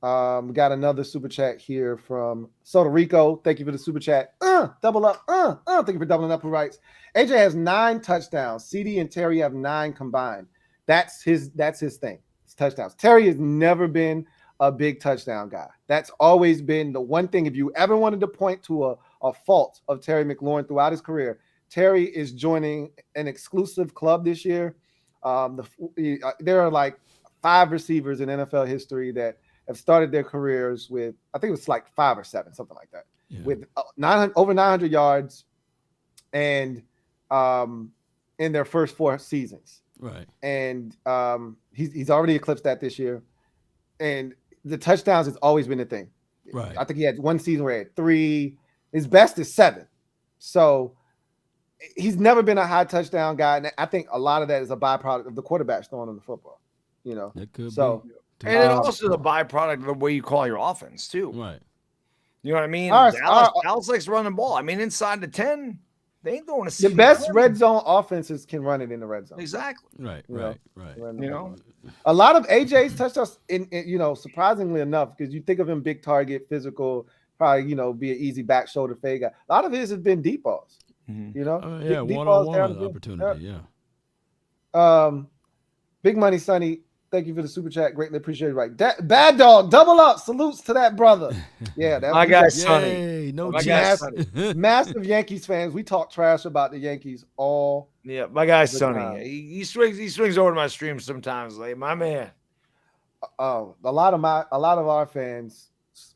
[SPEAKER 1] We got another super chat here from Soto Rico. Thank you for the super chat. Double up. Thank you for doubling up. Who writes, AJ has 9 touchdowns. CD and Terry have 9 combined. That's his thing. It's touchdowns. Terry has never been a big touchdown guy. That's always been the one thing. If you ever wanted to point to a fault of Terry McLaurin throughout his career, Terry is joining an exclusive club this year. There are like 5 receivers in NFL history that have started their careers with, I think it was like 5 or 7, something like that, with over 900 yards and in their first 4 seasons.
[SPEAKER 3] Right.
[SPEAKER 1] And he's already eclipsed that this year. And the touchdowns has always been the thing.
[SPEAKER 3] Right.
[SPEAKER 1] I think he had one season where he had 3. His best is 7. So he's never been a high touchdown guy, and I think a lot of that is a byproduct of the quarterbacks throwing him the football. You know,
[SPEAKER 3] it could
[SPEAKER 1] so
[SPEAKER 3] be.
[SPEAKER 5] And it also is a byproduct of the way you call your offense too.
[SPEAKER 3] Right.
[SPEAKER 5] You know what I mean? Dallas likes running ball. I mean, inside the 10, they ain't throwing a
[SPEAKER 1] the best red zone offenses can run it in the red zone.
[SPEAKER 5] Exactly.
[SPEAKER 3] Right.
[SPEAKER 1] Right.
[SPEAKER 5] You know,
[SPEAKER 1] a lot of AJ's touchdowns, surprisingly enough, because you think of him big target, physical, probably be an easy back shoulder fade guy. A lot of his has been deep balls. You know, deep
[SPEAKER 3] one-on-one opportunity.
[SPEAKER 1] Big Money Sonny, thank you for the super chat. Greatly appreciate it. Right, Bad Dog, double up. Salutes to that brother. Yeah, that's
[SPEAKER 5] my guy Sonny.
[SPEAKER 3] No
[SPEAKER 1] massive Yankees fans. We talk trash about the Yankees all.
[SPEAKER 5] Yeah, my guy Sonny. He swings over to my stream sometimes. Like, my man.
[SPEAKER 1] A lot of our fans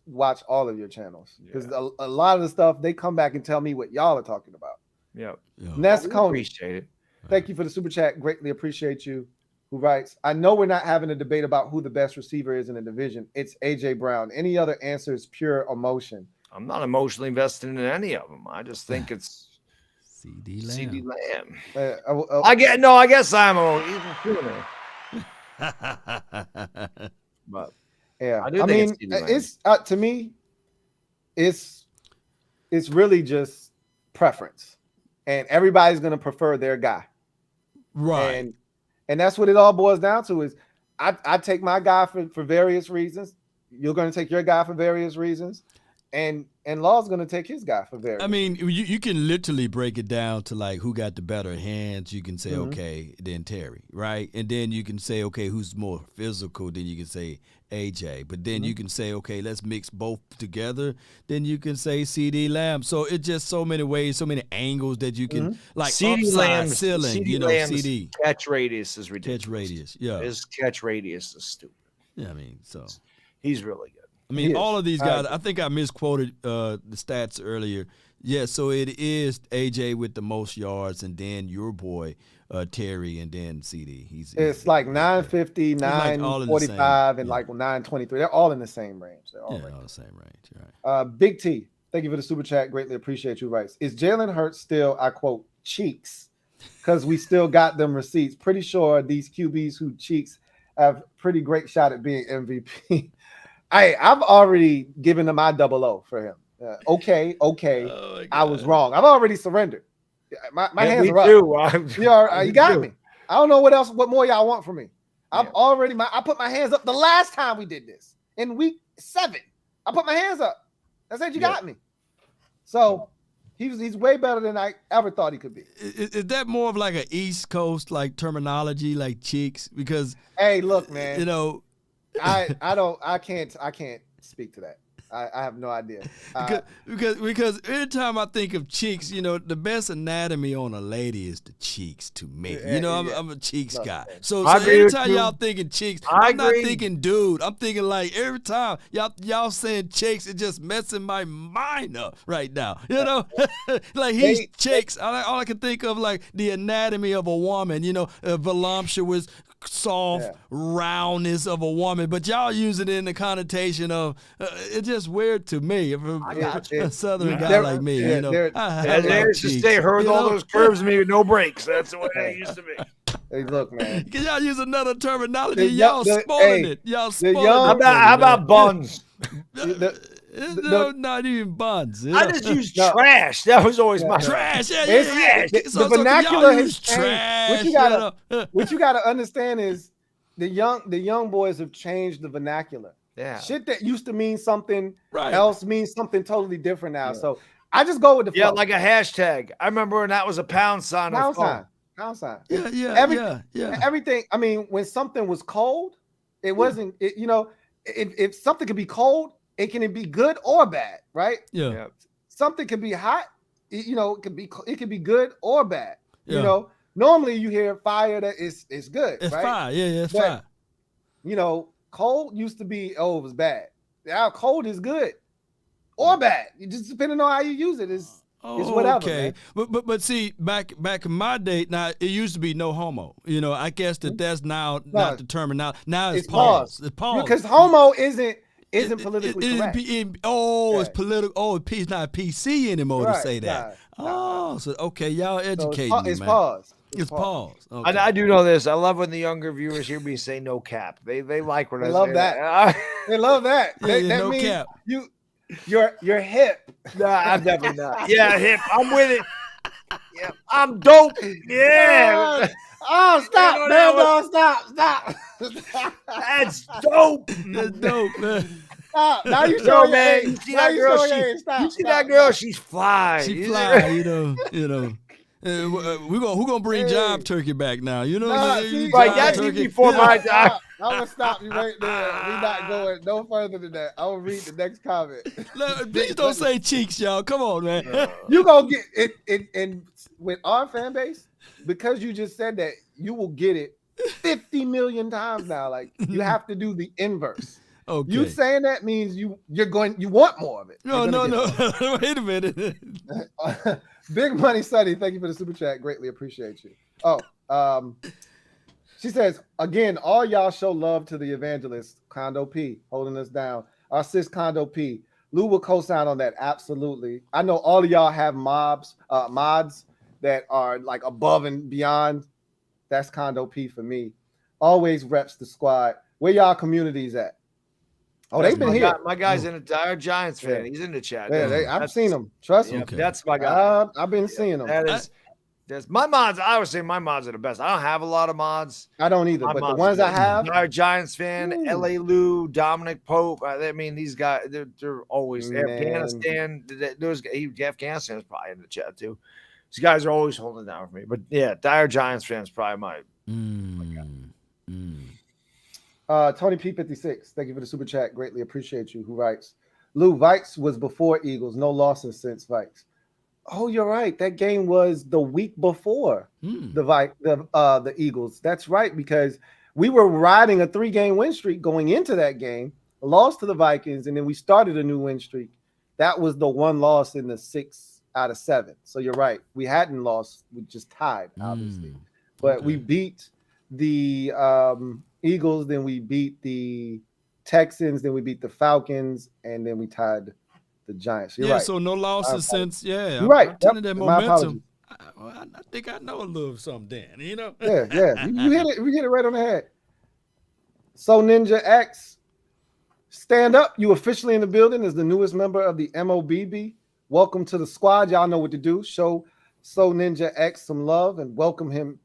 [SPEAKER 1] watch all of your channels because a lot of the stuff they come back and tell me what y'all are talking about.
[SPEAKER 5] Yep.
[SPEAKER 1] Ness Coney,
[SPEAKER 5] appreciate it.
[SPEAKER 1] Thank you for the super chat. Greatly appreciate you. Who writes, I know we're not having a debate about who the best receiver is in the division. It's AJ Brown. Any other answer is pure emotion.
[SPEAKER 5] I'm not emotionally invested in any of them. I just think it's
[SPEAKER 3] CD
[SPEAKER 5] Lamb.
[SPEAKER 1] I
[SPEAKER 5] guess I'm but
[SPEAKER 1] yeah,
[SPEAKER 5] I mean,
[SPEAKER 1] it's to me, it's really just preference, and everybody's gonna prefer their guy,
[SPEAKER 3] right?
[SPEAKER 1] And that's what it all boils down to. Is I take my guy for various reasons. You're gonna take your guy for various reasons, and Law's gonna take his guy for very.
[SPEAKER 3] I mean, you can literally break it down to like who got the better hands. You can say,
[SPEAKER 1] Mhm.
[SPEAKER 3] okay, then Terry, right? And then you can say, okay, who's more physical? Then you can say AJ. But then you can say, okay, let's mix both together. Then you can say CD Lamb. So it's just so many ways, so many angles that you can like
[SPEAKER 5] CD
[SPEAKER 3] upside
[SPEAKER 5] Lamb's
[SPEAKER 3] ceiling.
[SPEAKER 5] CD
[SPEAKER 3] You know,
[SPEAKER 5] Lamb's
[SPEAKER 3] CD
[SPEAKER 5] catch radius is ridiculous.
[SPEAKER 3] catch radius. Yeah,
[SPEAKER 5] His catch radius is stupid.
[SPEAKER 3] yeah. I mean, so.
[SPEAKER 5] He's really good.
[SPEAKER 3] I mean,
[SPEAKER 1] He
[SPEAKER 3] all
[SPEAKER 1] is.
[SPEAKER 3] of these guys, I think I misquoted the stats earlier. Yeah, so it is AJ with the most yards, and then your boy, Terry, and then CD.
[SPEAKER 1] It's like 950,
[SPEAKER 3] like all in the same,
[SPEAKER 1] 945, and
[SPEAKER 3] yeah.
[SPEAKER 1] like 923. They're all in the same range. They're all
[SPEAKER 3] Yeah,
[SPEAKER 1] right.
[SPEAKER 3] all the same range. Right.
[SPEAKER 1] Big T, thank you for the super chat. Greatly appreciate you. Writes, is Jalen Hurts still, I quote, cheeks? Because we still got them receipts. Pretty sure these QBs who cheeks have pretty great shot at being MVP. I've already given him my 00 for him. Okay.
[SPEAKER 3] Oh
[SPEAKER 1] I was wrong. I've already surrendered. My hands are up.
[SPEAKER 5] Too.
[SPEAKER 1] You got me. I don't know what more y'all want from me. I've already I put my hands up the last time we did this in week 7. I put my hands up. I said you got me. So he's way better than I ever thought he could be.
[SPEAKER 3] Is that more of like an East Coast like terminology, like cheeks? Because
[SPEAKER 1] Hey, look, man.
[SPEAKER 3] you know,
[SPEAKER 1] I can't speak to that. I have no idea.
[SPEAKER 3] Because every time I think of cheeks, you know, the best anatomy on a lady is the cheeks to me. You know, I'm a cheeks guy. So every time y'all thinking cheeks, I'm not thinking dude. I'm thinking like every time y'all saying cheeks, it just messing my mind up right now. You know, like he's cheeks. All I can think of like the anatomy of a woman. You know, voluptuous, soft roundness of a woman, but y'all use it in the connotation of it's just weird to me. A southern guy like me, you know.
[SPEAKER 5] They used to stay her with all those curves and me with no brakes. That's the way they used to be.
[SPEAKER 1] Hey, look, man.
[SPEAKER 3] Can y'all use another terminology? Y'all spoiling it. Y'all spoiling it.
[SPEAKER 5] How about buns?
[SPEAKER 3] No, not even buns.
[SPEAKER 5] I just use trash. That was always my
[SPEAKER 3] trash. Yeah.
[SPEAKER 1] The vernacular has changed.
[SPEAKER 3] Trash.
[SPEAKER 1] What you gotta understand is the young boys have changed the vernacular.
[SPEAKER 5] Yeah.
[SPEAKER 1] Shit that used to mean something
[SPEAKER 3] Right.
[SPEAKER 1] else means something totally different now. So I just go with the flow.
[SPEAKER 5] Yeah, like a hashtag. I remember when that was a pound sign.
[SPEAKER 1] Pound sign.
[SPEAKER 3] Yeah.
[SPEAKER 1] Everything. I mean, when something was cold, it wasn't. You know, if something could be cold, it can be good or bad, right?
[SPEAKER 3] Yeah.
[SPEAKER 1] Something can be hot. You know, it could be good or bad.
[SPEAKER 3] Yeah.
[SPEAKER 1] You know, normally you hear fire that is good.
[SPEAKER 3] It's
[SPEAKER 1] right?
[SPEAKER 3] fire. Yeah, it's
[SPEAKER 1] But,
[SPEAKER 3] fire.
[SPEAKER 1] You know, cold used to be, it was bad. Now cold is good or bad. You just depending on how you use it. It's whatever.
[SPEAKER 3] Okay,
[SPEAKER 1] man.
[SPEAKER 3] but see, back in my day, now it used to be no homo. You know, I guess that's now not the term. Now it's pause. It's pause
[SPEAKER 1] because homo isn't politically correct.
[SPEAKER 3] It's political. Oh, it's not PC anymore to say that. So okay, y'all educate me,
[SPEAKER 1] it's
[SPEAKER 3] man.
[SPEAKER 1] Pause.
[SPEAKER 3] It's pause. Okay.
[SPEAKER 5] I do know this. I love when the younger viewers hear me say no cap. They like when I
[SPEAKER 1] love
[SPEAKER 5] say
[SPEAKER 1] that. They love that.
[SPEAKER 3] Yeah,
[SPEAKER 1] that
[SPEAKER 3] no
[SPEAKER 1] means
[SPEAKER 3] cap.
[SPEAKER 1] You're hip.
[SPEAKER 5] Nah, I'm definitely not. Yeah, hip. I'm with it. Yeah, I'm dope. Yeah.
[SPEAKER 1] Oh, stop, man. No, stop.
[SPEAKER 5] That's dope.
[SPEAKER 3] That's dope, man.
[SPEAKER 1] Stop. Now you show
[SPEAKER 5] man.
[SPEAKER 1] your
[SPEAKER 5] You see that girl? You see that girl? She's fly.
[SPEAKER 3] She fly. You know. Who gonna bring Job Turkey back now? You know,
[SPEAKER 5] right? That's before my time.
[SPEAKER 1] I'm gonna stop you right there. We're not going no further than that. I'll read the next comment.
[SPEAKER 3] Please don't say cheeks, y'all. Come on, man.
[SPEAKER 1] You gonna get it, and with our fan base, because you just said that, you will get it 50 million times now. Like you have to do the inverse.
[SPEAKER 3] Okay.
[SPEAKER 1] You saying that means you want more of it.
[SPEAKER 3] No. Wait a minute.
[SPEAKER 1] Big Money Sunny, thank you for the super chat. Greatly appreciate you. She says, again, all y'all show love to the evangelist, Condo P, holding us down. Our sis Condo P. Lou will co-sign on that. Absolutely. I know all of y'all have mods that are like above and beyond. That's Condo P for me. Always reps the squad. Where y'all communities at? Oh, they've been here.
[SPEAKER 5] My guy's an entire Giants fan. He's in the chat.
[SPEAKER 1] Yeah, I've seen him. Trust me.
[SPEAKER 5] That's my guy.
[SPEAKER 1] I've been seeing him.
[SPEAKER 5] That is My mods. I would say my mods are the best. I don't have a lot of mods.
[SPEAKER 1] I don't either,
[SPEAKER 5] My
[SPEAKER 1] but the
[SPEAKER 5] mods
[SPEAKER 1] ones
[SPEAKER 5] are
[SPEAKER 1] I have,
[SPEAKER 5] I'm a Giants fan.
[SPEAKER 1] Ooh.
[SPEAKER 5] L.A. Lou, Dominic Pope. I mean, these guys. They're always
[SPEAKER 1] Man.
[SPEAKER 5] Afghanistan. Afghanistan is probably in the chat too. These guys are always holding it down for me. But yeah, dire Giants fans probably my.
[SPEAKER 1] Tony P56, thank you for the super chat. Greatly appreciate you. Who writes, Lou, Vikes was before Eagles. No losses since Vikes. Oh, you're right. That game was the week before the Eagles. That's right, because we were riding a 3-game win streak going into that game, lost to the Vikings, and then we started a new win streak. That was the one loss in the 6 out of 7. So you're right. We hadn't lost. We just tied, obviously. But we beat the Eagles, then we beat the Texans, then we beat the Falcons, and then we tied the Giants. You're right.
[SPEAKER 3] So no losses since. Yeah,
[SPEAKER 1] you're right.
[SPEAKER 3] I'm telling that
[SPEAKER 1] My
[SPEAKER 3] momentum. I think I know a little something, Dan. You know.
[SPEAKER 1] Yeah. You hit it. We hit it right on the head. So Ninja X, stand up. You officially in the building as the newest member of the MOBB. Welcome to the squad. Y'all know what to do. Show So Ninja X some love and welcome him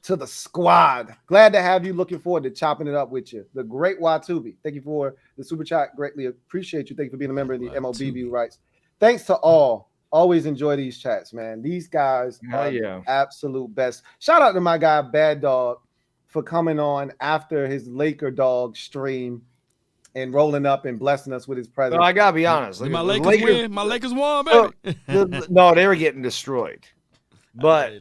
[SPEAKER 1] to the squad. Glad to have you. Looking forward to chopping it up with you. The great Watubi. Thank you for the super chat. Greatly appreciate you. Thank you for being a member of the MOBB rights. Thanks to all. Always enjoy these chats, man. These guys are the absolute best. Shout out to my guy Bad Dog for coming on after his Laker dog stream and rolling up and blessing us with his presence.
[SPEAKER 5] No, I gotta be honest.
[SPEAKER 3] Did my Lakers win? My Lakers won, baby.
[SPEAKER 5] No, they were getting destroyed. But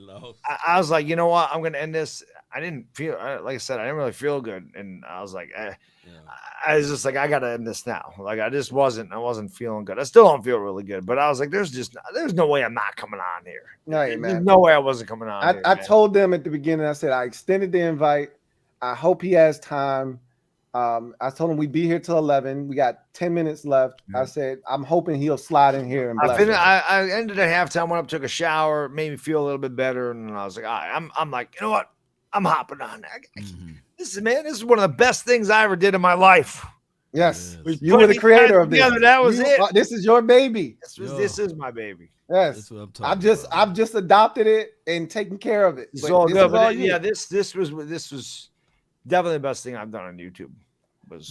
[SPEAKER 5] I was like, you know what? I'm going to end this. I didn't feel, like I said, I didn't really feel good. And I was like, I was just like, I got to end this now. Like, I wasn't feeling good. I still don't feel really good. But I was like, there's no way I'm not coming on here. There's no way I wasn't coming on here.
[SPEAKER 1] I told them at the beginning, I said, I extended the invite. I hope he has time. I told him we'd be here till 11. We got 10 minutes left. I said, I'm hoping he'll slide in here. And
[SPEAKER 5] I ended at halftime, went up, took a shower, made me feel a little bit better. And I was like, all right, I'm like, you know what? I'm hopping on. This is one of the best things I ever did in my life.
[SPEAKER 1] Yes. You were the creator of this.
[SPEAKER 5] That was it.
[SPEAKER 1] This is your baby.
[SPEAKER 5] This is my baby.
[SPEAKER 1] Yes. I've just adopted it and taken care of it.
[SPEAKER 5] It's all good. But this was definitely the best thing I've done on YouTube.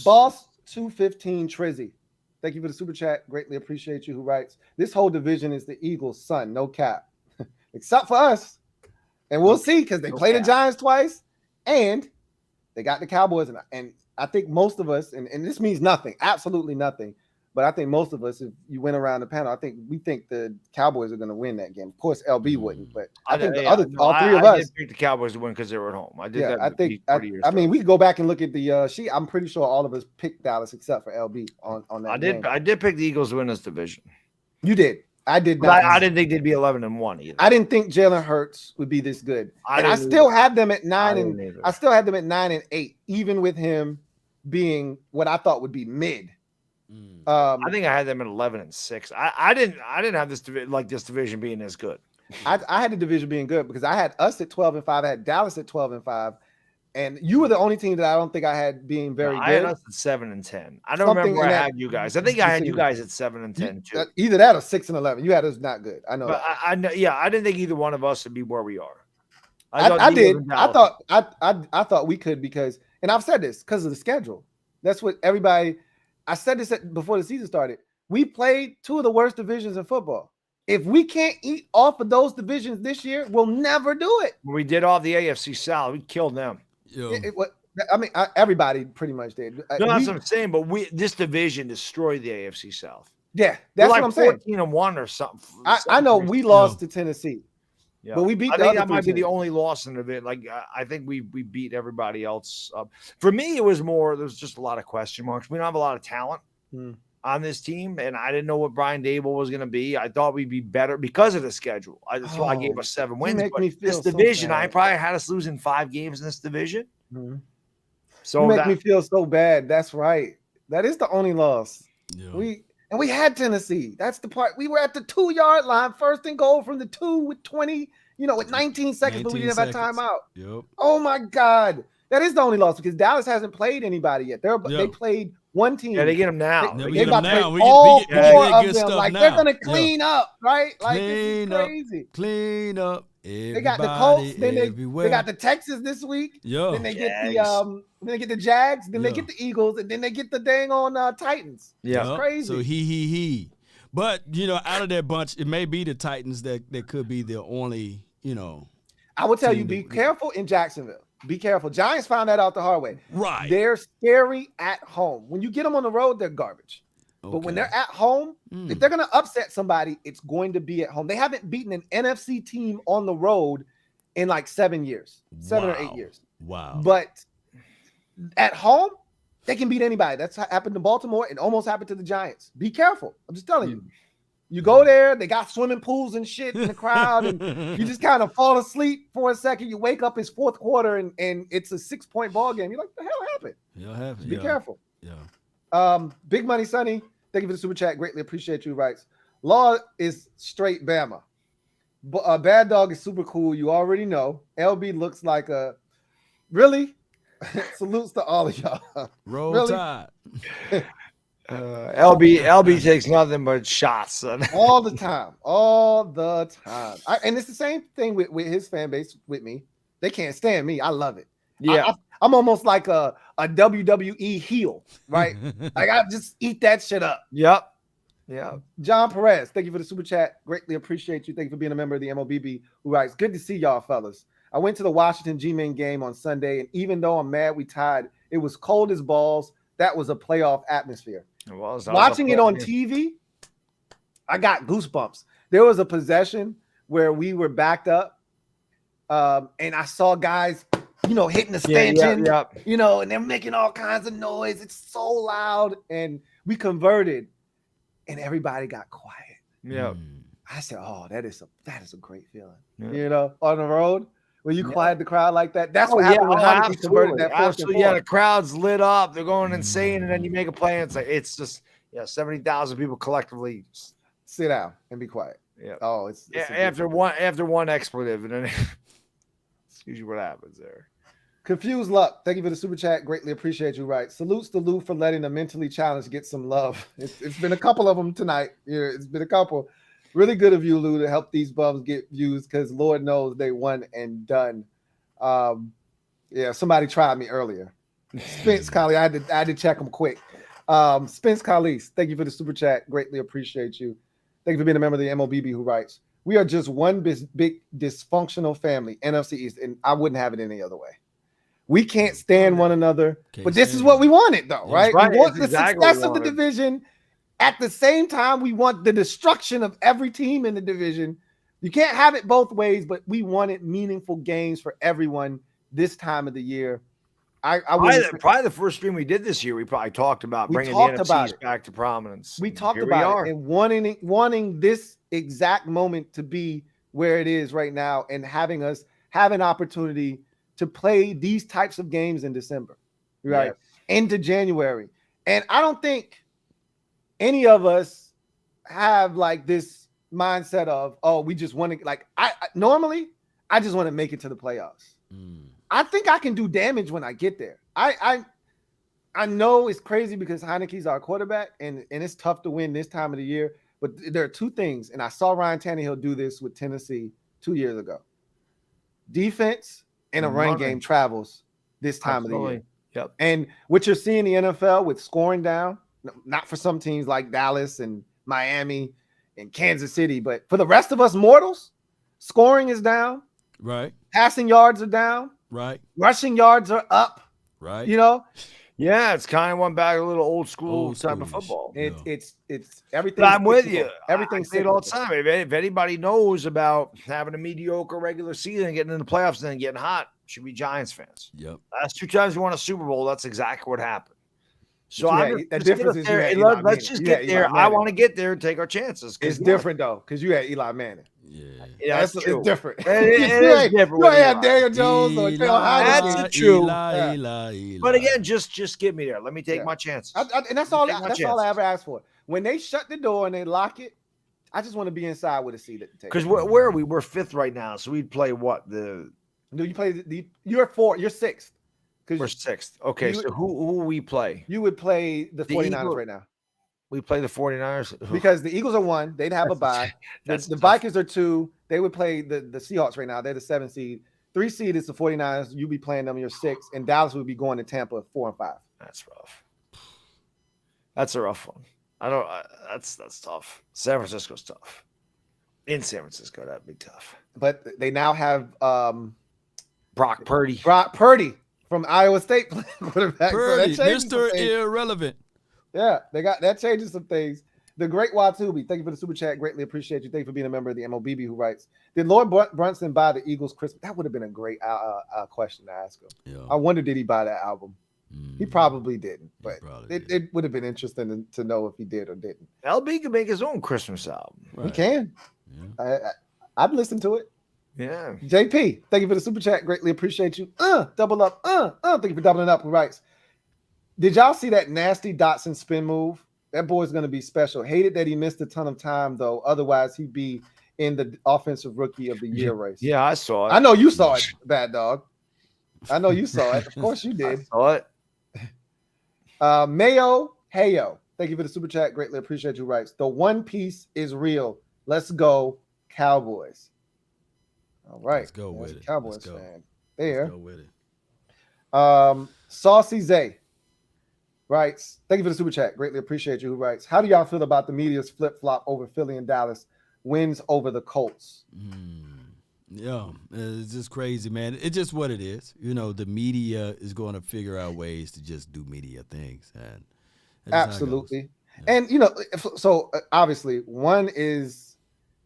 [SPEAKER 1] Boss 215 Trizzy. Thank you for the super chat. Greatly appreciate you. Who writes, this whole division is the Eagles' son. No cap. Except for us. And we'll see, because they played the Giants twice and they got the Cowboys. And I think most of us, and this means nothing, absolutely nothing. But I think most of us, if you went around the panel, we think the Cowboys are going to win that game. Of course, LB wouldn't, but I think all three of us.
[SPEAKER 5] I did pick the Cowboys to win because they were at home. I did.
[SPEAKER 1] Yeah, I mean, we can go back and look at the sheet. I'm pretty sure all of us picked Dallas except for LB on that. Game.
[SPEAKER 5] I did pick the Eagles to win this division.
[SPEAKER 1] You did. I did not.
[SPEAKER 5] I didn't think they'd be 11-1 either.
[SPEAKER 1] I didn't think Jalen Hurts would be this good. I still had them at 9 I still had them at 9-8, even with him being what I thought would be mid.
[SPEAKER 5] I think I had them at 11-6. I didn't have this division being as good.
[SPEAKER 1] I had the division being good because I had us at 12-5. I had Dallas at 12-5, and you were the only team that I don't think I had being very good.
[SPEAKER 5] I had us at 7-10. I don't remember where I had you guys. I think I had you guys at 7-10 too.
[SPEAKER 1] Either that or 6-11. You had us not good. I know.
[SPEAKER 5] But I didn't think either one of us would be where we are.
[SPEAKER 1] I did. I thought we could because, and I've said this because of the schedule. That's what everybody. I said this before the season started. We played two of the worst divisions in football. If we can't eat off of those divisions this year, we'll never do it.
[SPEAKER 5] We did all the AFC South. We killed them.
[SPEAKER 1] Everybody pretty much did.
[SPEAKER 5] No, that's what I'm saying. But this division destroyed the AFC South.
[SPEAKER 1] Yeah, that's what I'm saying.
[SPEAKER 5] 14-1 or something.
[SPEAKER 1] I know we lost to Tennessee. Yeah. But we beat.
[SPEAKER 5] I think that might be the only loss in the bit. Like I think we beat everybody else up. For me, it was more. There was just a lot of question marks. We don't have a lot of talent on this team, and I didn't know what Brian Dable was going to be. I thought we'd be better because of the schedule. That's why I gave us 7 wins. But this division, I probably had us losing 5 games in this division.
[SPEAKER 1] Mm-hmm. So you make me feel so bad. That's right. That is the only loss. Yeah. We had Tennessee. That's the part. We were at the 2-yard line, first and goal from the 2 with 20, with 19 seconds, but we didn't have a timeout. Yep. Oh my God. That is the only loss because Dallas hasn't played anybody yet. They played one team.
[SPEAKER 5] Yeah, they get them now.
[SPEAKER 3] They get them now.
[SPEAKER 1] All 4 of them. Like they're gonna clean up, right? Like this is crazy.
[SPEAKER 3] Clean up.
[SPEAKER 1] They got the Colts,
[SPEAKER 3] Everybody,
[SPEAKER 1] then
[SPEAKER 3] everywhere.
[SPEAKER 1] they got the Texans this week.
[SPEAKER 3] Yo.
[SPEAKER 1] Then they get the
[SPEAKER 5] Jags.
[SPEAKER 1] then they get the Jags, then they
[SPEAKER 3] Yeah.
[SPEAKER 1] get the Eagles, and then they get the dang on Titans.
[SPEAKER 5] Yeah.
[SPEAKER 1] It's crazy.
[SPEAKER 3] So he. But out of that bunch, it may be the Titans that could be the only,
[SPEAKER 1] I will tell you,
[SPEAKER 3] team
[SPEAKER 1] be
[SPEAKER 3] that-
[SPEAKER 1] careful in Jacksonville. Be careful. Giants found that out the hard way.
[SPEAKER 3] right.
[SPEAKER 1] They're scary at home. When you get them on the road, they're garbage. But when they're at home, if they're going to upset somebody, it's going to be at home. They haven't beaten an NFC team on the road in like 7 years, 7 or 8 years.
[SPEAKER 3] Wow.
[SPEAKER 1] But at home, they can beat anybody. That's what happened to Baltimore. It almost happened to the Giants. Be careful. I'm just telling you. You go there, they got swimming pools and shit in the crowd, and you just kind of fall asleep for a second. You wake up, it's fourth quarter, and it's a 6-point ball game. You're like, the hell happened? Be careful.
[SPEAKER 3] Yeah.
[SPEAKER 1] Big Money Sonny, thank you for the super chat. Greatly appreciate you. Writes, Law is straight Bama. Bad Dog is super cool. You already know. LB looks like a really. Salutes to all of y'all.
[SPEAKER 3] Roll
[SPEAKER 1] Really?
[SPEAKER 3] Tide.
[SPEAKER 5] LB takes nothing but shots.
[SPEAKER 1] all the time. And it's the same thing with his fan base with me. They can't stand me. I love it.
[SPEAKER 5] Yeah.
[SPEAKER 1] I'm almost like a WWE heel, right? Like I just eat that shit up.
[SPEAKER 5] Yep. Yeah.
[SPEAKER 1] John Perez, thank you for the super chat. Greatly appreciate you. Thank you for being a member of the MOBB, who writes, good to see y'all, fellas. I went to the Washington G-Men game on Sunday, and even though I'm mad we tied, it was cold as balls. That was a playoff atmosphere. Watching it on TV, I got goosebumps. There was a possession where we were backed up, and I saw guys, hitting the stanchion, and they're making all kinds of noise. It's so loud, and we converted, and everybody got quiet.
[SPEAKER 5] Yeah.
[SPEAKER 1] I said, "Oh, that is a great feeling." On the road when you quiet the crowd like that. That's what happened when Heineke converted that fourth and
[SPEAKER 5] Yeah,
[SPEAKER 1] four.
[SPEAKER 5] the crowd's lit up. They're going insane, and then you make a play, and it's just 70,000 people collectively.
[SPEAKER 1] Sit down and be quiet.
[SPEAKER 5] Yeah.
[SPEAKER 1] Oh, it's
[SPEAKER 5] after one expletive, and then it's usually what happens there.
[SPEAKER 1] Confused Luck, thank you for the super chat. Greatly appreciate you. Right, salutes to Lou for letting the mentally challenged get some love. It's been a couple of them tonight. It's been a couple. Really good of you, Lou, to help these bums get views because Lord knows they won and done. Somebody tried me earlier. Spence Collie, I had to check them quick. Spence Collies, thank you for the super chat. Greatly appreciate you. Thank you for being a member of the MOBB, who writes, we are just one big dysfunctional family, NFC East, and I wouldn't have it any other way. We can't stand one another, but this is what we wanted, though, right?
[SPEAKER 5] Right.
[SPEAKER 1] We want the
[SPEAKER 5] Exactly
[SPEAKER 1] success of the division. At the same time, we want the destruction of every team in the division. You can't have it both ways, but we wanted meaningful games for everyone this time of the year.
[SPEAKER 5] Probably the first stream we did this year, we probably talked about bringing the NFC East back to prominence.
[SPEAKER 1] We talked about it and wanting this exact moment to be where it is right now and having us have an opportunity to play these types of games in December, right? Into January. And I don't think any of us have like this mindset of, we just want to, like, normally I just want to make it to the playoffs. I think I can do damage when I get there. I know it's crazy because Heineke's our quarterback and it's tough to win this time of the year, but there are two things, and I saw Ryan Tannehill do this with Tennessee 2 years ago. Defense and a run game travels this time of the year.
[SPEAKER 5] Yep.
[SPEAKER 1] And what you're seeing in the NFL with scoring down, not for some teams like Dallas and Miami and Kansas City, but for the rest of us mortals, scoring is down.
[SPEAKER 3] Right.
[SPEAKER 1] Passing yards are down.
[SPEAKER 3] Right.
[SPEAKER 1] Rushing yards are up.
[SPEAKER 3] Right.
[SPEAKER 5] Yeah, it's kind of went back a little old school type of football.
[SPEAKER 1] It's everything.
[SPEAKER 5] But I'm with you.
[SPEAKER 1] Everything's
[SPEAKER 5] I say it all the time. If anybody knows about having a mediocre regular season and getting in the playoffs and then getting hot, should be Giants fans.
[SPEAKER 3] Yep.
[SPEAKER 5] Last 2 times we won a Super Bowl, that's exactly what happened. So let's just get there. I want to get there and take our chances.
[SPEAKER 1] It's different though, because you had Eli Manning.
[SPEAKER 5] Yeah,
[SPEAKER 1] it's different.
[SPEAKER 5] It is different.
[SPEAKER 1] You had Daniel Jones or Taylor Heineke.
[SPEAKER 5] That's true.
[SPEAKER 3] Eli.
[SPEAKER 5] But again, just get me there. Let me take my chances.
[SPEAKER 1] And that's all I ever asked for. When they shut the door and they lock it, I just want to be inside with a seat at the table.
[SPEAKER 5] Because where are we? We're 5th right now, so we'd play what?
[SPEAKER 1] No, you play you're 4th. You're 6th.
[SPEAKER 5] We're 6th. Okay, so who we play?
[SPEAKER 1] You would play the 49ers
[SPEAKER 5] Eagles.
[SPEAKER 1] right now.
[SPEAKER 5] We play the 49ers.
[SPEAKER 1] because the Eagles are 1. They'd have a bye. The
[SPEAKER 5] That's tough.
[SPEAKER 1] Vikings are 2. They would play the Seahawks right now. They're the 7 seed. 3 seed is the 49ers. You'll be playing them. You're 6. And Dallas would be going to Tampa at 4 and 5.
[SPEAKER 5] That's rough. That's a rough one. That's tough. San Francisco's tough. In San Francisco, that'd be tough.
[SPEAKER 1] But they now have
[SPEAKER 5] Brock Purdy.
[SPEAKER 1] Brock Purdy from Iowa State quarterback.
[SPEAKER 3] Purdy,
[SPEAKER 1] so that changes some
[SPEAKER 3] Mr.
[SPEAKER 1] things.
[SPEAKER 3] Irrelevant.
[SPEAKER 1] Yeah, they got that changes some things. The great Watubi, thank you for the super chat. Greatly appreciate you. Thank you for being a member of the MOBB who writes, did Lord Brunson buy the Eagles Christmas? That would have been a great question to ask him.
[SPEAKER 3] Yeah.
[SPEAKER 1] I wonder, did he buy that album? He probably didn't, but
[SPEAKER 3] did.
[SPEAKER 1] it would have been interesting to know if he did or didn't.
[SPEAKER 5] LB can make his own Christmas album.
[SPEAKER 3] Right.
[SPEAKER 1] He can.
[SPEAKER 3] Yeah.
[SPEAKER 1] I'd listen to it.
[SPEAKER 5] Yeah.
[SPEAKER 1] JP, thank you for the super chat. Greatly appreciate you. Double up. Thank you for doubling up. Who writes, did y'all see that nasty Dotson spin move? That boy's going to be special. Hated that he missed a ton of time, though. Otherwise, he'd be in the offensive rookie of the year race.
[SPEAKER 5] Yeah, I saw it.
[SPEAKER 1] I know you saw it, Bad Dog. I know you saw it. Of course you did.
[SPEAKER 5] I saw it.
[SPEAKER 1] Mayo Heyo, thank you for the super chat. Greatly appreciate you. Writes, the One Piece is real. Let's go, Cowboys. All right.
[SPEAKER 3] Let's go with it.
[SPEAKER 1] Cowboys
[SPEAKER 3] Let's go.
[SPEAKER 1] fan. There.
[SPEAKER 3] Let's go with it.
[SPEAKER 1] Saucy Zay writes, thank you for the super chat. Greatly appreciate you. Who writes, how do y'all feel about the media's flip-flop over Philly and Dallas? Wins over the Colts.
[SPEAKER 3] Yeah, it's just crazy, man. It's just what it is. You know, the media is going to figure out ways to just do media things. And that's how it goes.
[SPEAKER 1] Absolutely. Yeah. And, you know, so obviously one is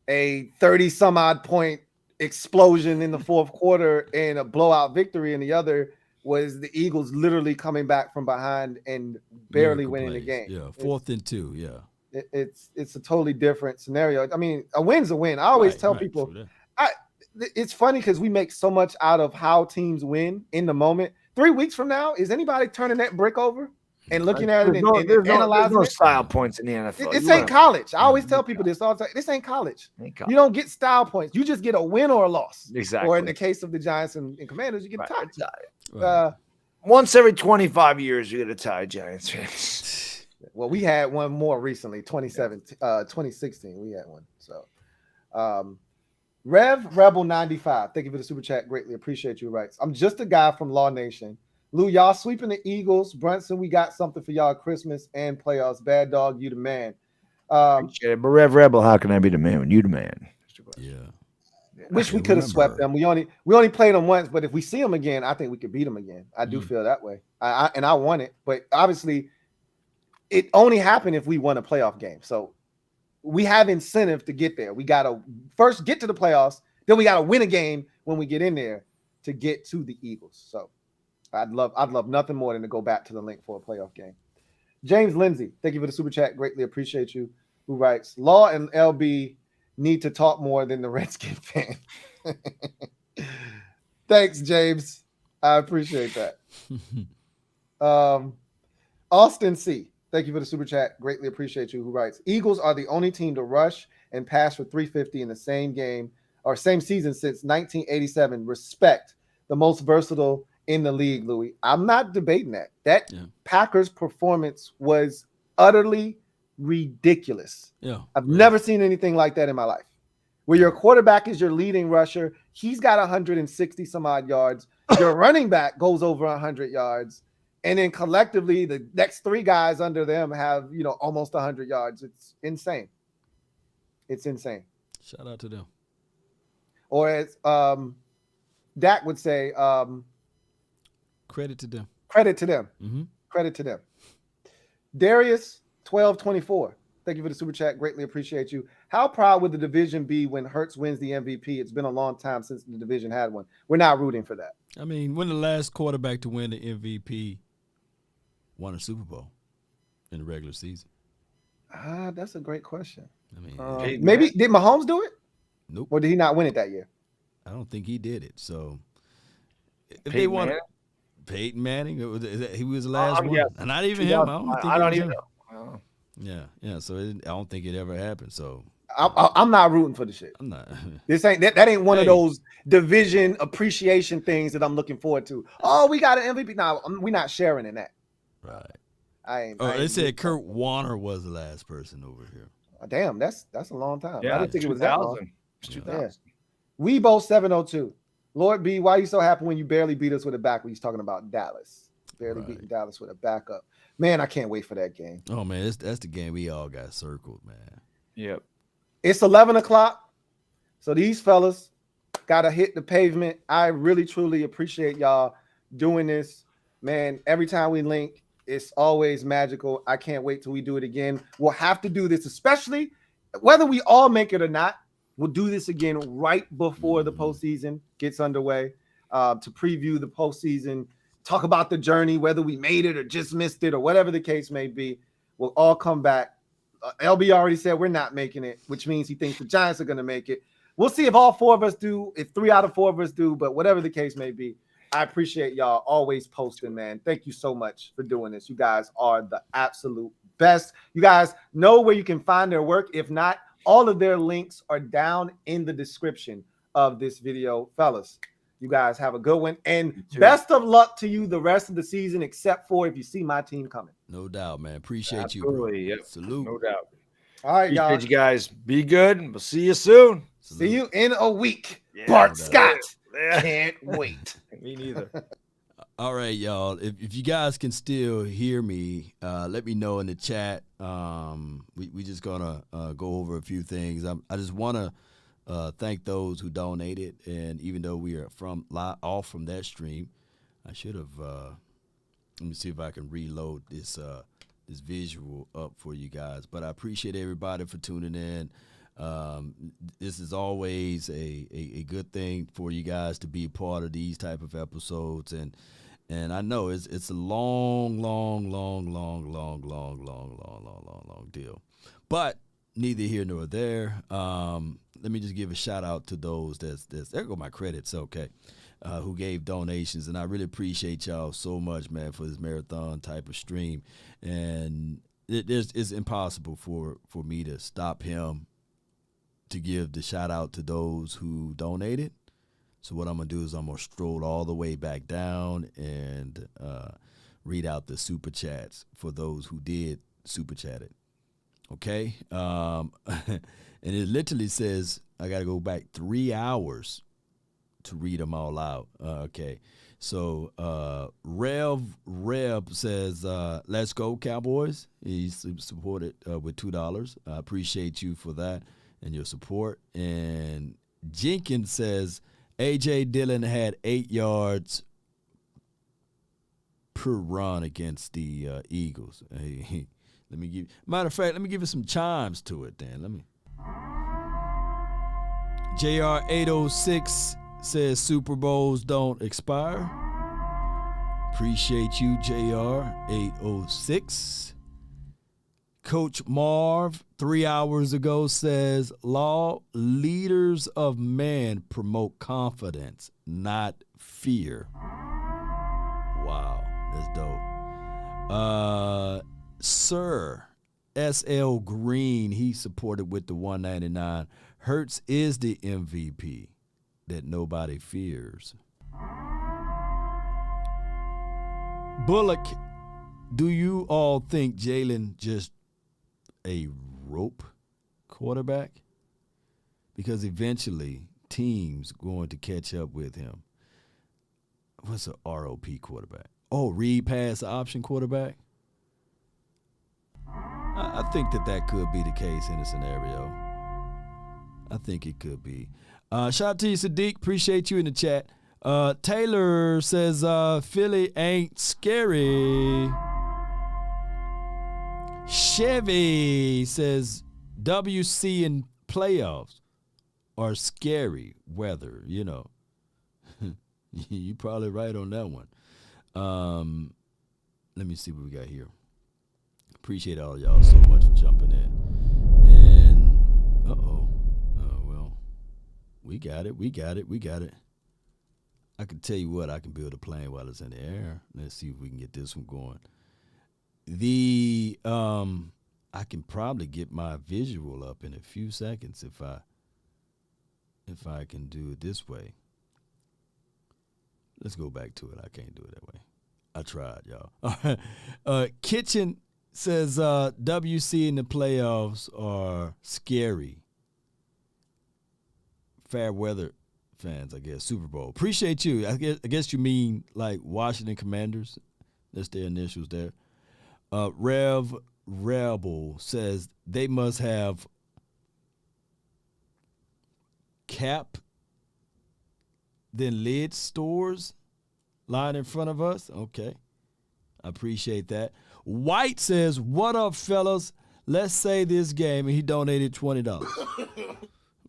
[SPEAKER 1] a 30-some-odd point explosion in the fourth quarter and a blowout victory, and the other was the Eagles literally coming back from behind and barely
[SPEAKER 3] Miracle
[SPEAKER 1] winning
[SPEAKER 3] plays.
[SPEAKER 1] the game.
[SPEAKER 3] Yeah, 4th and 2, yeah.
[SPEAKER 1] It's a totally different scenario. I mean, a win's a win. I always tell people, it's funny because we make so much out of how teams win in the moment. 3 weeks from now, is anybody turning that brick over and looking at it and analyzing
[SPEAKER 5] no
[SPEAKER 1] it?
[SPEAKER 5] style points in the NFL.
[SPEAKER 1] This ain't college. I always tell people this all the time. This ain't college. You don't get style points. You just get a win or a loss.
[SPEAKER 5] Exactly.
[SPEAKER 1] Or in the case of the Giants and Commanders, you get a tie.
[SPEAKER 3] Right.
[SPEAKER 5] Once every 25 years, you get a tie, Giants fans.
[SPEAKER 1] Well, we had one more recently, 2016. We had one. So, Rebel 95. Thank you for the super chat. Greatly appreciate you. Writes, I'm just a guy from Law Nation. Lou, y'all sweeping the Eagles. Brunson, we got something for y'all Christmas and playoffs. Bad Dog, you the man.
[SPEAKER 5] But Rebel, how can I be the man when you the man?
[SPEAKER 3] Yeah.
[SPEAKER 1] Wish we could have swept them. We only played them once, but if we see them again, I think we could beat them again. I do feel that way. I want it, but obviously, it only happened if we won a playoff game. So we have incentive to get there. We got to first get to the playoffs, then we got to win a game when we get in there to get to the Eagles. So I'd love nothing more than to go back to the link for a playoff game. James Lindsay, thank you for the super chat. Greatly appreciate you. Who writes, Law and LB need to talk more than the Redskin fan. Thanks, James. I appreciate that. Austin C, thank you for the super chat. Greatly appreciate you. Who writes, Eagles are the only team to rush and pass for 350 in the same game or same season since 1987. Respect. The most versatile in the league, Louis. I'm not debating that. Packers performance was utterly ridiculous.
[SPEAKER 3] Yeah.
[SPEAKER 1] I've never seen anything like that in my life. Where your quarterback is your leading rusher. He's got 160 some odd yards. Your running back goes over 100 yards. And then collectively, the next three guys under them have, almost 100 yards. It's insane. It's insane.
[SPEAKER 3] Shout out to them.
[SPEAKER 1] Or as Dak would say,
[SPEAKER 3] credit to them.
[SPEAKER 1] Credit to them.
[SPEAKER 3] Mm-hmm.
[SPEAKER 1] Credit to them. Darius 1224. Thank you for the super chat. Greatly appreciate you. How proud would the division be when Hurts wins the MVP? It's been a long time since the division had one. We're not rooting for that.
[SPEAKER 3] I mean, when the last quarterback to win the MVP won a Super Bowl in the regular season?
[SPEAKER 1] That's a great question.
[SPEAKER 3] I mean,
[SPEAKER 1] maybe did Mahomes do it?
[SPEAKER 3] Nope.
[SPEAKER 1] Or did he not win it that year?
[SPEAKER 3] I don't think he did it. So if
[SPEAKER 5] Peyton
[SPEAKER 3] they won
[SPEAKER 5] Manning?
[SPEAKER 3] Peyton Manning, he was the last one.
[SPEAKER 5] Yes.
[SPEAKER 3] Not even him.
[SPEAKER 5] I don't even know.
[SPEAKER 3] Yeah. So I don't think it ever happened. So
[SPEAKER 1] I'm not rooting for the shit.
[SPEAKER 3] I'm not.
[SPEAKER 1] This ain't that ain't one of those division appreciation things that I'm looking forward to. Oh, we got an MVP. No, we're not sharing in that.
[SPEAKER 3] Right. Oh, they
[SPEAKER 1] ain't
[SPEAKER 3] said Kurt Warner was the last person over here.
[SPEAKER 1] Damn, that's a long time. I
[SPEAKER 5] Yeah,
[SPEAKER 1] didn't think it was that long.
[SPEAKER 5] 2000. It's
[SPEAKER 3] Yeah.
[SPEAKER 5] 2000.
[SPEAKER 1] We both 702. Lord B, why are you so happy when you barely beat us with a back? When he's talking about Dallas, barely
[SPEAKER 3] Right.
[SPEAKER 1] beating Dallas with a backup. Man, I can't wait for that game.
[SPEAKER 3] Oh man, that's the game we all got circled, man.
[SPEAKER 5] Yep.
[SPEAKER 1] It's 11 o'clock, so these fellas gotta hit the pavement. I really truly appreciate y'all doing this, man. Every time we link, it's always magical. I can't wait till we do it again. We'll have to do this, especially whether we all make it or not. We'll do this again right before the postseason gets underway to preview the postseason, talk about the journey, whether we made it or just missed it or whatever the case may be. We'll all come back. LB already said we're not making it, which means he thinks the Giants are going to make it. We'll see if all four of us do, if 3 out of 4 of us do, but whatever the case may be, I appreciate y'all always posting, man. Thank you so much for doing this. You guys are the absolute best. You guys know where you can find their work. If not, all of their links are down in the description of this video. Fellas, you guys have a good one. And best of luck to you the rest of the season, except for if you see my team coming.
[SPEAKER 3] No doubt, man. Appreciate
[SPEAKER 5] Absolutely,
[SPEAKER 3] you, bro.
[SPEAKER 5] yep.
[SPEAKER 3] Salute.
[SPEAKER 5] No doubt.
[SPEAKER 1] All right,
[SPEAKER 5] Appreciate
[SPEAKER 1] y'all.
[SPEAKER 5] you guys. Be good. We'll see you soon.
[SPEAKER 1] See you in a week.
[SPEAKER 5] Yeah,
[SPEAKER 1] Bart
[SPEAKER 3] no doubt.
[SPEAKER 1] Scott.
[SPEAKER 5] Yeah.
[SPEAKER 1] Can't wait.
[SPEAKER 5] Me neither.
[SPEAKER 3] All right, y'all. If you guys can still hear me, let me know in the chat. We just gonna go over a few things. I just want to thank those who donated, and even though we are off from that stream, I should have. Let me see if I can reload this visual up for you guys. But I appreciate everybody for tuning in. This is always a good thing for you guys to be a part of these type of episodes, and I know it's a long deal, but neither here nor there. Let me just give a shout out to those that's there go my credits, okay, who gave donations, and I really appreciate y'all so much, man, for this marathon type of stream, and it's impossible for me to stop him to give the shout out to those who donated. So what I'm going to do is I'm going to stroll all the way back down and read out the super chats for those who did super chat it. Okay? And it literally says I got to go back 3 hours to read them all out. Okay. So Rev says, let's go Cowboys. He's supported with $2. I appreciate you for that and your support. And Jenkins says A.J. Dillon had 8 yards per run against the Eagles. Hey, matter of fact, let me give you some chimes to it then. Let me. JR 806 says Super Bowls don't expire. Appreciate you, JR 806. Coach Marv, 3 hours ago, says, law leaders of men promote confidence, not fear. Wow, that's dope. Sir S.L. Green, he supported with the 199. Hurts is the MVP that nobody fears. Bullock, do you all think Jalen just a rope quarterback? Because eventually teams going to catch up with him. What's a ROP quarterback? Oh, read pass option quarterback? I think that could be the case in a scenario. I think it could be. Shout out to you, Sadiq. Appreciate you in the chat. Taylor says Philly ain't scary. Chevy says WC and playoffs are scary weather, you know. You're probably right on that one. Let me see what we got here. Appreciate all y'all so much for jumping in. And, well, we got it. I can tell you what, I can build a plane while it's in the air. Let's see if we can get this one going. I can probably get my visual up in a few seconds if I can do it this way. Let's go back to it. I can't do it that way. I tried, y'all. Kitchen says WC in the playoffs are scary. Fair weather fans, I guess. Super Bowl. Appreciate you. I guess you mean like Washington Commanders. That's their initials there. Rebel says they must have cap then lid stores lying in front of us. Okay. I appreciate that. White says, what up, fellas? Let's say this game, and he donated $20.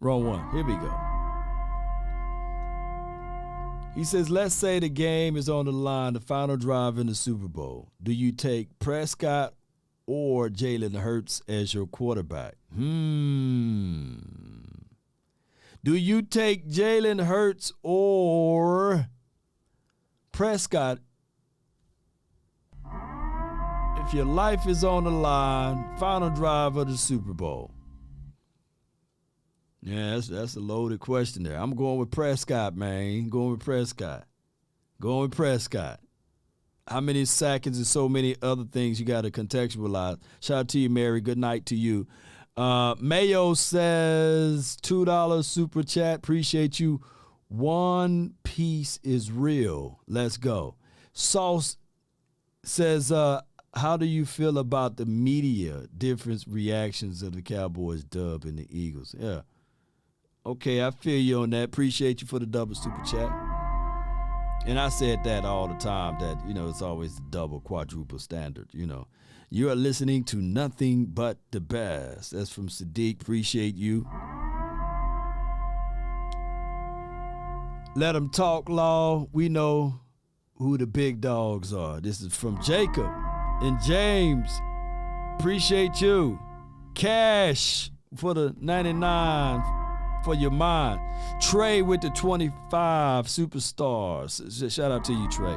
[SPEAKER 3] Wrong one. Here we go. He says, let's say the game is on the line, the final drive in the Super Bowl. Do you take Prescott or Jalen Hurts as your quarterback? Do you take Jalen Hurts or Prescott? If your life is on the line, final drive of the Super Bowl. Yeah, that's a loaded question there. I'm going with Prescott, man. Going with Prescott. How many seconds and so many other things you got to contextualize. Shout out to you, Mary. Good night to you. Mayo says $2 super chat. Appreciate you. One Piece is real. Let's go. Sauce says, how do you feel about the media different reactions of the Cowboys dub and the Eagles? Yeah. Okay, I feel you on that. Appreciate you for the double super chat. And I said that all the time, that, it's always the double, quadruple standard, You are listening to nothing but the best. That's from Sadiq. Appreciate you. Let them talk, Law. We know who the big dogs are. This is from Jacob and James. Appreciate you. Cash for the 99 for your mind. Trey with the 25 superstars. Shout out to you, Trey.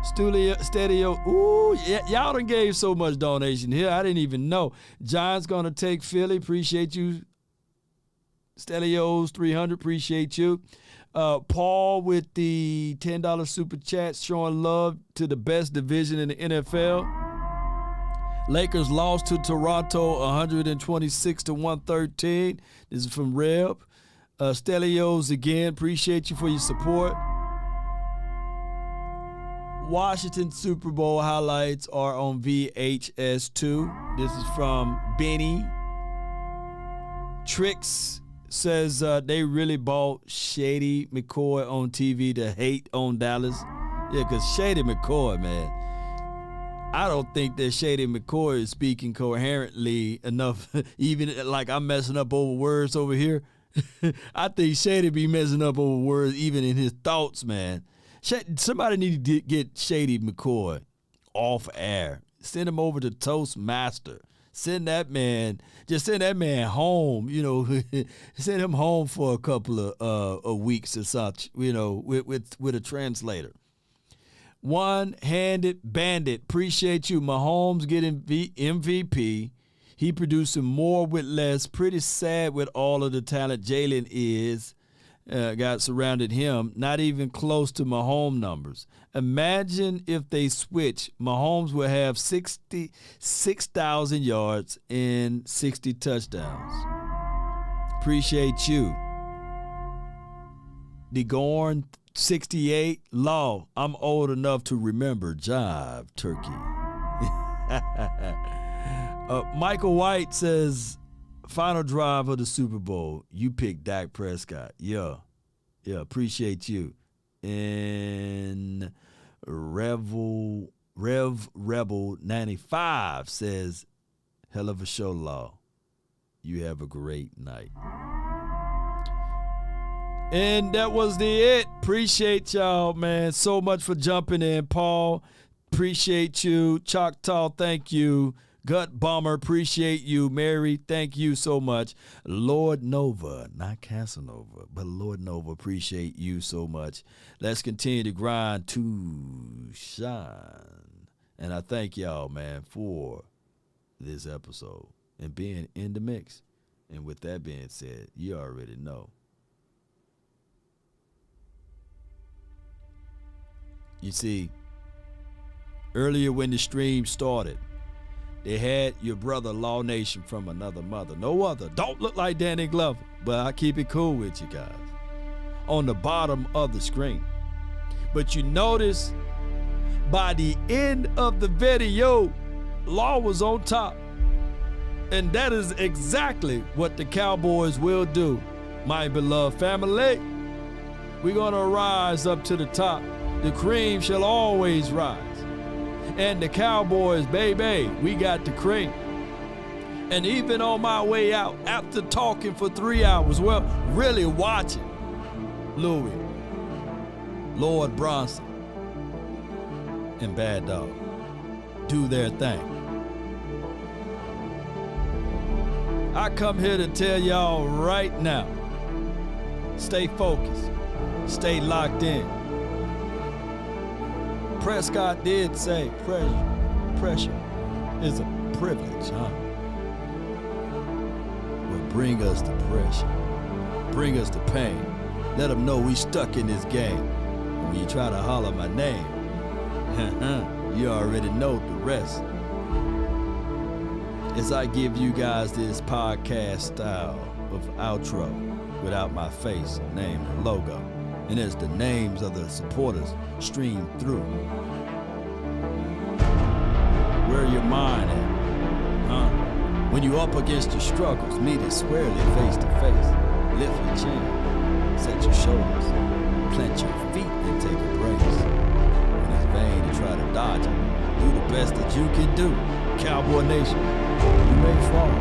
[SPEAKER 3] Stedio. Ooh, y'all done gave so much donation here. I didn't even know. Giants gonna take Philly. Appreciate you. Stelios 300. Appreciate you. Paul with the $10 super chat, showing love to the best division in the NFL. Lakers lost to Toronto 126-113. This is from Reb. Stelios again, appreciate you for your support. Washington Super Bowl highlights are on VHS2. This is from Benny. Trix says they really bought Shady McCoy on TV to hate on Dallas. Yeah, because Shady McCoy, man, I don't think that Shady McCoy is speaking coherently enough. Even like I'm messing up over words over here. I think Shady be messing up over words even in his thoughts, man. Somebody need to get Shady McCoy off air. Send him over to Toastmaster. Send that man home, send him home for a couple of weeks or such, with a translator. One-handed bandit, appreciate you. Mahomes getting MVP. He producing more with less. Pretty sad with all of the talent Jalen got surrounded him. Not even close to Mahomes numbers. Imagine if they switch. Mahomes will have 66,000 yards and 60 touchdowns. Appreciate you. DeGorn 68. Law, I'm old enough to remember Jive Turkey. Michael White says, final drive of the Super Bowl. You picked Dak Prescott. Yeah, appreciate you. And Rebel 95 says, hell of a show, Law. You have a great night. And that was it. Appreciate y'all, man. So much for jumping in. Paul, appreciate you. Choctaw, thank you. Gut Bomber, appreciate you. Mary, thank you so much. Lord Nova, not Casanova, but Lord Nova, appreciate you so much. Let's continue to grind to shine. And I thank y'all, man, for this episode and being in the mix. And with that being said, you already know. You see, earlier when the stream started, they had your brother Law Nation from Another Mother. No other. Don't look like Danny Glover, but I keep it cool with you guys. On the bottom of the screen. But you notice by the end of the video, Law was on top. And that is exactly what the Cowboys will do, my beloved family. We're gonna rise up to the top. The cream shall always rise. And the Cowboys, baby, we got the cream. And even on my way out, after talking for 3 hours, well, really watching Louis, Lord Bronson, and Bad Dog do their thing. I come here to tell y'all right now, stay focused, stay locked in. Prescott did say pressure is a privilege, huh? Well, bring us the pressure. Bring us the pain. Let them know we stuck in this game. And when you try to holler my name, you already know the rest. As I give you guys this podcast style of outro without my face, name, and logo, and as the names of the supporters stream through. Where your mind at, huh? When you up against your struggles, meet it squarely face to face. Lift your chin, set your shoulders, plant your feet and take a brace. When it's vain to try to dodge it, do the best that you can do. Cowboy Nation, you may fall,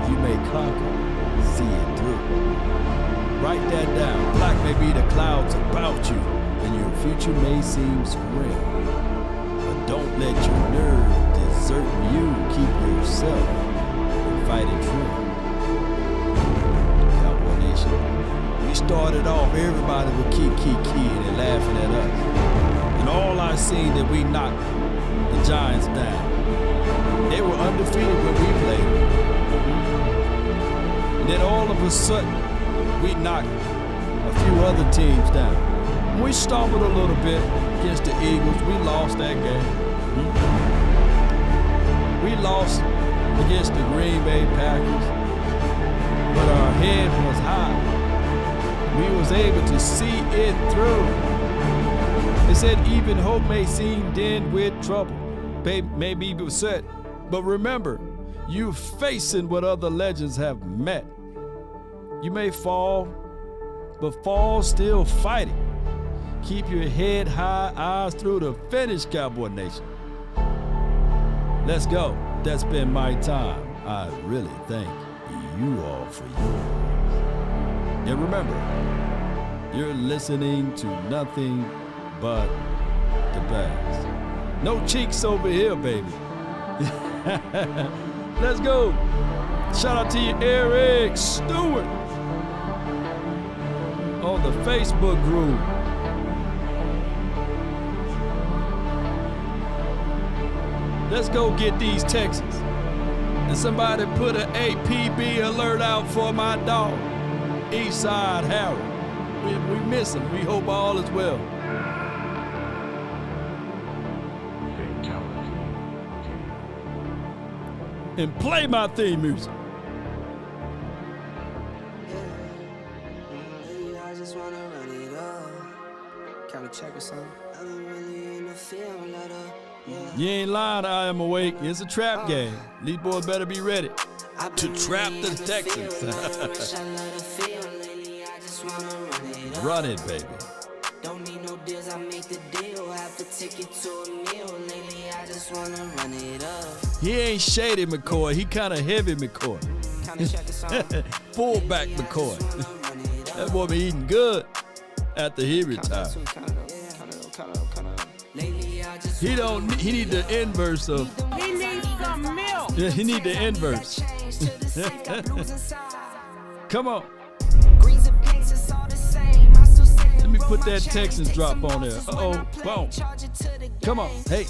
[SPEAKER 3] you may conquer, see it through. Write that down. Black may be the clouds about you, and your future may seem grim. But don't let your nerve desert you. Keep yourself and fighting true. Cowboy Nation, we started off, everybody would keep and laughing at us. And all I seen that we knocked the Giants down. They were undefeated when we played them. And then all of a sudden, we knocked a few other teams down. We stumbled a little bit against the Eagles. We lost that game. We lost against the Green Bay Packers. But our head was high. We was able to see it through. It said even hope may seem dim with trouble. May be beset. But remember, you facing what other legends have met. You may fall, but fall still fighting. Keep your head high, eyes through the finish, Cowboy Nation. Let's go. That's been my time. I really thank you all for yours. And remember, you're listening to nothing but the best. No cheeks over here, baby. Let's go. Shout out to you, Eric Stewart, on the Facebook group. Let's go get these Texans. And somebody put an APB alert out for my dog, Eastside Harold. We miss him. We hope all is well. And play my theme music.
[SPEAKER 6] I just wanna run it up. Kinda check or something. I've been really in the field, let up.
[SPEAKER 3] You ain't lying, I am awake. It's a trap game. These boys better be ready to trap the Texans. Run it, baby.
[SPEAKER 6] Don't need no deals, I make the deal. Have to take it to a meal. Lately, I just wanna run it up.
[SPEAKER 3] He ain't Shady McCoy. He kind of heavy McCoy. Fullback McCoy. That boy be eating good after he retired. He need the inverse of.
[SPEAKER 4] He needs some milk.
[SPEAKER 3] Yeah, he need the inverse. Come on. Let me put that Texans drop on there. Uh-oh, boom. Come on, hey.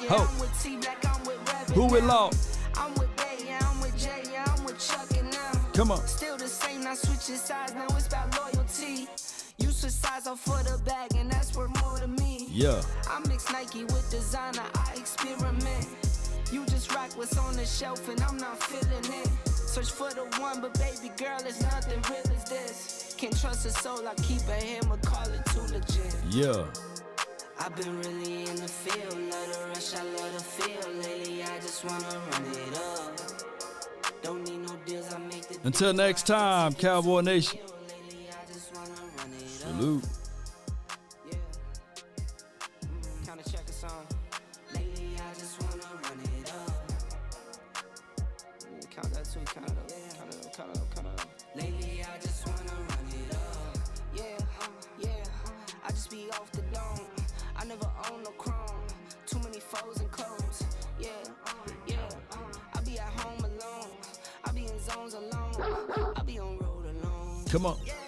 [SPEAKER 3] Ho. Who with Law? Come on.
[SPEAKER 6] Still the same, not switching sides, now it's about loyalty. You switch sides off for the bag, and that's worth more to me.
[SPEAKER 3] Yeah.
[SPEAKER 6] I mix Nike with designer, I experiment. You just rock what's on the shelf and I'm not feeling it. Search for the one, but baby girl, it's nothing real as this. Can't trust a soul, I keep a hammer, call it too legit.
[SPEAKER 3] Yeah.
[SPEAKER 6] I've been really in the field, love the rush, I love the feel. Lately, I just wanna run it up. Don't need no deals, I make the
[SPEAKER 3] Until next time, Cowboy Nation.
[SPEAKER 6] Lately, I just wanna run it
[SPEAKER 3] Salute.
[SPEAKER 6] Yeah. Kinda check a song. Lately, I just wanna run it up. Count that too, count it up. Count it up, count it up, count it up. Lately, I just wanna run it up. Yeah, I just be off the dome. I never own no chrome. Too many foes and clothes. Yeah. I be at home alone. I be in zones alone. I be on road alone.
[SPEAKER 3] Come on.
[SPEAKER 6] Yeah.